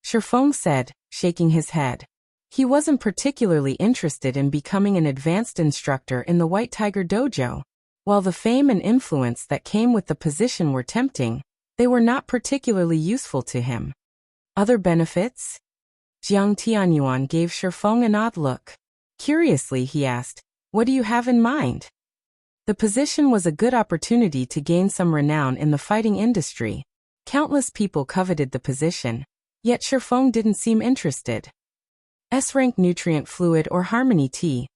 Shifeng said, shaking his head. He wasn't particularly interested in becoming an advanced instructor in the White Tiger Dojo. While the fame and influence that came with the position were tempting, they were not particularly useful to him. Other benefits? Jiang Tianyuan gave Shifeng an odd look. Curiously, he asked, "What do you have in mind?" The position was a good opportunity to gain some renown in the fighting industry. Countless people coveted the position, yet Shifeng didn't seem interested. S-rank nutrient fluid or harmony tea.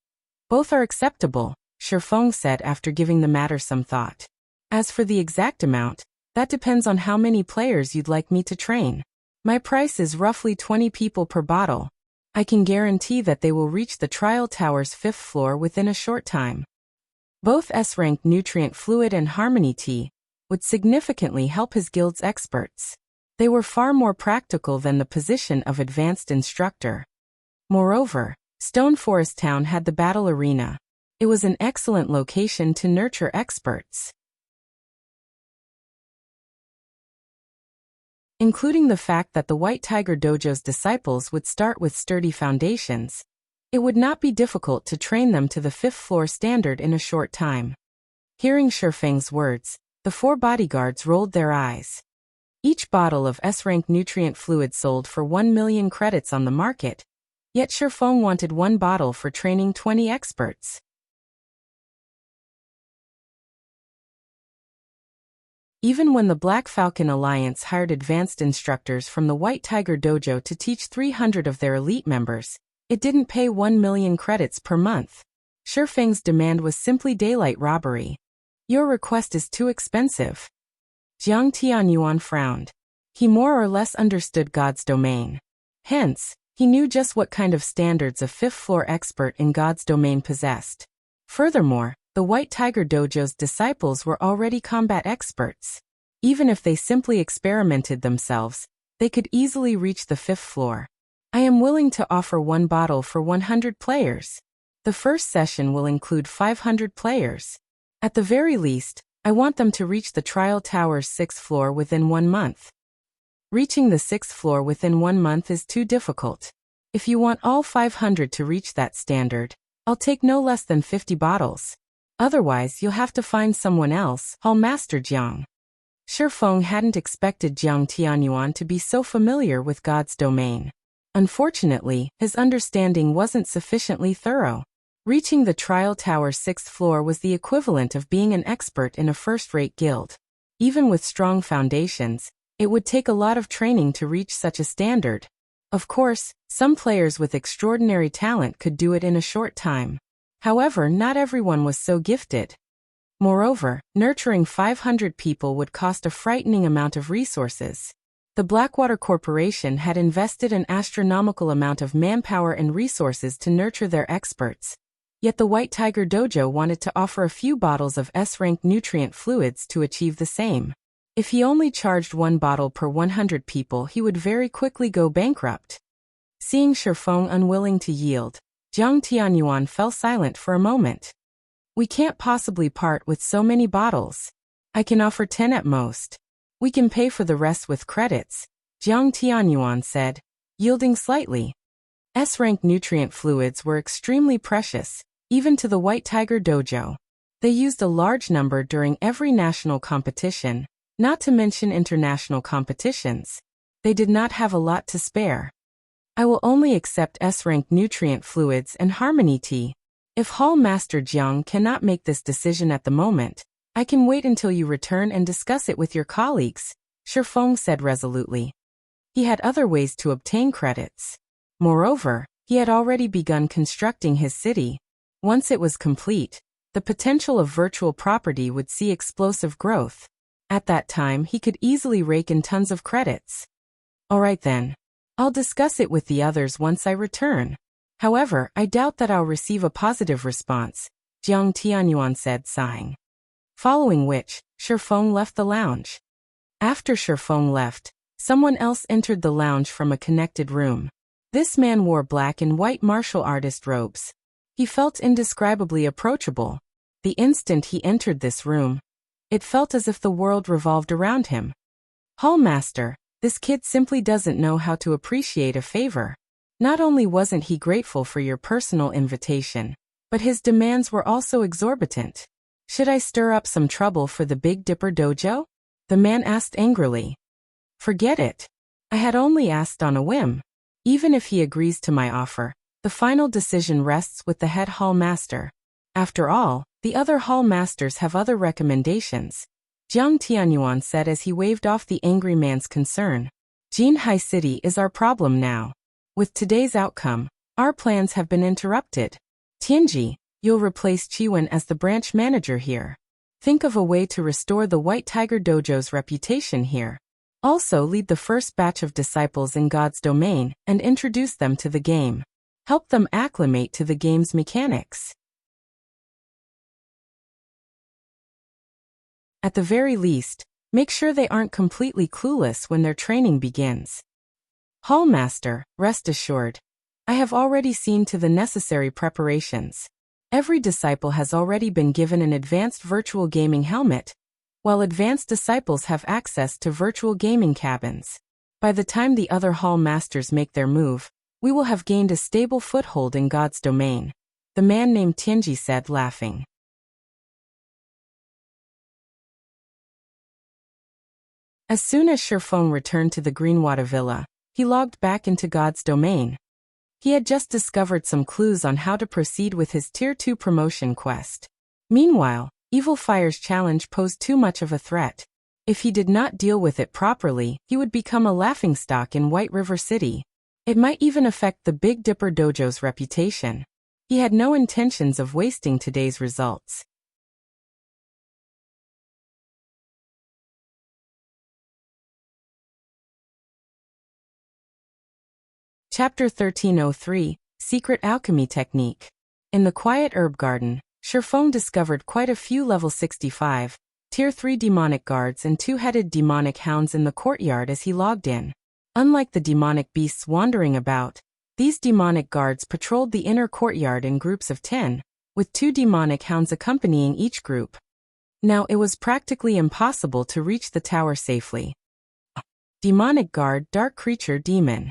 Both are acceptable, Shifeng said after giving the matter some thought. As for the exact amount, that depends on how many players you'd like me to train. My price is roughly 20 people per bottle. I can guarantee that they will reach the trial tower's 5th floor within a short time. Both S-rank nutrient fluid and harmony tea would significantly help his guild's experts. They were far more practical than the position of advanced instructor. Moreover, Stone Forest Town had the battle arena. It was an excellent location to nurture experts. Including the fact that the White Tiger Dojo's disciples would start with sturdy foundations, it would not be difficult to train them to the 5th floor standard in a short time. Hearing Shifeng's words, the 4 bodyguards rolled their eyes. Each bottle of S-rank nutrient fluid sold for 1 million credits on the market, yet Shifeng wanted 1 bottle for training 20 experts. Even when the Black Falcon Alliance hired advanced instructors from the White Tiger Dojo to teach 300 of their elite members, it didn't pay 1 million credits per month. Shifeng's demand was simply daylight robbery. Your request is too expensive. Jiang Tianyuan frowned. He more or less understood God's domain. Hence, he knew just what kind of standards a 5th floor expert in God's domain possessed. Furthermore, the White Tiger Dojo's disciples were already combat experts. Even if they simply experimented themselves, they could easily reach the 5th floor. I am willing to offer 1 bottle for 100 players. The first session will include 500 players. At the very least, I want them to reach the trial tower's 6th floor within 1 month. Reaching the 6th floor within 1 month is too difficult. If you want all 500 to reach that standard, I'll take no less than 50 bottles. Otherwise, you'll have to find someone else, Hall Master Jiang. Shifeng hadn't expected Jiang Tianyuan to be so familiar with God's domain. Unfortunately, his understanding wasn't sufficiently thorough. Reaching the trial tower's 6th floor was the equivalent of being an expert in a first-rate guild. Even with strong foundations, it would take a lot of training to reach such a standard. Of course, some players with extraordinary talent could do it in a short time. However, not everyone was so gifted. Moreover, nurturing 500 people would cost a frightening amount of resources. The Blackwater Corporation had invested an astronomical amount of manpower and resources to nurture their experts. Yet the White Tiger Dojo wanted to offer a few bottles of S-rank nutrient fluids to achieve the same. If he only charged 1 bottle per 100 people, he would very quickly go bankrupt. Seeing Shifeng unwilling to yield, Jiang Tianyuan fell silent for a moment. We can't possibly part with so many bottles. I can offer 10 at most. We can pay for the rest with credits, Jiang Tianyuan said, yielding slightly. S-rank nutrient fluids were extremely precious, even to the White Tiger Dojo. They used a large number during every national competition, not to mention international competitions. They did not have a lot to spare. I will only accept S-rank nutrient fluids and harmony tea. If Hall Master Jiang cannot make this decision at the moment, I can wait until you return and discuss it with your colleagues, Shifeng said resolutely. He had other ways to obtain credits. Moreover, he had already begun constructing his city. Once it was complete, the potential of virtual property would see explosive growth. At that time, he could easily rake in tons of credits. Alright then. I'll discuss it with the others once I return. However, I doubt that I'll receive a positive response, Jiang Tianyuan said, sighing. Following which, Shifeng left the lounge. After Shifeng left, someone else entered the lounge from a connected room. This man wore black and white martial artist robes. He felt indescribably approachable. The instant he entered this room, it felt as if the world revolved around him. Hallmaster, this kid simply doesn't know how to appreciate a favor. Not only wasn't he grateful for your personal invitation, but his demands were also exorbitant. Should I stir up some trouble for the Big Dipper Dojo? The man asked angrily. Forget it. I had only asked on a whim. Even if he agrees to my offer, the final decision rests with the head hall master. After all, the other hall masters have other recommendations, Jiang Tianyuan said as he waved off the angry man's concern. Jinhai City is our problem now. With today's outcome, our plans have been interrupted. Tianji, you'll replace Chiwen as the branch manager here. Think of a way to restore the White Tiger Dojo's reputation here. Also lead the first batch of disciples in God's domain and introduce them to the game. Help them acclimate to the game's mechanics. At the very least, make sure they aren't completely clueless when their training begins. Hallmaster, rest assured. I have already seen to the necessary preparations. Every disciple has already been given an advanced virtual gaming helmet, while advanced disciples have access to virtual gaming cabins. By the time the other hall masters make their move, we will have gained a stable foothold in God's domain, the man named Tianji said, laughing. As soon as Shifeng returned to the Greenwater Villa, he logged back into God's domain. He had just discovered some clues on how to proceed with his Tier 2 promotion quest. Meanwhile, Evil Fire's challenge posed too much of a threat. If he did not deal with it properly, he would become a laughingstock in White River City. It might even affect the Big Dipper Dojo's reputation. He had no intentions of wasting today's results. Chapter 1303, Secret Alchemy Technique. In the quiet herb garden, Shifeng discovered quite a few level 65, Tier 3 demonic guards and two-headed demonic hounds in the courtyard as he logged in. Unlike the demonic beasts wandering about, these demonic guards patrolled the inner courtyard in groups of 10, with 2 demonic hounds accompanying each group. Now it was practically impossible to reach the tower safely. Demonic Guard Dark Creature Demon.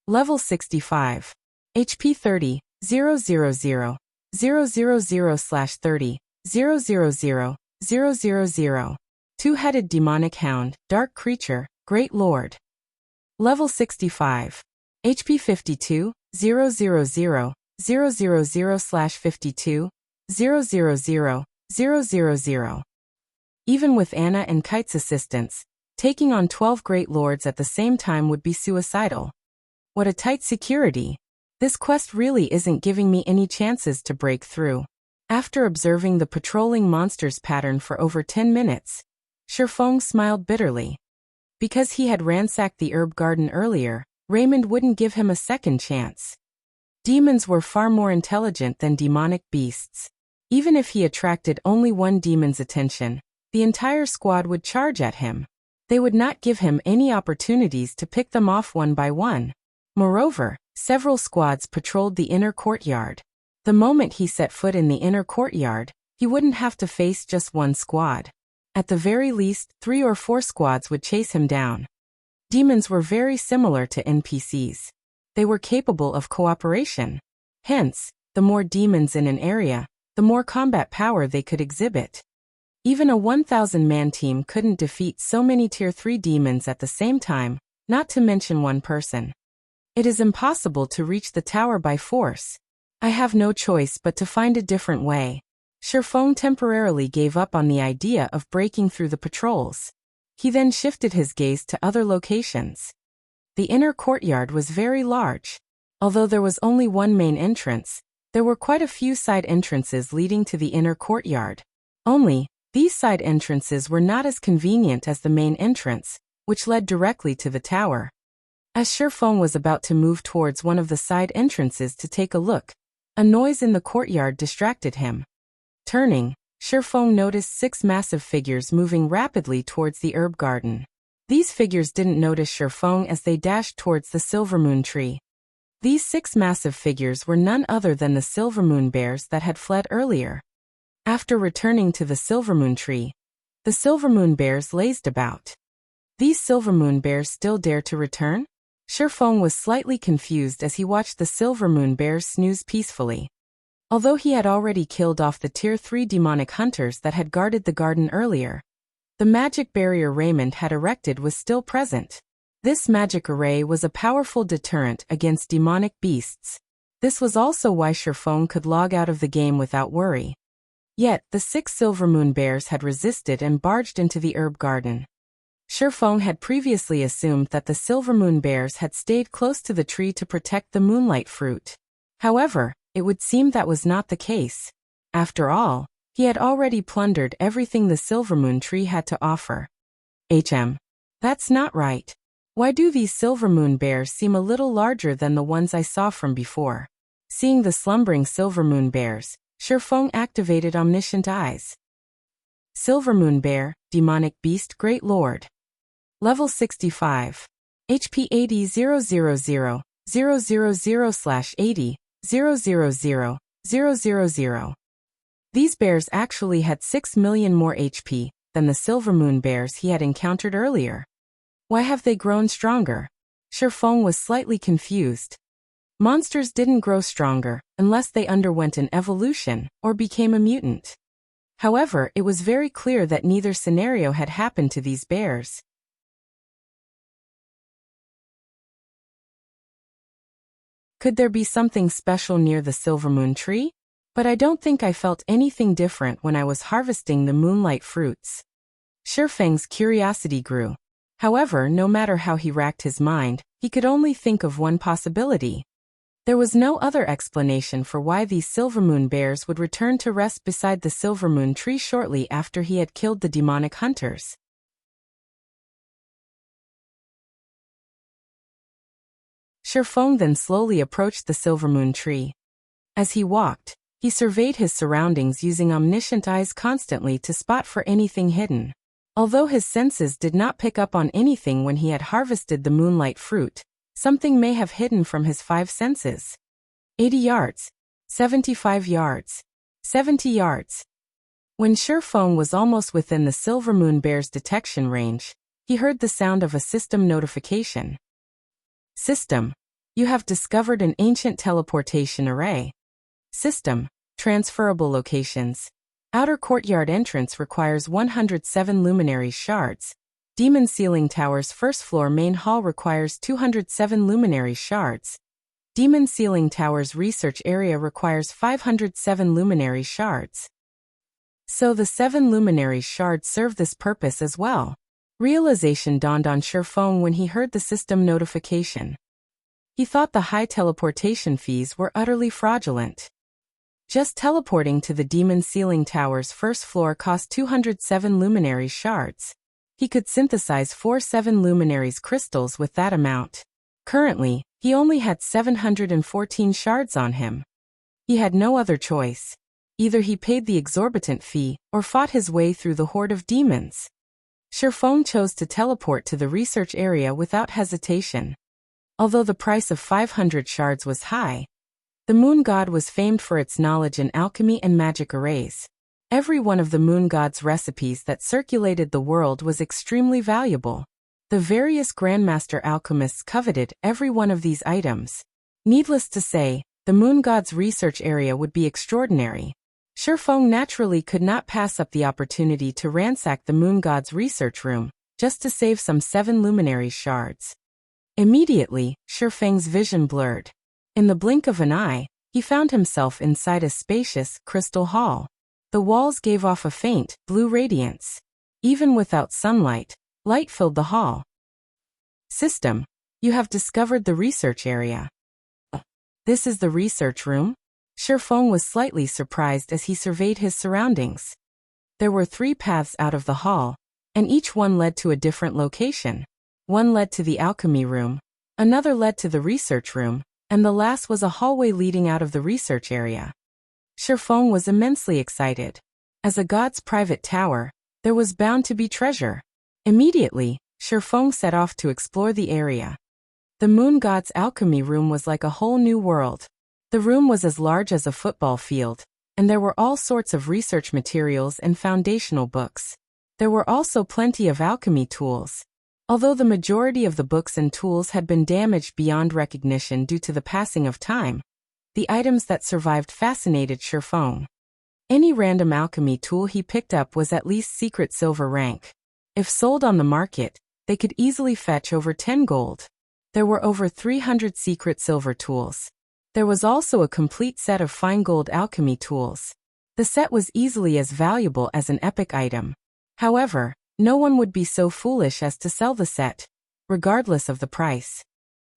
Level 65. HP 30, 000, 000/30, 000, 000. Two-headed demonic hound, dark creature, great lord. Level 65. HP 52, 000, 000/52, 000, 000. Even with Anna and Kite's assistance, taking on 12 great lords at the same time would be suicidal. What a tight security. This quest really isn't giving me any chances to break through. After observing the patrolling monsters pattern for over 10 minutes, Shifeng smiled bitterly. Because he had ransacked the herb garden earlier, Raymond wouldn't give him a second chance. Demons were far more intelligent than demonic beasts. Even if he attracted only one demon's attention, the entire squad would charge at him. They would not give him any opportunities to pick them off one by one. Moreover, several squads patrolled the inner courtyard. The moment he set foot in the inner courtyard, he wouldn't have to face just one squad. At the very least, 3 or 4 squads would chase him down. Demons were very similar to NPCs. They were capable of cooperation. Hence, the more demons in an area, the more combat power they could exhibit. Even a 1,000-man team couldn't defeat so many Tier 3 demons at the same time, not to mention one person. It is impossible to reach the tower by force. I have no choice but to find a different way. Shifeng temporarily gave up on the idea of breaking through the patrols. He then shifted his gaze to other locations. The inner courtyard was very large. Although there was only one main entrance, there were quite a few side entrances leading to the inner courtyard. Only, these side entrances were not as convenient as the main entrance, which led directly to the tower. As Shifeng was about to move towards one of the side entrances to take a look, a noise in the courtyard distracted him. Turning, Shifeng noticed 6 massive figures moving rapidly towards the herb garden. These figures didn't notice Shifeng as they dashed towards the Silvermoon tree. These 6 massive figures were none other than the Silvermoon bears that had fled earlier. After returning to the Silvermoon tree, the Silvermoon bears lazed about. These Silvermoon bears still dare to return? Shifeng was slightly confused as he watched the Silvermoon bears snooze peacefully. Although he had already killed off the Tier 3 demonic hunters that had guarded the garden earlier, the magic barrier Raymond had erected was still present. This magic array was a powerful deterrent against demonic beasts. This was also why Shifeng could log out of the game without worry. Yet, the 6 Silvermoon bears had resisted and barged into the herb garden. Shifeng had previously assumed that the Silvermoon bears had stayed close to the tree to protect the moonlight fruit. However, it would seem that was not the case. After all, he had already plundered everything the Silvermoon tree had to offer. That's not right. Why do these Silvermoon bears seem a little larger than the ones I saw from before? Seeing the slumbering Silvermoon bears, Shifeng activated Omniscient Eyes. Silvermoon Bear, Demonic Beast Great Lord. Level 65. HP 80,000, 000/80, 000,000. These bears actually had 6 million more HP than the Silvermoon bears he had encountered earlier. Why have they grown stronger? Shifeng was slightly confused. Monsters didn't grow stronger unless they underwent an evolution or became a mutant. However, it was very clear that neither scenario had happened to these bears. Could there be something special near the Silvermoon tree? But I don't think I felt anything different when I was harvesting the moonlight fruits. Shifeng's curiosity grew. However, no matter how he racked his mind, he could only think of one possibility. There was no other explanation for why these Silvermoon bears would return to rest beside the Silvermoon tree shortly after he had killed the demonic hunters. Shifeng then slowly approached the Silvermoon tree. As he walked, he surveyed his surroundings using Omniscient Eyes constantly to spot for anything hidden. Although his senses did not pick up on anything when he had harvested the moonlight fruit, something may have hidden from his 5 senses. 80 yards, 75 yards, 70 yards. When Shifeng was almost within the Silvermoon bear's detection range, he heard the sound of a system notification. System, you have discovered an ancient teleportation array. System, transferable locations. Outer courtyard entrance requires 107 luminary shards. Demon Ceiling Tower's first floor main hall requires 207 luminary shards. Demon Ceiling Tower's research area requires 507 luminary shards. So the 7 luminary shards serve this purpose as well. Realization dawned on Shifeng when he heard the system notification. He thought the high teleportation fees were utterly fraudulent. Just teleporting to the demon ceiling tower's first floor cost 207 luminaries shards. He could synthesize 4 7 luminaries crystals with that amount. Currently, he only had 714 shards on him. He had no other choice. Either he paid the exorbitant fee, or fought his way through the horde of demons. Shifeng chose to teleport to the research area without hesitation. Although the price of 500 shards was high, the moon god was famed for its knowledge in alchemy and magic arrays. Every one of the moon god's recipes that circulated the world was extremely valuable. The various grandmaster alchemists coveted every one of these items. Needless to say, the moon god's research area would be extraordinary. Shifeng naturally could not pass up the opportunity to ransack the moon god's research room, just to save some 7 luminary shards. Immediately, Shifeng's vision blurred. In the blink of an eye, he found himself inside a spacious, crystal hall. The walls gave off a faint, blue radiance. Even without sunlight, light filled the hall. System, you have discovered the research area. This is the research room? Shifeng was slightly surprised as he surveyed his surroundings. There were 3 paths out of the hall, and each one led to a different location. One led to the alchemy room, another led to the research room, and the last was a hallway leading out of the research area. Shifeng was immensely excited. As a god's private tower, there was bound to be treasure. Immediately, Shifeng set off to explore the area. The moon god's alchemy room was like a whole new world. The room was as large as a football field, and there were all sorts of research materials and foundational books. There were also plenty of alchemy tools. Although the majority of the books and tools had been damaged beyond recognition due to the passing of time, the items that survived fascinated Shifeng. Any random alchemy tool he picked up was at least secret silver rank. If sold on the market, they could easily fetch over 10 gold. There were over 300 secret silver tools. There was also a complete set of fine gold alchemy tools. The set was easily as valuable as an epic item. However, no one would be so foolish as to sell the set, regardless of the price.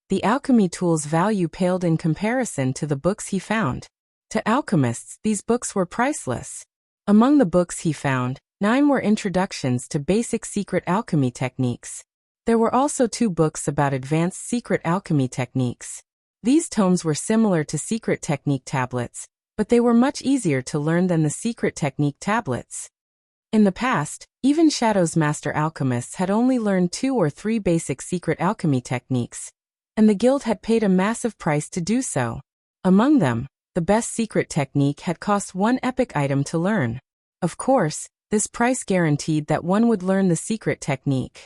The alchemy tool's value paled in comparison to the books he found. To alchemists, these books were priceless. Among the books he found, 9 were introductions to basic secret alchemy techniques. There were also 2 books about advanced secret alchemy techniques. These tomes were similar to secret technique tablets, but they were much easier to learn than the secret technique tablets. In the past, even Shadow's master alchemists had only learned 2 or 3 basic secret alchemy techniques, and the guild had paid a massive price to do so. Among them, the best secret technique had cost 1 epic item to learn. Of course, this price guaranteed that one would learn the secret technique.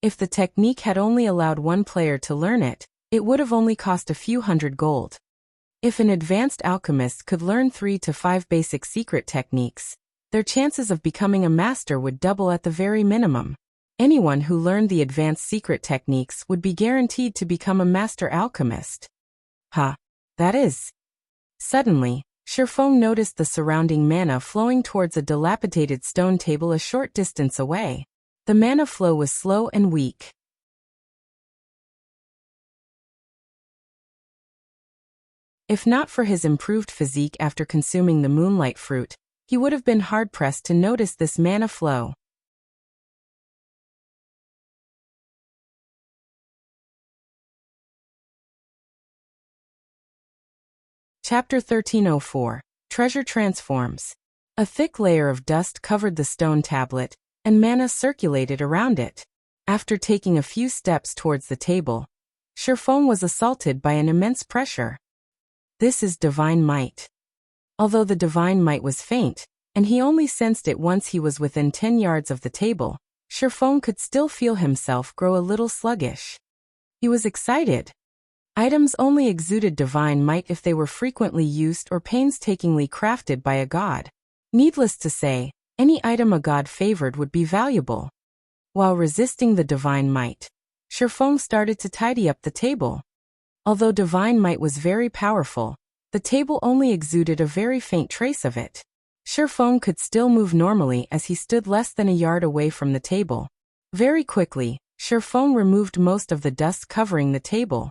If the technique had only allowed 1 player to learn it, it would have only cost a few hundred gold. If an advanced alchemist could learn 3 to 5 basic secret techniques, their chances of becoming a master would double at the very minimum. Anyone who learned the advanced secret techniques would be guaranteed to become a master alchemist. That is. Suddenly, Shifeng noticed the surrounding mana flowing towards a dilapidated stone table a short distance away. The mana flow was slow and weak. If not for his improved physique after consuming the moonlight fruit, he would have been hard-pressed to notice this mana flow. Chapter 1304. Treasure Transforms. A thick layer of dust covered the stone tablet, and mana circulated around it. After taking a few steps towards the table, Shifeng was assaulted by an immense pressure. This is divine might. Although the divine might was faint, and he only sensed it once he was within 10 yards of the table, Shifeng could still feel himself grow a little sluggish. He was excited. Items only exuded divine might if they were frequently used or painstakingly crafted by a god. Needless to say, any item a god favored would be valuable. While resisting the divine might, Shifeng started to tidy up the table. Although divine might was very powerful, the table only exuded a very faint trace of it. Shifeng could still move normally as he stood less than a yard away from the table. Very quickly, Sherfong removed most of the dust covering the table.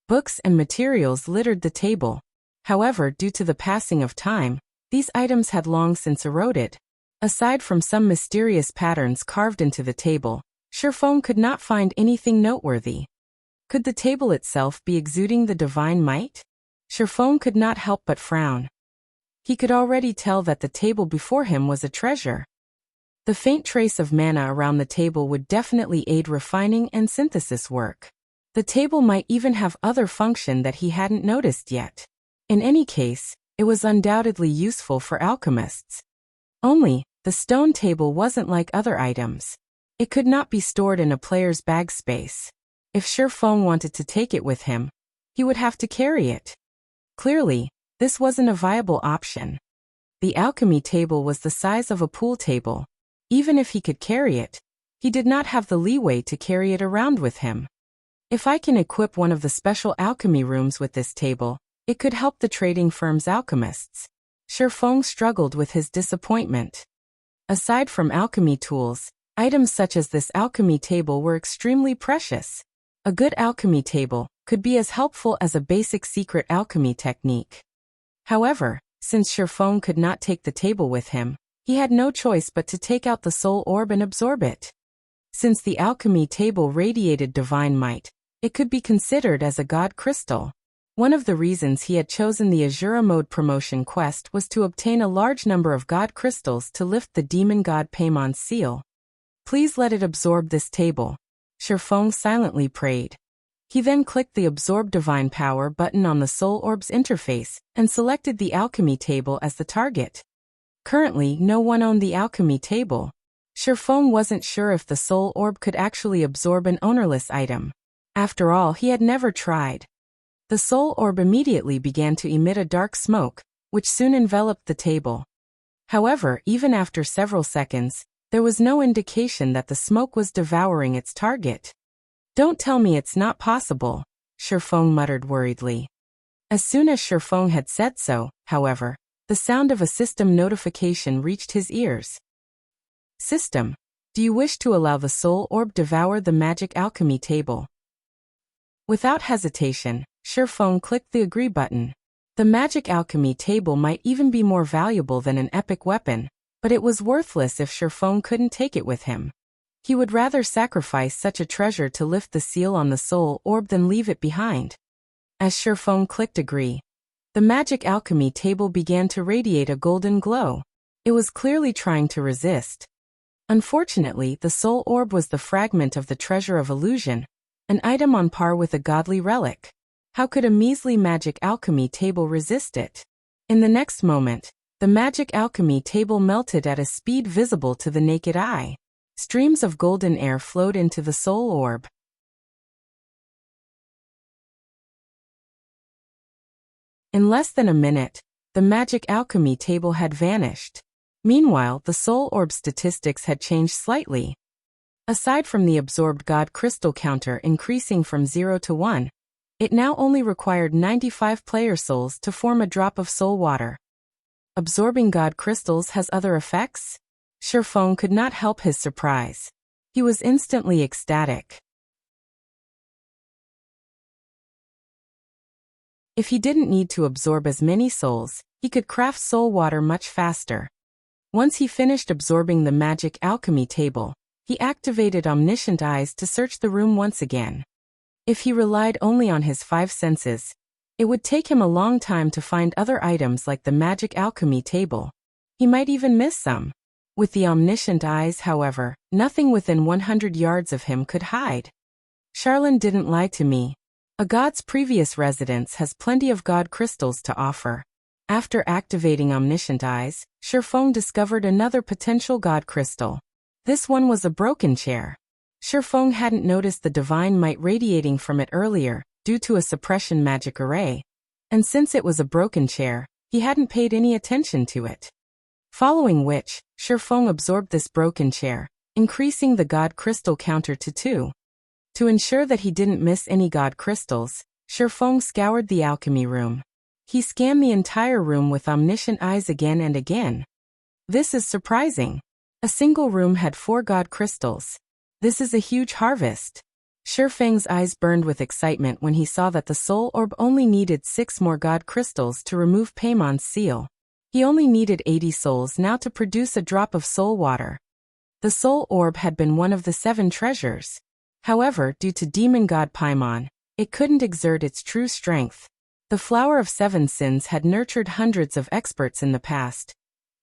Books and materials littered the table. However, due to the passing of time, these items had long since eroded. Aside from some mysterious patterns carved into the table, Sherfong could not find anything noteworthy. Could the table itself be exuding the divine might? Sherfong could not help but frown. He could already tell that the table before him was a treasure. The faint trace of mana around the table would definitely aid refining and synthesis work. The table might even have other function that he hadn't noticed yet. In any case, it was undoubtedly useful for alchemists. Only, the stone table wasn't like other items. It could not be stored in a player's bag space. If Sherfong wanted to take it with him, he would have to carry it. Clearly, this wasn't a viable option. The alchemy table was the size of a pool table. Even if he could carry it, he did not have the leeway to carry it around with him. If I can equip one of the special alchemy rooms with this table, it could help the trading firm's alchemists. Sherfong struggled with his disappointment. Aside from alchemy tools, items such as this alchemy table were extremely precious. A good alchemy table could be as helpful as a basic secret alchemy technique. However, since Sherfong could not take the table with him, he had no choice but to take out the soul orb and absorb it. Since the alchemy table radiated divine might, it could be considered as a god crystal. One of the reasons he had chosen the Azura mode promotion quest was to obtain a large number of god crystals to lift the demon god Paymon's seal. Please let it absorb this table. Sherfong silently prayed. He then clicked the Absorb Divine Power button on the Soul Orb's interface and selected the alchemy table as the target. Currently, no one owned the alchemy table. Sherfong wasn't sure if the Soul Orb could actually absorb an ownerless item. After all, he had never tried. The Soul Orb immediately began to emit a dark smoke, which soon enveloped the table. However, even after several seconds, there was no indication that the smoke was devouring its target. Don't tell me it's not possible, Sherfong muttered worriedly. As soon as Sherfong had said so, however, the sound of a system notification reached his ears. System, do you wish to allow the Soul Orb devour the magic alchemy table? Without hesitation, Sherfong clicked the Agree button. The magic alchemy table might even be more valuable than an epic weapon, but it was worthless if Sherfong couldn't take it with him. He would rather sacrifice such a treasure to lift the seal on the Soul Orb than leave it behind. As Sherfong clicked Agree, the magic alchemy table began to radiate a golden glow. It was clearly trying to resist. Unfortunately, the Soul Orb was the fragment of the Treasure of Illusion, an item on par with a godly relic. How could a measly magic alchemy table resist it? In the next moment, the magic alchemy table melted at a speed visible to the naked eye. Streams of golden air flowed into the Soul Orb. In less than a minute, the magic alchemy table had vanished. Meanwhile, the Soul Orb statistics had changed slightly. Aside from the absorbed god crystal counter increasing from 0 to 1, it now only required 95 player souls to form a drop of soul water. Absorbing god crystals has other effects? Sherfong could not help his surprise. He was instantly ecstatic. If he didn't need to absorb as many souls, he could craft soul water much faster. Once he finished absorbing the magic alchemy table, he activated omniscient eyes to search the room once again. If he relied only on his 5 senses, it would take him a long time to find other items like the magic alchemy table. He might even miss some. With the omniscient eyes, however, nothing within 100 yards of him could hide. Charlene didn't lie to me. A god's previous residence has plenty of god crystals to offer. After activating omniscient eyes, Sherfong discovered another potential god crystal. This one was a broken chair. Sherfong hadn't noticed the divine might radiating from it earlier, due to a suppression magic array. And since it was a broken chair, he hadn't paid any attention to it. Following which, Sherfong absorbed this broken chair, increasing the god crystal counter to 2. To ensure that he didn't miss any god crystals, Sherfong scoured the alchemy room. He scanned the entire room with omniscient eyes again and again. This is surprising. A single room had 4 god crystals. This is a huge harvest. Shifeng's eyes burned with excitement when he saw that the soul orb only needed 6 more god crystals to remove Paymon's seal. He only needed 80 souls now to produce a drop of soul water. The soul orb had been one of the 7 treasures. However, due to demon god Paimon, it couldn't exert its true strength. The Flower of 7 Sins had nurtured hundreds of experts in the past,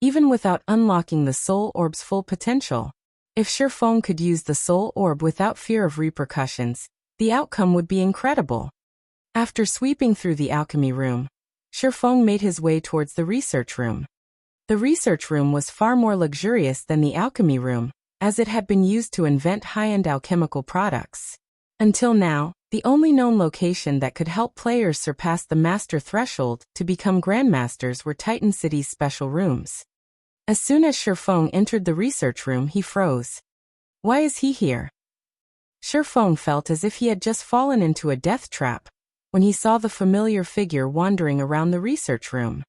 even without unlocking the soul orb's full potential. If Shifeng could use the soul orb without fear of repercussions, the outcome would be incredible. After sweeping through the alchemy room, Shifeng made his way towards the research room. The research room was far more luxurious than the alchemy room, as it had been used to invent high-end alchemical products. Until now, the only known location that could help players surpass the master threshold to become grandmasters were Titan City's special rooms. As soon as Shifeng entered the research room, he froze. Why is he here? Shifeng felt as if he had just fallen into a death trap when he saw the familiar figure wandering around the research room.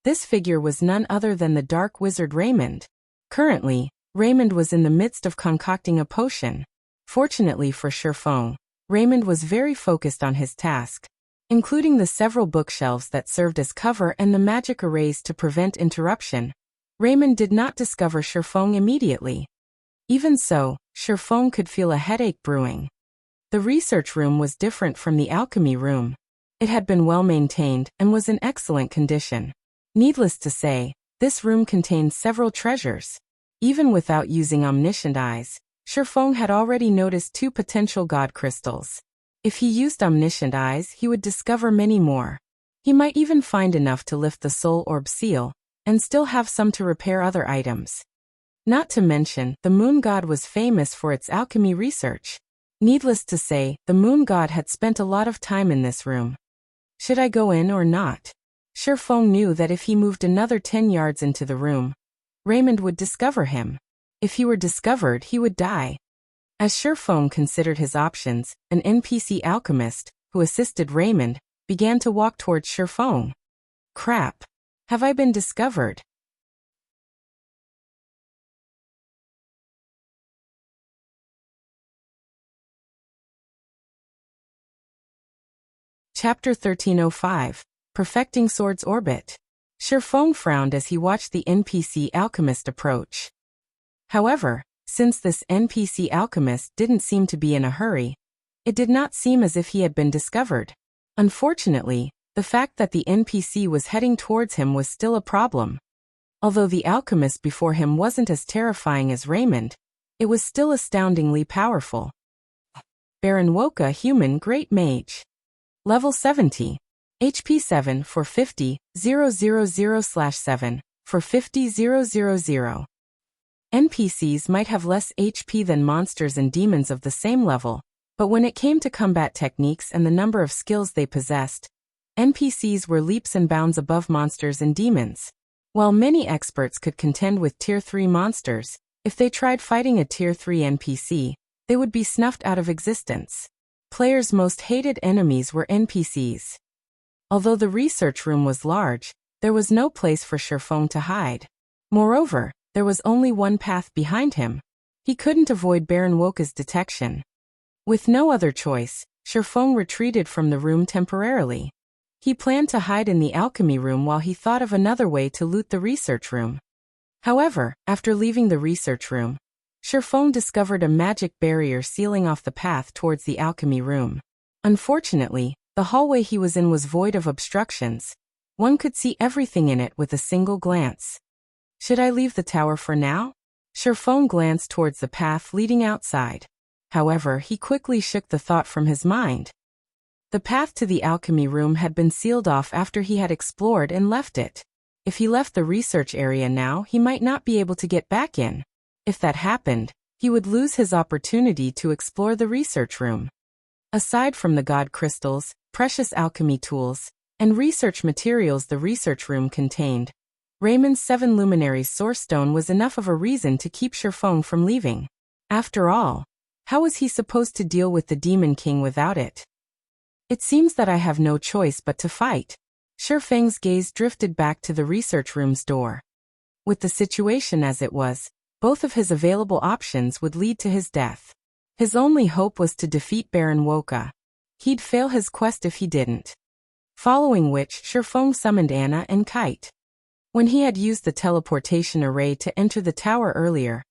This figure was none other than the dark wizard Raymond. Currently, Raymond was in the midst of concocting a potion. Fortunately for Shifeng, Raymond was very focused on his task, including the several bookshelves that served as cover and the magic arrays to prevent interruption. Raymond did not discover Shifeng immediately. Even so, Shifeng could feel a headache brewing. The research room was different from the alchemy room. It had been well maintained and was in excellent condition. Needless to say, this room contained several treasures. Even without using omniscient eyes, Shifeng had already noticed 2 potential god crystals. If he used omniscient eyes, he would discover many more. He might even find enough to lift the soul orb seal, and still have some to repair other items. Not to mention, the moon god was famous for its alchemy research. Needless to say, the moon god had spent a lot of time in this room. Should I go in or not? Shifeng knew that if he moved another 10 yards into the room, Raymond would discover him. If he were discovered, he would die. As Shifeng considered his options, an NPC alchemist, who assisted Raymond, began to walk towards Shifeng. Crap. Have I been discovered? Chapter 1305. Perfecting Sword's Orbit. Shifeng frowned as he watched the NPC alchemist approach. However, since this NPC alchemist didn't seem to be in a hurry, it did not seem as if he had been discovered. Unfortunately, the fact that the NPC was heading towards him was still a problem. Although the alchemist before him wasn't as terrifying as Raymond, it was still astoundingly powerful. Baron Wuxia, human great mage. Level 70. HP 7 for 50, 000/7 for 50, 000. NPCs might have less HP than monsters and demons of the same level, but when it came to combat techniques and the number of skills they possessed, NPCs were leaps and bounds above monsters and demons. While many experts could contend with Tier 3 monsters, if they tried fighting a Tier 3 NPC, they would be snuffed out of existence. Players' most hated enemies were NPCs. Although the research room was large, there was no place for Shifeng to hide. Moreover, there was only one path behind him. He couldn't avoid Baron Wuxia's detection. With no other choice, Shifeng retreated from the room temporarily. He planned to hide in the alchemy room while he thought of another way to loot the research room. However, after leaving the research room, Shifeng discovered a magic barrier sealing off the path towards the alchemy room. Unfortunately, the hallway he was in was void of obstructions. One could see everything in it with a single glance. Should I leave the tower for now? Shifeng glanced towards the path leading outside. However, he quickly shook the thought from his mind. The path to the alchemy room had been sealed off after he had explored and left it. If he left the research area now, he might not be able to get back in. If that happened, he would lose his opportunity to explore the research room. Aside from the god crystals, precious alchemy tools, and research materials the research room contained, Raymond's 7 luminaries source stone was enough of a reason to keep Shifeng from leaving. After all, how was he supposed to deal with the Demon King without it? It seems that I have no choice but to fight. Shifeng's gaze drifted back to the research room's door. With the situation as it was, both of his available options would lead to his death. His only hope was to defeat Baron Wuxia. He'd fail his quest if he didn't. Following which, Shifeng summoned Anna and Kite. When he had used the teleportation array to enter the tower earlier,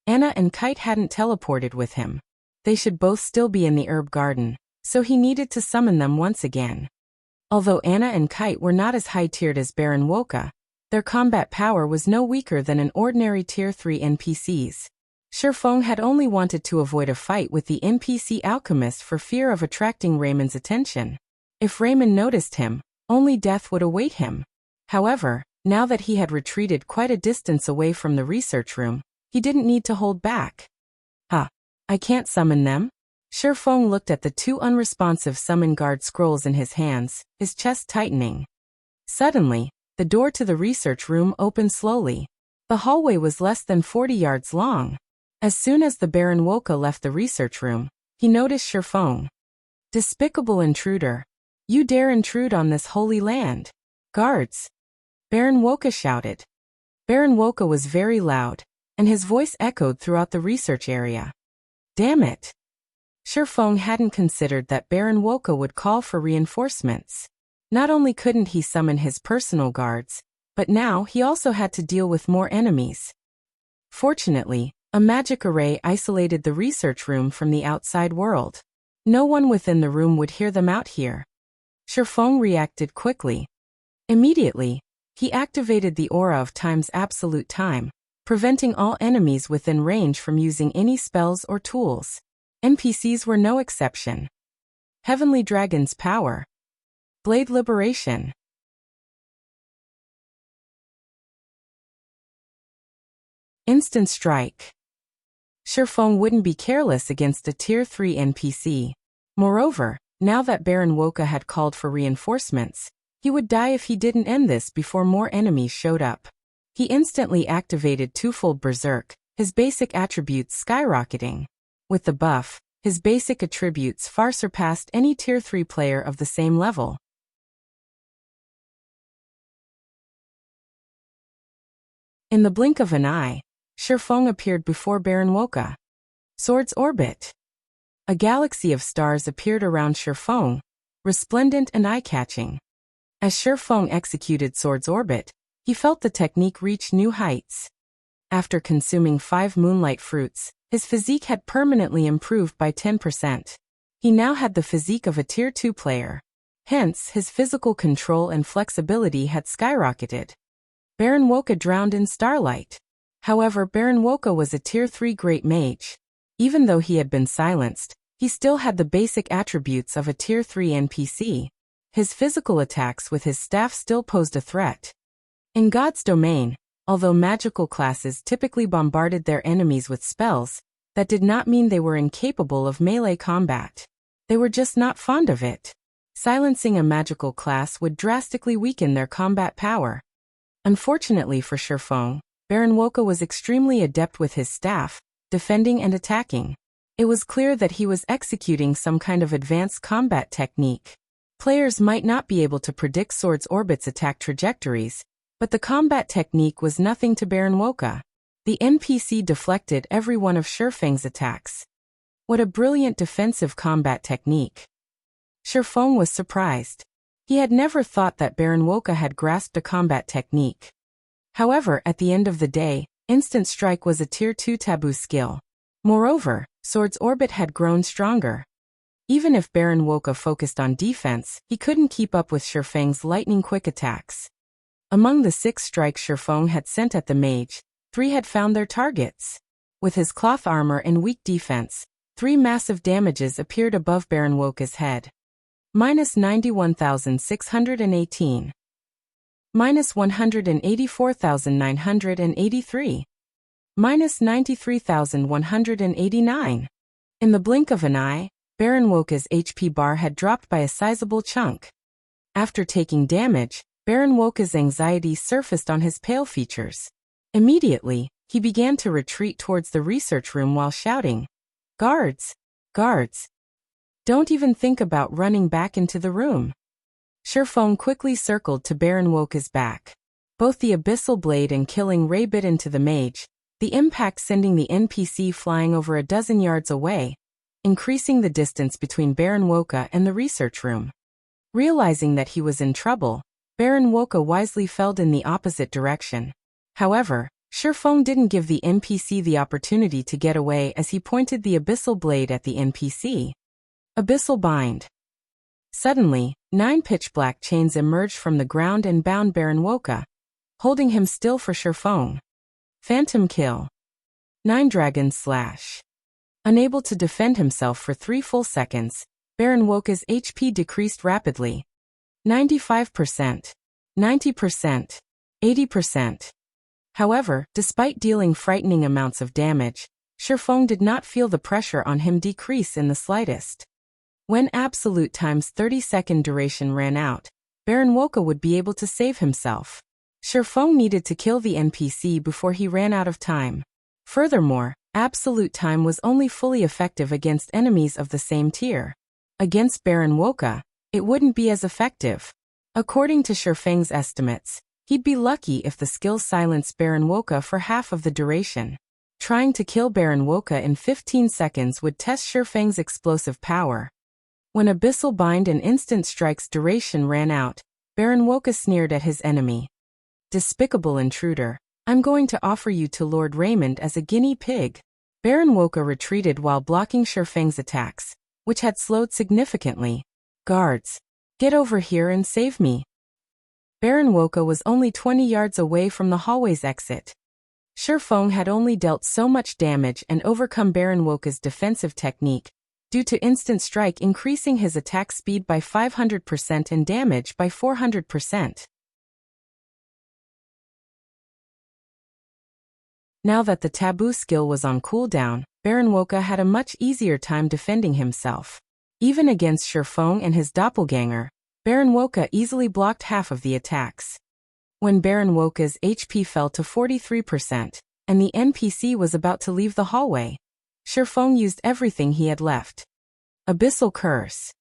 Anna and Kite hadn't teleported with him. They should both still be in the herb garden, so he needed to summon them once again. Although Anna and Kite were not as high-tiered as Baron Wuxia, their combat power was no weaker than an ordinary Tier 3 NPCs. Shifeng had only wanted to avoid a fight with the NPC alchemist for fear of attracting Raymond's attention. If Raymond noticed him, only death would await him. However, now that he had retreated quite a distance away from the research room, he didn't need to hold back. I can't summon them? Shifeng looked at the two unresponsive summon guard scrolls in his hands, his chest tightening. Suddenly, the door to the research room opened slowly. The hallway was less than 40 yards long. As soon as the Baron Wuxia left the research room, he noticed Shifeng. Despicable intruder. You dare intrude on this holy land. Guards! Baron Wuxia shouted. Baron Wuxia was very loud, and his voice echoed throughout the research area. Damn it! Shifeng hadn't considered that Baron Wuxia would call for reinforcements. Not only couldn't he summon his personal guards, but now he also had to deal with more enemies. Fortunately, a magic array isolated the research room from the outside world. No one within the room would hear them out here. Shifeng reacted quickly. Immediately, he activated the aura of time's absolute time, preventing all enemies within range from using any spells or tools. NPCs were no exception. Heavenly Dragon's power. Blade liberation. Instant strike. Shifeng wouldn't be careless against a Tier 3 NPC. Moreover, now that Baron Wuxia had called for reinforcements, he would die if he didn't end this before more enemies showed up. He instantly activated twofold Berserk, his basic attributes skyrocketing. With the buff, his basic attributes far surpassed any Tier 3 player of the same level. In the blink of an eye, Shifeng appeared before Baron Wuxia. Sword's orbit. A galaxy of stars appeared around Shifeng, resplendent and eye-catching. As Shifeng executed Sword's orbit, he felt the technique reach new heights. After consuming 5 moonlight fruits, his physique had permanently improved by 10%. He now had the physique of a Tier 2 player. Hence, his physical control and flexibility had skyrocketed. Baron Wuxia drowned in starlight. However, Baron Wuxia was a Tier 3 great mage. Even though he had been silenced, he still had the basic attributes of a Tier 3 NPC. His physical attacks with his staff still posed a threat. In God's domain, although magical classes typically bombarded their enemies with spells, that did not mean they were incapable of melee combat. They were just not fond of it. Silencing a magical class would drastically weaken their combat power. Unfortunately for Shifeng, Baron Wuxia was extremely adept with his staff, defending and attacking. It was clear that he was executing some kind of advanced combat technique. Players might not be able to predict Sword's orbit's attack trajectories, but the combat technique was nothing to Baron Wuxia. The NPC deflected every one of Shifeng's attacks. What a brilliant defensive combat technique. Shifeng was surprised. He had never thought that Baron Wuxia had grasped a combat technique. However, at the end of the day, instant strike was a Tier 2 taboo skill. Moreover, Sword's orbit had grown stronger. Even if Baron Wuxia focused on defense, he couldn't keep up with Shifeng's lightning-quick attacks. Among the 6 strikes Shifeng had sent at the mage, 3 had found their targets. With his cloth armor and weak defense, 3 massive damages appeared above Baron Wuxia's head. Minus 91,618. Minus 184,983. Minus 93,189. In the blink of an eye, Baron Wuxia's HP bar had dropped by a sizable chunk. After taking damage, Baron Wuxia's anxiety surfaced on his pale features. Immediately, he began to retreat towards the research room while shouting, "Guards! Guards! Don't even think about running back into the room." Shifeng quickly circled to Baron Wuxia's back. Both the abyssal blade and killing ray bit into the mage, the impact sending the NPC flying over a dozen yards away, increasing the distance between Baron Wuxia and the research room. Realizing that he was in trouble, Baron Wuxia wisely fell in the opposite direction. However, Shifeng didn't give the NPC the opportunity to get away as he pointed the abyssal blade at the NPC. Abyssal bind. Suddenly, 9 pitch-black chains emerged from the ground and bound Baron Wuxia, holding him still for Shifeng. Phantom kill. 9 dragon slash. Unable to defend himself for 3 full seconds, Baron Wuxia's HP decreased rapidly. 95%, 90%, 80%. However, despite dealing frightening amounts of damage, Shifeng did not feel the pressure on him decrease in the slightest. When absolute time's 30-second duration ran out, Baron Wuxia would be able to save himself. Shifeng needed to kill the NPC before he ran out of time. Furthermore, absolute time was only fully effective against enemies of the same tier. Against Baron Wuxia, it wouldn't be as effective. According to Shifeng's estimates, he'd be lucky if the skill silenced Baron Wuxia for half of the duration. Trying to kill Baron Wuxia in 15 seconds would test Shifeng's explosive power. When Abyssal Bind and Instant Strike's duration ran out, Baron Wuxia sneered at his enemy. Despicable intruder, I'm going to offer you to Lord Raymond as a guinea pig. Baron Wuxia retreated while blocking Shifeng's attacks, which had slowed significantly. Guards, get over here and save me. Baron Wuxia was only 20 yards away from the hallway's exit. Shifeng had only dealt so much damage and overcome Baron Wuxia's defensive technique, due to Instant Strike increasing his attack speed by 500% and damage by 400%. Now that the taboo skill was on cooldown, Baron Wuxia had a much easier time defending himself. Even against Shifeng and his doppelganger, Baron Wuxia easily blocked half of the attacks. When Baron Wuxia's HP fell to 43%, and the NPC was about to leave the hallway, Shifeng used everything he had left. Abyssal Curse.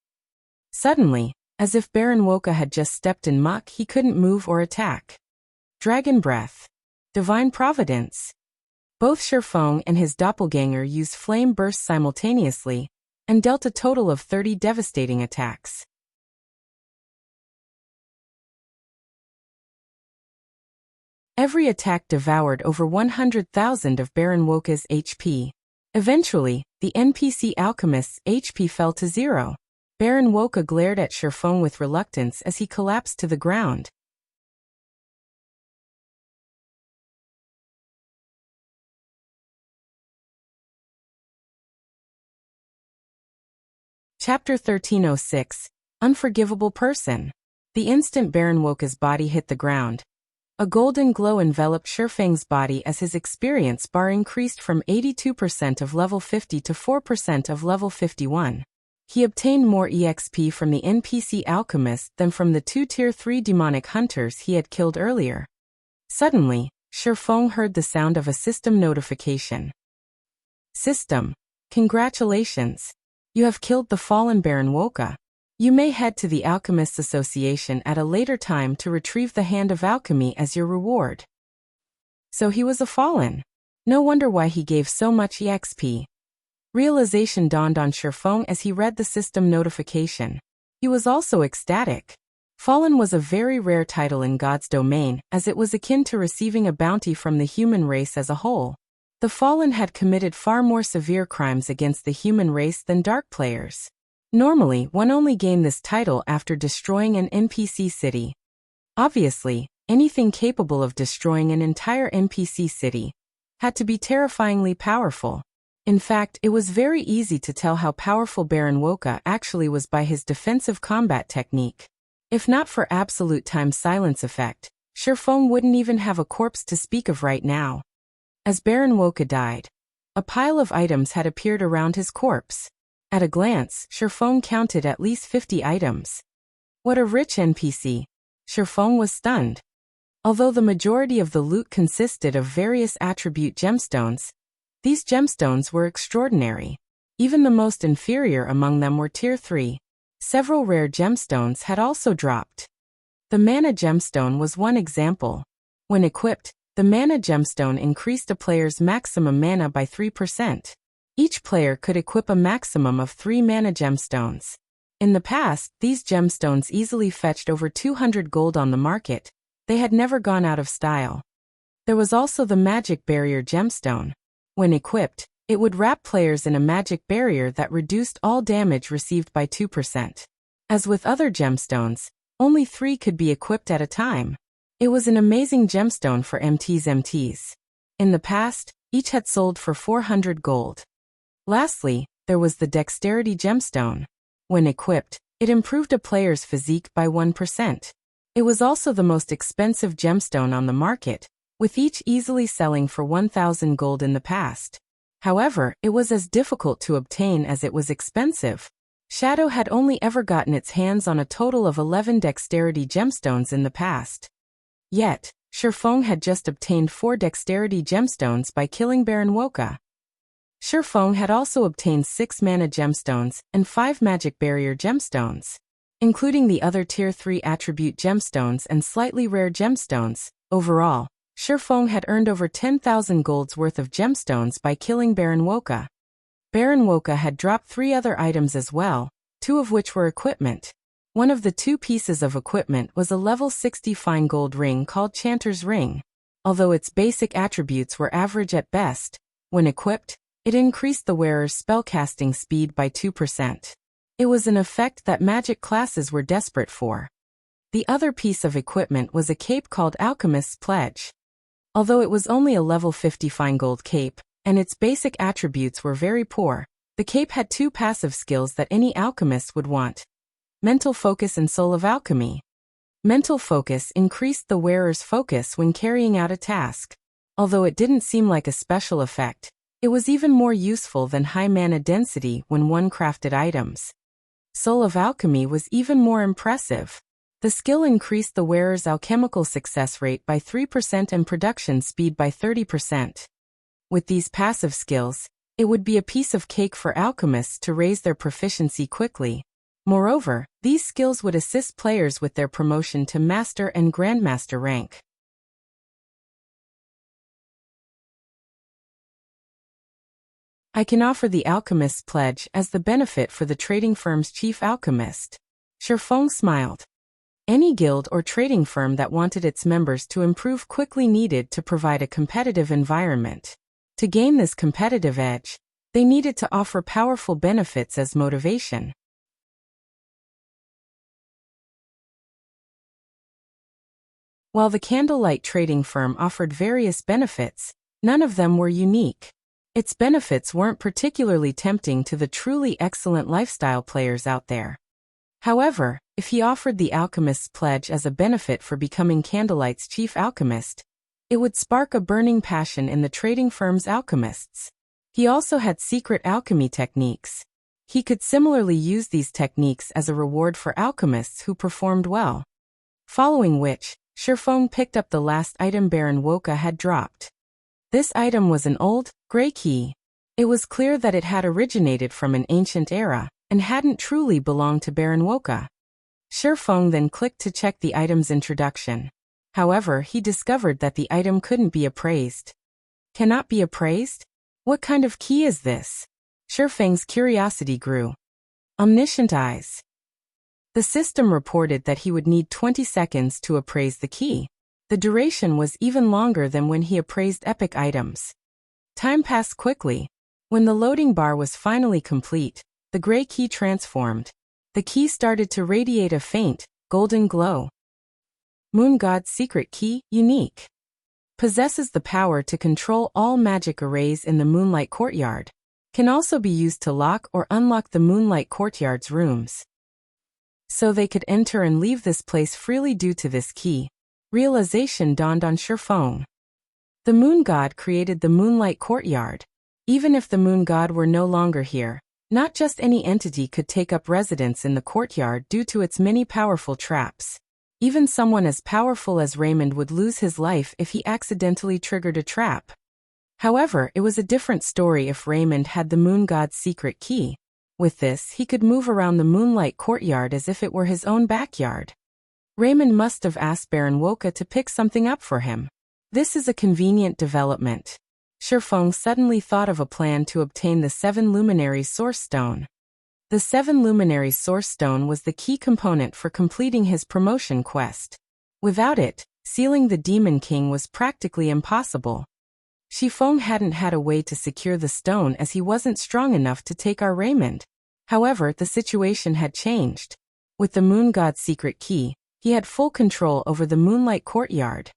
Suddenly, as if Baron Wuxia had just stepped in muck, he couldn't move or attack. Dragon Breath. Divine Providence. Both Shifeng and his doppelganger used flame bursts simultaneously, and dealt a total of 30 devastating attacks. Every attack devoured over 100,000 of Baron Wuxia's HP. Eventually, the NPC alchemist's HP fell to 0. Baron Wuxia glared at Shifeng with reluctance as he collapsed to the ground. Chapter 1306, Unforgivable Person. The instant Baron Wuxia's body hit the ground, a golden glow enveloped Shifeng's body as his experience bar increased from 82% of level 50 to 4% of level 51. He obtained more EXP from the NPC alchemist than from the 2 Tier 3 demonic hunters he had killed earlier. Suddenly, Shifeng heard the sound of a system notification. System, congratulations. You have killed the fallen Baron Wuxia. You may head to the Alchemists Association at a later time to retrieve the Hand of Alchemy as your reward. So he was a fallen. No wonder why he gave so much EXP. Realization dawned on Shifeng as he read the system notification. He was also ecstatic. Fallen was a very rare title in God's domain, as it was akin to receiving a bounty from the human race as a whole. The Fallen had committed far more severe crimes against the human race than Dark players. Normally, one only gained this title after destroying an NPC city. Obviously, anything capable of destroying an entire NPC city had to be terrifyingly powerful. In fact, it was very easy to tell how powerful Baron Wuxia actually was by his defensive combat technique. If not for absolute time silence effect, Shifeng wouldn't even have a corpse to speak of right now. As Baron Wuxia died, a pile of items had appeared around his corpse. At a glance, Shifeng counted at least 50 items. What a rich NPC. Shifeng was stunned. Although the majority of the loot consisted of various attribute gemstones, these gemstones were extraordinary. Even the most inferior among them were Tier 3. Several rare gemstones had also dropped. The mana gemstone was one example. When equipped, the mana gemstone increased a player's maximum mana by 3%. Each player could equip a maximum of 3 mana gemstones. In the past, these gemstones easily fetched over 200 gold on the market. They had never gone out of style. There was also the magic barrier gemstone. When equipped, it would wrap players in a magic barrier that reduced all damage received by 2%. As with other gemstones, only 3 could be equipped at a time. It was an amazing gemstone for MTs. In the past, each had sold for 400 gold. Lastly, there was the dexterity gemstone. When equipped, it improved a player's physique by 1%. It was also the most expensive gemstone on the market, with each easily selling for 1,000 gold in the past. However, it was as difficult to obtain as it was expensive. Shadow had only ever gotten its hands on a total of 11 dexterity gemstones in the past. Yet, Shifeng had just obtained 4 dexterity gemstones by killing Baron Wuxia. Shifeng had also obtained 6 mana gemstones and 5 magic barrier gemstones. Including the other tier 3 attribute gemstones and slightly rare gemstones, overall, Shifeng had earned over 10,000 gold's worth of gemstones by killing Baron Wuxia. Baron Wuxia had dropped 3 other items as well, 2 of which were equipment. One of the 2 pieces of equipment was a level 60 fine gold ring called Chanter's Ring. Although its basic attributes were average at best, when equipped, it increased the wearer's spellcasting speed by 2%. It was an effect that magic classes were desperate for. The other piece of equipment was a cape called Alchemist's Pledge. Although it was only a level 50 fine gold cape, and its basic attributes were very poor, the cape had 2 passive skills that any alchemist would want: Mental Focus and Soul of Alchemy. Mental Focus increased the wearer's focus when carrying out a task. Although it didn't seem like a special effect, it was even more useful than high mana density when one crafted items. Soul of Alchemy was even more impressive. The skill increased the wearer's alchemical success rate by 3% and production speed by 30%. With these passive skills, it would be a piece of cake for alchemists to raise their proficiency quickly. Moreover, these skills would assist players with their promotion to Master and Grandmaster rank. I can offer the Alchemist's Pledge as the benefit for the trading firm's chief alchemist. Shifeng smiled. Any guild or trading firm that wanted its members to improve quickly needed to provide a competitive environment. To gain this competitive edge, they needed to offer powerful benefits as motivation. While the Candlelight trading firm offered various benefits, none of them were unique. Its benefits weren't particularly tempting to the truly excellent lifestyle players out there. However, if he offered the Alchemist's Pledge as a benefit for becoming Candlelight's chief alchemist, it would spark a burning passion in the trading firm's alchemists. He also had secret alchemy techniques. He could similarly use these techniques as a reward for alchemists who performed well. Following which, Shifeng picked up the last item Baron Wuxia had dropped. This item was an old, gray key. It was clear that it had originated from an ancient era, and hadn't truly belonged to Baron Wuxia. Shifeng then clicked to check the item's introduction. However, he discovered that the item couldn't be appraised. Cannot be appraised? What kind of key is this? Shifeng's curiosity grew. Omniscient eyes. The system reported that he would need 20 seconds to appraise the key. The duration was even longer than when he appraised epic items. Time passed quickly. When the loading bar was finally complete, the gray key transformed. The key started to radiate a faint, golden glow. Moon God's secret key, unique. Possesses the power to control all magic arrays in the Moonlight Courtyard. Can also be used to lock or unlock the Moonlight Courtyard's rooms. So they could enter and leave this place freely due to this key. Realization dawned on Shifeng. The Moon God created the Moonlight Courtyard. Even if the Moon God were no longer here, not just any entity could take up residence in the courtyard due to its many powerful traps. Even someone as powerful as Raymond would lose his life if he accidentally triggered a trap. However, it was a different story if Raymond had the Moon God's secret key. With this, he could move around the Moonlight Courtyard as if it were his own backyard. Raymond must have asked Baron Wuxia to pick something up for him. This is a convenient development. Shifeng suddenly thought of a plan to obtain the 7 Luminaries Source Stone. The 7 Luminaries Source Stone was the key component for completing his promotion quest. Without it, sealing the Demon King was practically impossible. Shifeng hadn't had a way to secure the stone as he wasn't strong enough to take our Raymond. However, the situation had changed. With the Moon God's secret key, he had full control over the Moonlight Courtyard.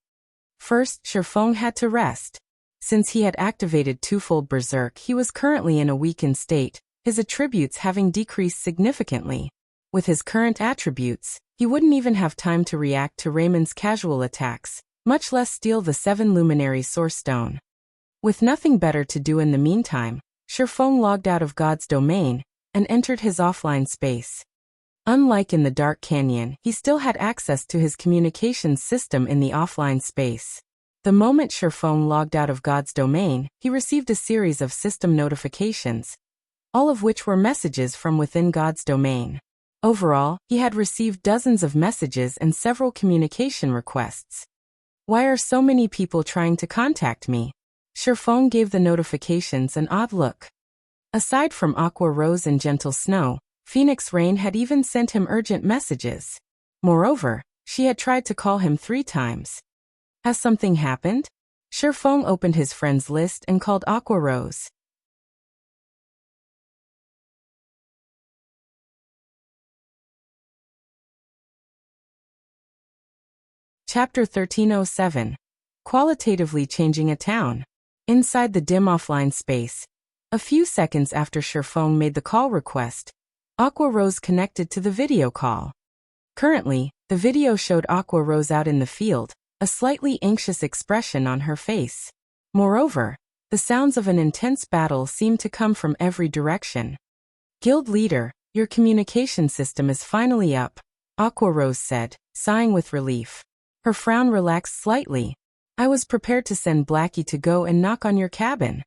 First, Shifeng had to rest. Since he had activated twofold Berserk, he was currently in a weakened state, his attributes having decreased significantly. With his current attributes, he wouldn't even have time to react to Raymond's casual attacks, much less steal the 7 Luminary Source Stone. With nothing better to do in the meantime, Shifeng logged out of God's domain and entered his offline space. Unlike in the Dark Canyon, he still had access to his communications system in the offline space. The moment Shifeng logged out of God's domain, he received a series of system notifications, all of which were messages from within God's domain. Overall, he had received dozens of messages and several communication requests. Why are so many people trying to contact me? Shifeng gave the notifications an odd look. Aside from Aqua Rose and Gentle Snow, Phoenix Rain had even sent him urgent messages. Moreover, she had tried to call him 3 times. Has something happened? Shifeng opened his friends list and called Aqua Rose. Chapter 1307. Qualitatively Changing a Town. Inside the dim offline space, a few seconds after Shifeng made the call request, Aqua Rose connected to the video call. Currently, the video showed Aqua Rose out in the field, a slightly anxious expression on her face. Moreover, the sounds of an intense battle seemed to come from every direction. Guild leader, your communication system is finally up, Aqua Rose said, sighing with relief. Her frown relaxed slightly. I was prepared to send Blackie to go and knock on your cabin.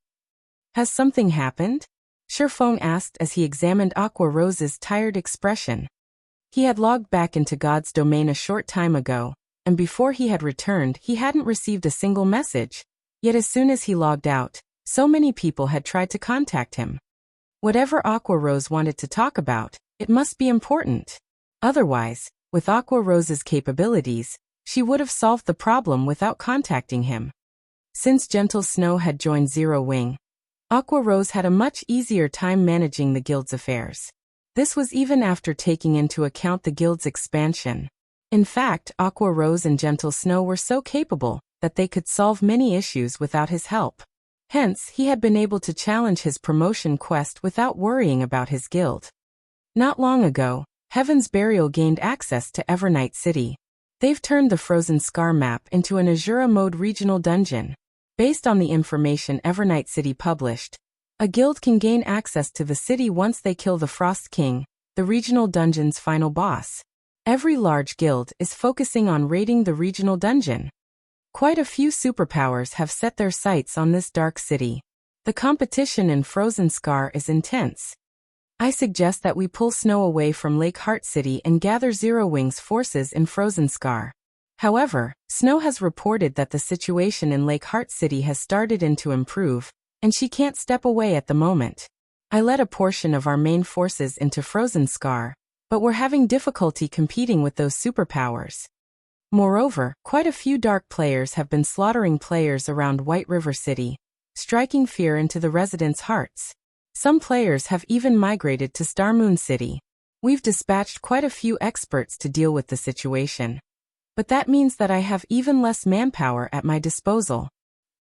Has something happened? Shifeng asked as he examined Aqua Rose's tired expression. He had logged back into God's domain a short time ago, and before he had returned he hadn't received a single message. Yet as soon as he logged out, so many people had tried to contact him. Whatever Aqua Rose wanted to talk about, it must be important. Otherwise, with Aqua Rose's capabilities, she would have solved the problem without contacting him. Since Gentle Snow had joined Zero Wing, Aqua Rose had a much easier time managing the guild's affairs. This was even after taking into account the guild's expansion. In fact, Aqua Rose and Gentle Snow were so capable that they could solve many issues without his help. Hence, he had been able to challenge his promotion quest without worrying about his guild. Not long ago, Heaven's Burial gained access to Evernight City. They've turned the Frozen Scar map into an Azura mode regional dungeon. Based on the information Evernight City published, a guild can gain access to the city once they kill the Frost King, the regional dungeon's final boss. Every large guild is focusing on raiding the regional dungeon. Quite a few superpowers have set their sights on this dark city. The competition in Frozen Scar is intense. I suggest that we pull Snow away from Lake Heart City and gather Zero Wing's forces in Frozen Scar. However, Snow has reported that the situation in Lake Heart City has started to improve, and she can't step away at the moment. I led a portion of our main forces into Frozen Scar, but we're having difficulty competing with those superpowers. Moreover, quite a few dark players have been slaughtering players around White River City, striking fear into the residents' hearts. Some players have even migrated to Starmoon City. We've dispatched quite a few experts to deal with the situation. But that means that I have even less manpower at my disposal.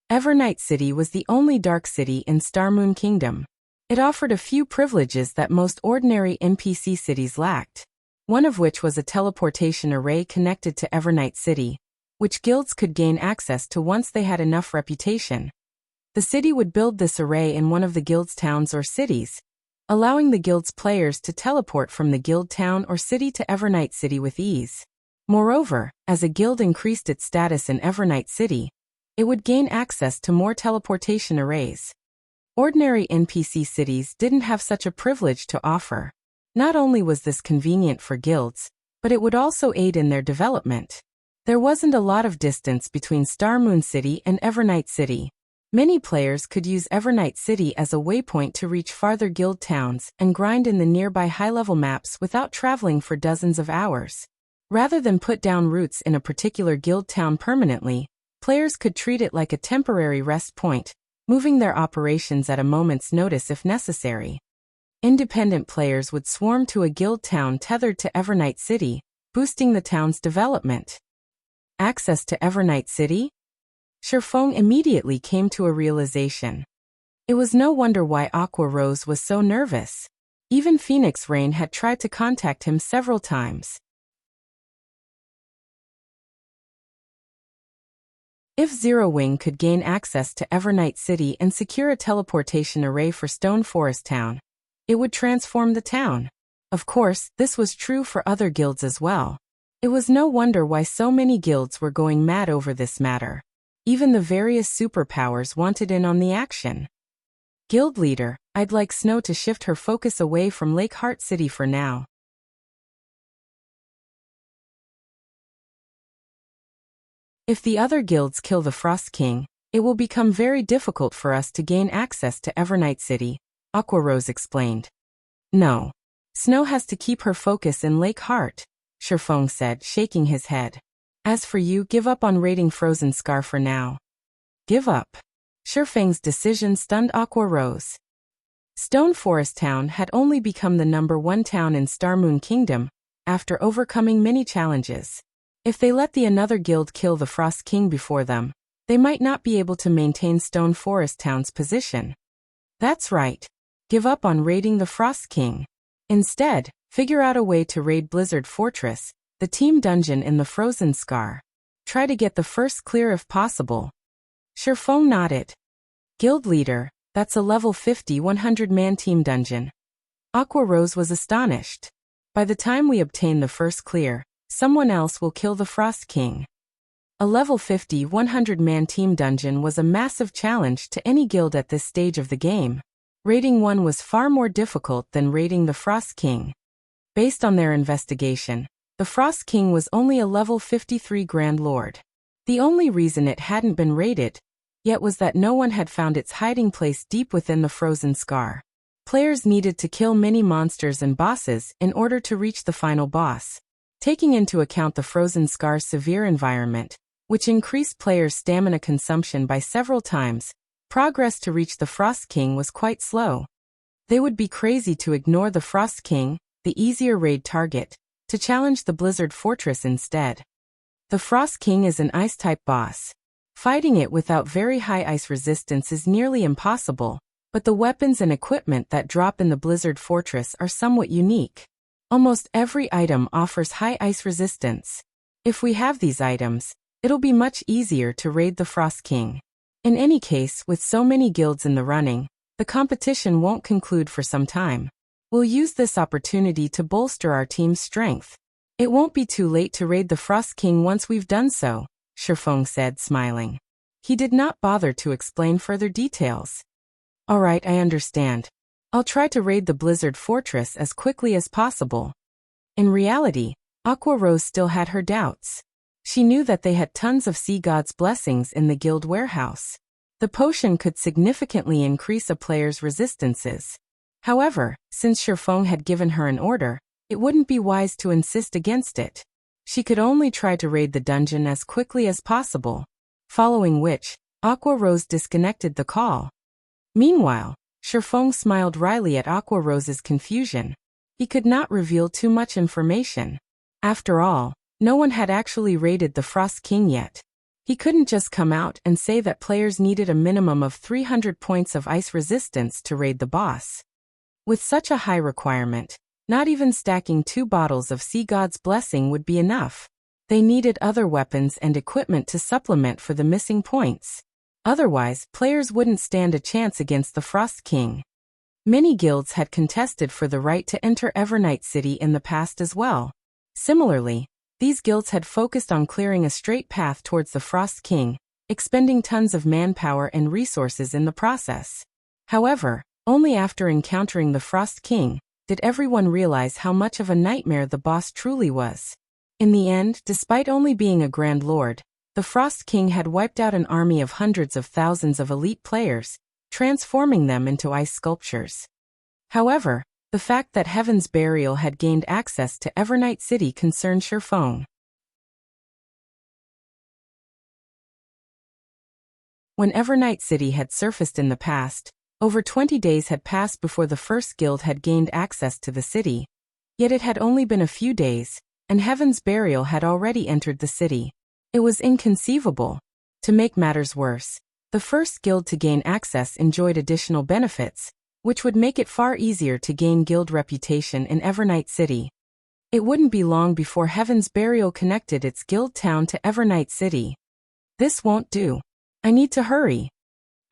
Evernight City was the only dark city in Starmoon Kingdom. It offered a few privileges that most ordinary NPC cities lacked, one of which was a teleportation array connected to Evernight City, which guilds could gain access to once they had enough reputation. The city would build this array in one of the guild's towns or cities, allowing the guild's players to teleport from the guild town or city to Evernight City with ease. Moreover, as a guild increased its status in Evernight City, it would gain access to more teleportation arrays. Ordinary NPC cities didn't have such a privilege to offer. Not only was this convenient for guilds, but it would also aid in their development. There wasn't a lot of distance between Starmoon City and Evernight City. Many players could use Evernight City as a waypoint to reach farther guild towns and grind in the nearby high-level maps without traveling for dozens of hours. Rather than put down roots in a particular guild town permanently, players could treat it like a temporary rest point, moving their operations at a moment's notice if necessary. Independent players would swarm to a guild town tethered to Evernight City, boosting the town's development. Access to Evernight City? Shifeng immediately came to a realization. It was no wonder why Aqua Rose was so nervous. Even Phoenix Rain had tried to contact him several times. If Zero Wing could gain access to Evernight City and secure a teleportation array for Stone Forest Town, it would transform the town. Of course, this was true for other guilds as well. It was no wonder why so many guilds were going mad over this matter. Even the various superpowers wanted in on the action. Guild leader, I'd like Snow to shift her focus away from Lake Heart City for now. If the other guilds kill the Frost King, it will become very difficult for us to gain access to Evernight City, Aqua Rose explained. No. Snow has to keep her focus in Lake Heart, Shifeng said, shaking his head. As for you, give up on raiding Frozen Scar for now. Give up? Shifeng's decision stunned Aqua Rose. Stone Forest Town had only become the #1 town in Star Moon Kingdom, after overcoming many challenges. If they let the another guild kill the Frost King before them, they might not be able to maintain Stone Forest Town's position. That's right. Give up on raiding the Frost King. Instead, figure out a way to raid Blizzard Fortress, the team dungeon in the Frozen Scar. Try to get the first clear if possible. Shifeng nodded. Guild leader, that's a level 50 100-man team dungeon. Aqua Rose was astonished. By the time we obtain the first clear, someone else will kill the Frost King. A level 50 100-man team dungeon was a massive challenge to any guild at this stage of the game. Raiding one was far more difficult than raiding the Frost King. Based on their investigation, the Frost King was only a level 53 Grand Lord. The only reason it hadn't been raided yet was that no one had found its hiding place deep within the Frozen Scar. Players needed to kill many monsters and bosses in order to reach the final boss. Taking into account the Frozen Scar's severe environment, which increased players' stamina consumption by several times, progress to reach the Frost King was quite slow. They would be crazy to ignore the Frost King, the easier raid target, to challenge the Blizzard Fortress instead. The Frost King is an Ice-type boss. Fighting it without very high ice resistance is nearly impossible, but the weapons and equipment that drop in the Blizzard Fortress are somewhat unique. Almost every item offers high ice resistance. If we have these items, it'll be much easier to raid the Frost King. In any case, with so many guilds in the running, the competition won't conclude for some time. We'll use this opportunity to bolster our team's strength. It won't be too late to raid the Frost King once we've done so, Shifeng said, smiling. He did not bother to explain further details. Alright, I understand. I'll try to raid the Blizzard Fortress as quickly as possible. In reality, Aqua Rose still had her doubts. She knew that they had tons of Sea God's blessings in the guild warehouse. The potion could significantly increase a player's resistances. However, since Shifeng had given her an order, it wouldn't be wise to insist against it. She could only try to raid the dungeon as quickly as possible. Following which, Aqua Rose disconnected the call. Meanwhile, Shifeng smiled wryly at Aqua Rose's confusion. He could not reveal too much information. After all, no one had actually raided the Frost King yet. He couldn't just come out and say that players needed a minimum of 300 points of ice resistance to raid the boss. With such a high requirement, not even stacking 2 bottles of Sea God's blessing would be enough. They needed other weapons and equipment to supplement for the missing points. Otherwise, players wouldn't stand a chance against the Frost King. Many guilds had contested for the right to enter Evernight City in the past as well. Similarly, these guilds had focused on clearing a straight path towards the Frost King, expending tons of manpower and resources in the process. However, only after encountering the Frost King did everyone realize how much of a nightmare the boss truly was. In the end, despite only being a Grand Lord, The Frost King had wiped out an army of hundreds of thousands of elite players, transforming them into ice sculptures. However, the fact that Heaven's Burial had gained access to Evernight City concerned Shifeng. When Evernight City had surfaced in the past, over 20 days had passed before the first guild had gained access to the city. Yet it had only been a few days, and Heaven's Burial had already entered the city. It was inconceivable. To make matters worse, the first guild to gain access enjoyed additional benefits, which would make it far easier to gain guild reputation in Evernight City. It wouldn't be long before Heaven's Burial connected its guild town to Evernight City. This won't do. I need to hurry.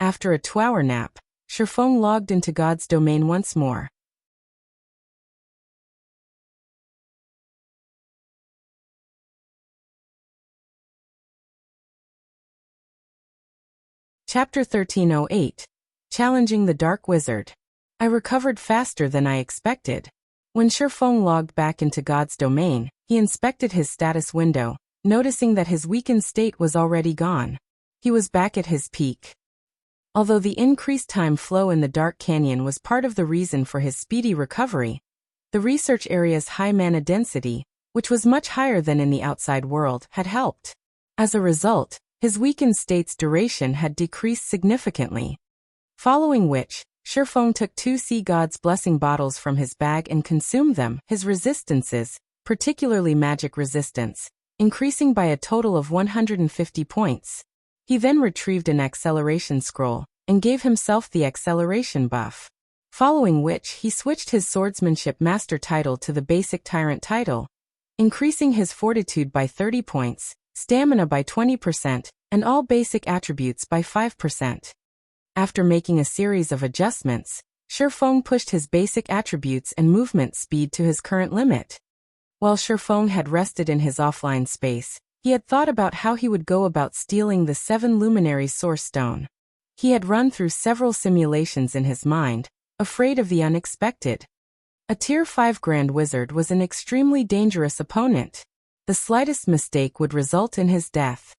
After a 2-hour nap, Shifeng logged into God's domain once more. Chapter 1308. Challenging the Dark Wizard. I recovered faster than I expected. When Shifeng logged back into God's domain, he inspected his status window, noticing that his weakened state was already gone. He was back at his peak. Although the increased time flow in the Dark Canyon was part of the reason for his speedy recovery, the research area's high mana density, which was much higher than in the outside world, had helped. As a result, his weakened state's duration had decreased significantly. Following which, Shifeng took 2 Sea God's Blessing bottles from his bag and consumed them, his resistances, particularly magic resistance, increasing by a total of 150 points. He then retrieved an acceleration scroll, and gave himself the acceleration buff. Following which he switched his Swordsmanship Master title to the basic Tyrant title, increasing his Fortitude by 30 points, Stamina by 20%, and all basic attributes by 5%. After making a series of adjustments, Shifeng pushed his basic attributes and movement speed to his current limit. While Shifeng had rested in his offline space, he had thought about how he would go about stealing the 7 Luminary Source Stone. He had run through several simulations in his mind, afraid of the unexpected. A Tier 5 Grand Wizard was an extremely dangerous opponent. The slightest mistake would result in his death.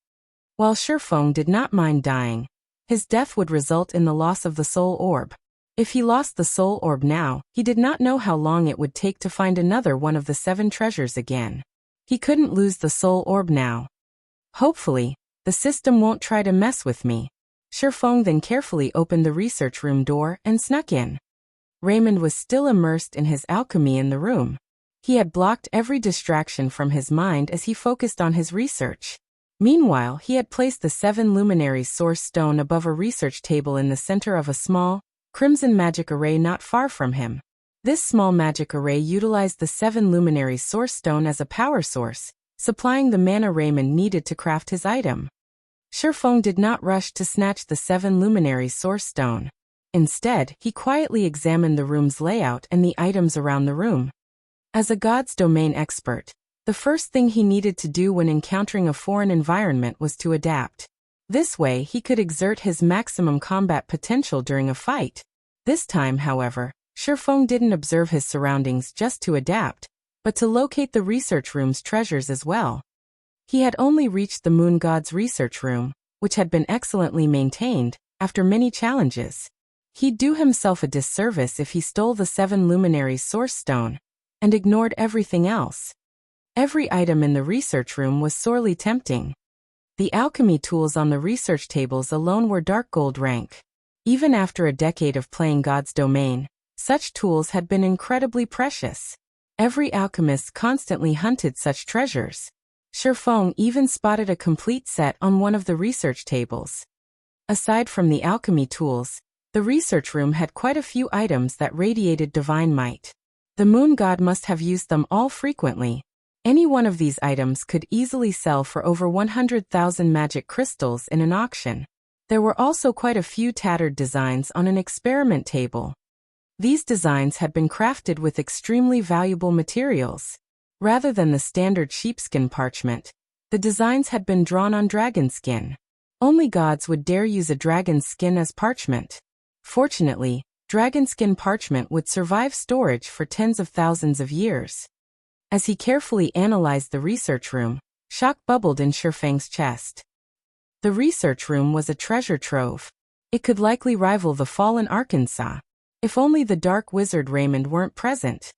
While Shifeng did not mind dying, his death would result in the loss of the Soul Orb. If he lost the Soul Orb now, he did not know how long it would take to find another one of the 7 treasures again. He couldn't lose the Soul Orb now. Hopefully, the system won't try to mess with me. Shifeng then carefully opened the research room door and snuck in. Raymond was still immersed in his alchemy in the room. He had blocked every distraction from his mind as he focused on his research. Meanwhile, he had placed the 7 Luminary Source Stone above a research table in the center of a small, crimson magic array not far from him. This small magic array utilized the 7 Luminary Source Stone as a power source, supplying the mana Raymond needed to craft his item. Shifeng did not rush to snatch the 7 Luminary Source Stone. Instead, he quietly examined the room's layout and the items around the room. As a God's domain expert, the first thing he needed to do when encountering a foreign environment was to adapt. This way he could exert his maximum combat potential during a fight. This time, however, Shifeng didn't observe his surroundings just to adapt, but to locate the research room's treasures as well. He had only reached the Moon God's research room, which had been excellently maintained, after many challenges. He'd do himself a disservice if he stole the 7 Luminary Source Stone, and ignored everything else. Every item in the research room was sorely tempting. The alchemy tools on the research tables alone were dark gold rank. Even after a decade of playing God's domain, such tools had been incredibly precious. Every alchemist constantly hunted such treasures. Shifeng even spotted a complete set on one of the research tables. Aside from the alchemy tools, the research room had quite a few items that radiated divine might. The Moon God must have used them all frequently. Any one of these items could easily sell for over 100,000 magic crystals in an auction. There were also quite a few tattered designs on an experiment table. These designs had been crafted with extremely valuable materials. Rather than the standard sheepskin parchment, the designs had been drawn on dragon skin. Only gods would dare use a dragon's skin as parchment. Fortunately, dragon skin parchment would survive storage for tens of thousands of years. As he carefully analyzed the research room, shock bubbled in Shifeng's chest. The research room was a treasure trove. It could likely rival the fallen Arkansas. If only the dark wizard Raymond weren't present.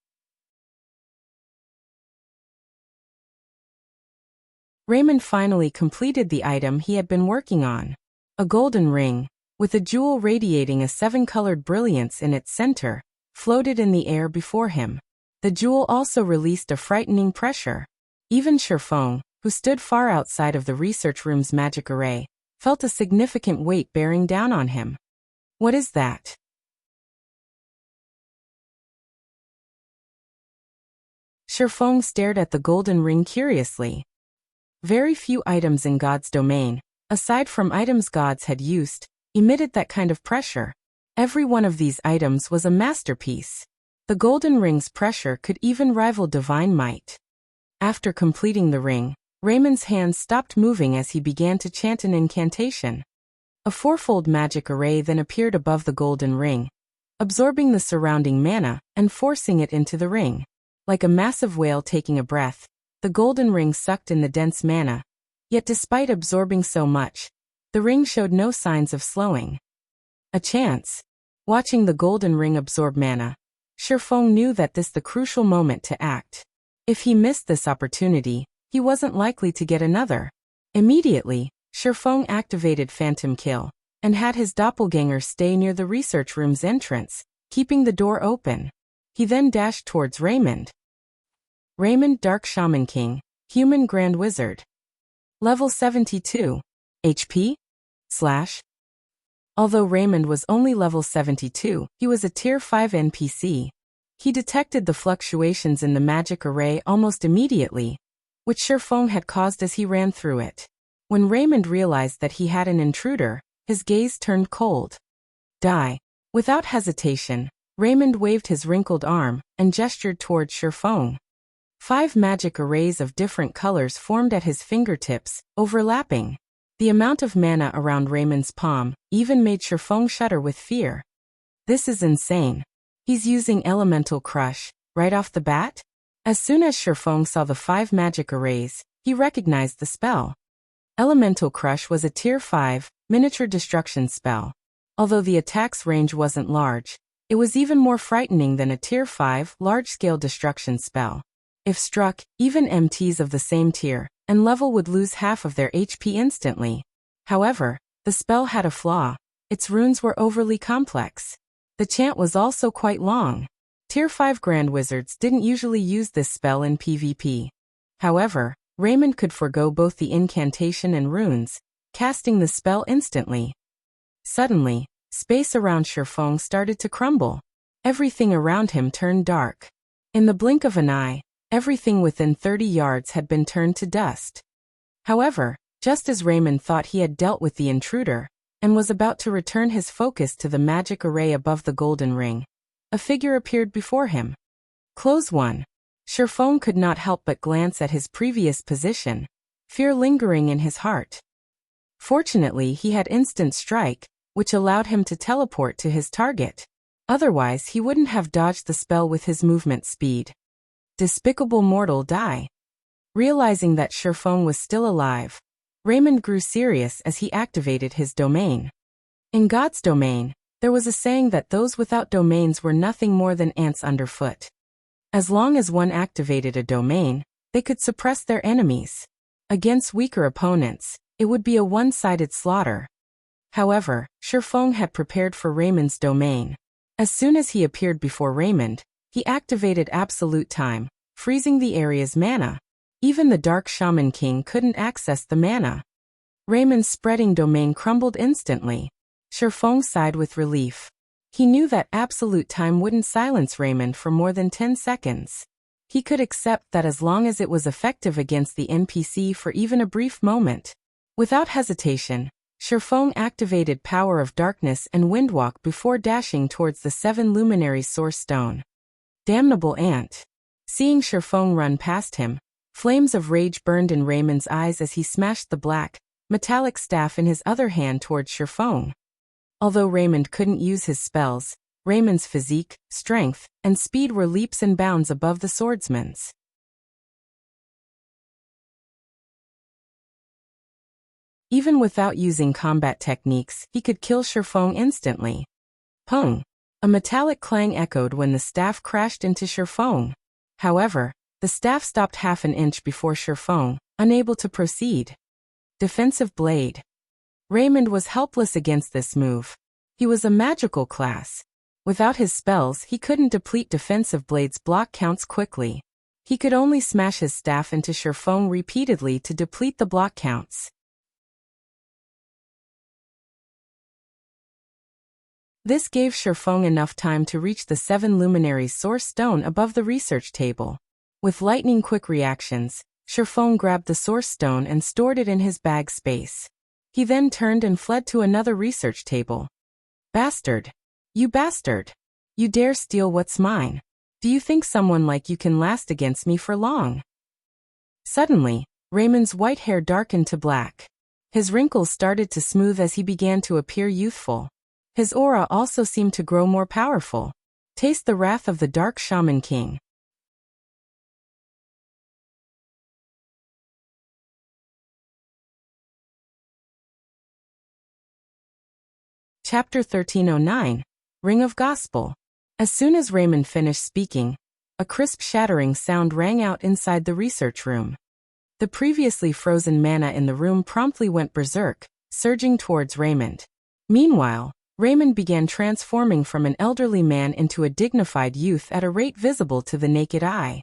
Raymond finally completed the item he had been working on. A golden ring, with a jewel radiating a 7-colored brilliance in its center, floated in the air before him. The jewel also released a frightening pressure. Even Sherfong, who stood far outside of the research room's magic array, felt a significant weight bearing down on him. What is that? Sherfong stared at the golden ring curiously. Very few items in God's domain, aside from items gods had used, emitted that kind of pressure. Every one of these items was a masterpiece. The golden ring's pressure could even rival divine might. After completing the ring, Raymond's hands stopped moving as he began to chant an incantation. A fourfold magic array then appeared above the golden ring, absorbing the surrounding mana and forcing it into the ring. Like a massive whale taking a breath, the golden ring sucked in the dense mana. Yet despite absorbing so much, the ring showed no signs of slowing. A chance. Watching the golden ring absorb mana, Sherfong knew that this the crucial moment to act. If he missed this opportunity, he wasn't likely to get another. Immediately, Sherfong activated Phantom Kill, and had his doppelganger stay near the research room's entrance, keeping the door open. He then dashed towards Raymond. Raymond Dark Shaman King, Human Grand Wizard. Level 72. HP? / Although Raymond was only level 72, he was a Tier 5 NPC. He detected the fluctuations in the magic array almost immediately, which Sherfong had caused as he ran through it. When Raymond realized that he had an intruder, his gaze turned cold. Die. Without hesitation, Raymond waved his wrinkled arm and gestured towards Sherfong. 5 magic arrays of different colors formed at his fingertips, overlapping. The amount of mana around Raymond's palm even made Sherfong shudder with fear. This is insane. He's using Elemental Crush, right off the bat? As soon as Sherfong saw the 5 magic arrays, he recognized the spell. Elemental Crush was a Tier 5, miniature destruction spell. Although the attack's range wasn't large, it was even more frightening than a Tier 5, large-scale destruction spell. If struck, even MTs of the same tier and level would lose half of their HP instantly. However, the spell had a flaw. Its runes were overly complex. The chant was also quite long. Tier 5 Grand Wizards didn't usually use this spell in PvP. However, Raymond could forgo both the incantation and runes, casting the spell instantly. Suddenly, space around Sherfong started to crumble. Everything around him turned dark. In the blink of an eye, everything within 30 yards had been turned to dust. However, just as Raymond thought he had dealt with the intruder, and was about to return his focus to the magic array above the golden ring, a figure appeared before him. Close one. Sherfong could not help but glance at his previous position, fear lingering in his heart. Fortunately, he had instant strike, which allowed him to teleport to his target. Otherwise, he wouldn't have dodged the spell with his movement speed. Despicable mortal, die. Realizing that Sherfong was still alive, Raymond grew serious as he activated his domain. In God's domain, there was a saying that those without domains were nothing more than ants underfoot. As long as one activated a domain, they could suppress their enemies. Against weaker opponents, it would be a one-sided slaughter. However, Sherfong had prepared for Raymond's domain. As soon as he appeared before Raymond, he activated Absolute Time, freezing the area's mana. Even the Dark Shaman King couldn't access the mana. Raymond's spreading domain crumbled instantly. Sherfong sighed with relief. He knew that Absolute Time wouldn't silence Raymond for more than 10 seconds. He could accept that as long as it was effective against the NPC for even a brief moment. Without hesitation, Sherfong activated Power of Darkness and Windwalk before dashing towards the 7 Luminary Source Stone. Damnable ant. Seeing Sherfong run past him, flames of rage burned in Raymond's eyes as he smashed the black, metallic staff in his other hand towards Sherfong. Although Raymond couldn't use his spells, Raymond's physique, strength, and speed were leaps and bounds above the swordsman's. Even without using combat techniques, he could kill Shifeng instantly. Pung! A metallic clang echoed when the staff crashed into Shifeng. However, the staff stopped half an inch before Shifeng, unable to proceed. Defensive blade. Raymond was helpless against this move. He was a magical class. Without his spells, he couldn't deplete defensive blade's block counts quickly. He could only smash his staff into Shifeng repeatedly to deplete the block counts. This gave Shifeng enough time to reach the 7 Luminaries' source stone above the research table. With lightning-quick reactions, Shifeng grabbed the source stone and stored it in his bag space. He then turned and fled to another research table. Bastard! You bastard! You dare steal what's mine! Do you think someone like you can last against me for long? Suddenly, Raymond's white hair darkened to black. His wrinkles started to smooth as he began to appear youthful. His aura also seemed to grow more powerful. Taste the wrath of the Dark Shaman King. Chapter 1309, Ring of Gospel. As soon as Raymond finished speaking, a crisp shattering sound rang out inside the research room. The previously frozen mana in the room promptly went berserk, surging towards Raymond. Meanwhile, Raymond began transforming from an elderly man into a dignified youth at a rate visible to the naked eye.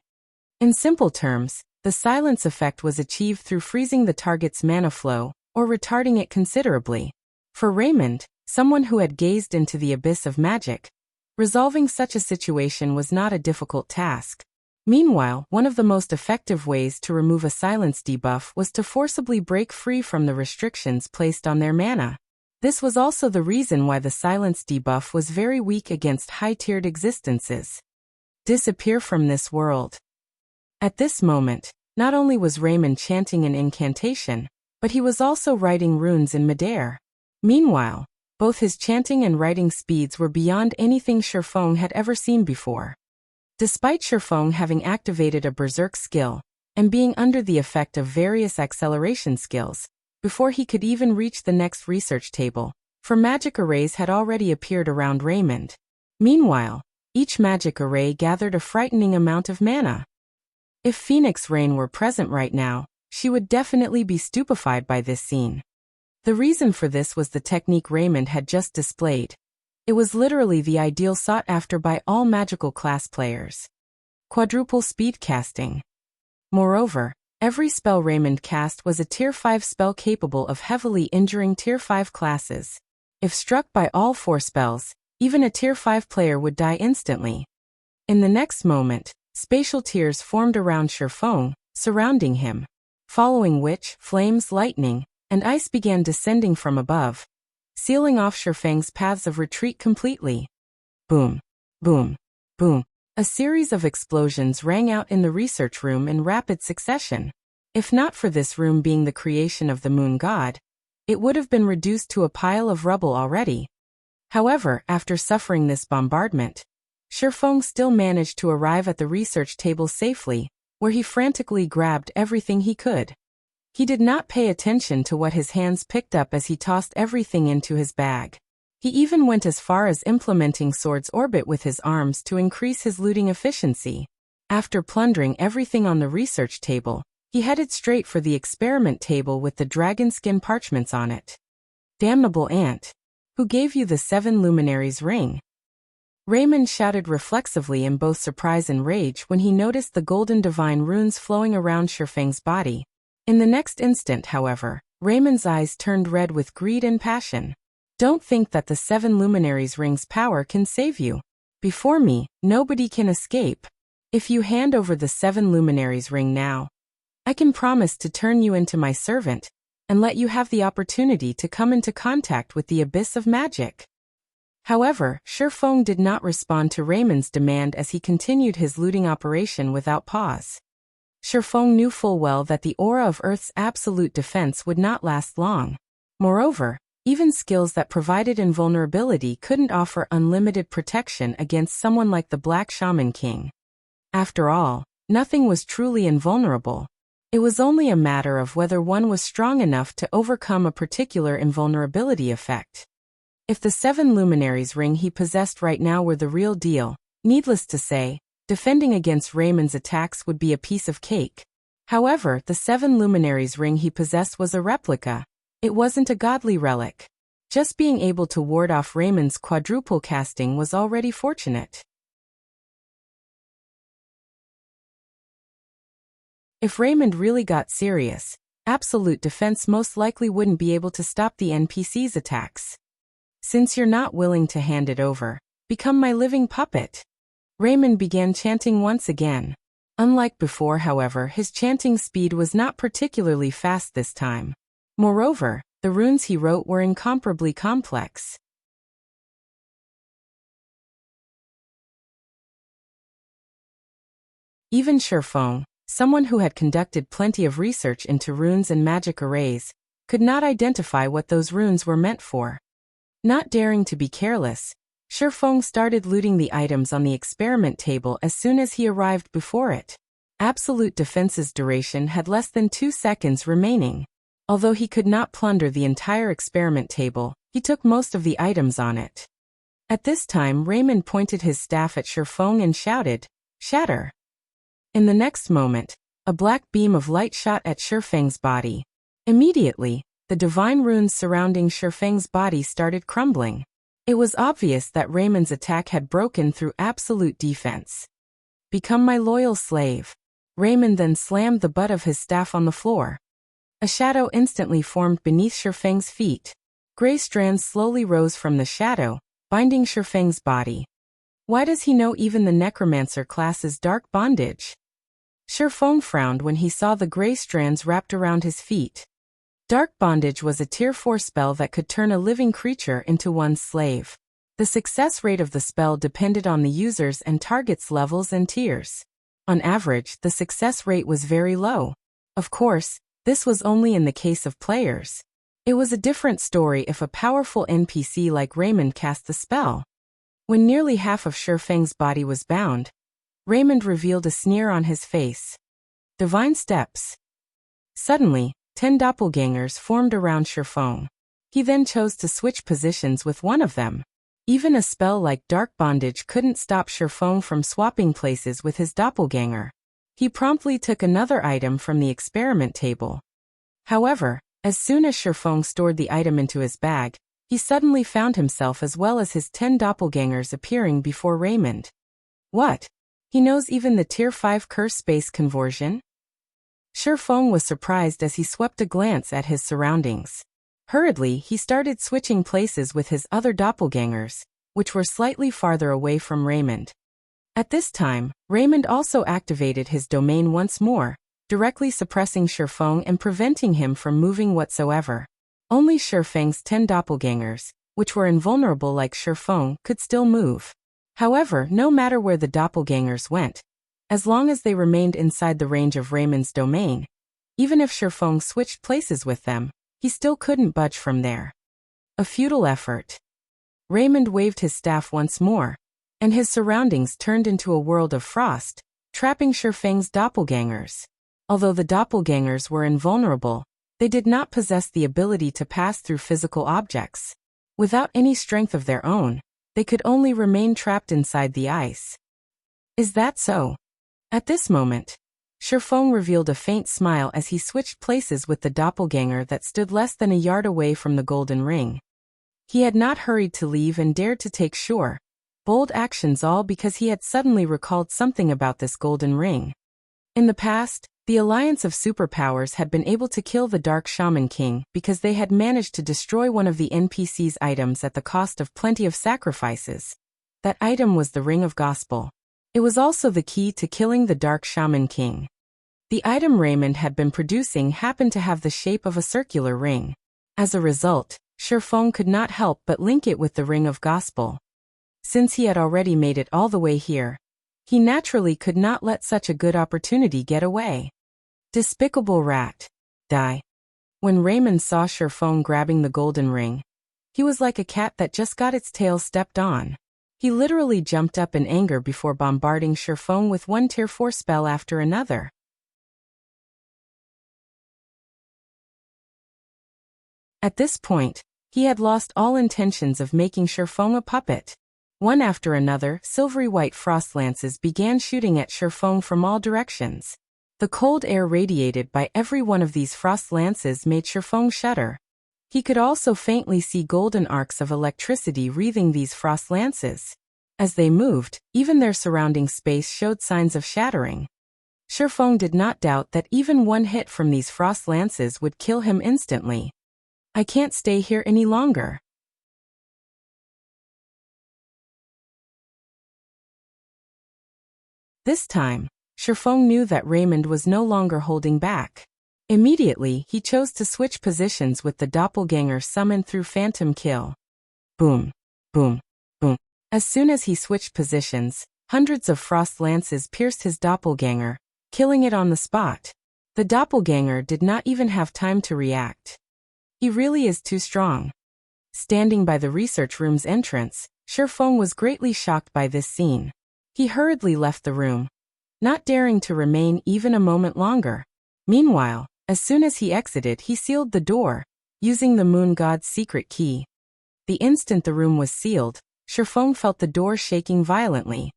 In simple terms, the silence effect was achieved through freezing the target's mana flow, or retarding it considerably. For Raymond, someone who had gazed into the abyss of magic, resolving such a situation was not a difficult task. Meanwhile, one of the most effective ways to remove a silence debuff was to forcibly break free from the restrictions placed on their mana. This was also the reason why the silence debuff was very weak against high-tiered existences. Disappear from this world. At this moment, not only was Raymond chanting an incantation, but he was also writing runes in midair. Meanwhile, both his chanting and writing speeds were beyond anything Shifeng had ever seen before. Despite Shifeng having activated a berserk skill, and being under the effect of various acceleration skills, before he could even reach the next research table, for magic arrays had already appeared around Raymond. Meanwhile, each magic array gathered a frightening amount of mana. If Phoenix Rain were present right now, she would definitely be stupefied by this scene. The reason for this was the technique Raymond had just displayed. It was literally the ideal sought after by all magical class players. Quadruple speed casting. Moreover, every spell Raymond cast was a Tier 5 spell capable of heavily injuring Tier 5 classes. If struck by all 4 spells, even a Tier 5 player would die instantly. In the next moment, spatial tiers formed around Shifeng, surrounding him. Following which, flames, lightning, and ice began descending from above, sealing off Shifeng's paths of retreat completely. Boom, boom, boom. A series of explosions rang out in the research room in rapid succession. If not for this room being the creation of the moon god, it would have been reduced to a pile of rubble already. However, after suffering this bombardment, Shifeng still managed to arrive at the research table safely, where he frantically grabbed everything he could. He did not pay attention to what his hands picked up as he tossed everything into his bag. He even went as far as implementing Sword's Orbit with his arms to increase his looting efficiency. After plundering everything on the research table, he headed straight for the experiment table with the dragon skin parchments on it. Damnable ant! Who gave you the 7 Luminaries ring? Raymond shouted reflexively in both surprise and rage when he noticed the golden divine runes flowing around Shifeng's body. In the next instant, however, Raymond's eyes turned red with greed and passion. Don't think that the 7 Luminaries ring's power can save you. Before me, nobody can escape. If you hand over the 7 Luminaries ring now, I can promise to turn you into my servant, and let you have the opportunity to come into contact with the abyss of magic. However, Shifeng did not respond to Raymond's demand as he continued his looting operation without pause. Shifeng knew full well that the aura of Earth's absolute defense would not last long. Moreover, even skills that provided invulnerability couldn't offer unlimited protection against someone like the Black Shaman King. After all, nothing was truly invulnerable. It was only a matter of whether one was strong enough to overcome a particular invulnerability effect. If the 7 luminaries ring he possessed right now were the real deal, needless to say, defending against Raymond's attacks would be a piece of cake. However, the 7 luminaries ring he possessed was a replica. It wasn't a godly relic. Just being able to ward off Raymond's quadruple casting was already fortunate. If Raymond really got serious, absolute defense most likely wouldn't be able to stop the NPC's attacks. Since you're not willing to hand it over, become my living puppet. Raymond began chanting once again. Unlike before, however, his chanting speed was not particularly fast this time. Moreover, the runes he wrote were incomparably complex. Even Sherfong, someone who had conducted plenty of research into runes and magic arrays, could not identify what those runes were meant for. Not daring to be careless, Sherfong started looting the items on the experiment table as soon as he arrived before it. Absolute defense's duration had less than 2 seconds remaining. Although he could not plunder the entire experiment table, he took most of the items on it. At this time, Raymond pointed his staff at Sherfong and shouted, "Shatter!" In the next moment, a black beam of light shot at Sherfang's body. Immediately, the divine runes surrounding Sherfang's body started crumbling. It was obvious that Raymond's attack had broken through absolute defense. "Become my loyal slave." Raymond then slammed the butt of his staff on the floor. A shadow instantly formed beneath Sherfang's feet. Gray strands slowly rose from the shadow, binding Sherfang's body. Why does he know even the necromancer class's dark bondage? Sherfang frowned when he saw the gray strands wrapped around his feet. Dark bondage was a tier 4 spell that could turn a living creature into one's slave. The success rate of the spell depended on the user's and target's levels and tiers. On average, the success rate was very low. Of course, this was only in the case of players. It was a different story if a powerful NPC like Raymond cast the spell. When nearly half of Sherfang's body was bound, Raymond revealed a sneer on his face. Divine steps. Suddenly, 10 doppelgangers formed around Sherfang. He then chose to switch positions with one of them. Even a spell like Dark Bondage couldn't stop Sherfang from swapping places with his doppelganger. He promptly took another item from the experiment table. However, as soon as Sherfang stored the item into his bag, he suddenly found himself as well as his 10 doppelgangers appearing before Raymond. What? He knows even the Tier 5 curse space conversion? Sherfang was surprised as he swept a glance at his surroundings. Hurriedly, he started switching places with his other doppelgangers, which were slightly farther away from Raymond. At this time, Raymond also activated his domain once more, directly suppressing Sherfang and preventing him from moving whatsoever. Only Sherfang's 10 doppelgangers, which were invulnerable like Sherfang, could still move. However, no matter where the doppelgangers went, as long as they remained inside the range of Raymond's domain, even if Sherfang switched places with them, he still couldn't budge from there. A futile effort. Raymond waved his staff once more, and his surroundings turned into a world of frost, trapping Sherfang's doppelgangers. Although the doppelgangers were invulnerable, they did not possess the ability to pass through physical objects. Without any strength of their own, they could only remain trapped inside the ice. Is that so? At this moment, Sherfang revealed a faint smile as he switched places with the doppelganger that stood less than a yard away from the golden ring. He had not hurried to leave and dared to take sure, bold actions, all because he had suddenly recalled something about this golden ring. In the past, the alliance of superpowers had been able to kill the Dark Shaman King because they had managed to destroy one of the NPC's items at the cost of plenty of sacrifices. That item was the Ring of Gospel. It was also the key to killing the Dark Shaman King. The item Raymond had been producing happened to have the shape of a circular ring. As a result, Sherfang could not help but link it with the Ring of Gospel. Since he had already made it all the way here, he naturally could not let such a good opportunity get away. Despicable rat. Die. When Raymond saw Sherfang grabbing the golden ring, he was like a cat that just got its tail stepped on. He literally jumped up in anger before bombarding Sherfang with one tier 4 spell after another. At this point, he had lost all intentions of making Shifeng a puppet. One after another, silvery white frost lances began shooting at Shifeng from all directions. The cold air radiated by every one of these frost lances made Shifeng shudder. He could also faintly see golden arcs of electricity wreathing these frost lances. As they moved, even their surrounding space showed signs of shattering. Shifeng did not doubt that even one hit from these frost lances would kill him instantly. I can't stay here any longer. This time, Shifeng knew that Raymond was no longer holding back. Immediately, he chose to switch positions with the doppelganger summoned through Phantom Kill. Boom, boom, boom. As soon as he switched positions, hundreds of frost lances pierced his doppelganger, killing it on the spot. The doppelganger did not even have time to react. He really is too strong. Standing by the research room's entrance, Shifeng was greatly shocked by this scene. He hurriedly left the room, not daring to remain even a moment longer. Meanwhile, as soon as he exited, he sealed the door, using the moon god's secret key. The instant the room was sealed, Shifeng felt the door shaking violently.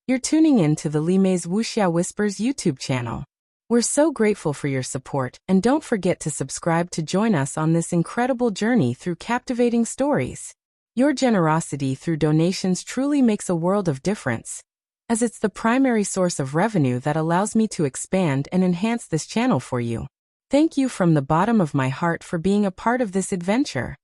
You're tuning in to the Limei's Wuxia Whispers YouTube channel. We're so grateful for your support, and don't forget to subscribe to join us on this incredible journey through captivating stories. Your generosity through donations truly makes a world of difference, as it's the primary source of revenue that allows me to expand and enhance this channel for you. Thank you from the bottom of my heart for being a part of this adventure.